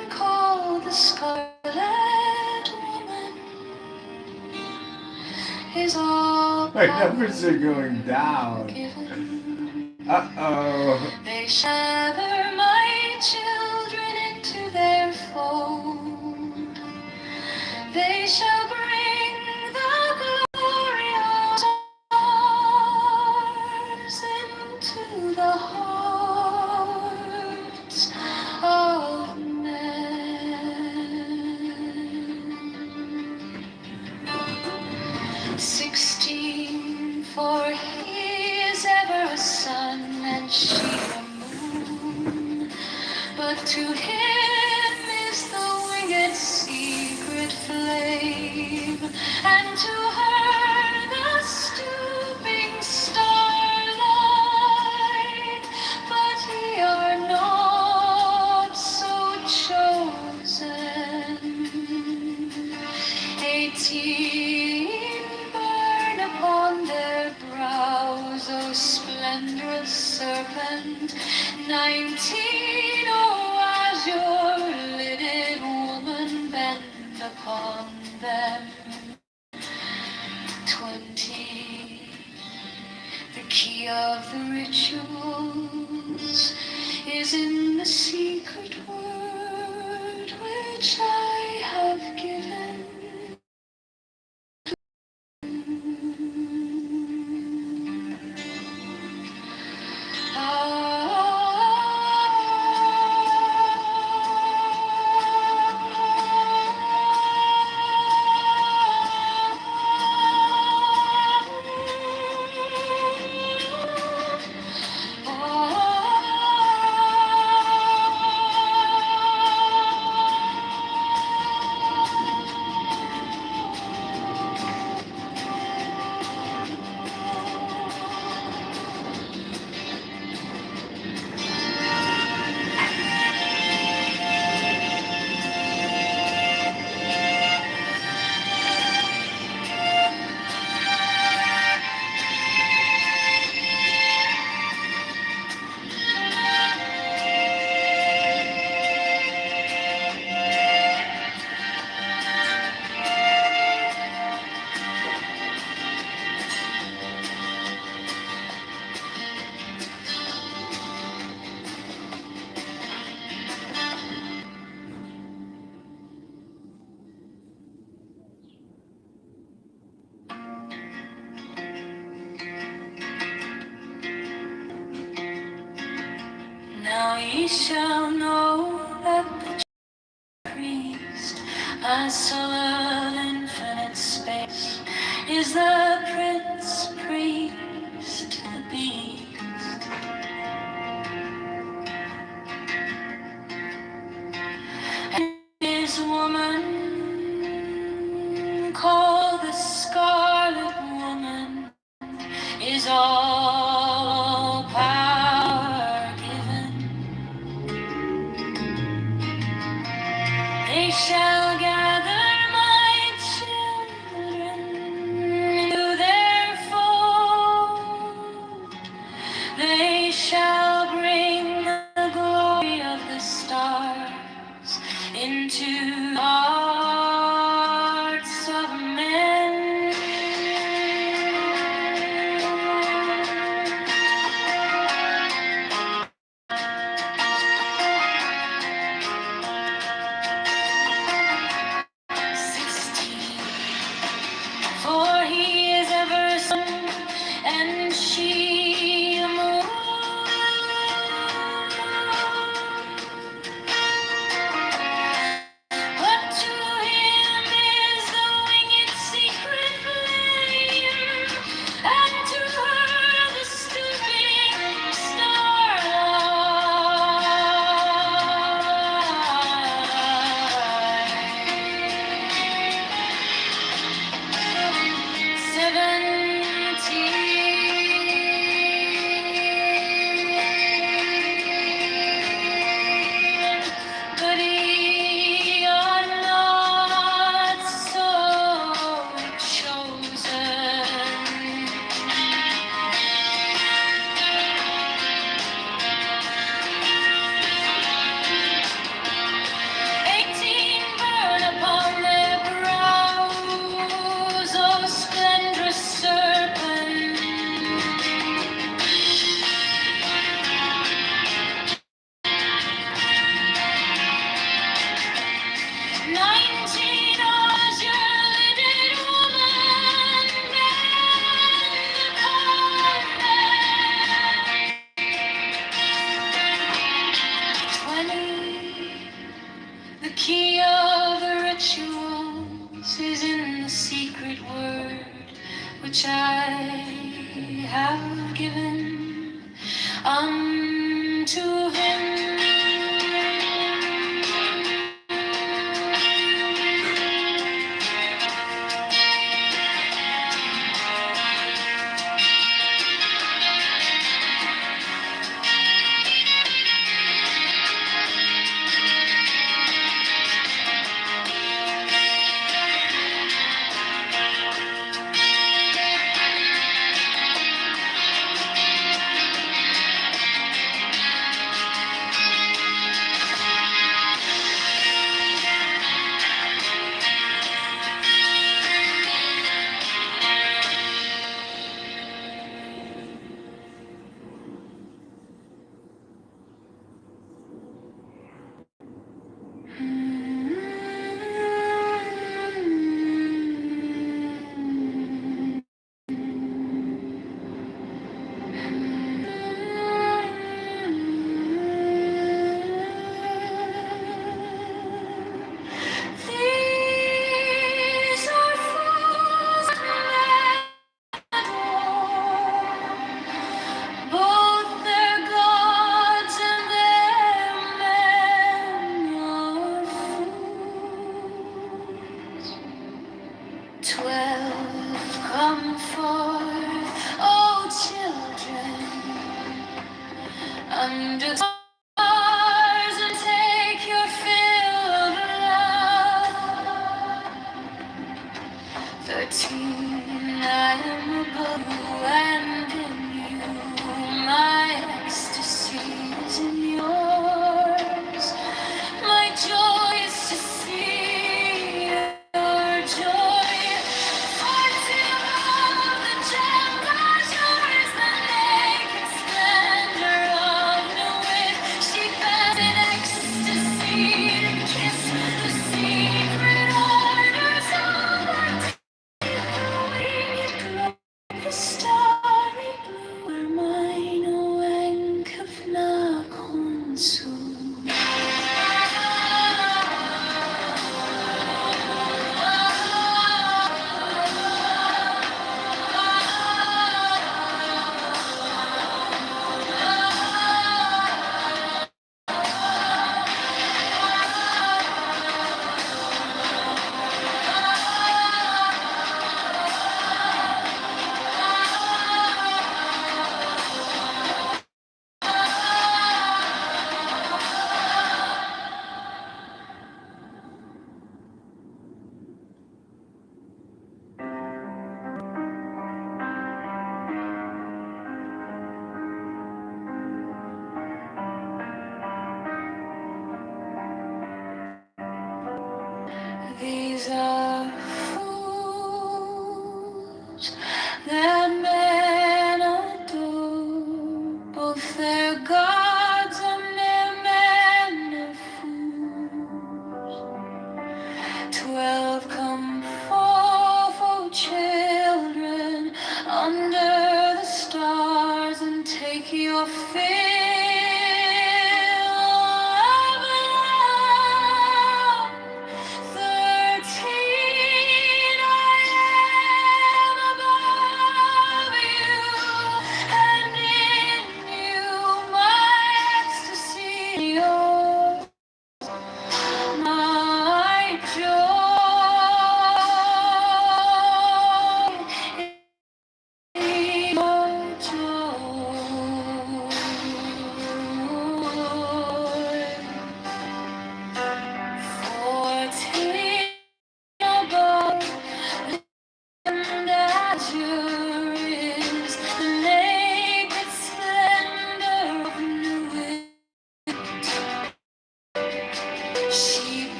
[SPEAKER 20] the Scarlet Woman is all
[SPEAKER 12] My numbers are going down. Uh-oh.
[SPEAKER 20] They shather my children into their fold. They shall bring the glory of stars into the hearts of men. 16, for he is ever a sun and she a moon. But to him is the winged secret flame, and to her the stooping starlight. But ye are not so chosen. 18 burn upon their brows, O splendorous serpent. 19, oh azure-lidded woman, bend upon them. 20, the key of the rituals is in the secret word which I have given. Now ye shall know that the priest, a soul of infinite space, is the prince priest, the beast. And his woman, called the Scarlet Woman, is all power given. They shall gather my children into their fold. They shall bring the glory of the stars into the hearts of men. For he is ever sun and she a moon. But to is in the secret word which I have given unto him. These are fools that both their gods and their men are fools. 12 come forth, O children, under stars and take your fill of love. 13, I am above you and in you. My ecstasy is in yours. My joy is to see your joy. 14 of the gems are yours, the naked splendor of new wit.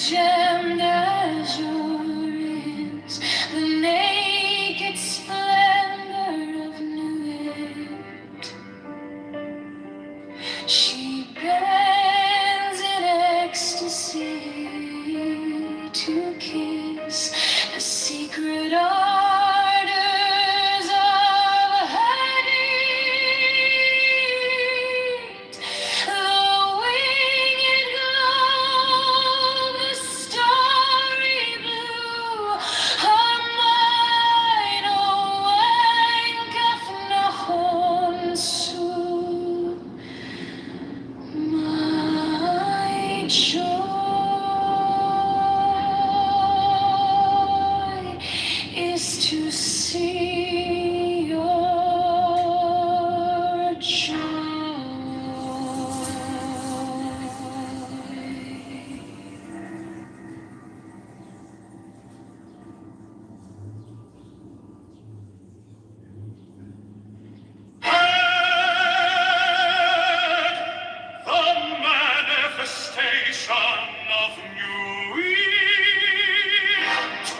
[SPEAKER 20] gemmed azure is the naked splendor of Nuit. She bends in ecstasy to kiss the secret ardors of her need. The winged glow, the starry blue, her mine, oh, wanketh nahon su. My joy is to see your joy.
[SPEAKER 13] The manifestation of new Eve,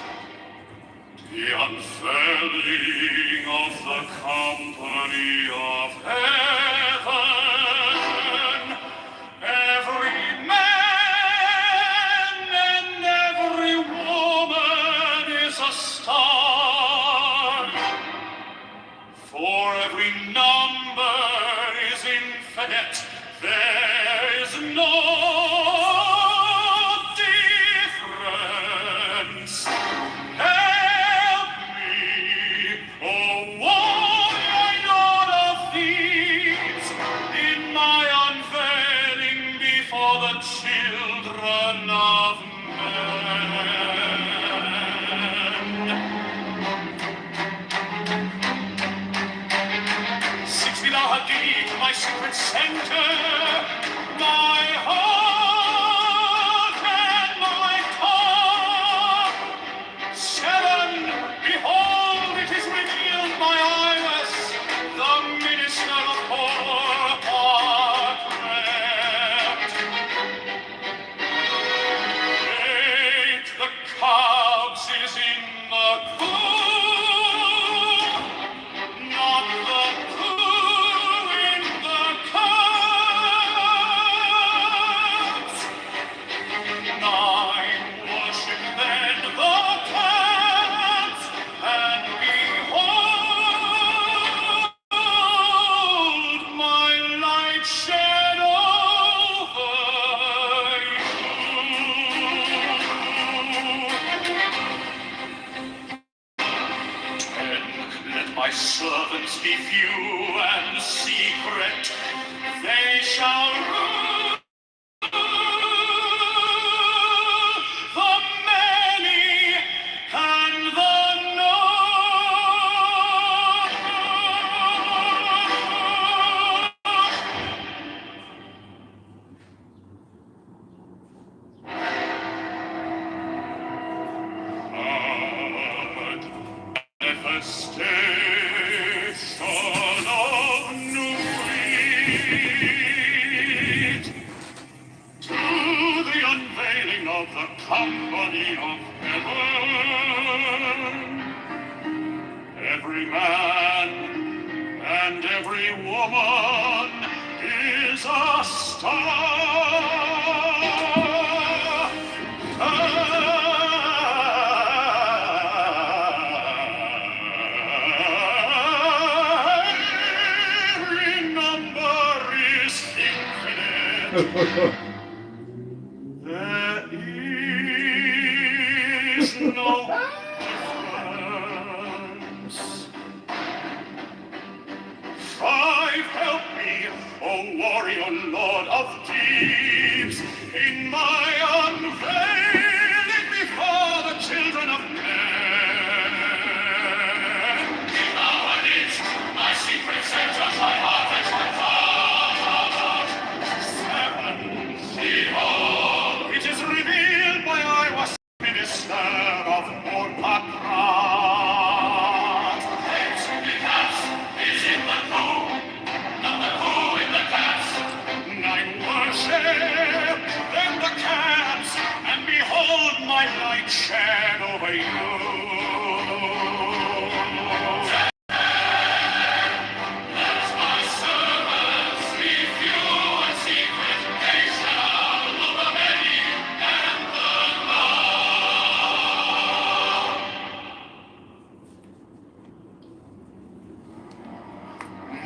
[SPEAKER 13] the unfurling of the company of heaven. Every man and every woman is a star, for every number is infinite. There is no difference. Help me, oh, warrior Lord of thieves, in my unveiling before the children of men. 60 Lahadi to my secret center, my heart and my tongue. 7, behold, it is revealed my Iris, the minister of horror crept. 8, the cubs is in the coop, not the coop in the cubs. 9, worship then the cats, and behold, my light shed over you. 10, let my servants be few and secret, they shall rule the many and the manifestation of new breed, to the unveiling of the company of heaven. Every man and every woman is a star. Every number is infinite. There is no difference. 5, help me, O warrior Lord of deeps, in my unveiling before the children of men. Now it is my secret center, my heart and my thought. 7, behold, it is revealed by I was minister of more shed over you.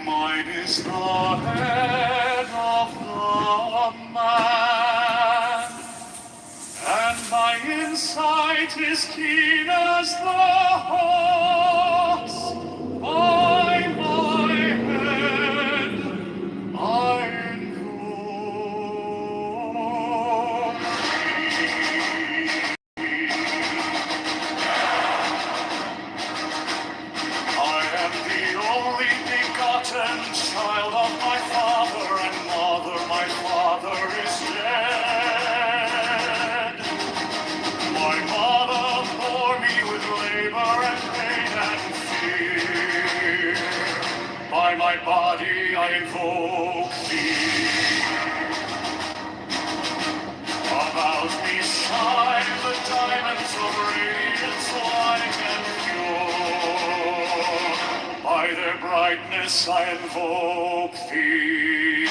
[SPEAKER 13] Mine is the head of the man, and my insight is keen as the hawk's. By my head I invoke thee. I am the only begotten child of my father and mother. My father is dead. My mother bore me with labor and pain and fear. By my body I invoke thee. About me shine the diamonds of radiance light and pure. By their brightness I invoke thee.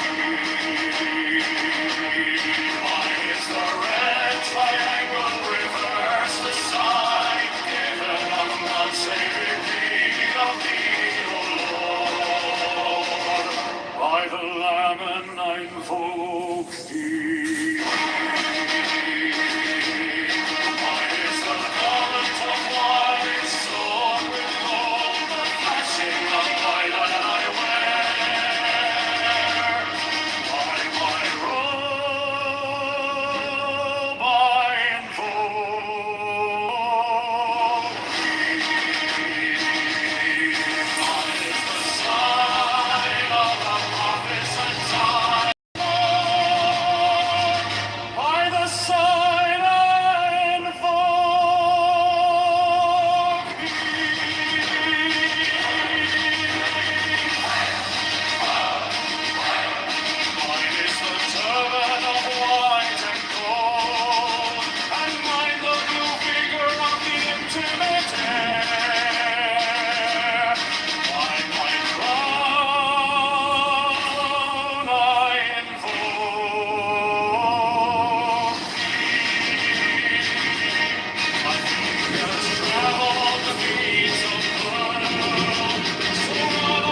[SPEAKER 13] Mine is the red triangle, reverse the sign, given of none save redeemed of thee, O Lord. By the Lamb and I invoke thee. Mine is the garment of white, sown with gold, the flashing of light that I wear. By my robe I invoke thee. Mine is the sign of the prophets and time. By the sign I invoke Mine is the turban of white and gold, and mine the blue vigor of the intimate air. By my crown I invoke thee. My fingers travel the beats of blue, so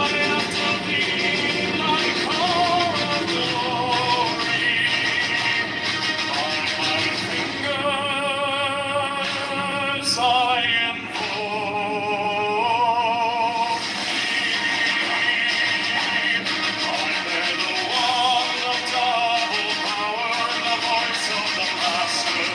[SPEAKER 13] I after thee like car of glory. By my fingers I invoke thee. I bear the wand of double power and the voice of the Master.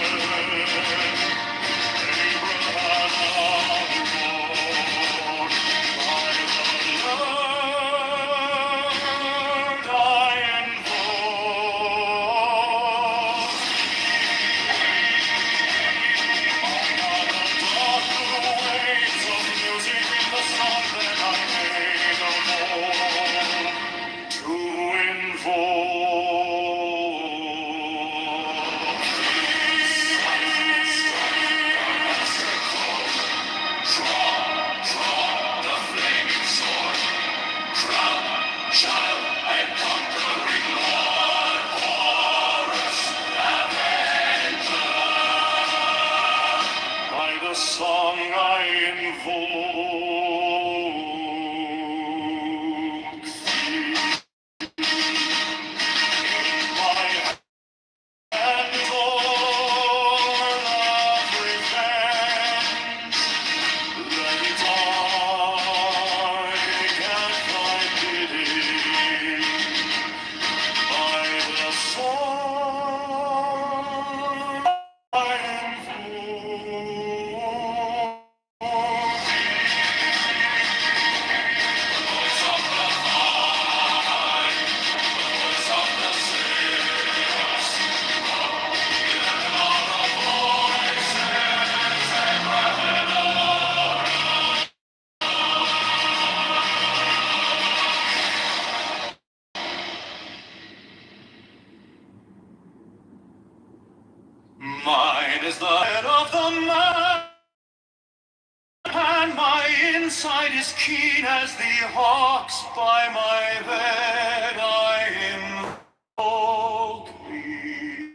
[SPEAKER 13] By the song I invoke thee. My hand torn of revenge, let it die at thy bidding. By the sword I invoke Mine is the head of the a man, and my inside is keen as the hawks by my bed. I invoke thee.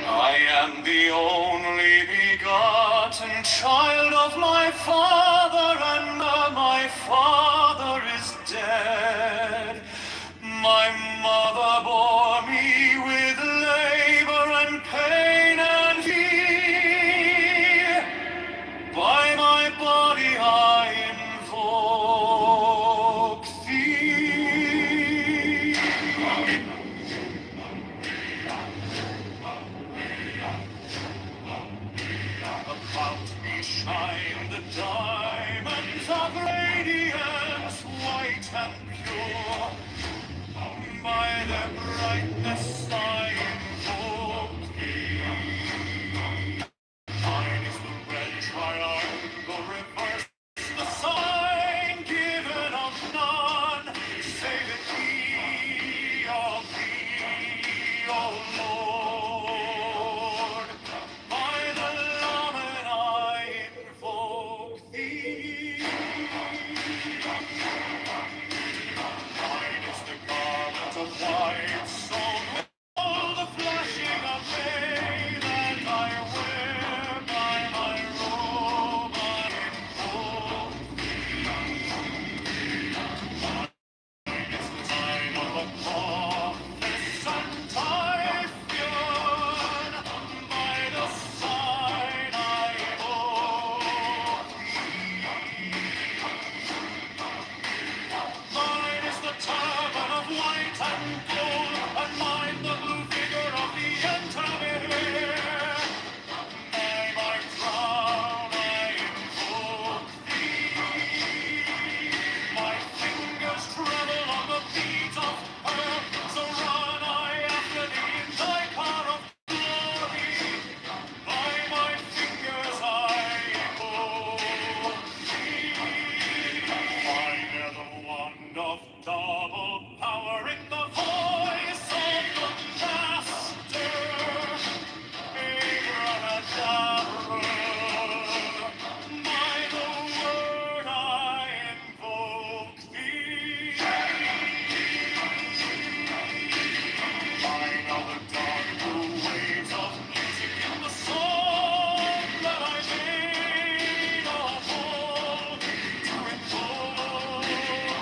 [SPEAKER 13] I am the only begotten child of my father, and my father is dead. My mother bore me with labor and pain and fear. By my body I invoke thee. About me shine the diamonds of radiance, white and pure. By their brightness I invoke thee. Mine is the red triangle reverse, the sign given of none, save it be of thee, O Lord. By the Laman I invoke thee. Mine is the garment of white stone, all the flashing of day that I wear by my robe I invoke thee. Mine is the sign of a prophetess and Typhoon, by the sign I invoke thee. Mine is the turban of white and gold, and mine the blue figure of the Antamir. By my crown I invoke thee. My fingers tremble on the beat of her, so run I after thee in thy car of glory. By my fingers I invoke thee. I bear the wand of double power in the voice of the Master. Abracadabra. By the word I invoke thee. I know the dark blue waves of music in the song that I made of old to invoke thee.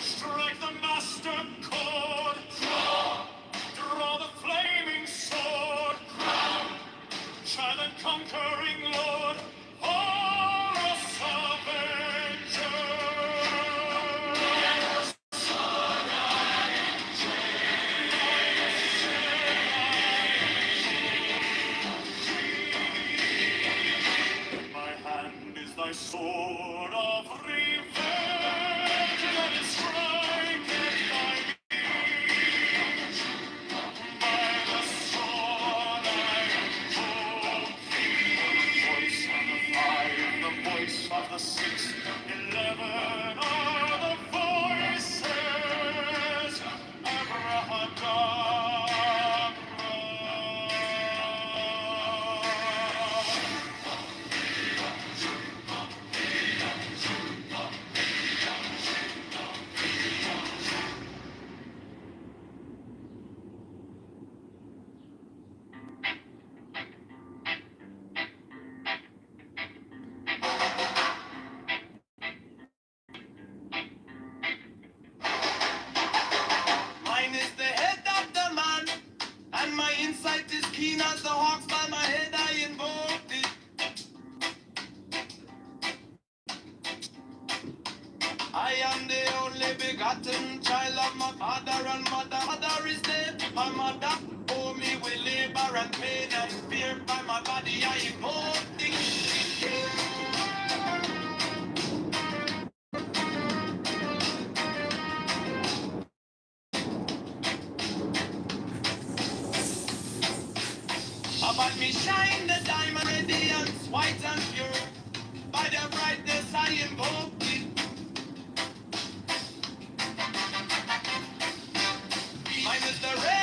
[SPEAKER 13] Strike the master chord, draw the flaming sword, silent conquering Lord, Horus Avenger. My hand is thy sword of revenge, that it striketh thy beams. By the sword I invoke thee. Voice of the 5, the voice of the 6, 11 are the voices. Abrahadabra. Mine is the head of the man, and my insight is keen as the hawks. By my head I invoke thee. I am the only begotten child of my father, and mother. Mother is dead. My mother bore me with labor and pain and fear. By my body I invoke thee. About me shine the diamond radiance, white and pure. By their brightness I invoke thee. Mine is the red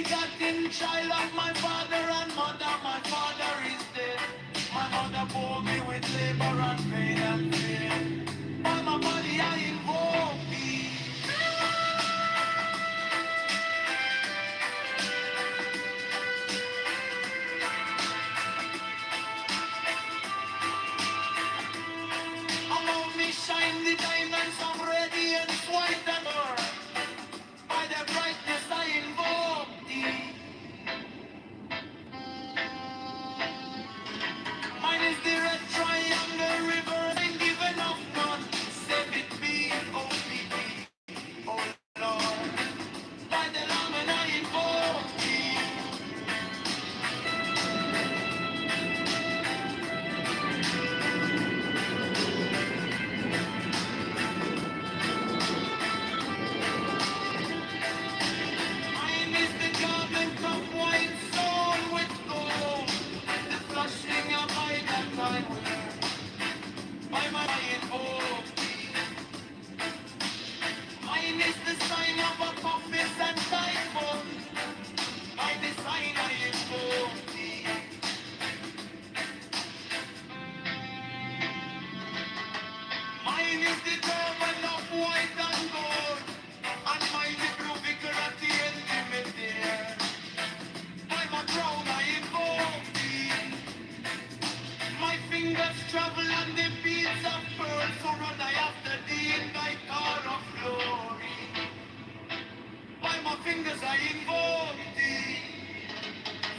[SPEAKER 13] begotten child of my father and mother. My father is dead. My mother bore me with labor and pain and fear. By my body I invoke thee. Among me shine the diamonds of radiance white and or. By the brightness I invoke thee. Mine is the red triangle river, ain't given of none. Save it be, oh me, oh Lord. By the Lamb and I invoke thee. Mine is the garment of white sewn with gold. The flushing of my that I wear. By my I invoke thee. Mine is the sign of a compass and typhoon. By the sign I invoke thee. Mine is the turban of white and gold. And mine the blue vicar at the end there. By my crown I invoke thee. My fingers travel on the beads of pearl. So run I after thee in thy car of glory. By my fingers I invoke thee.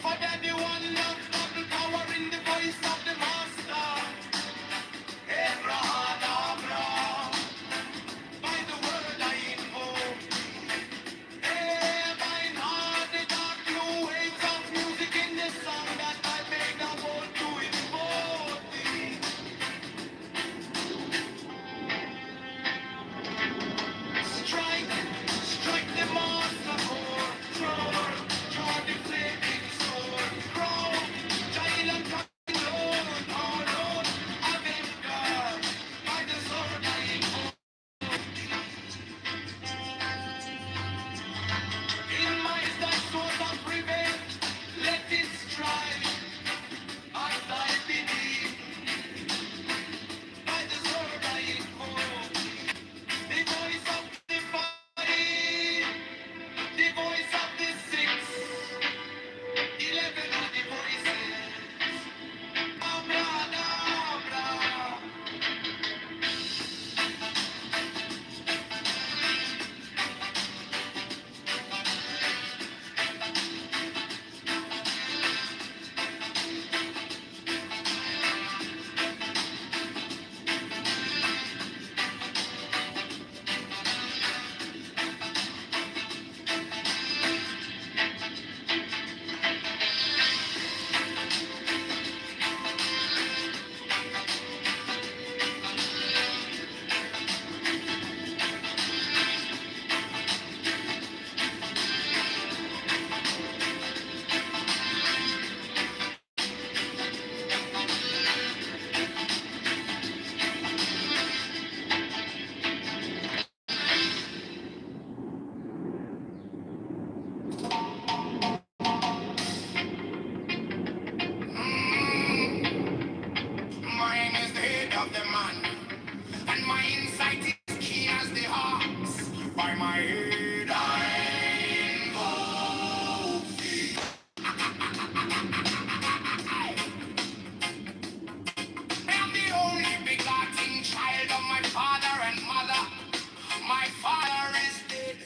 [SPEAKER 13] For that the one love double power in the voice of the master. Abraham, by the word I invoke. By heart the dark blue waves of music in the song that I made a vow to invoke thee. Strike the master chord, draw the flaming sword, grow, child and kind Lord, oh Lord, avenge God, by the sword I invoke. In my sword of revenge, let it strike, as I believe, by the sword I invoke. The voice of the five, the voice of the six, 11 of the voices. Abra. Mine is the head of the man, and my insight is keen as the hawks. By my head I invoke thee. I am the only begotten child of my father and mother. My father is dead.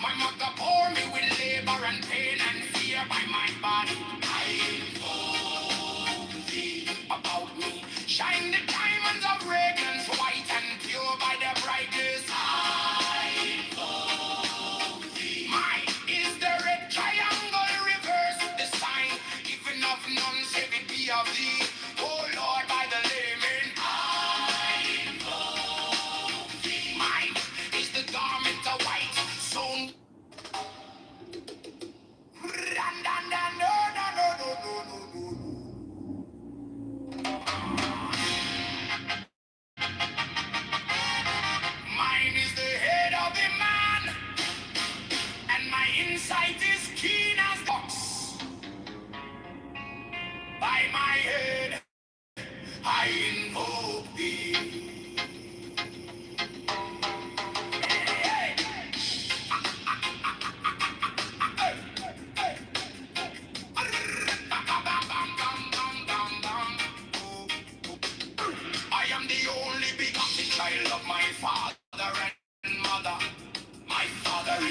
[SPEAKER 13] My mother bore me with labor and pain and fear. By my body I invoke thee. About me shine the diamonds of radiance white and pure. By the brightness I invoke thee. Mine is the red triangle reverse, the sign given of none save it be of thee. Oh Lord, by the layman I invoke thee. Mine is the garment of white sewn. No, no, no, no, no, no, no.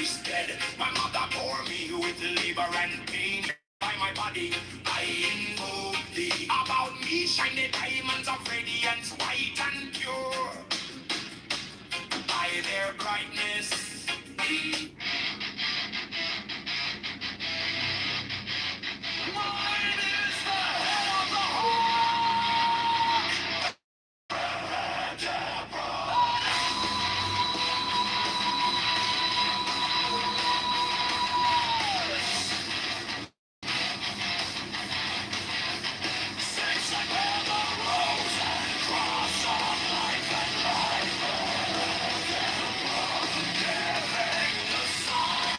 [SPEAKER 13] is dead. My mother bore me with labor and pain. By my body, I invoke thee. About me shine the diamonds of radiance, white and pure. By their brightness, mine is the head of the hawk. Since I bear the rose and cross of life and life, giving the sun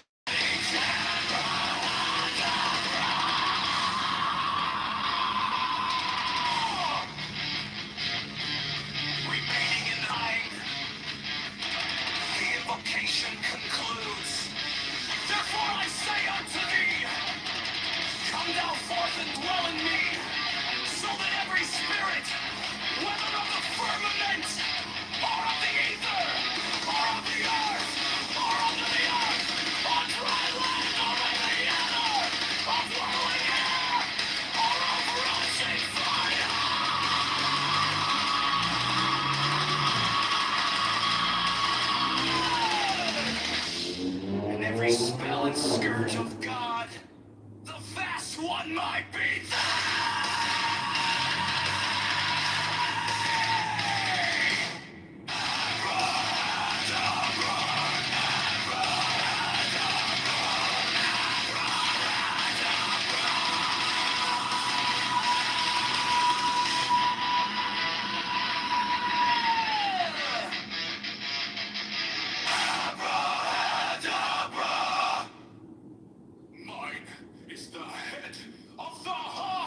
[SPEAKER 13] remaining in line, the invocation concludes. Therefore I say unto thee, come thou forth and dwell in me, so that every spirit, whether of the firmament, or of the ether, or of the earth, or under the earth, on dry land, or in the ether, of whirling air, or of rushing fire, and every spell and scourge of God, the vast one might be Mine is the head of the hawk.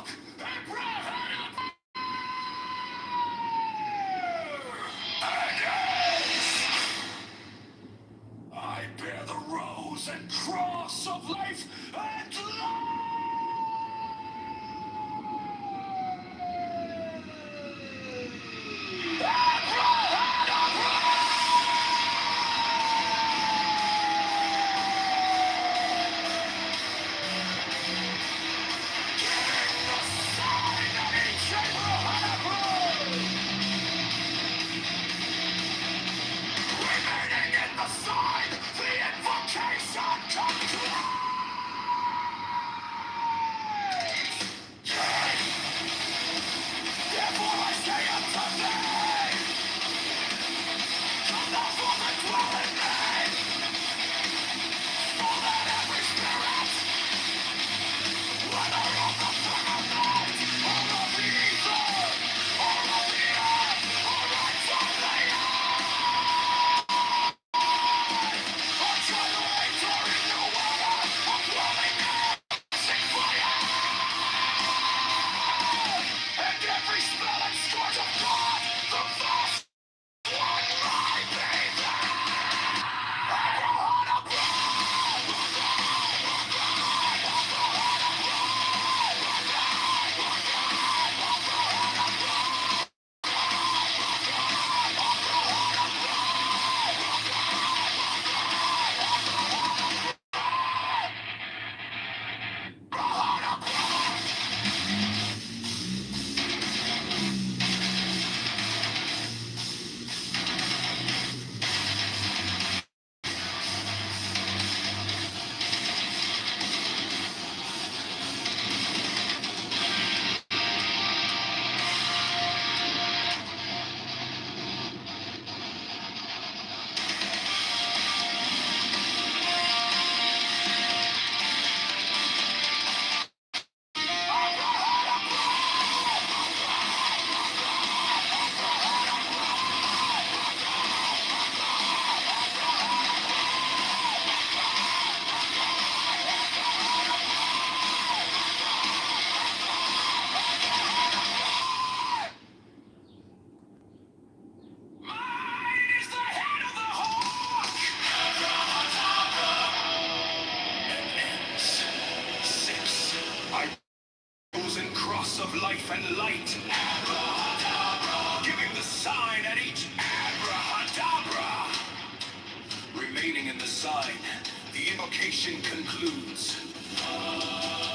[SPEAKER 13] the invocation concludes.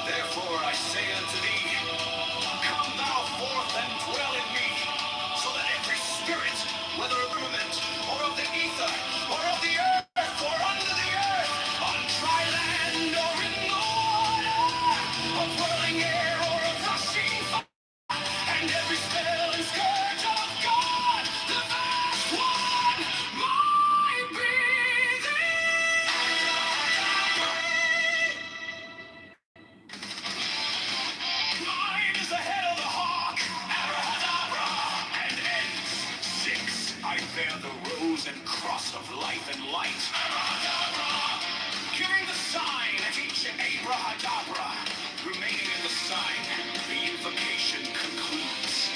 [SPEAKER 13] Therefore I say unto thee, come thou forth and dwell in me, so that every spirit, whether of firmament, or of the ether, or of the earth, or under the earth, on dry land, or in the water, of whirling air, or of rushing fire, and every spell and scourge of God, the vast one, might be mine is the head of the hawk, abracadabra, and ends. 6, I bear the rose and cross of life and light, abracadabra, giving the sign at each abracadabra, remaining in the sign, the invocation concludes.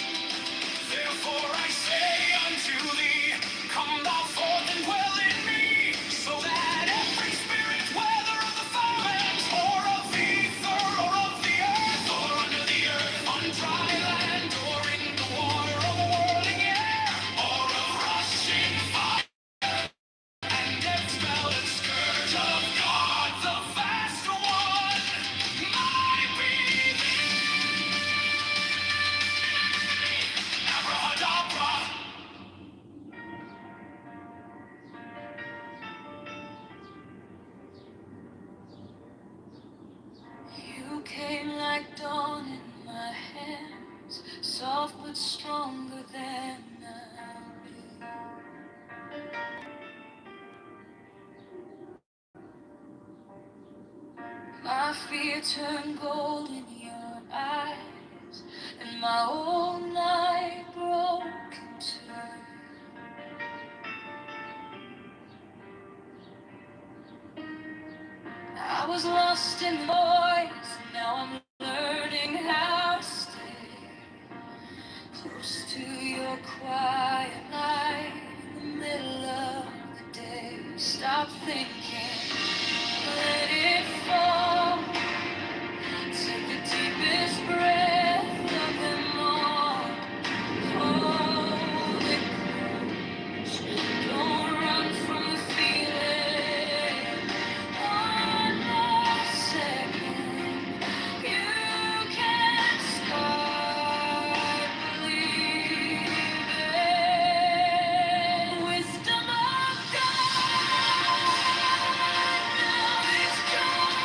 [SPEAKER 13] Therefore I say unto thee, come thou forth and dwell in me, so that every spirit, whether of the firmament, or of the ether, or of the earth, or under the earth, on dry land, or in the water, of whirling air, or of rushing fire, and every spell and scourge of God, the vast one, might be abracadabra.
[SPEAKER 20] You came like dawn in my hands, soft but stronger than I. My fear turned gold in your eyes, and my whole night broke in two. I was lost in the noise, now I'm learning how to stay close to your quiet light in the middle of the day. Stop thinking, let it fall. Take the deepest breath of them all. Hold it close. Don't run from the feeling. One more second. You can start believing. Wisdom of God. Now it's joy.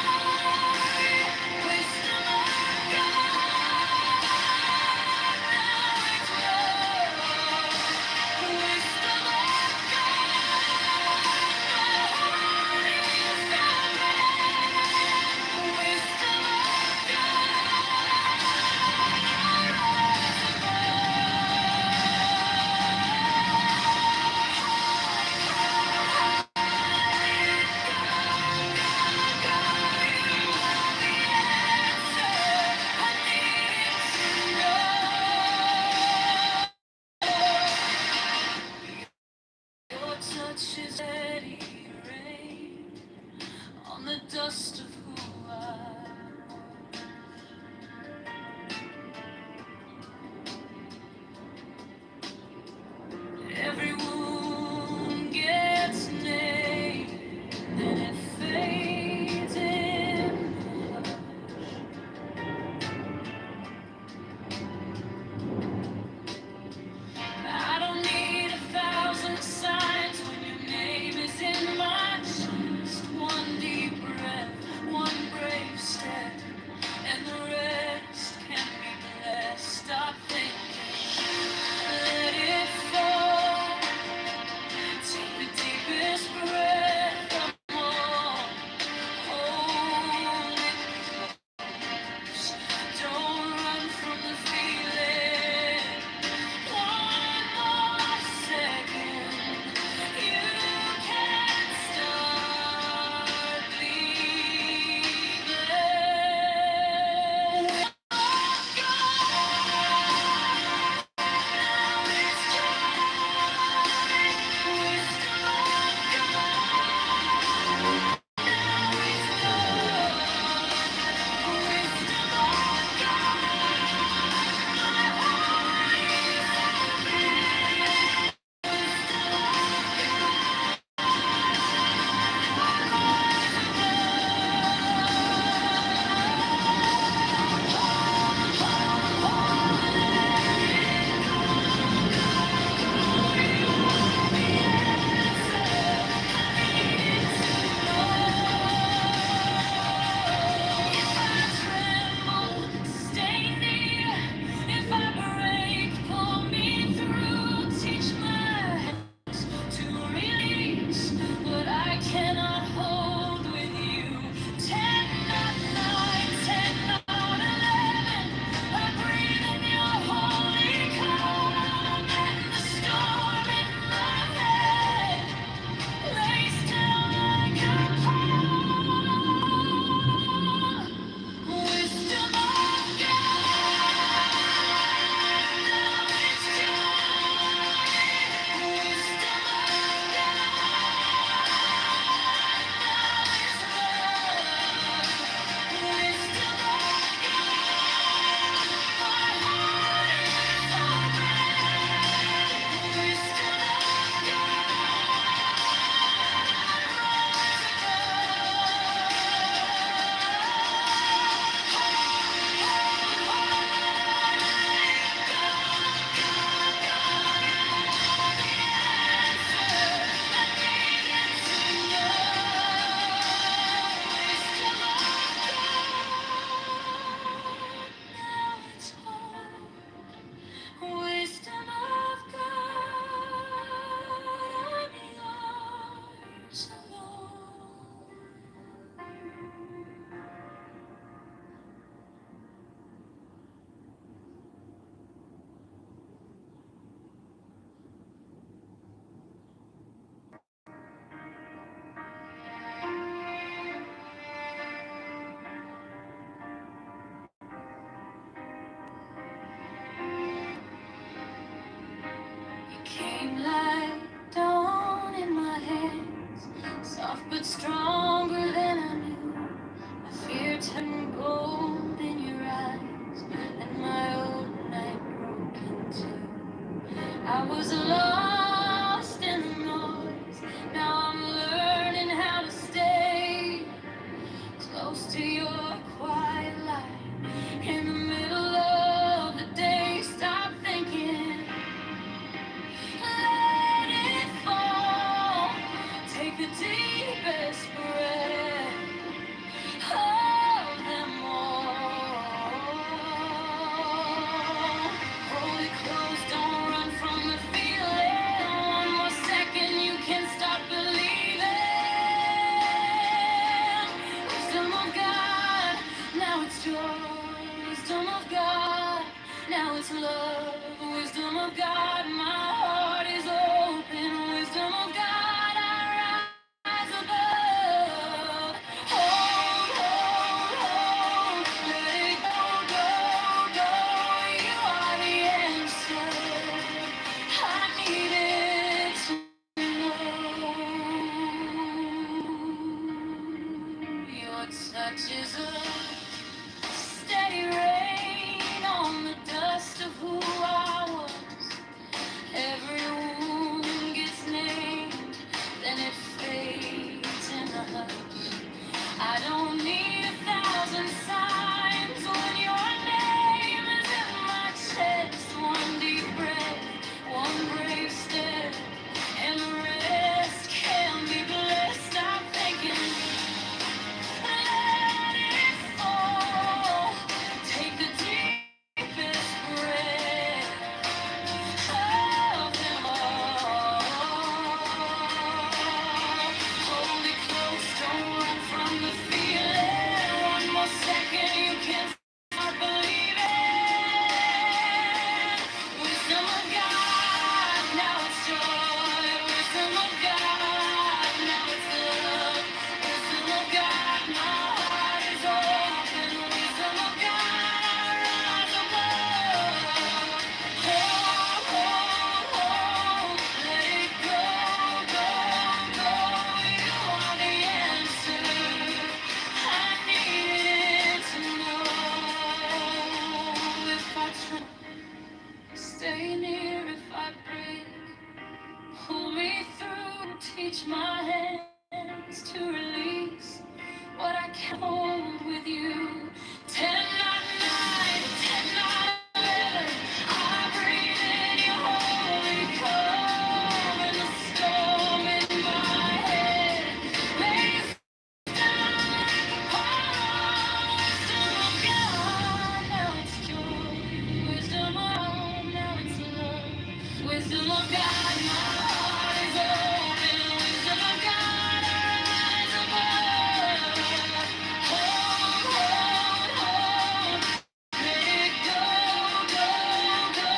[SPEAKER 20] Wisdom of God. Now it's love. Wisdom of your touch is steady rain on the dust of who I am. Every wound gets named, then it fades in. I don't need 1,000 signs when your name is in my chest. One deep breath, one lie down in my hands, soft but stronger than I knew. The fear turned gold in your eyes, and my old night broke in two. I was lost in the noise, now I'm learning how to stay close to your quiet light. In the middle of the day, stop thinking, let it fall. Take the deepest breath of them all. Hold it close, don't run from the feeling. One more second, you can start believing. Wisdom of God, now it's joy. Wisdom of God, now it's love. Wisdom of God, my heart is open. Wisdom of God, I rise above. Hold, hold, hold, let it go, go, go. You are the answer. I needed to know. Your touch is a steady rain on the dust of who I was. Every wound gets named, then it fades in the hush. I don't need 1,000 signs when your name is in my chest. One deep breath, one brave step, and the rest can be blessed. I'm thinking, let it fall. Take the deepest breath of them all. Hold it close, don't run from the feeling. One more second, you can start believing. Wisdom of God, now it's joy. Wisdom of God, now it's love. Wisdom of God, my heart is open. Wisdom of God, I rise above. Hold, hold, hold, let it go, go, go. You are the answer. I needed to know if I trust. Stay near if I break. Pull me through. Teach my hands to release what I can't hold with you. 10, not 9, 10, not 11. I breathe in your holy calm and the storm in my head. May you wisdom of God, my heart is open. Wisdom of God, I rise above. Hold, hold, hold. Let it go, go, go.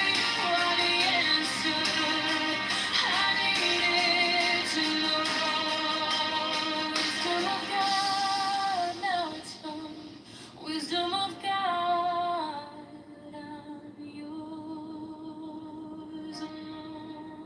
[SPEAKER 20] You are the answer. I needed to know. Wisdom of God, now it's gone. Wisdom of God, I'm yours alone.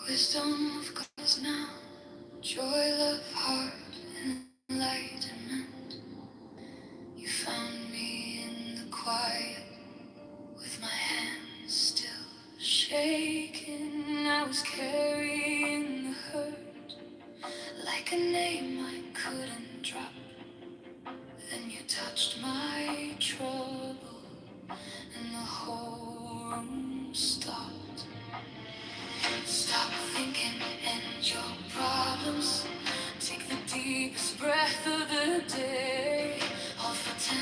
[SPEAKER 20] Wisdom of God now, joy, love, heart, enlightenment. You found me in the quiet with my hands still shaking. I was carrying the hurt like a name I couldn't drop. Then you touched my trouble and the whole room stopped. Stop thinking and your problems. Take the deepest breath of the day. Hold for 10,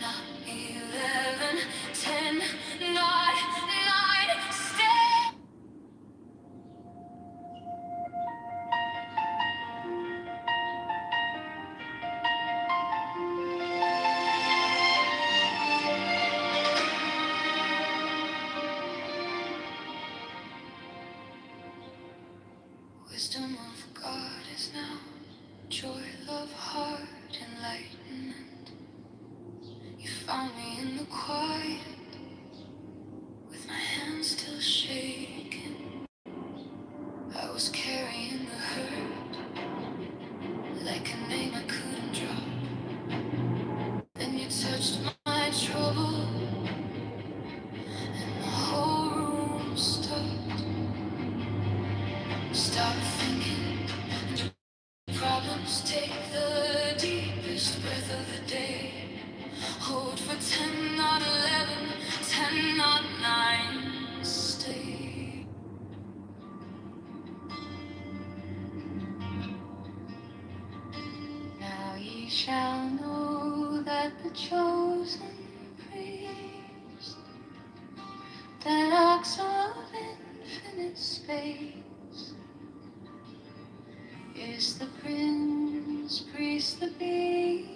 [SPEAKER 20] not 11. 10, not 9. Stay. shaken. I was carrying the hurt like a name I couldn't drop. Then you touched my trouble, and the whole room stopped. Stop thinking, and your problems take the deepest breath of the day. Hold for 10, not 11, 10, not 9, stay. Now ye shall know that the chosen priest, that ox of infinite space, is the prince, priest, the beast.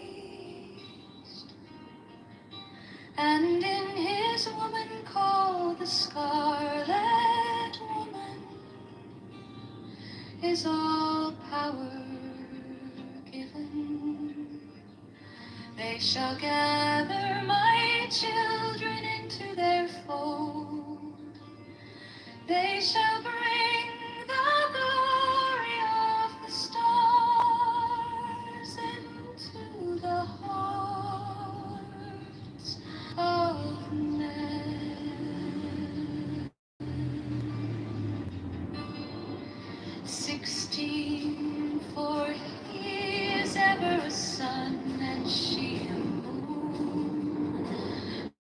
[SPEAKER 20] And in his woman called the Scarlet Woman is all power given. They shall gather my children into their fold. They shall bring the glory of the stars into the hearts of men. 16, for he is ever a sun and she a moon.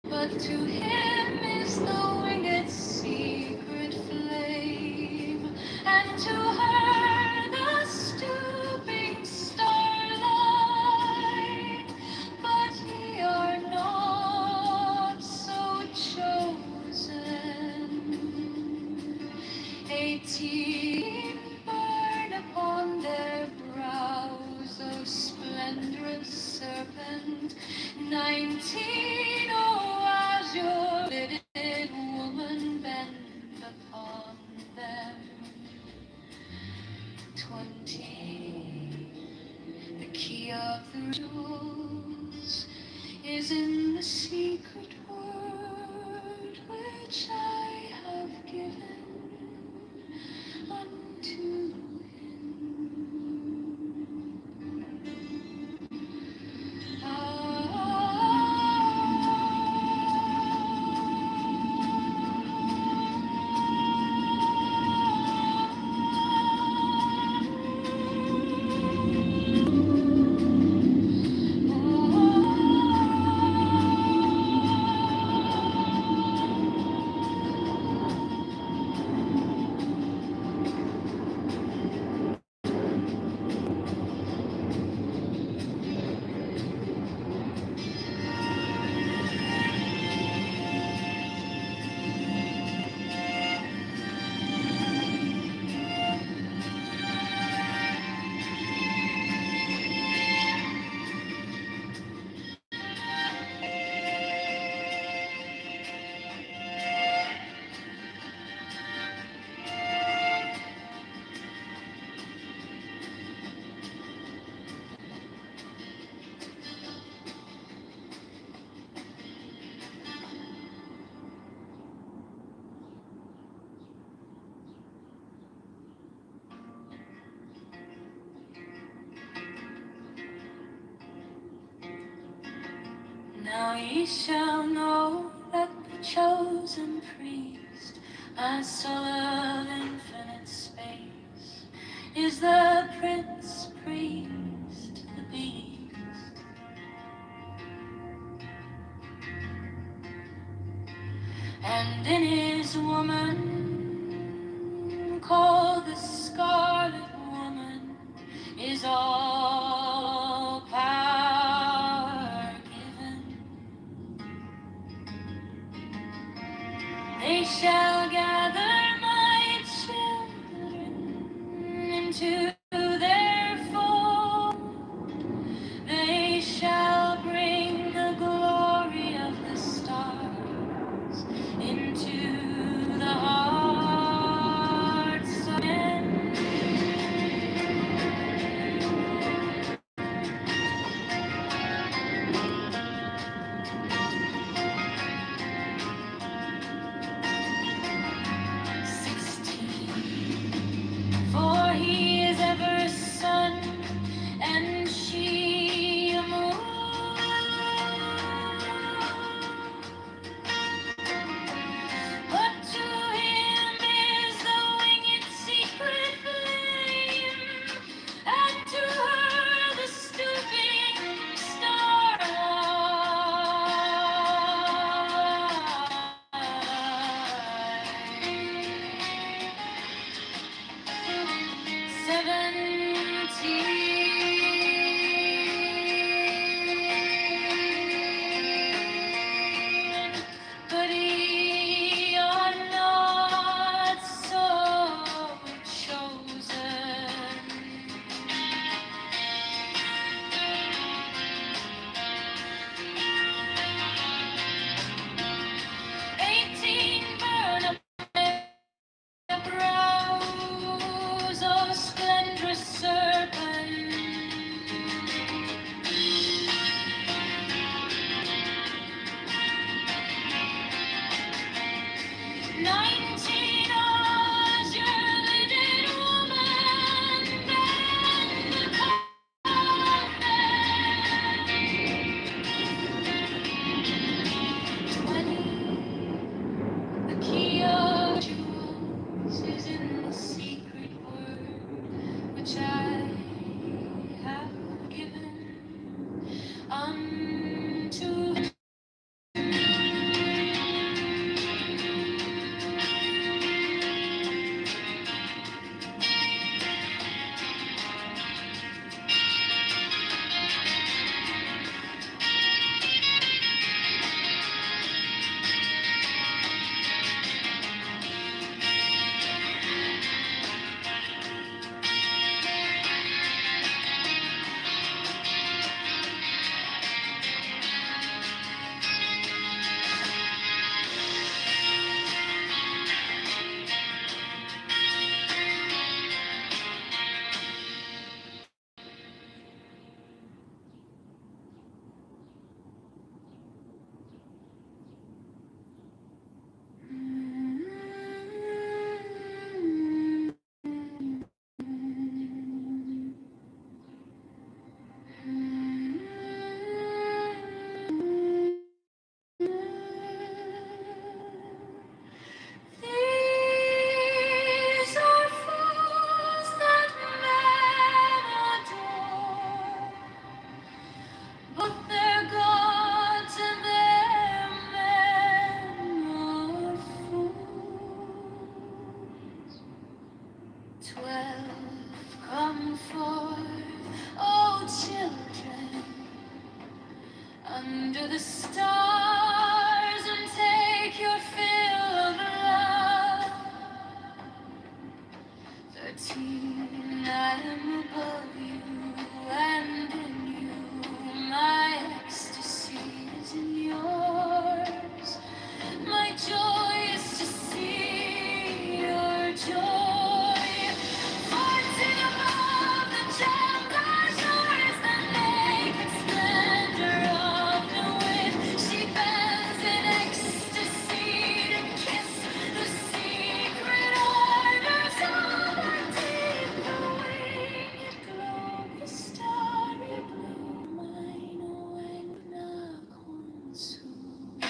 [SPEAKER 20] But to him is the winged secret flame, and to her the stooping starlight. But ye are not so chosen. 18 burn upon their brows, O splendorous serpent. 19, oh azure lidded woman, bend upon them. 20, the key of the jewels is in the secret word which I have given unto him. Now ye shall know that the chosen priest, my soul of infinite space, is the prince, priest, the beast. And in his woman, called the Scarlet Woman, is all power given. They shall gather my children into their fold. They shall bring the glory of the stars into the hearts of men. 19 hours, you're a living woman. Bend the coffin. 20, the key of jewels is in the secret word which I have given unto. These are fools that men adore, but their gods and their men are fools. 12, come forth, O children, under the stars and take your fill of love. 13, I am above you and in you. My ecstasy is in yours. My joy is to see your joy. 14, above the Gentiles, yours the naked splendor of the wind. She bends in ecstasy to kiss the secret orders of her deep. The winged globe, the starry blue, mine own consume.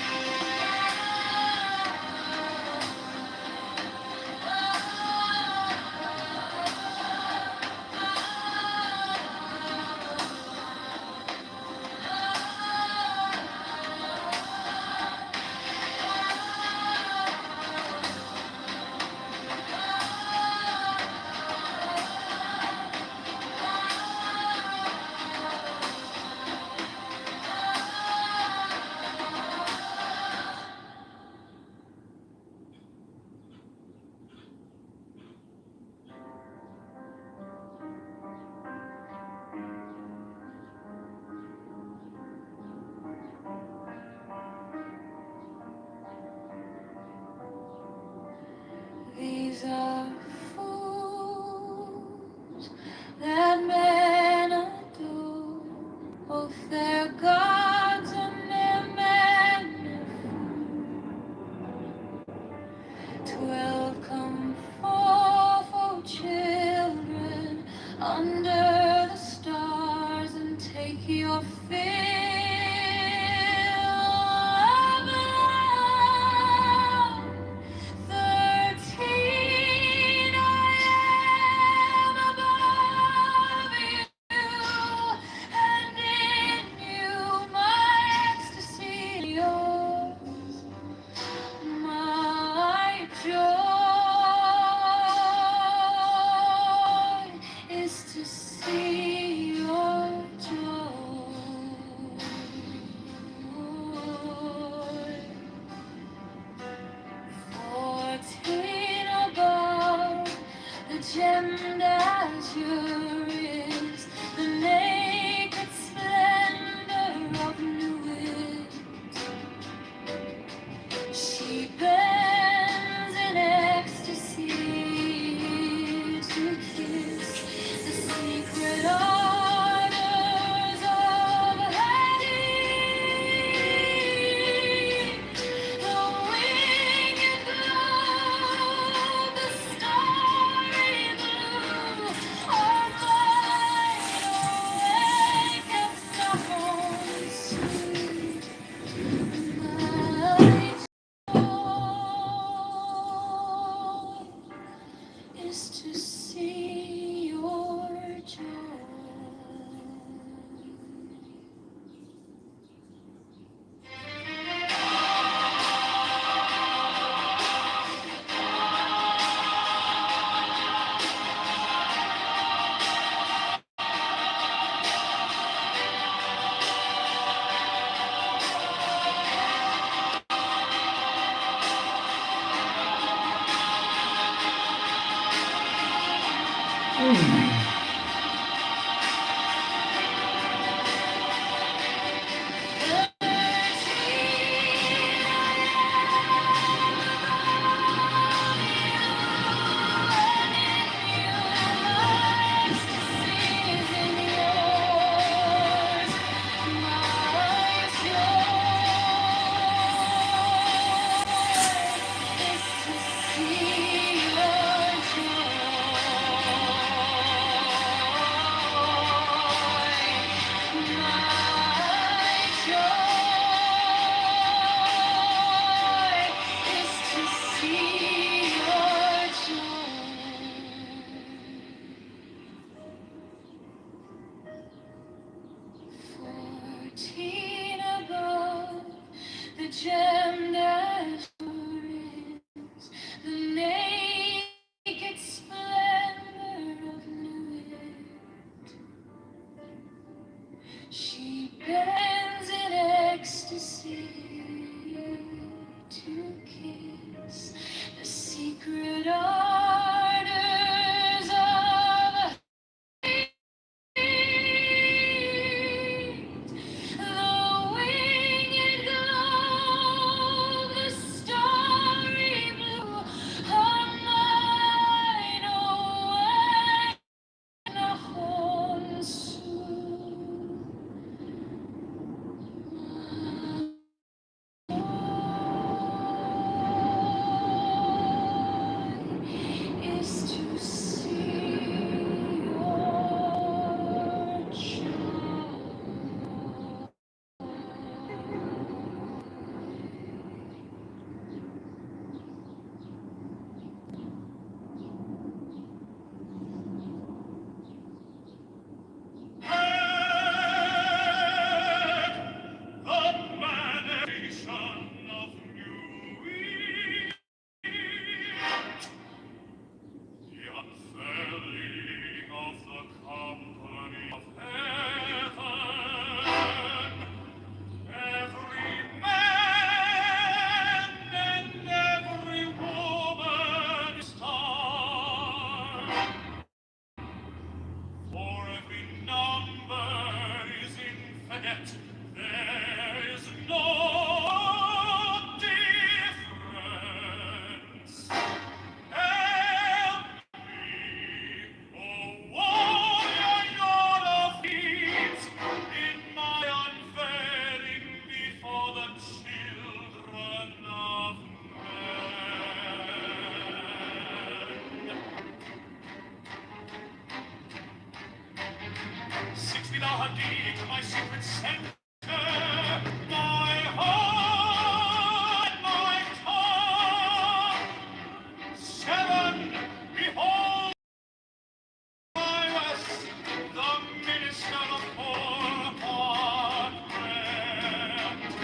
[SPEAKER 20] These are fools that men adore, both their gods and their men are fools. 12, come forth, O children, under the stars and take your fill of love. 13, I am above you, and in you my ecstasy, yours, my joy. The gem assurance, the naked splendor of Nuit. She bends in ecstasy to kiss the secret ardors of the winged glow, the starry blue, her mind away, the horn is to see your joy. For every number is infinite, there is no difference. Help me, O warrior, your defeat in my unveiling before the children of men. 6 feet are deep, my secret center, my heart, my tongue. 7, behold, Iris, the minister of poor upon earth.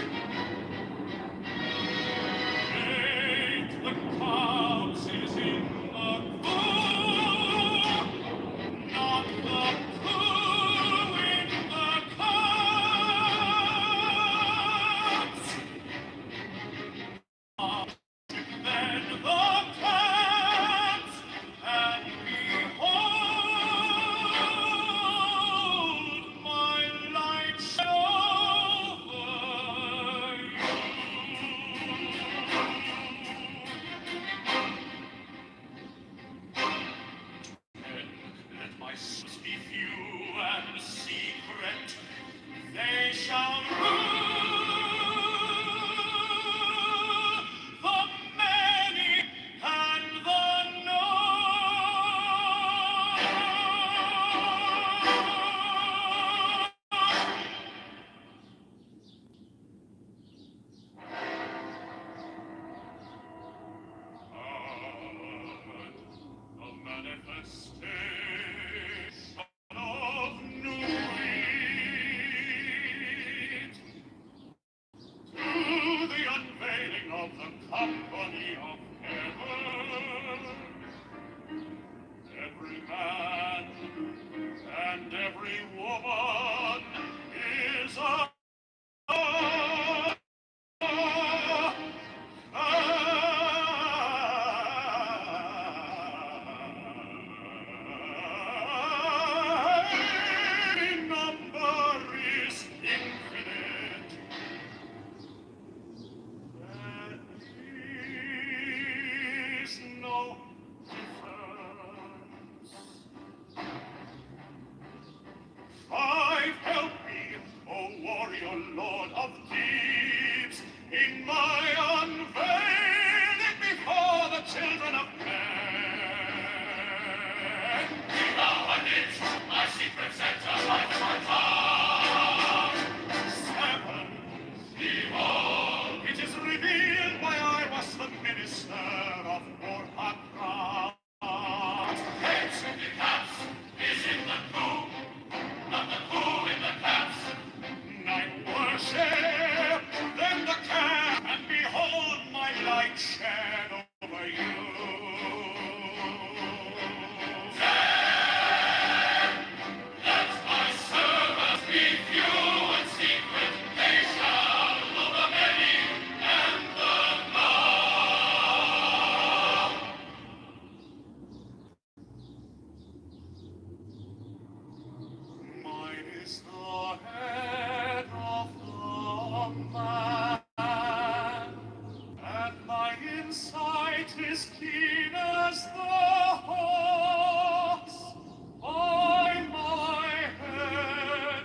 [SPEAKER 20] 8, the clouds is in the gloom, not the clue in the clouds. Then the clouds, and behold, my light shall over Let my sins be few and secret, they shall rule the many and the known. The manifestation of Nuit, to the unveiling of the company of heaven, every man and every woman is a
[SPEAKER 13] light shed over you. Let my servants be few and secret, they shall love the many and the mine is the head of the man, and my insight is keen as the hawk's. By my head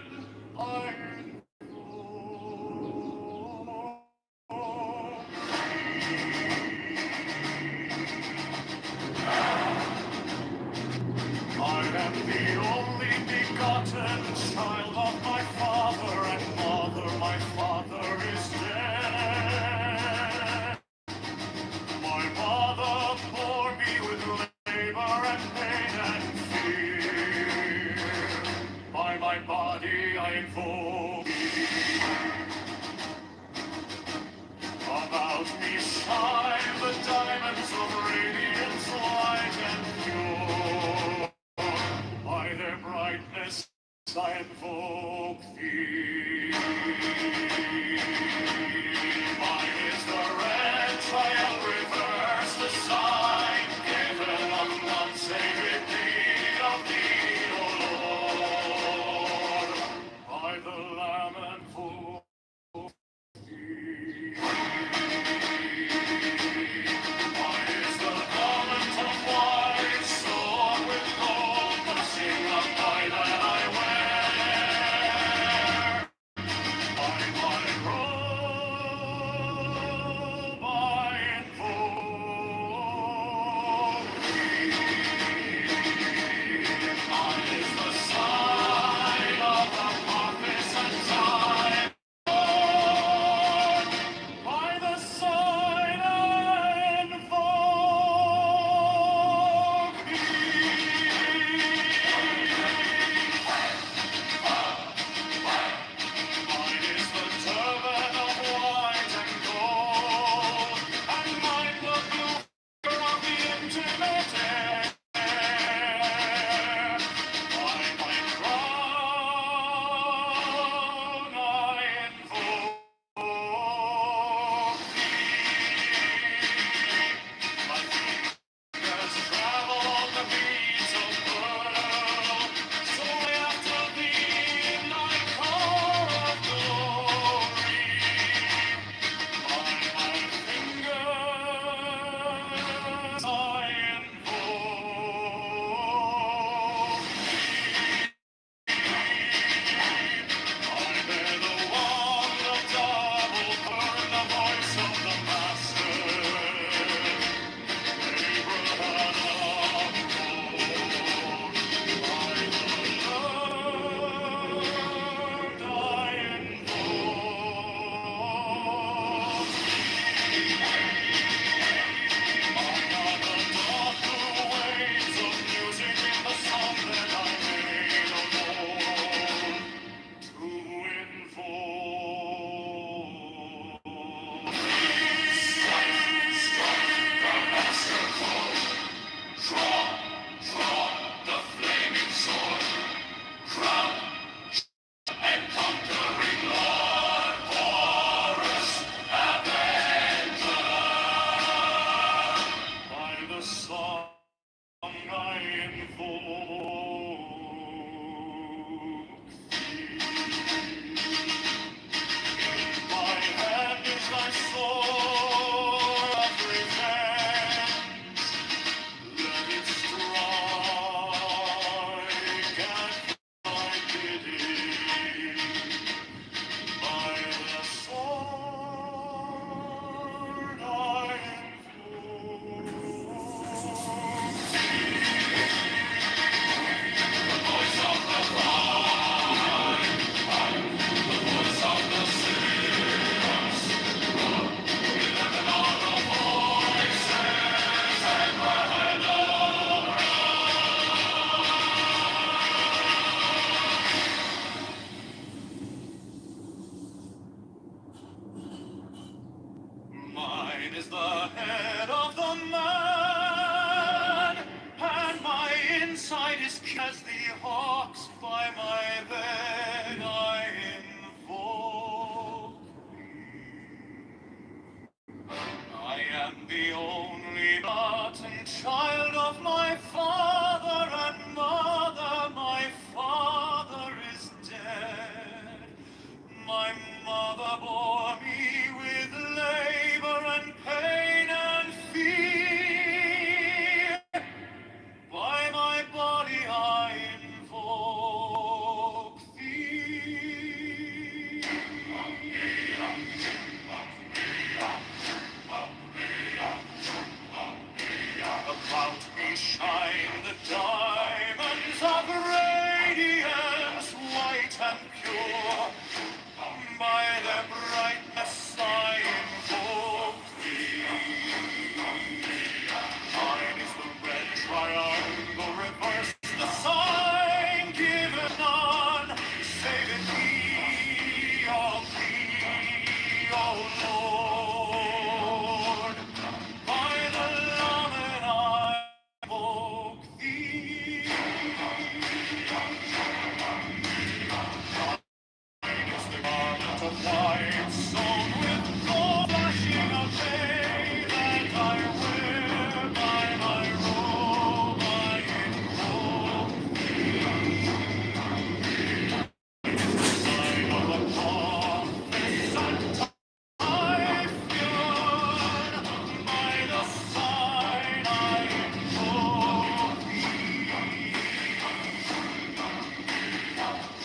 [SPEAKER 13] I I am the only begotten child of my father and mother. My father is dead. My mother bore me with labor and pain and fear. By my body I invoke thee. About me shine the diamonds of radiance, light and pure. By their brightness I invoke Mine is the head of the man, and my inside is as the hawks by my bed I invoke. I am the only begotten child of my father and mother. My father is dead. My mother bore me with labor and pain and fear. By my body I invoke thee. About me shine the diamonds of radiance, white and pure. By their brightness I invoke thee. Mine is the red triangle, reverse the sign, given none, save in thee, O Lord. By the Lamed I invoke thee. Mine is the garment of white, sewn with gold, flashing of day, that I wear. By my robe I invoke sign of the prophets and Typhoon. By the sign I invoke thee.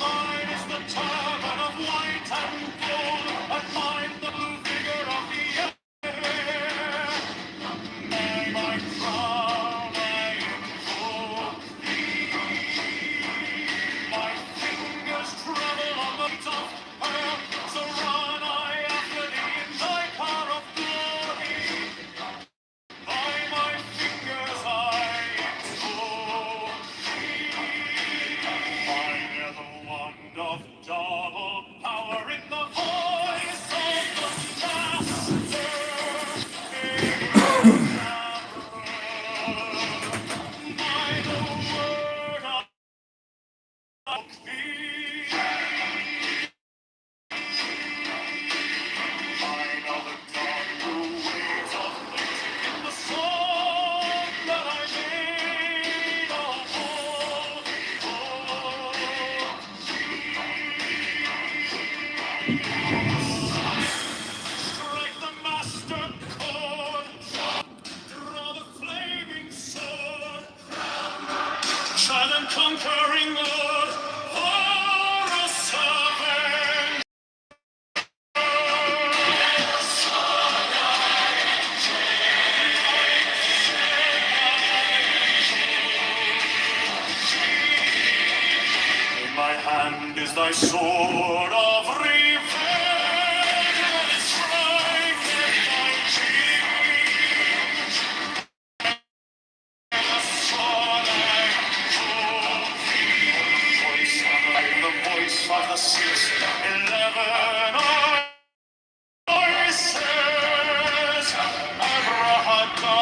[SPEAKER 13] Mine is the turban of white and gold, and mine the blue vigor of the air. By my crown I invoke thee. My fingers travel on the top earth, so run I after thee in thy car of glory. By my fingers I invoke thee. Mine are the wand of double power in the voice of the master. Mine the word of thee. Mine are the dark blue waves of music in the song that I made of holy strike the master chord, draw the flaming sword, shine and conquering Lord, Horus Avenger. In my hand is thy sword of revenge, and it striketh thy cheek. The sword I hold thee. The voice of the 611 voices, Abrahadabra.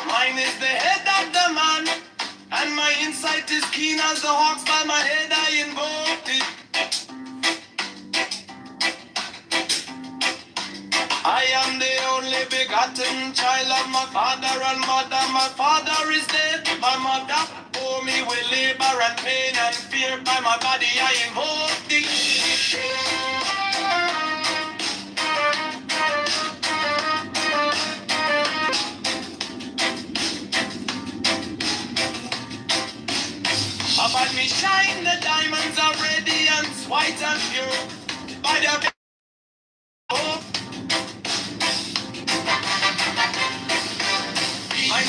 [SPEAKER 13] Mine is the head of the man, and my insight is keen as the hawks. By my head I invoke it. I am the only begotten child of my father and mother. My father is dead. My mother bore me with labor and pain and fear. By my body I invoke thee. About me shine the diamonds of radiance, white and pure. By the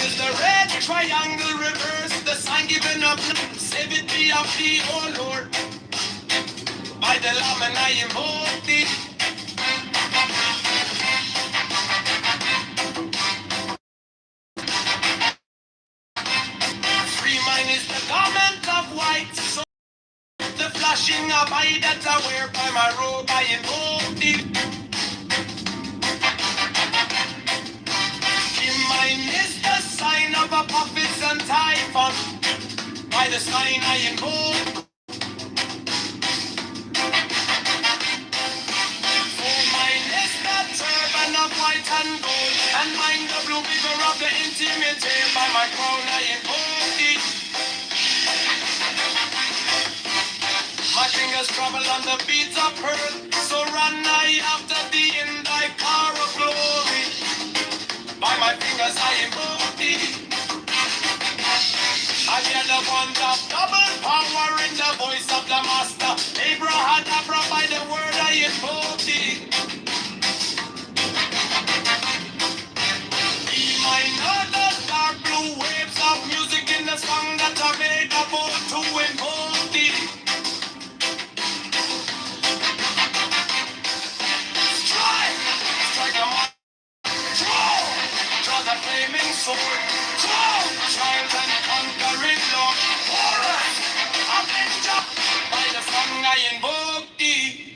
[SPEAKER 13] is the red triangle reverse, the sign given up, save it be of thee, O Lord. By the Lamb and I invoke thee. Free mine is the garment of white, so the flashing of eye that I wear by my robe I invoke thee. In mine is the sign of a prophets and typhon, by the sign I invoke. For mine is the turban of white and gold, and mine the blue vigor of the intimate, by my crown I invoke thee. My fingers travel on the beats of earth, so run I after thee in thy car of glory. By my fingers I invoke thee. I hear the want of double power in the voice of the master. Abraham, by the word I invoke thee. Be mine the dark blue waves of music in the song that I made about to invoke thee. Strike a mark, draw the flaming sword, triumph and conquering Lord, warrior, avenger, by the song I invoke thee.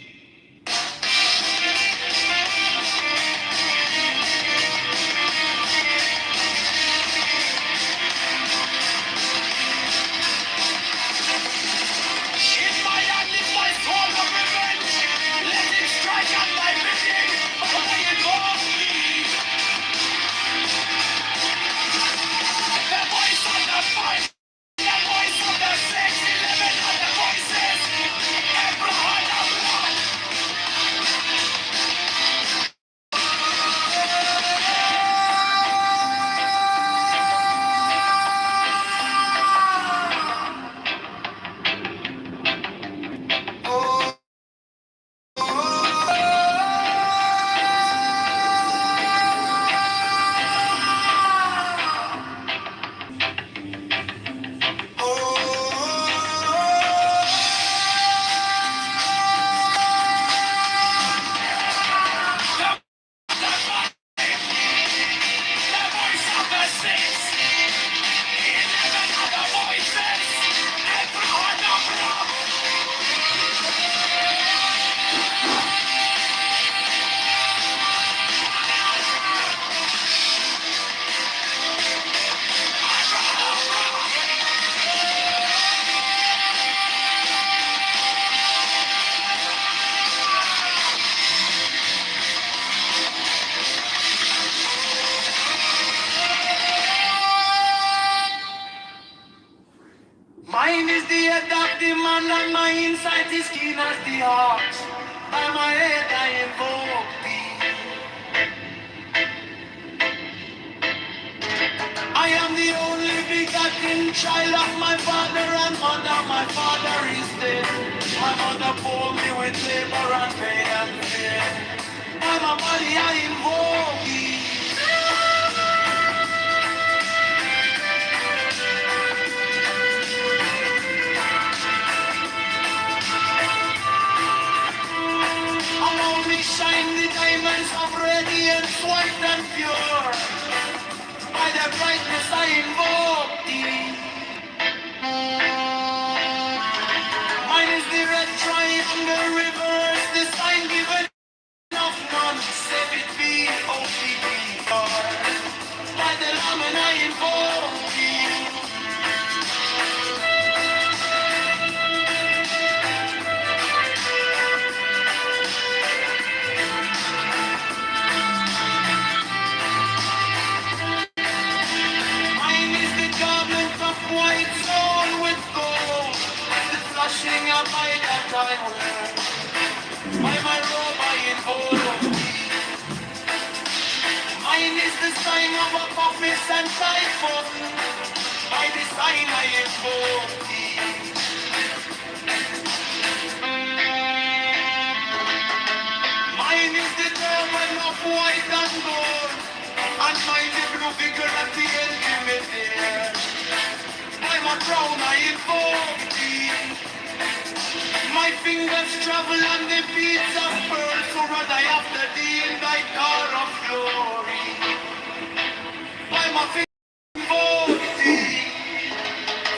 [SPEAKER 13] In my hand is my sword of revenge, let it strike at my bidding, I invoke thee. The voice of the fight, the voice of the 611 of the voices, Abraham of blood. Mine is the head of the man and my insight is keen as the heart. By my head I invoke thee. I am the only begotten child of my father and mother. My father is dead. My mother bore me with labor and pain and fear. By my body I invoke thee. Around me shine the diamonds of radiance, white and pure. By the brightness I invoke thee. Mine is the red triangle reverse, the sign given of none, save it be, Lord. By the Lamb and I invoke thee. Mine is the garment of white sewn with gold, the flashing of my that I wear. By my robe I invoke thee. Mine is the sign of a prophet and typhon, by the sign I invoke thee. Mine is the turban of white and gold, and mine the blue figure at the end. crown I invoke thee. My fingers travel on the beats of pearl, so rise I after thee in thy car of glory. By my fingers invoke thee.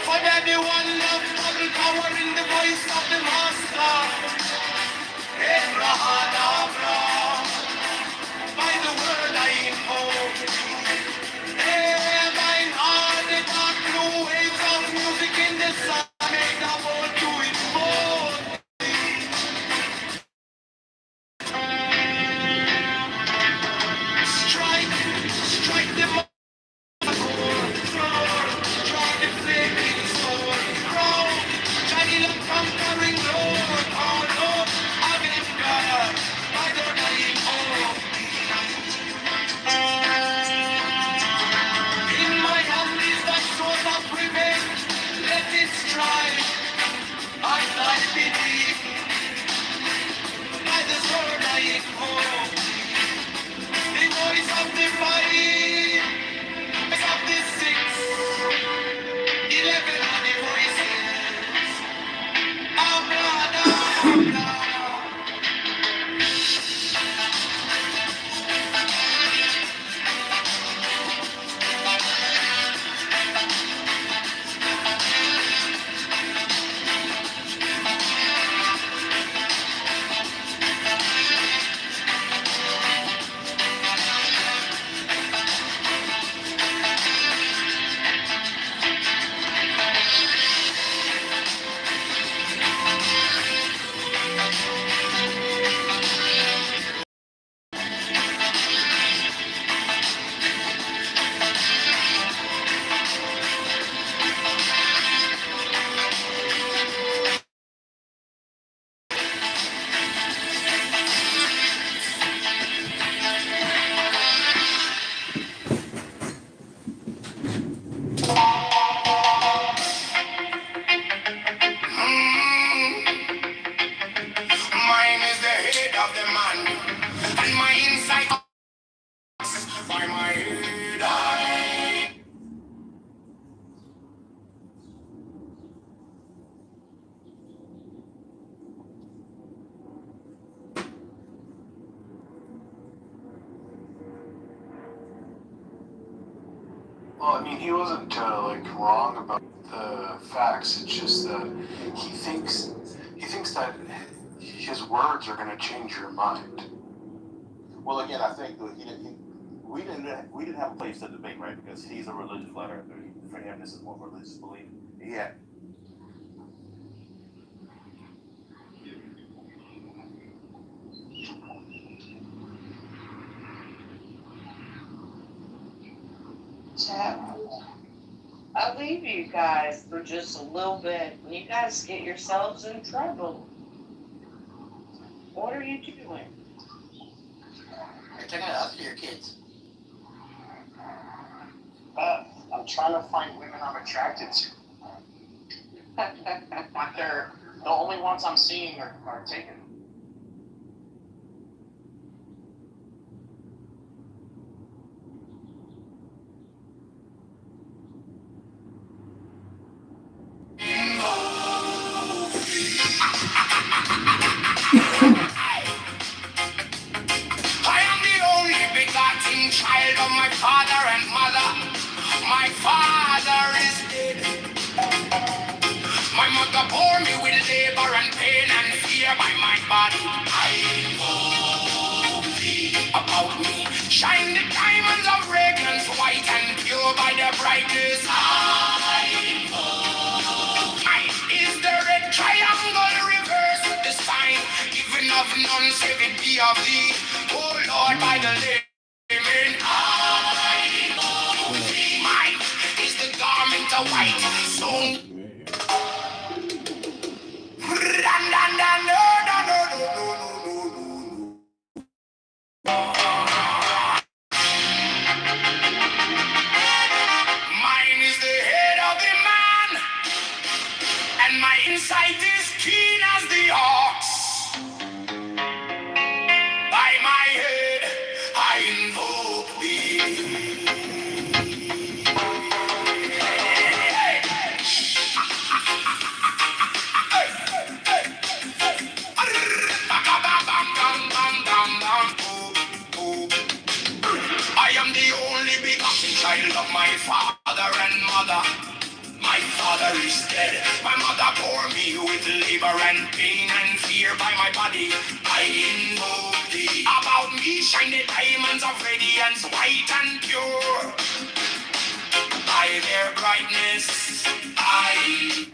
[SPEAKER 13] For that the one love double power in the voice of the master. Abraham, by the word I invoke. Hey, mine heart, the dark blue waves of music in the sun, make the world to invoke. Strike, strike the strike the flaming sword, crown, shining and conquering Lord, our Lord, Amen, God, by the name of. In my hand is the sword of revenge, let it strike, I lie beneath, by the sword I invoke, the voice of the fight, voice of the six, 11 of the voices, Abra. Mine is the head of the man, and my inside by my head.
[SPEAKER 1] Well, I mean, he wasn't like wrong about the facts. It's just that he thinks that his words are going to change your mind.
[SPEAKER 12] Well, again, I think that we didn't have a place to debate, right? Because he's a religious flat earther. For him, this is more religious belief. Yeah.
[SPEAKER 15] Chat. I'll leave you guys for just a little bit. You guys get yourselves in trouble. What are you doing?
[SPEAKER 9] You're taking it up to your kids.
[SPEAKER 11] I'm trying to find women I'm attracted to. But they're the only ones I'm seeing are taken.
[SPEAKER 13] I am the only begotten child of my father and mother. My father is dead. My mother bore me with labor and pain and fear by my body. I know thee about me. Shine the diamonds of radiance, white and pure by the brightness. I know is the red triangle reverse with the sign, even of none save it be of thee. Oh Lord, by the limit. I know thee. Mine is the garment of white, so mine is the head of the man, and my insight is keen as the ox. By my head, I invoke thee. me with labor and pain and fear by my body. I invoke thee. About me shine the diamonds of radiance, white and pure. By their brightness, I.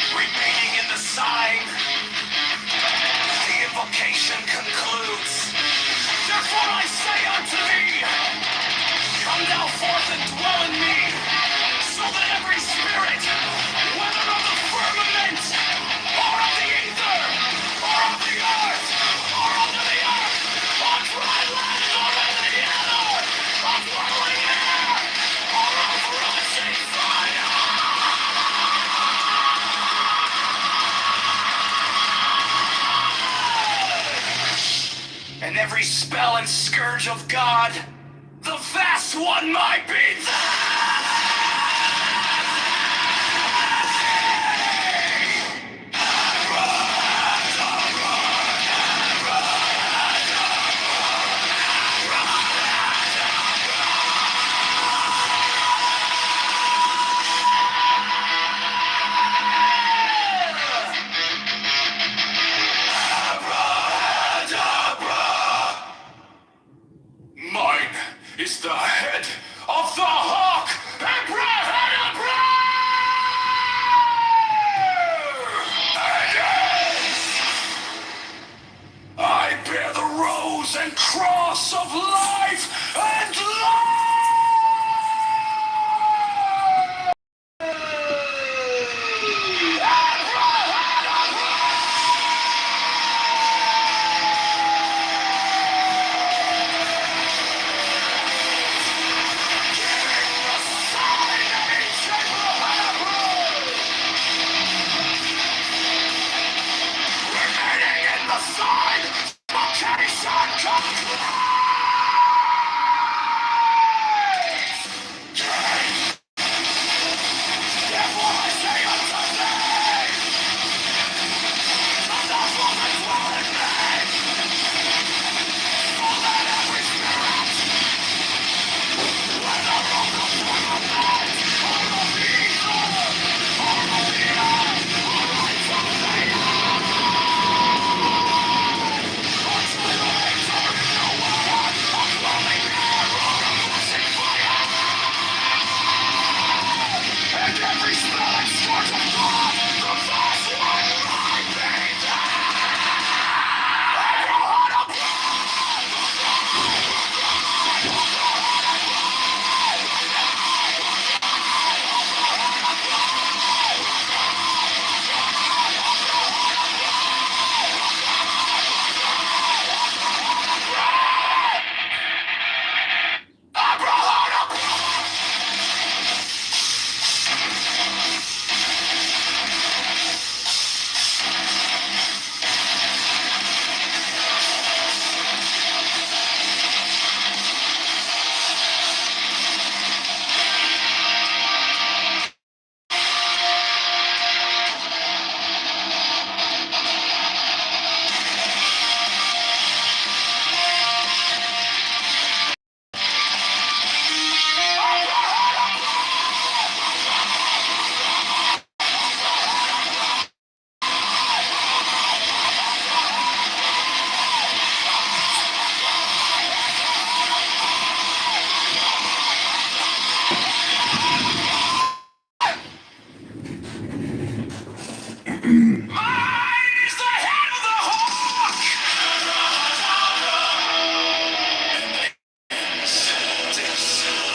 [SPEAKER 13] Remaining in the sign, the invocation concludes. Therefore I say unto thee, come thou forth and dwell in me, so that every spirit, whether of the firmament, or of the ether, or of the earth, or under the earth, on dry land, or in the ether, of whirling air, or of rushing fire, and every spell and scourge of God, the vast one might be mine is the head of the hawk, Abrahadabra! And I bear the rose and cross of life and life! Remaining in the sign, vocation complete! Therefore I say unto thee, come thou forth and dwell in me, so that every spirit, whether of the firmament, or of the ether, or of the earth, or right of the earth, or to the waves, or in the world, of rolling air, or of rushing fire, and every spell and scourge of God, the vast one might be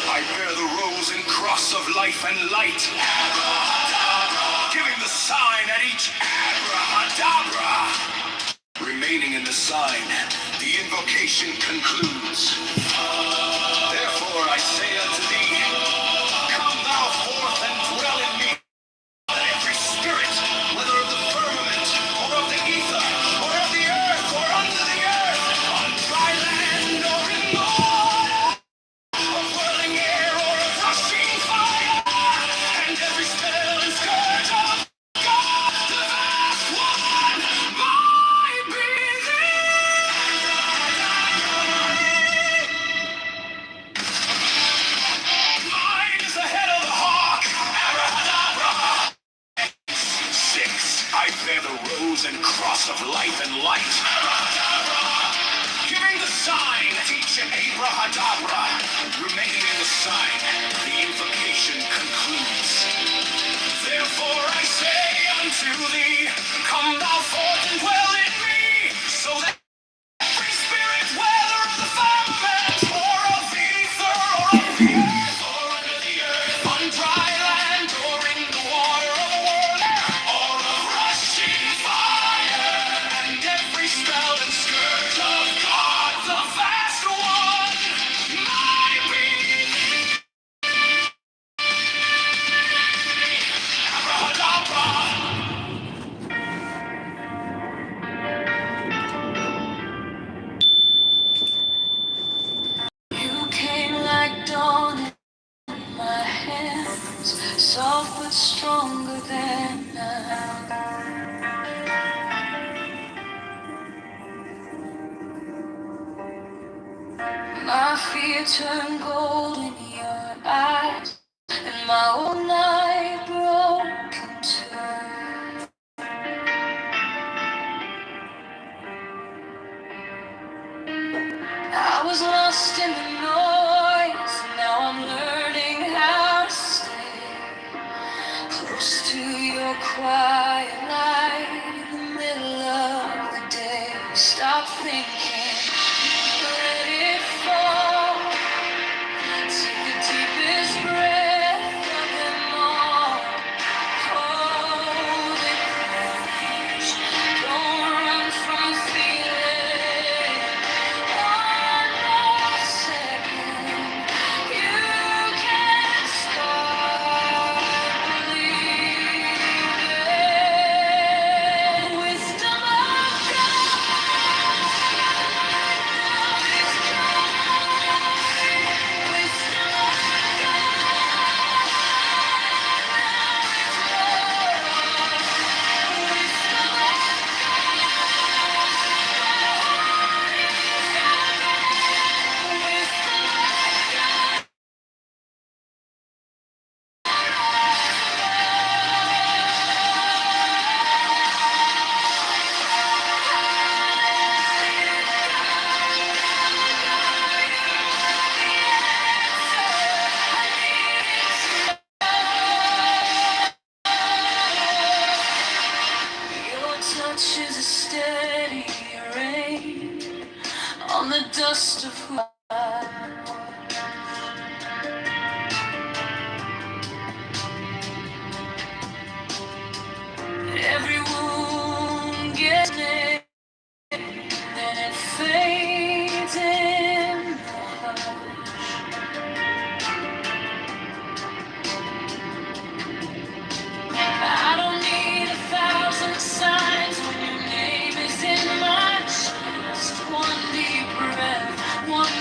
[SPEAKER 13] I bear the rose and cross of life and light, giving the sign at each abracadabra. Remaining in the sign,
[SPEAKER 3] The invocation concludes. Therefore I say unto thee, come thou forth and dwell in me. That every spirit, whether of the firmament, or of the ether, or of the earth, or under the earth, on dry land, or in the water, of whirling air, or of rushing fire, and every spell and scourge of God, the vast one, my mine is the head of the hawk. Abracadabra. 6. I bear the rose and cross of life and light. Giving the sign, teach an abracadabra. Remaining in the sign, the invocation concludes. Therefore I say unto thee, come thou forth and dwell in me, so that every spirit, whether of the firmament, or of the ether, or of the earth, or under the earth, on dry land, or in the water of the world, or of rushing fire, and every spell and scourge of God, the vast one, my being, abracadabra.
[SPEAKER 20] You came like dawn in my hands, soft but stronger than night. My fear turned gold in your eyes, and my whole night broke into. I was lost in the noise, now I'm learning how to stay close to your quiet light in the middle of the day. Stop thinking, let it fall. Take the deepest breath of them all. Hold it close. Don't run from the feeling. One more second. You can start believing. Wisdom of God. Your touch is a steady rain on the dust of who I am. Every wound gets named, then it fades in the hush. I don't need 1,000 signs when your name is in my chest. One deep breath, one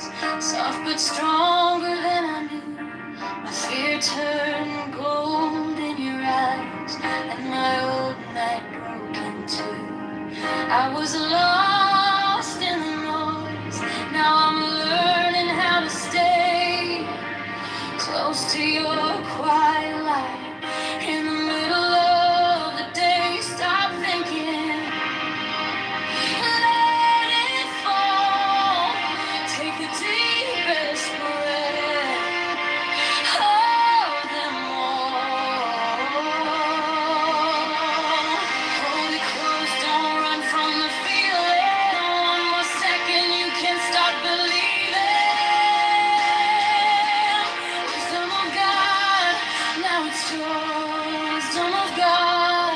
[SPEAKER 20] hands, soft but stronger than I knew. My fear turned gold in your eyes, and my old night broke in two. I was lost in the noise, now I'm learning how to stay close to your quiet light. In the middle of the day, stop thinking, let it fall. Take the deepest breath, hold them all. Hold it close, don't run from the feeling. One more second, you can start believing. Wisdom of God, now it's joy. Wisdom of God,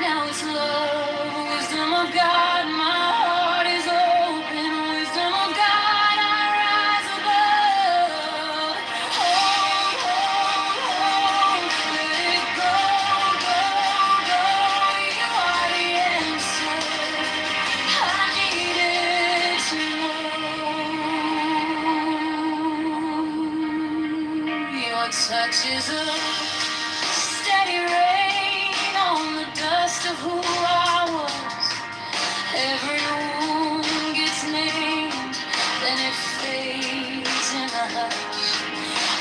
[SPEAKER 20] now it's love. Wisdom of God, my heart is open. Wisdom of God, I rise above. Hold, hold, hold, let it go, go, go. You are the answer I needed to know. Your touch is a steady rain on the dust of who I was. Every wound gets named, then it fades in the hush.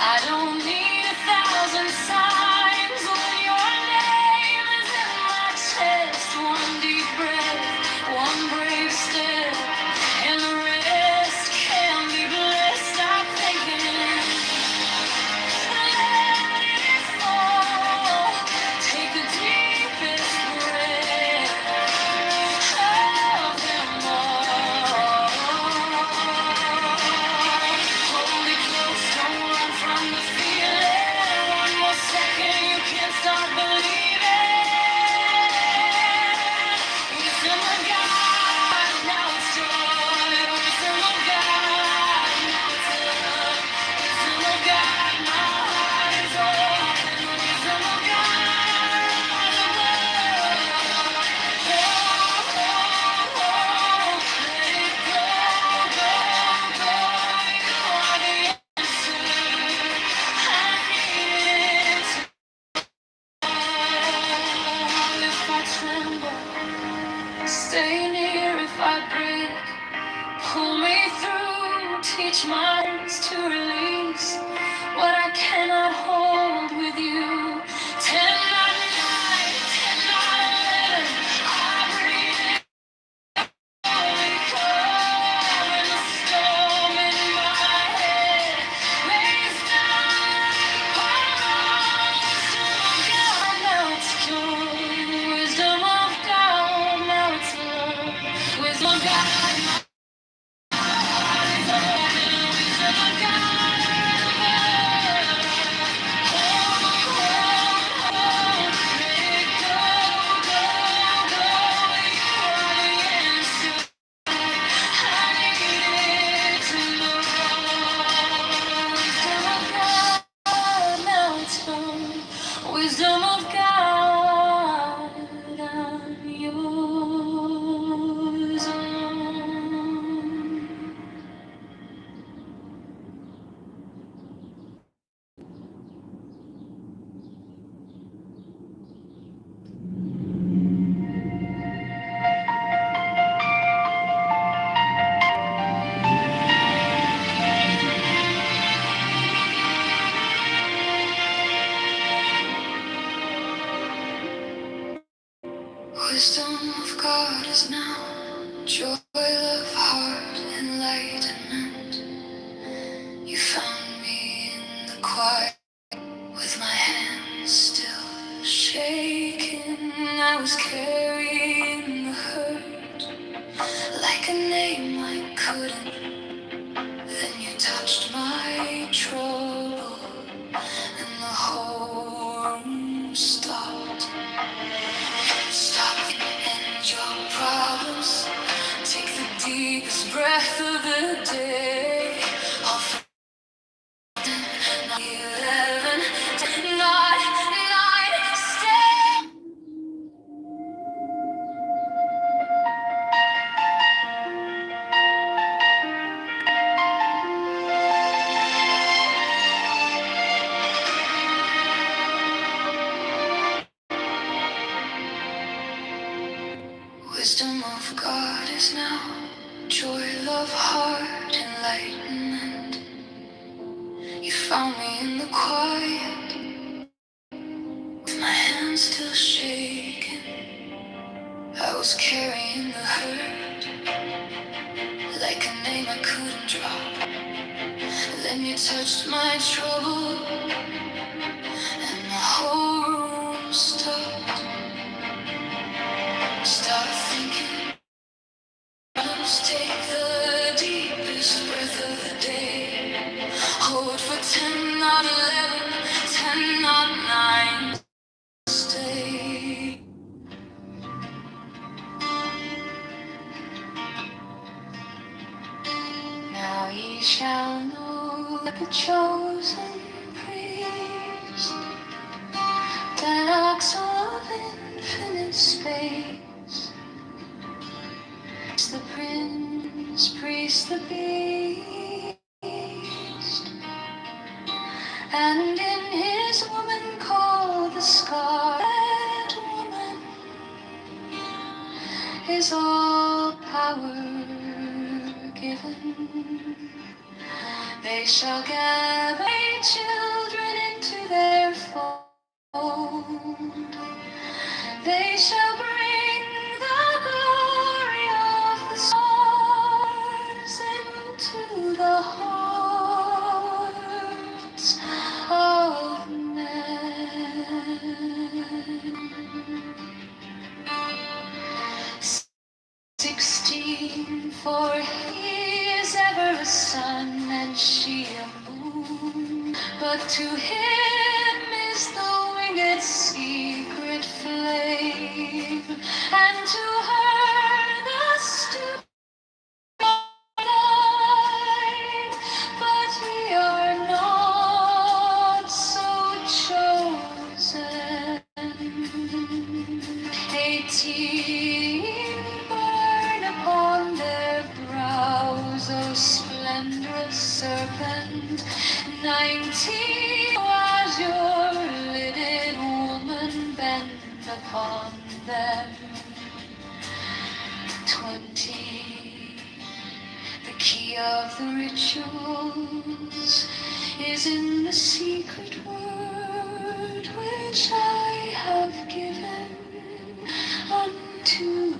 [SPEAKER 20] I don't need 1,000 signs when your name is in my chest. One deep breath, one brave step, and the rest can be blessed. Stop thinking, let it fall. Take the deepest breath of them all. Hold it close, don't run from the feeling. One more second, you can start believing. Wisdom of God, now it's joy. Wisdom of God, now it's love. Wisdom of God, my heart is open. Wisdom of God, rise above. Stay near if I break. Pull me through. Teach my hands to release what I cannot hold with you. 10 not 9, 10 not 11. I breathe in holy calm in the storm in my head. Raise down now it's joy. Wisdom of God, now it's love. Wisdom of God. Wisdom of God, I'm yours alone. Wisdom of God is now joy of heart, enlightenment. You found me in the quiet with my hands still shaking. I was carrying the hurt like a name I couldn't. Then you touched my trouble and the whole room stopped. Stop and your problems. Take the deepest breath of the day. Off 11, 10, not 9, stay. found me in the quiet, with my hands still shaking. I was carrying the hurt like a name I couldn't drop. Then you touched my trouble, and the whole room stopped. Started thinking, let's take the deepest breath of the day. Hold for 10, not 11, 10, not 9. Stay. Now ye shall know that the chosen priest, that axle of infinite space, the prince, priest, the beast, and in his woman called the scarlet woman is all power given. They shall gather children into their fold. They shall bring the glory of the stars into the hearts of men. 16, for he is ever a sun and she a moon. But to him is the winged secret flame, and to her the stupid light. But we are not so chosen. 18 burn upon their brows, O splendorous serpent. 19 azure lidded woman bend upon them. 20 the key of the rituals is in the secret word which I have given unto him.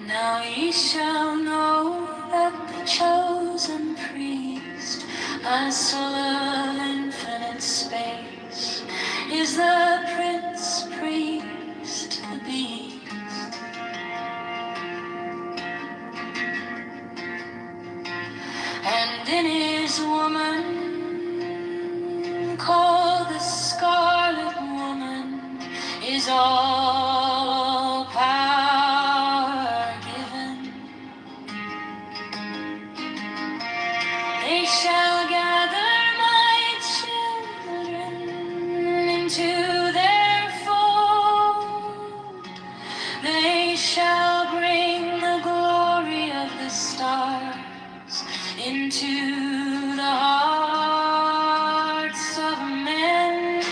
[SPEAKER 20] Now ye shall know that the chosen priest, my soul of infinite space, is the prince, priest, the beast. And in his woman, called the scarlet woman, is all power given. They shall gather my children into their fold. They shall bring the glory of the stars into the hearts of men.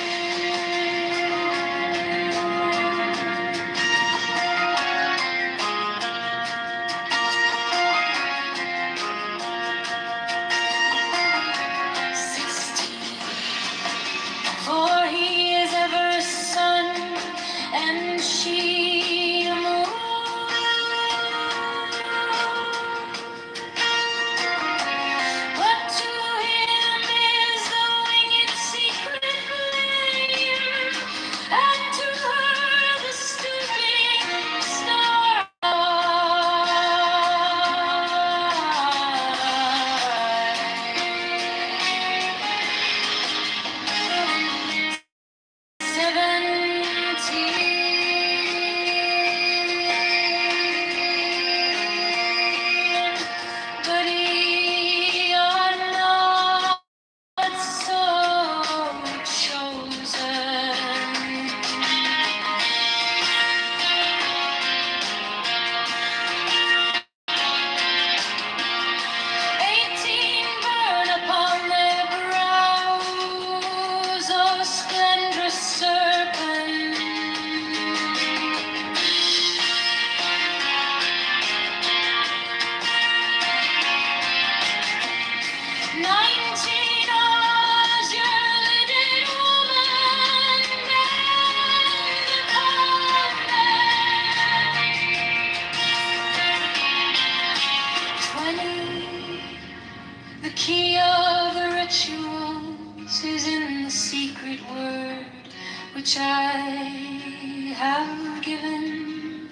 [SPEAKER 20] which I have given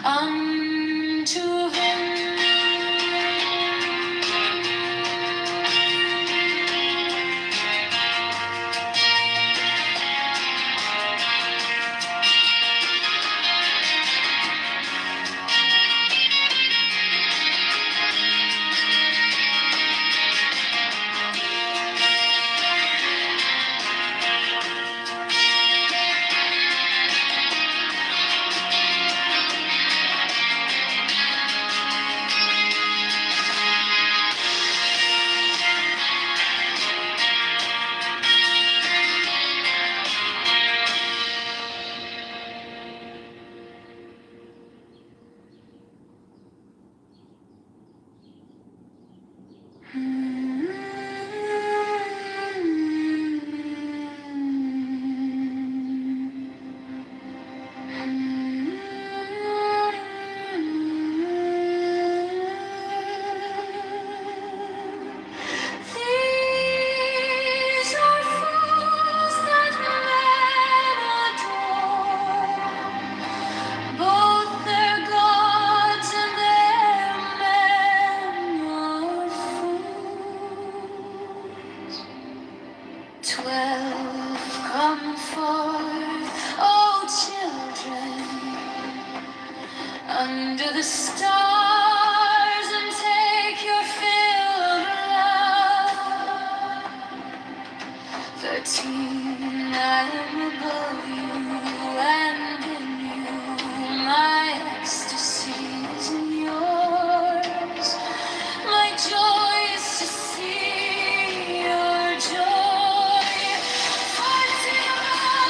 [SPEAKER 20] unto him. These are fools that men adore, both their gods and their men are fools. 12 come forth, O children, under the stars and take your fill of love. 13, I am above you and in you. My ecstasy is in yours. My joy is to see your joy. 14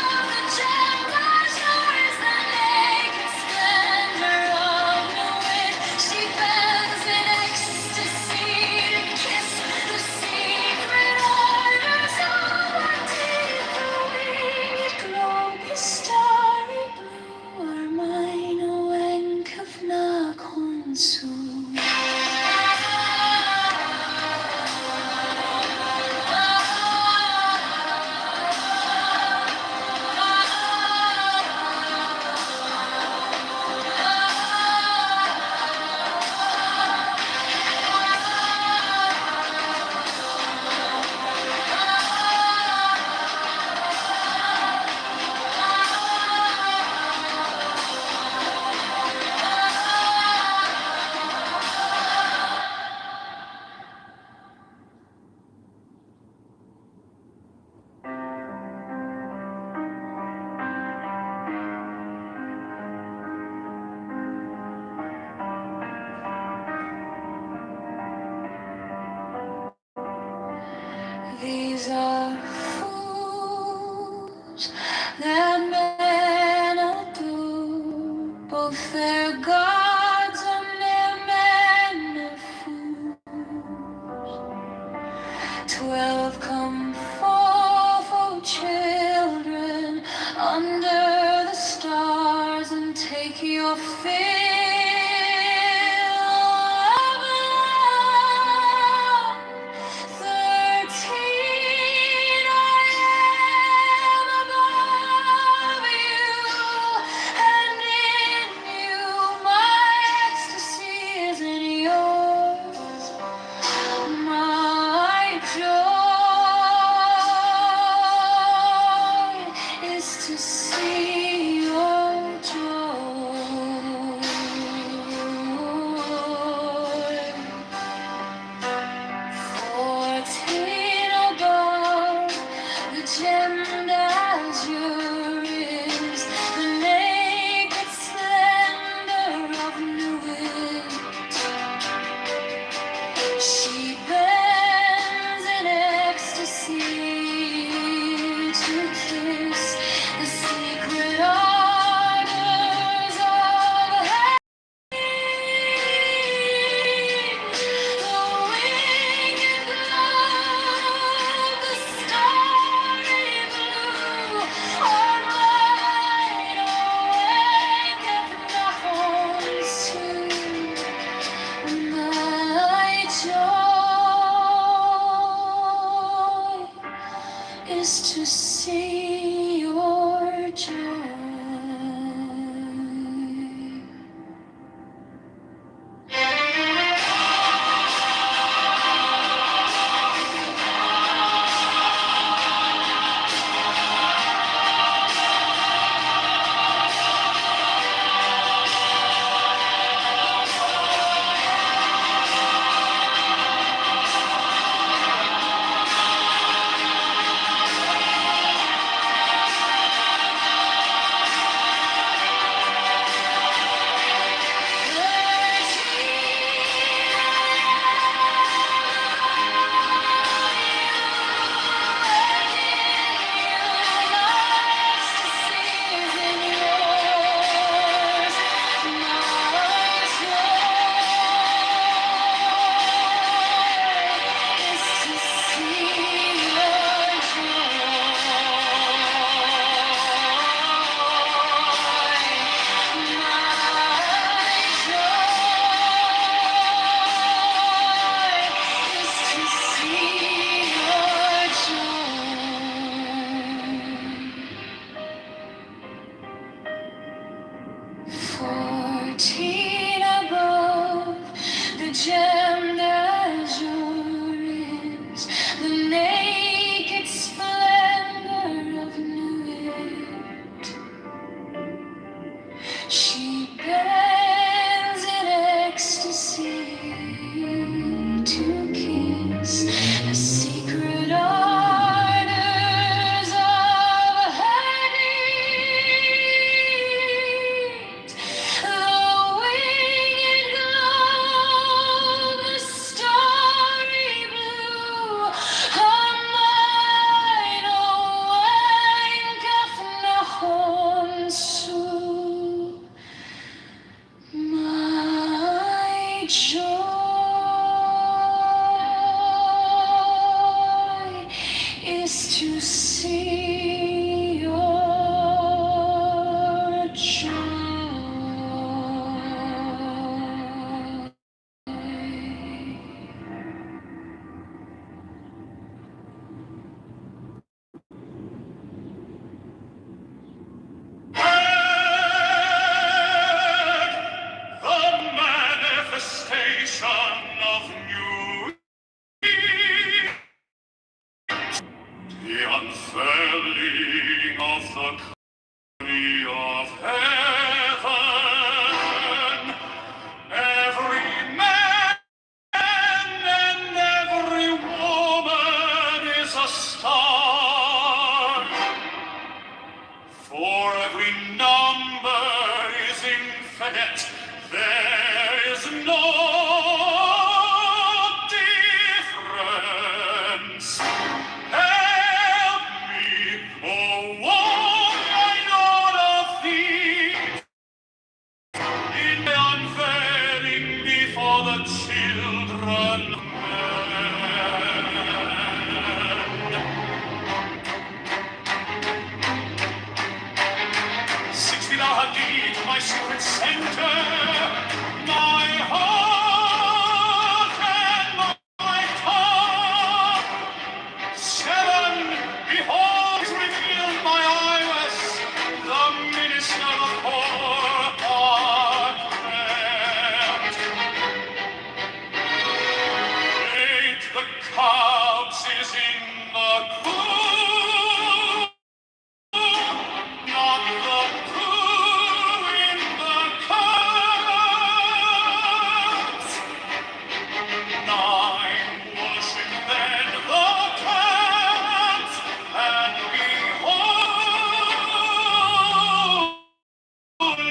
[SPEAKER 20] of the gem's yours, the naked splendor of the wind. She bends in ecstasy to kiss the secret orders of our deep. The winged globe, the starry blue are mine. O Enkavna Konsu. These are fools that men adore, both their gods and their men are fools. 12 come forth, O children, under the stars and take your fill of love. 13, I am above you, and in you my ecstasy is in yours. My joy is to see your joy. 14 above, the gemmed azure is the naked splendor of new wind. She bends in ecstasy to kiss the secret orders of heaven. The winged globe, the starry blue are mine. O Enkavna Konsu. My joy is to see your joy is to see your joy.
[SPEAKER 13] The manifestation of new the unfurling of the country of heaven. Every man and every woman is a star. For every number is infinite, there is no difference. Help me, oh, walk I know of thee, in the unveiling before the children of men. 60 thou had deed to my secret center, my heart and my tongue. 7, behold, is revealed my iris, the minister of poor heart. 8, the cubs is in the coop, not the crew in the cups. 9, worship then the cats, and behold,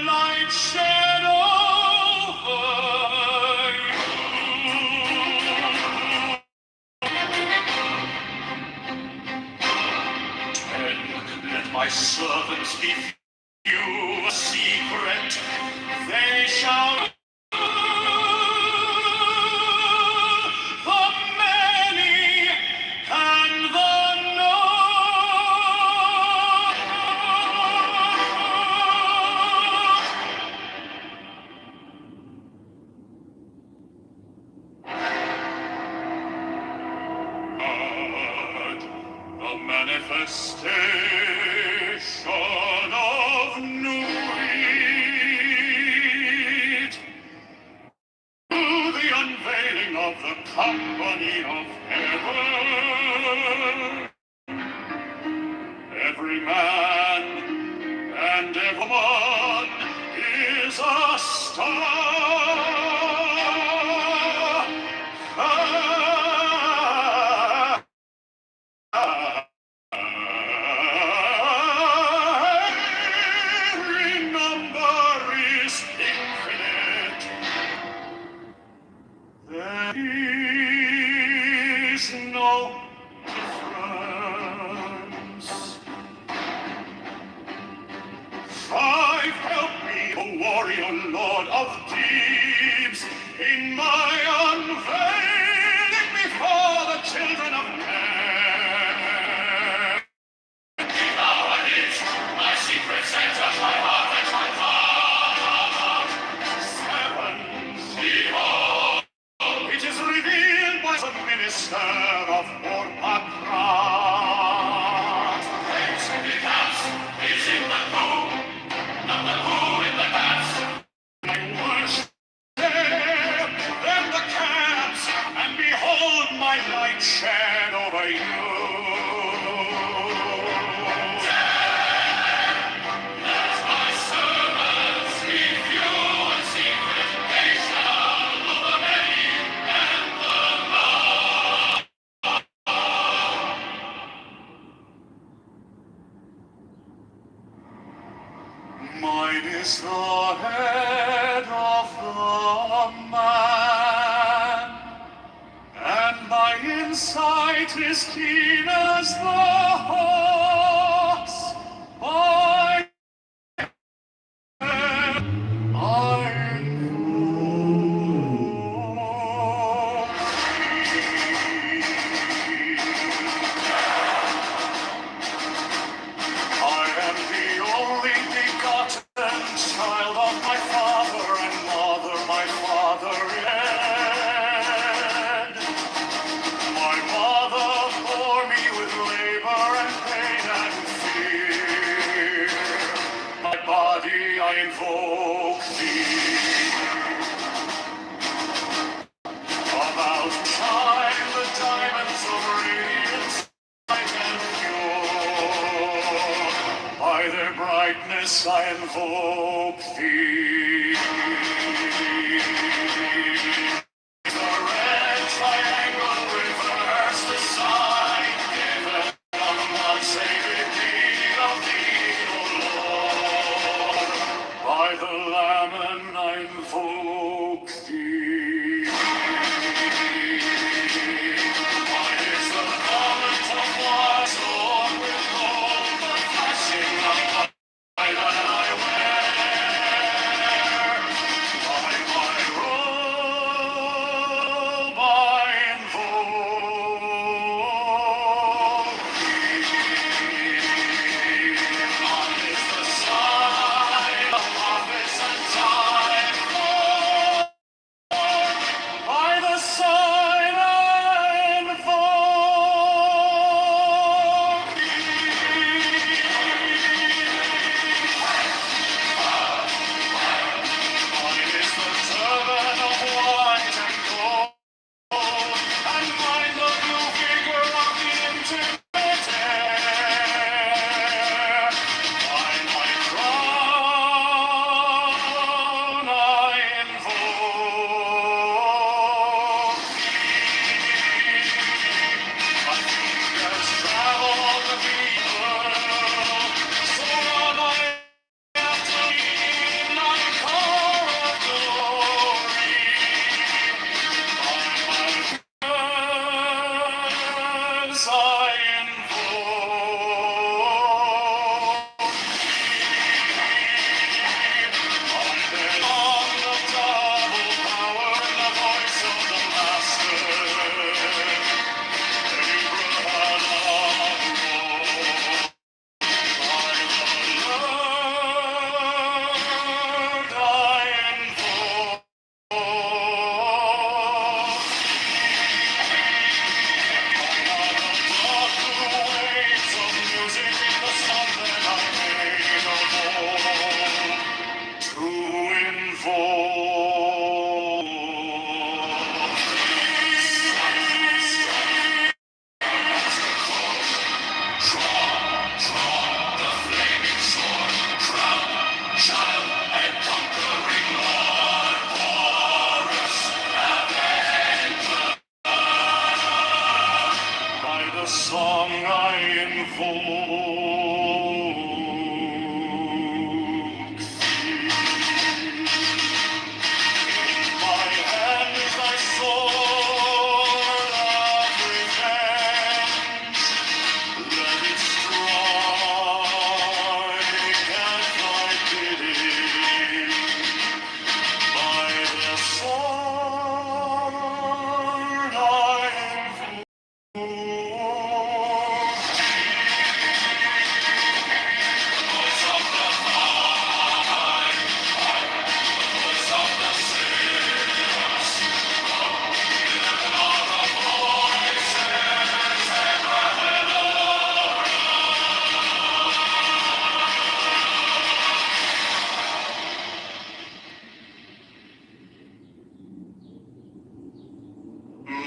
[SPEAKER 13] light shed over you. 10, let my servants be few, a secret, they shall the many and the the manifestation of new wheat, the unveiling of the company of heaven. Every man and every woman is a star. Every number is infinite. There is no difference. 5, help me, O warrior lord of deeds, in my unveiling before the children of men. Thou hadst my secret center, my heart and my tongue. 7, behold, it is revealed by the minister of Orpakrat. 8, the cats is in the coop, not the who in the cats. I worship them the cats, and behold my light shed over you. Let my servants be few and secret, they shall know the many and the mine is the head of the man, and my insight is keen as the hawk's. I
[SPEAKER 3] invoke thee. About time the diamonds of radiance bright and pure, by their brightness I invoke thee. The red triangle reverse the sign given on one sacred deed of thee, O Lord. By the Lamb I invoke thee. Mine is the garment of white, adorned with gold, the flashing of light that I wear. By my robe I invoke thee. Mine is the sign of prophets and time. By the sign I invoke mine is the turban of white and gold, and mine the blue figure of the intimate air. Mine my crown I invoke thee. My fingers travel on the beat world, so on I after me, not car of glory. By my fingers I invoke thee. On the double power and the voice of the Master. By the song I invoke thee. My hand is thy sword of revenge. Let it strike at thy bidding. By the sword I invoke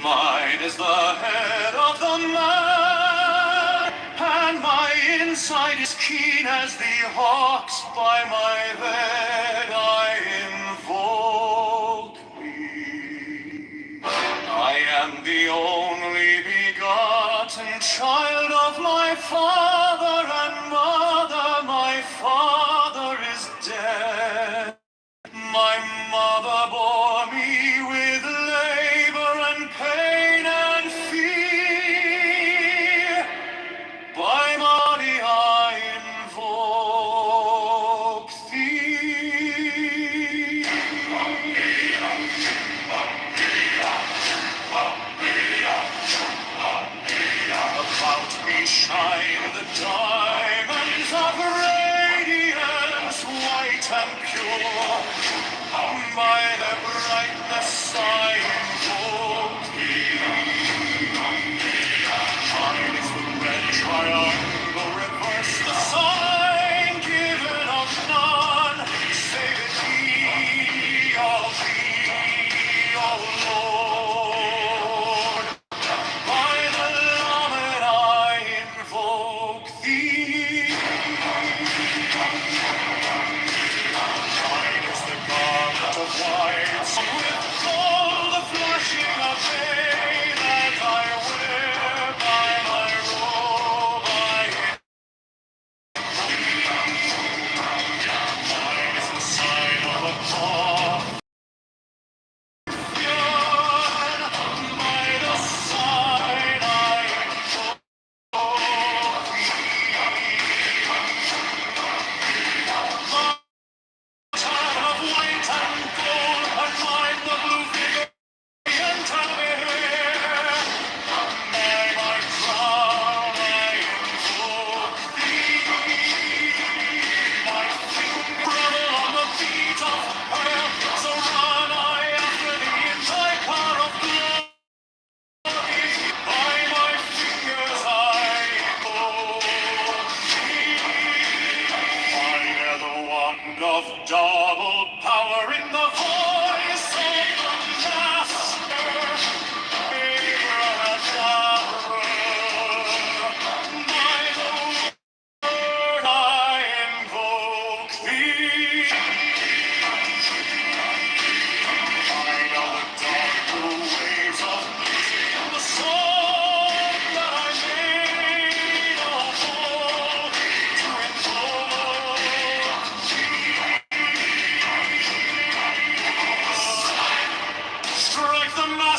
[SPEAKER 3] mine is the head of the man, and my insight is keen as the hawk's. By my head I invoke thee. I am the only begotten child of my father and mother. My father is dead. My mother bore me with labor and pain and fear. By body I invoke thee. About me shine the diamonds of radiance, white and pure. By their brightness I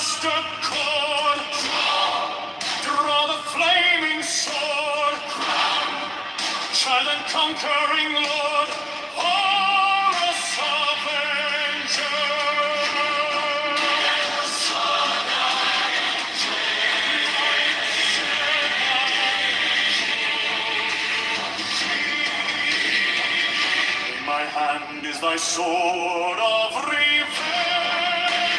[SPEAKER 13] master chord. Draw the flaming sword. Child and conquering Lord. Horus Avenger. In my hand is thy sword of revenge.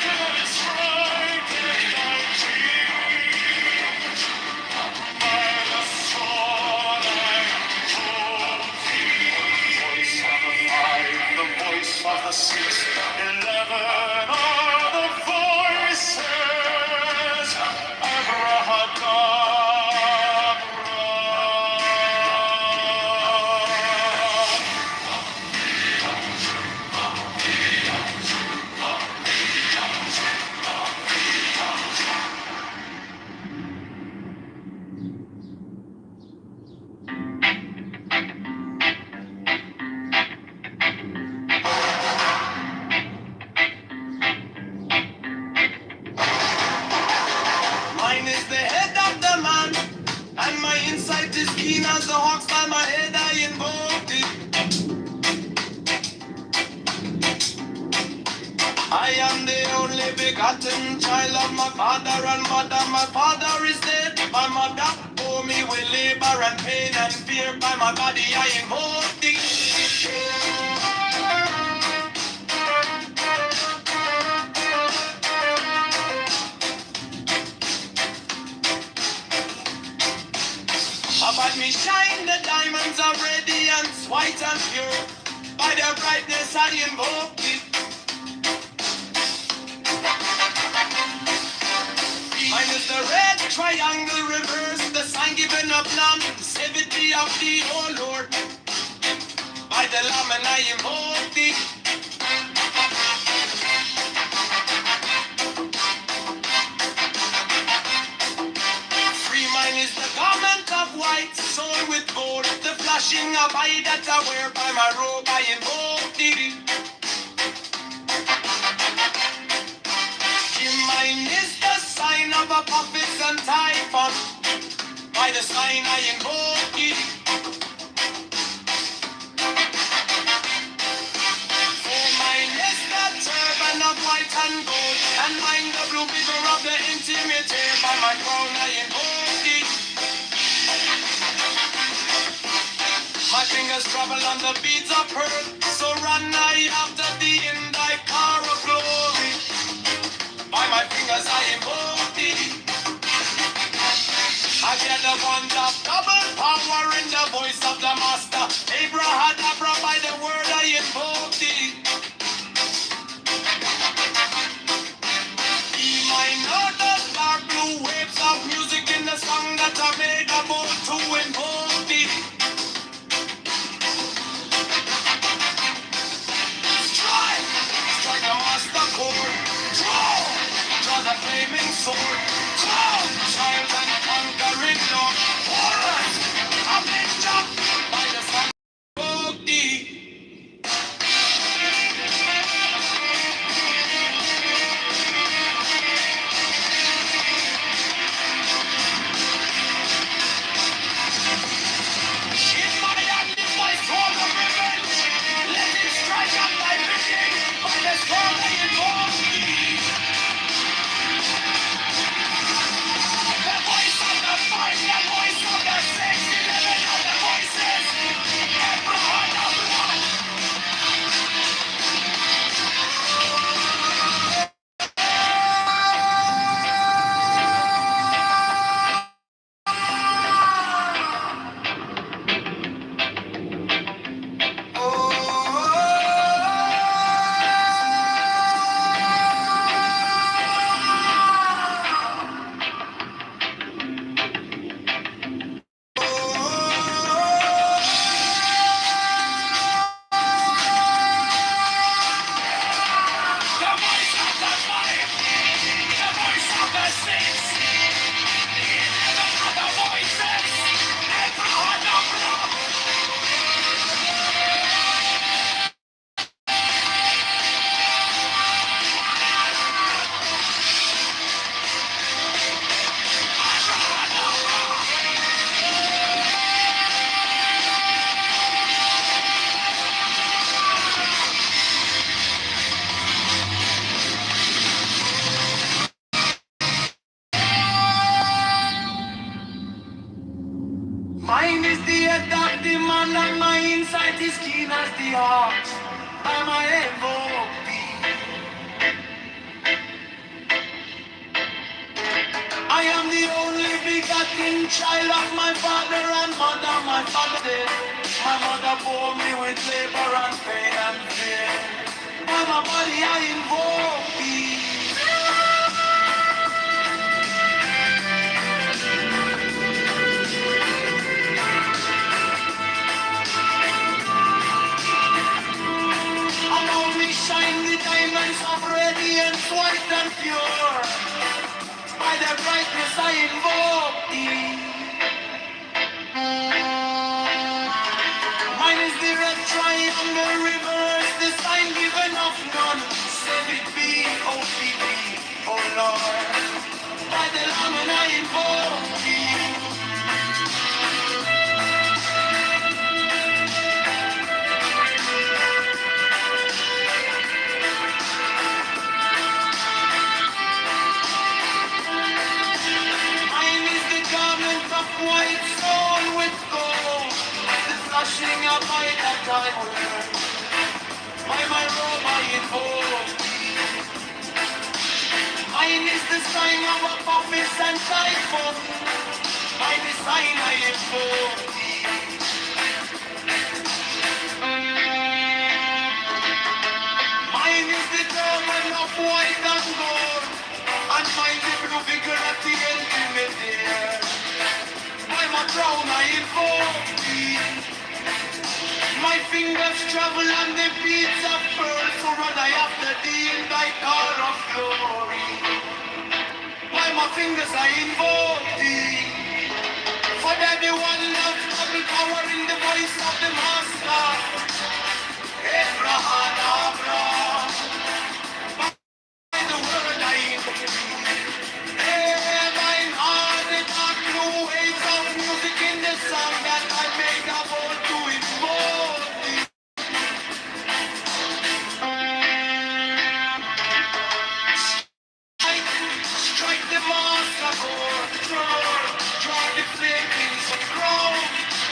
[SPEAKER 13] Let it strike at thy cheek. By the sword I hold thee. Voice of the five, the voice of the six, 11 are the voices. Abrahadabra. Mine is the head of the man, and my insight is keen as the hawks by my head I invoked it. I am the only begotten child of my father and mother. My father is dead, my mother bore me with labor and pain and fear. By my body I invoke thee. About me shine the diamonds of radiance, white and pure. By their brightness I invoke thee. Mine is the red triangle reverse, the sign given of longevity of thee, O Lord. By the Lamb and I invoke thee. Free mine is the garment of white, sewn with gold, the flashing of eye that I wear. By my robe I invoke thee. Mine is the sign of a puppet and typhon. By the sign I invoke thee. For mine is the turban of white and gold, and mine the blue figure of the intimate hair. By my crown I invoke thee. My fingers travel on the beads of pearl, so run I after thee in thy car of glory. By my fingers I invoke thee. I get the one of double power in the voice of the master. Abrahadabra, by the word I invoke thee. Be mine are the dark blue waves of music in the song that I made a bold to invoke thee. Strike the master chord. Draw the flaming sword. Child and conquering Lord. Horus, Avenger, by the sun of thee. In my hand is my sword of revenge. Let it strike up thy being. By the sword I invoke thee. insight is keen as the ox. I'm a evoke thee. I am the only begotten child of my father and mother. My father dead. My mother bore me with labor and pain and fear. By my body I invoke thee. Above me shine the diamonds of radiance, white and pure. By the brightness I invoke thee. Mine is the red triangle reverse, the sign given of none. Save it be, oh Lord. By the Lamb and I invoke thee. Mine is the garment of white stone with gold, the flashing of light that I wear. By my robe I invoke. Mine is the sign of a office and typhoon. By the sign I invoke. Mine is the garment of white and gold, and mine the blue figure at the intimate there. By my crown I invoke thee. My fingers travel on the beats of pearl, so run I after thee in thy car of glory. By my fingers I invoke thee. For that the one love double power in the voice of the master. Abraham, by the word I invoke thee. Hey, mine heart, the dark blue waves of music in the song that I made a vow to invoke thee. Strike the master chord, draw the flamings of crown,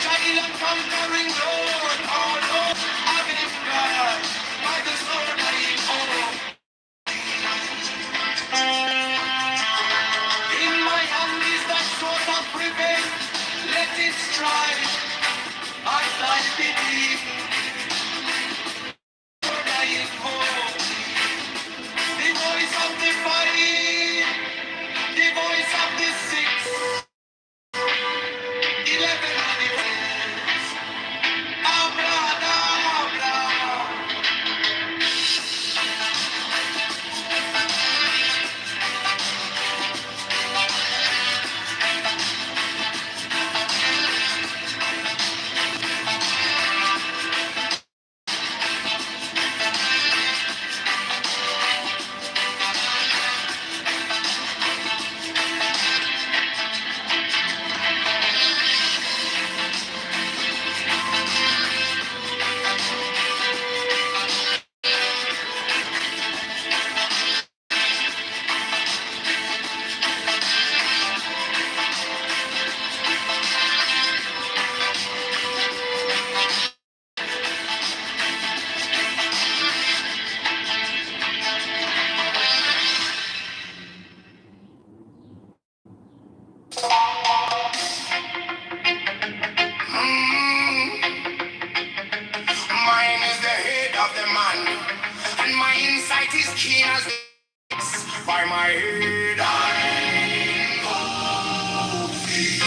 [SPEAKER 13] child and conquering Lord, oh Lord, against God, by the sword I invoke. In my hand is that sword of revenge, let it strike, as I believe, Lord I invoke. The voice of the fight, the voice of the six, 11 of the friends. Abra. Mine is the head of the man, and my insight is keen as the by my head I invoke thee.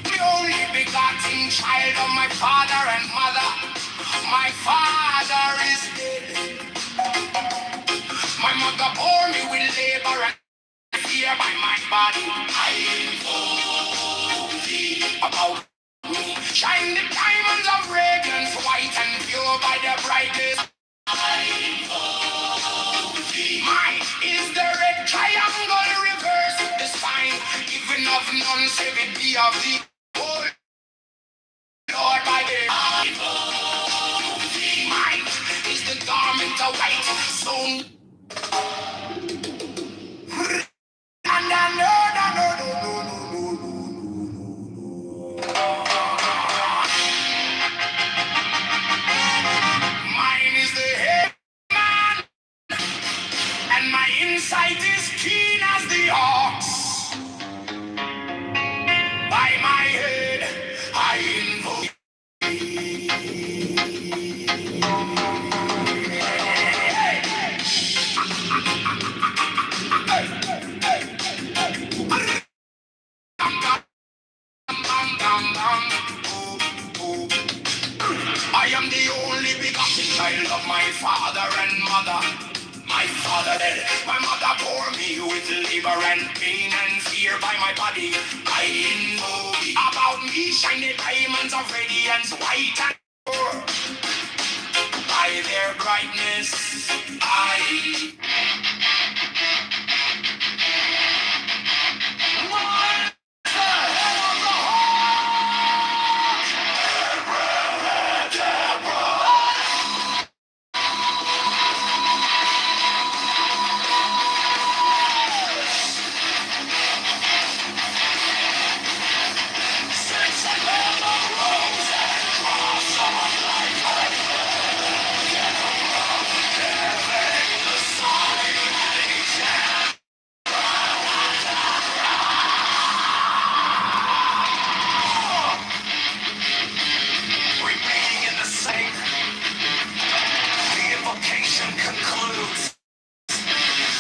[SPEAKER 13] The only begotten child of my father and mother. My father is dead. My mother bore me with labor and fear by my body. I invoke thee about me. Shine the diamonds of radiance, white and pure by the brightness. I invoke thee. Mine is the red triangle reverse, the sign given of none, save it be of thee. Oh Lord, by the I invoke thee. Mine is the garment of white, stone. And I know, no. child of my father and mother. My father dead, my mother bore me with labor and pain and fear by my body. I know about me shine the diamonds of radiance, white and pure. By their brightness, I remaining in the same. The invocation concludes.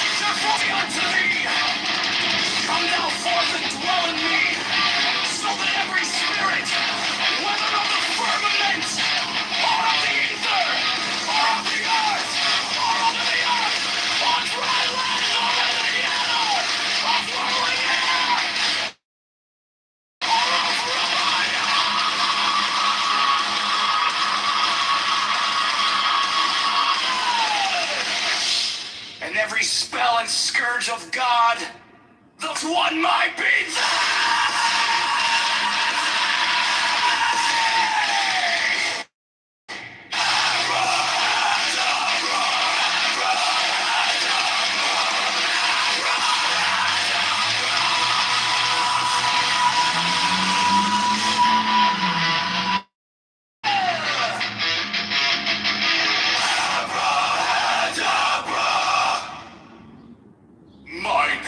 [SPEAKER 13] Therefore be unto thee. Come thou forth and dwell in me, so that every spirit, whether of the firmament, or of the ether, or of the earth, or under the earth, on dry land, or in the ether, of whirling air, or of and every spell and scourge of God, the one might be mine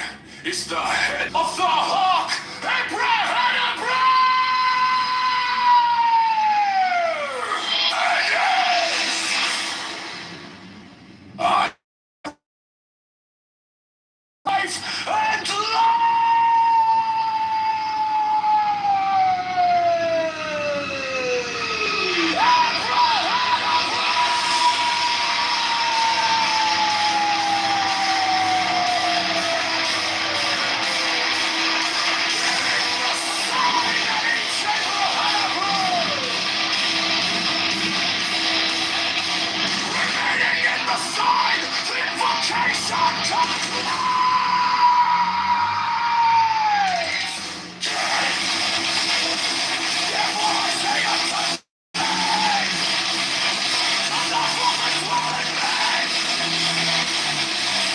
[SPEAKER 13] is the head of the hawk, Abraham. I life and remaining in the sign, the invocation comes life. Therefore I say unto the woman dwelling me,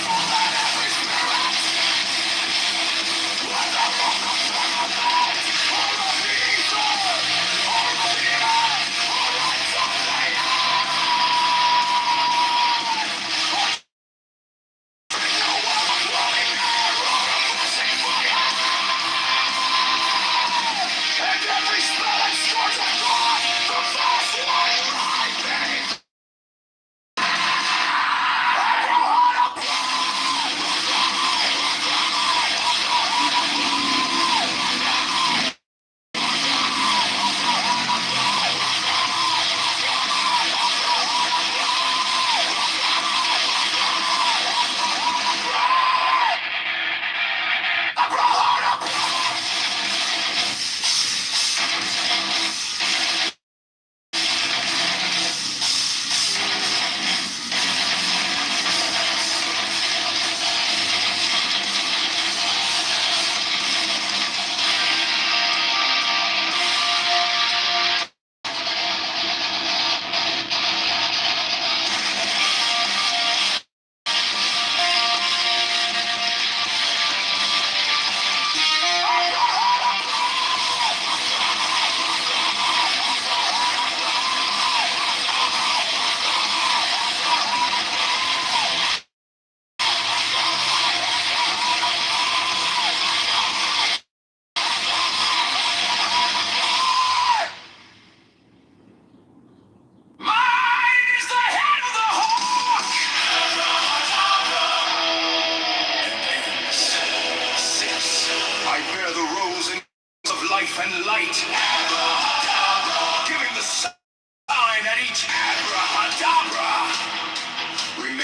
[SPEAKER 13] for that every spirit, whether of the firmament, or of the ether, or of the earth, or of the air,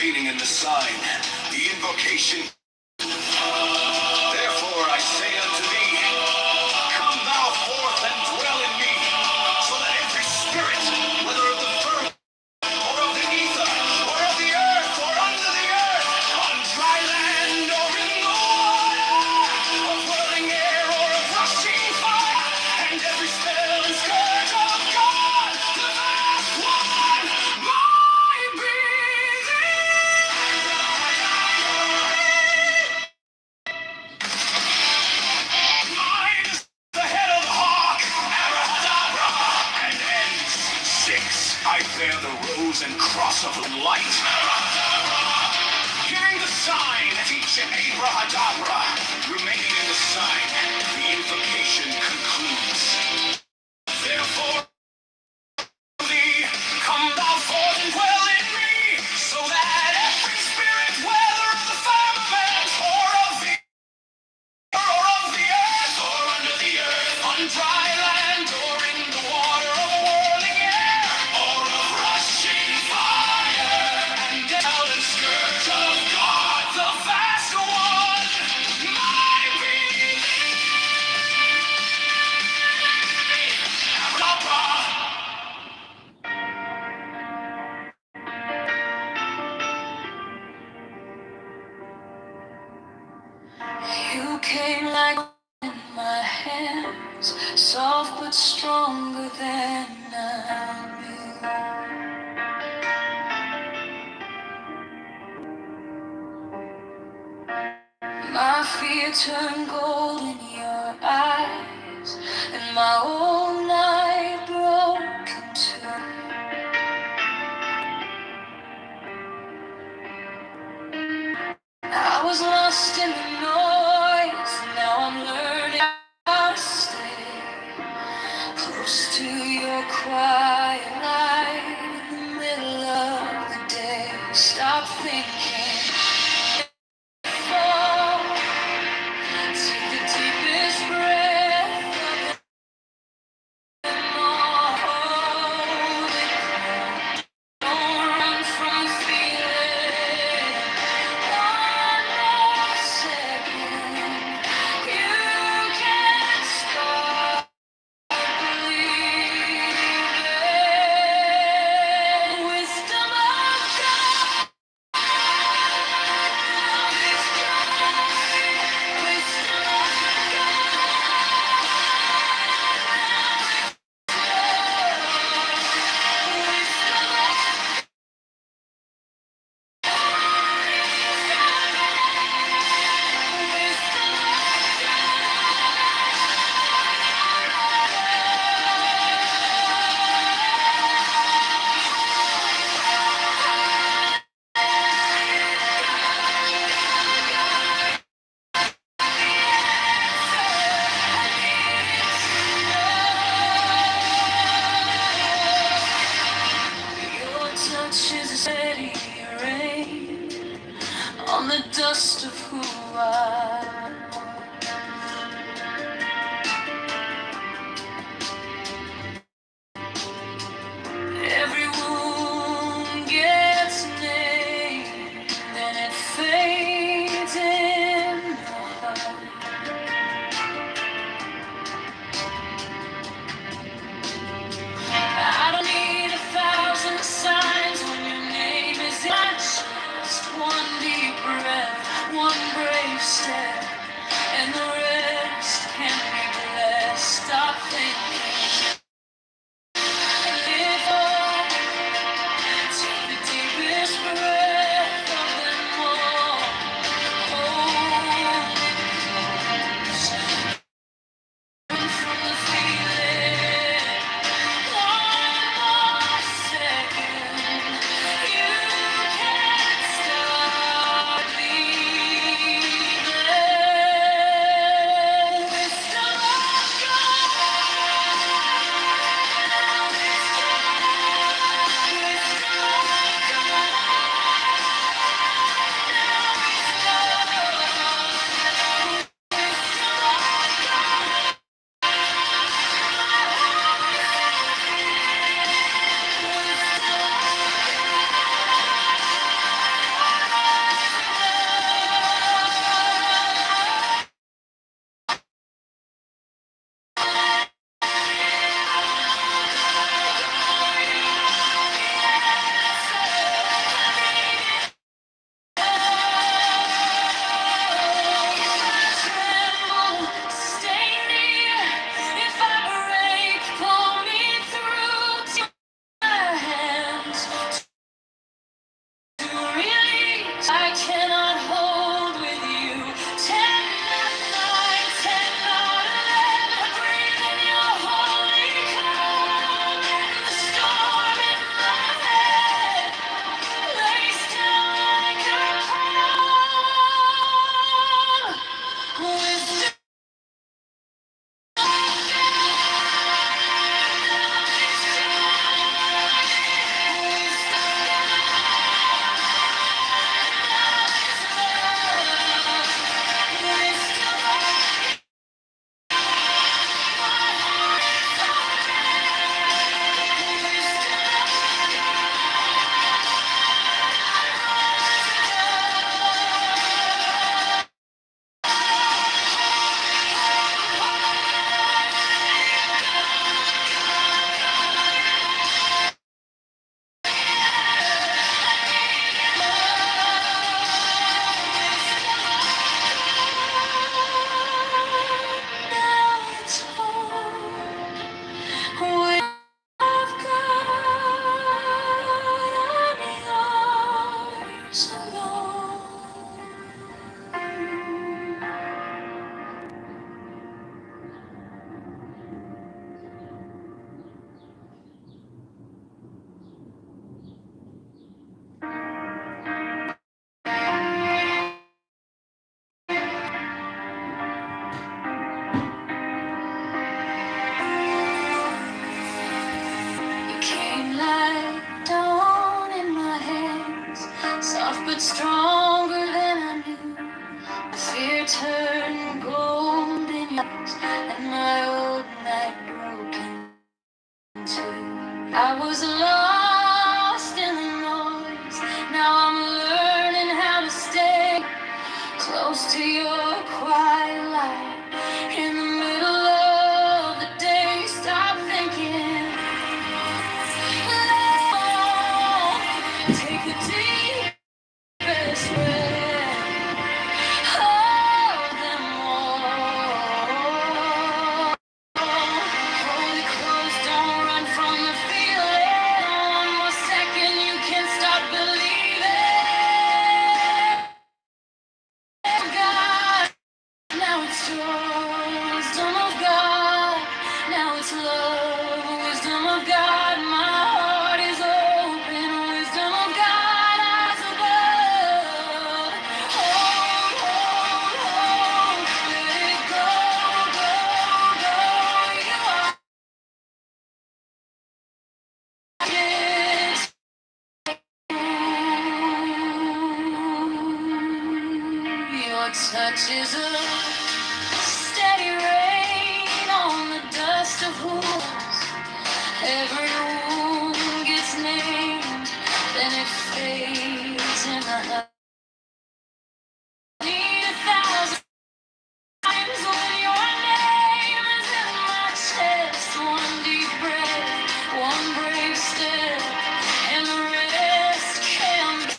[SPEAKER 3] remaining in the sign, the invocation. Therefore I say unto thee, come thou forth and dwell in me, so that every spirit, whether of the firmament, or of the ether, or of the earth, or under the earth, on dry land, or in the water, of whirling air, or of rushing fire, and every spell and scourge of God, the vast one, my mine is the head of the hawk, abracadabra, and ends. 6. I bear the rose and cross of light. Hearing the sign, teach abracadabra. Remaining in the sign, the invocation concludes. Therefore, thee, come thou forth and dwell in me, so that every spirit, whether of the firmament, or of the earth, or under the earth, on dry land, or in the water, of whirling air, or of rushing fire, and down and scourge of God, the vast one, my being.
[SPEAKER 20] You came like in my hands, soft but stronger than I knew. My fear turned gold in your eyes, and my whole night broke into. I was lost in the noise, now I'm learning how to stay close to your quiet light in the middle of the day. Stop thinking, fall, take the deepest breath of them all. Hold it, don't run from the feeling. One more second, you can't stop. Your touch is a steady rain on the dust of who I am. Every wound gets named and it fades in the heart. I don't need 1,000 signs when your name is in my chest. One deep breath, one brave step, and the rest can be blessed. Stop thinking, live on, take the deepest breath of them all. Hold it close, run from the feeling. One more second, you can't stop leaving. but stronger than I knew. Fear turned gold in your eyes, and my old night broke in two. I was lost in the noise. Now I'm learning how to stay close to your quiet light in the middle of the day. Stop thinking. Take a deepest breath. Hold them all. Hold it close, don't run from the feeling. One more second, you can't stop believing. God, now it's joy, wisdom of God. Now it's love, wisdom of God. My heart is open, wisdom of God, eyes above. Hold, hold, hold, let it go, go, go. You are it. Your touch is a steady rain on the dust of wounds. Every wound gets named, then it fades in the night. Need 1,000 times when your name is in my chest. One deep breath, one brave step, and the rest can be.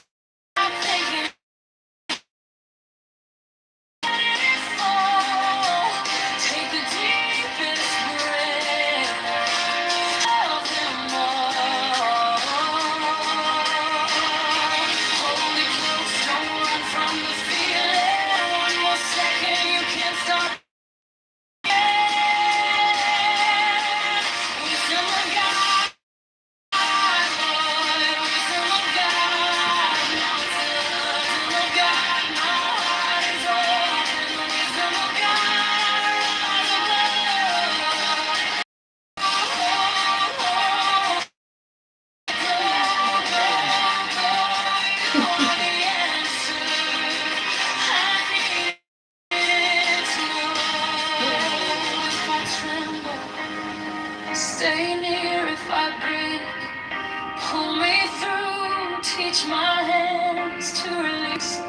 [SPEAKER 20] I'm thinking. Take the deepest breath of them all. Hold it close, don't run from the feeling. One more second, you can't stop. Wisdom of God, wisdom of God. Now it's the wisdom of God. My heart is open. Wisdom of God, rise above. Stay near if I break. Pull me through. Teach my hands to release.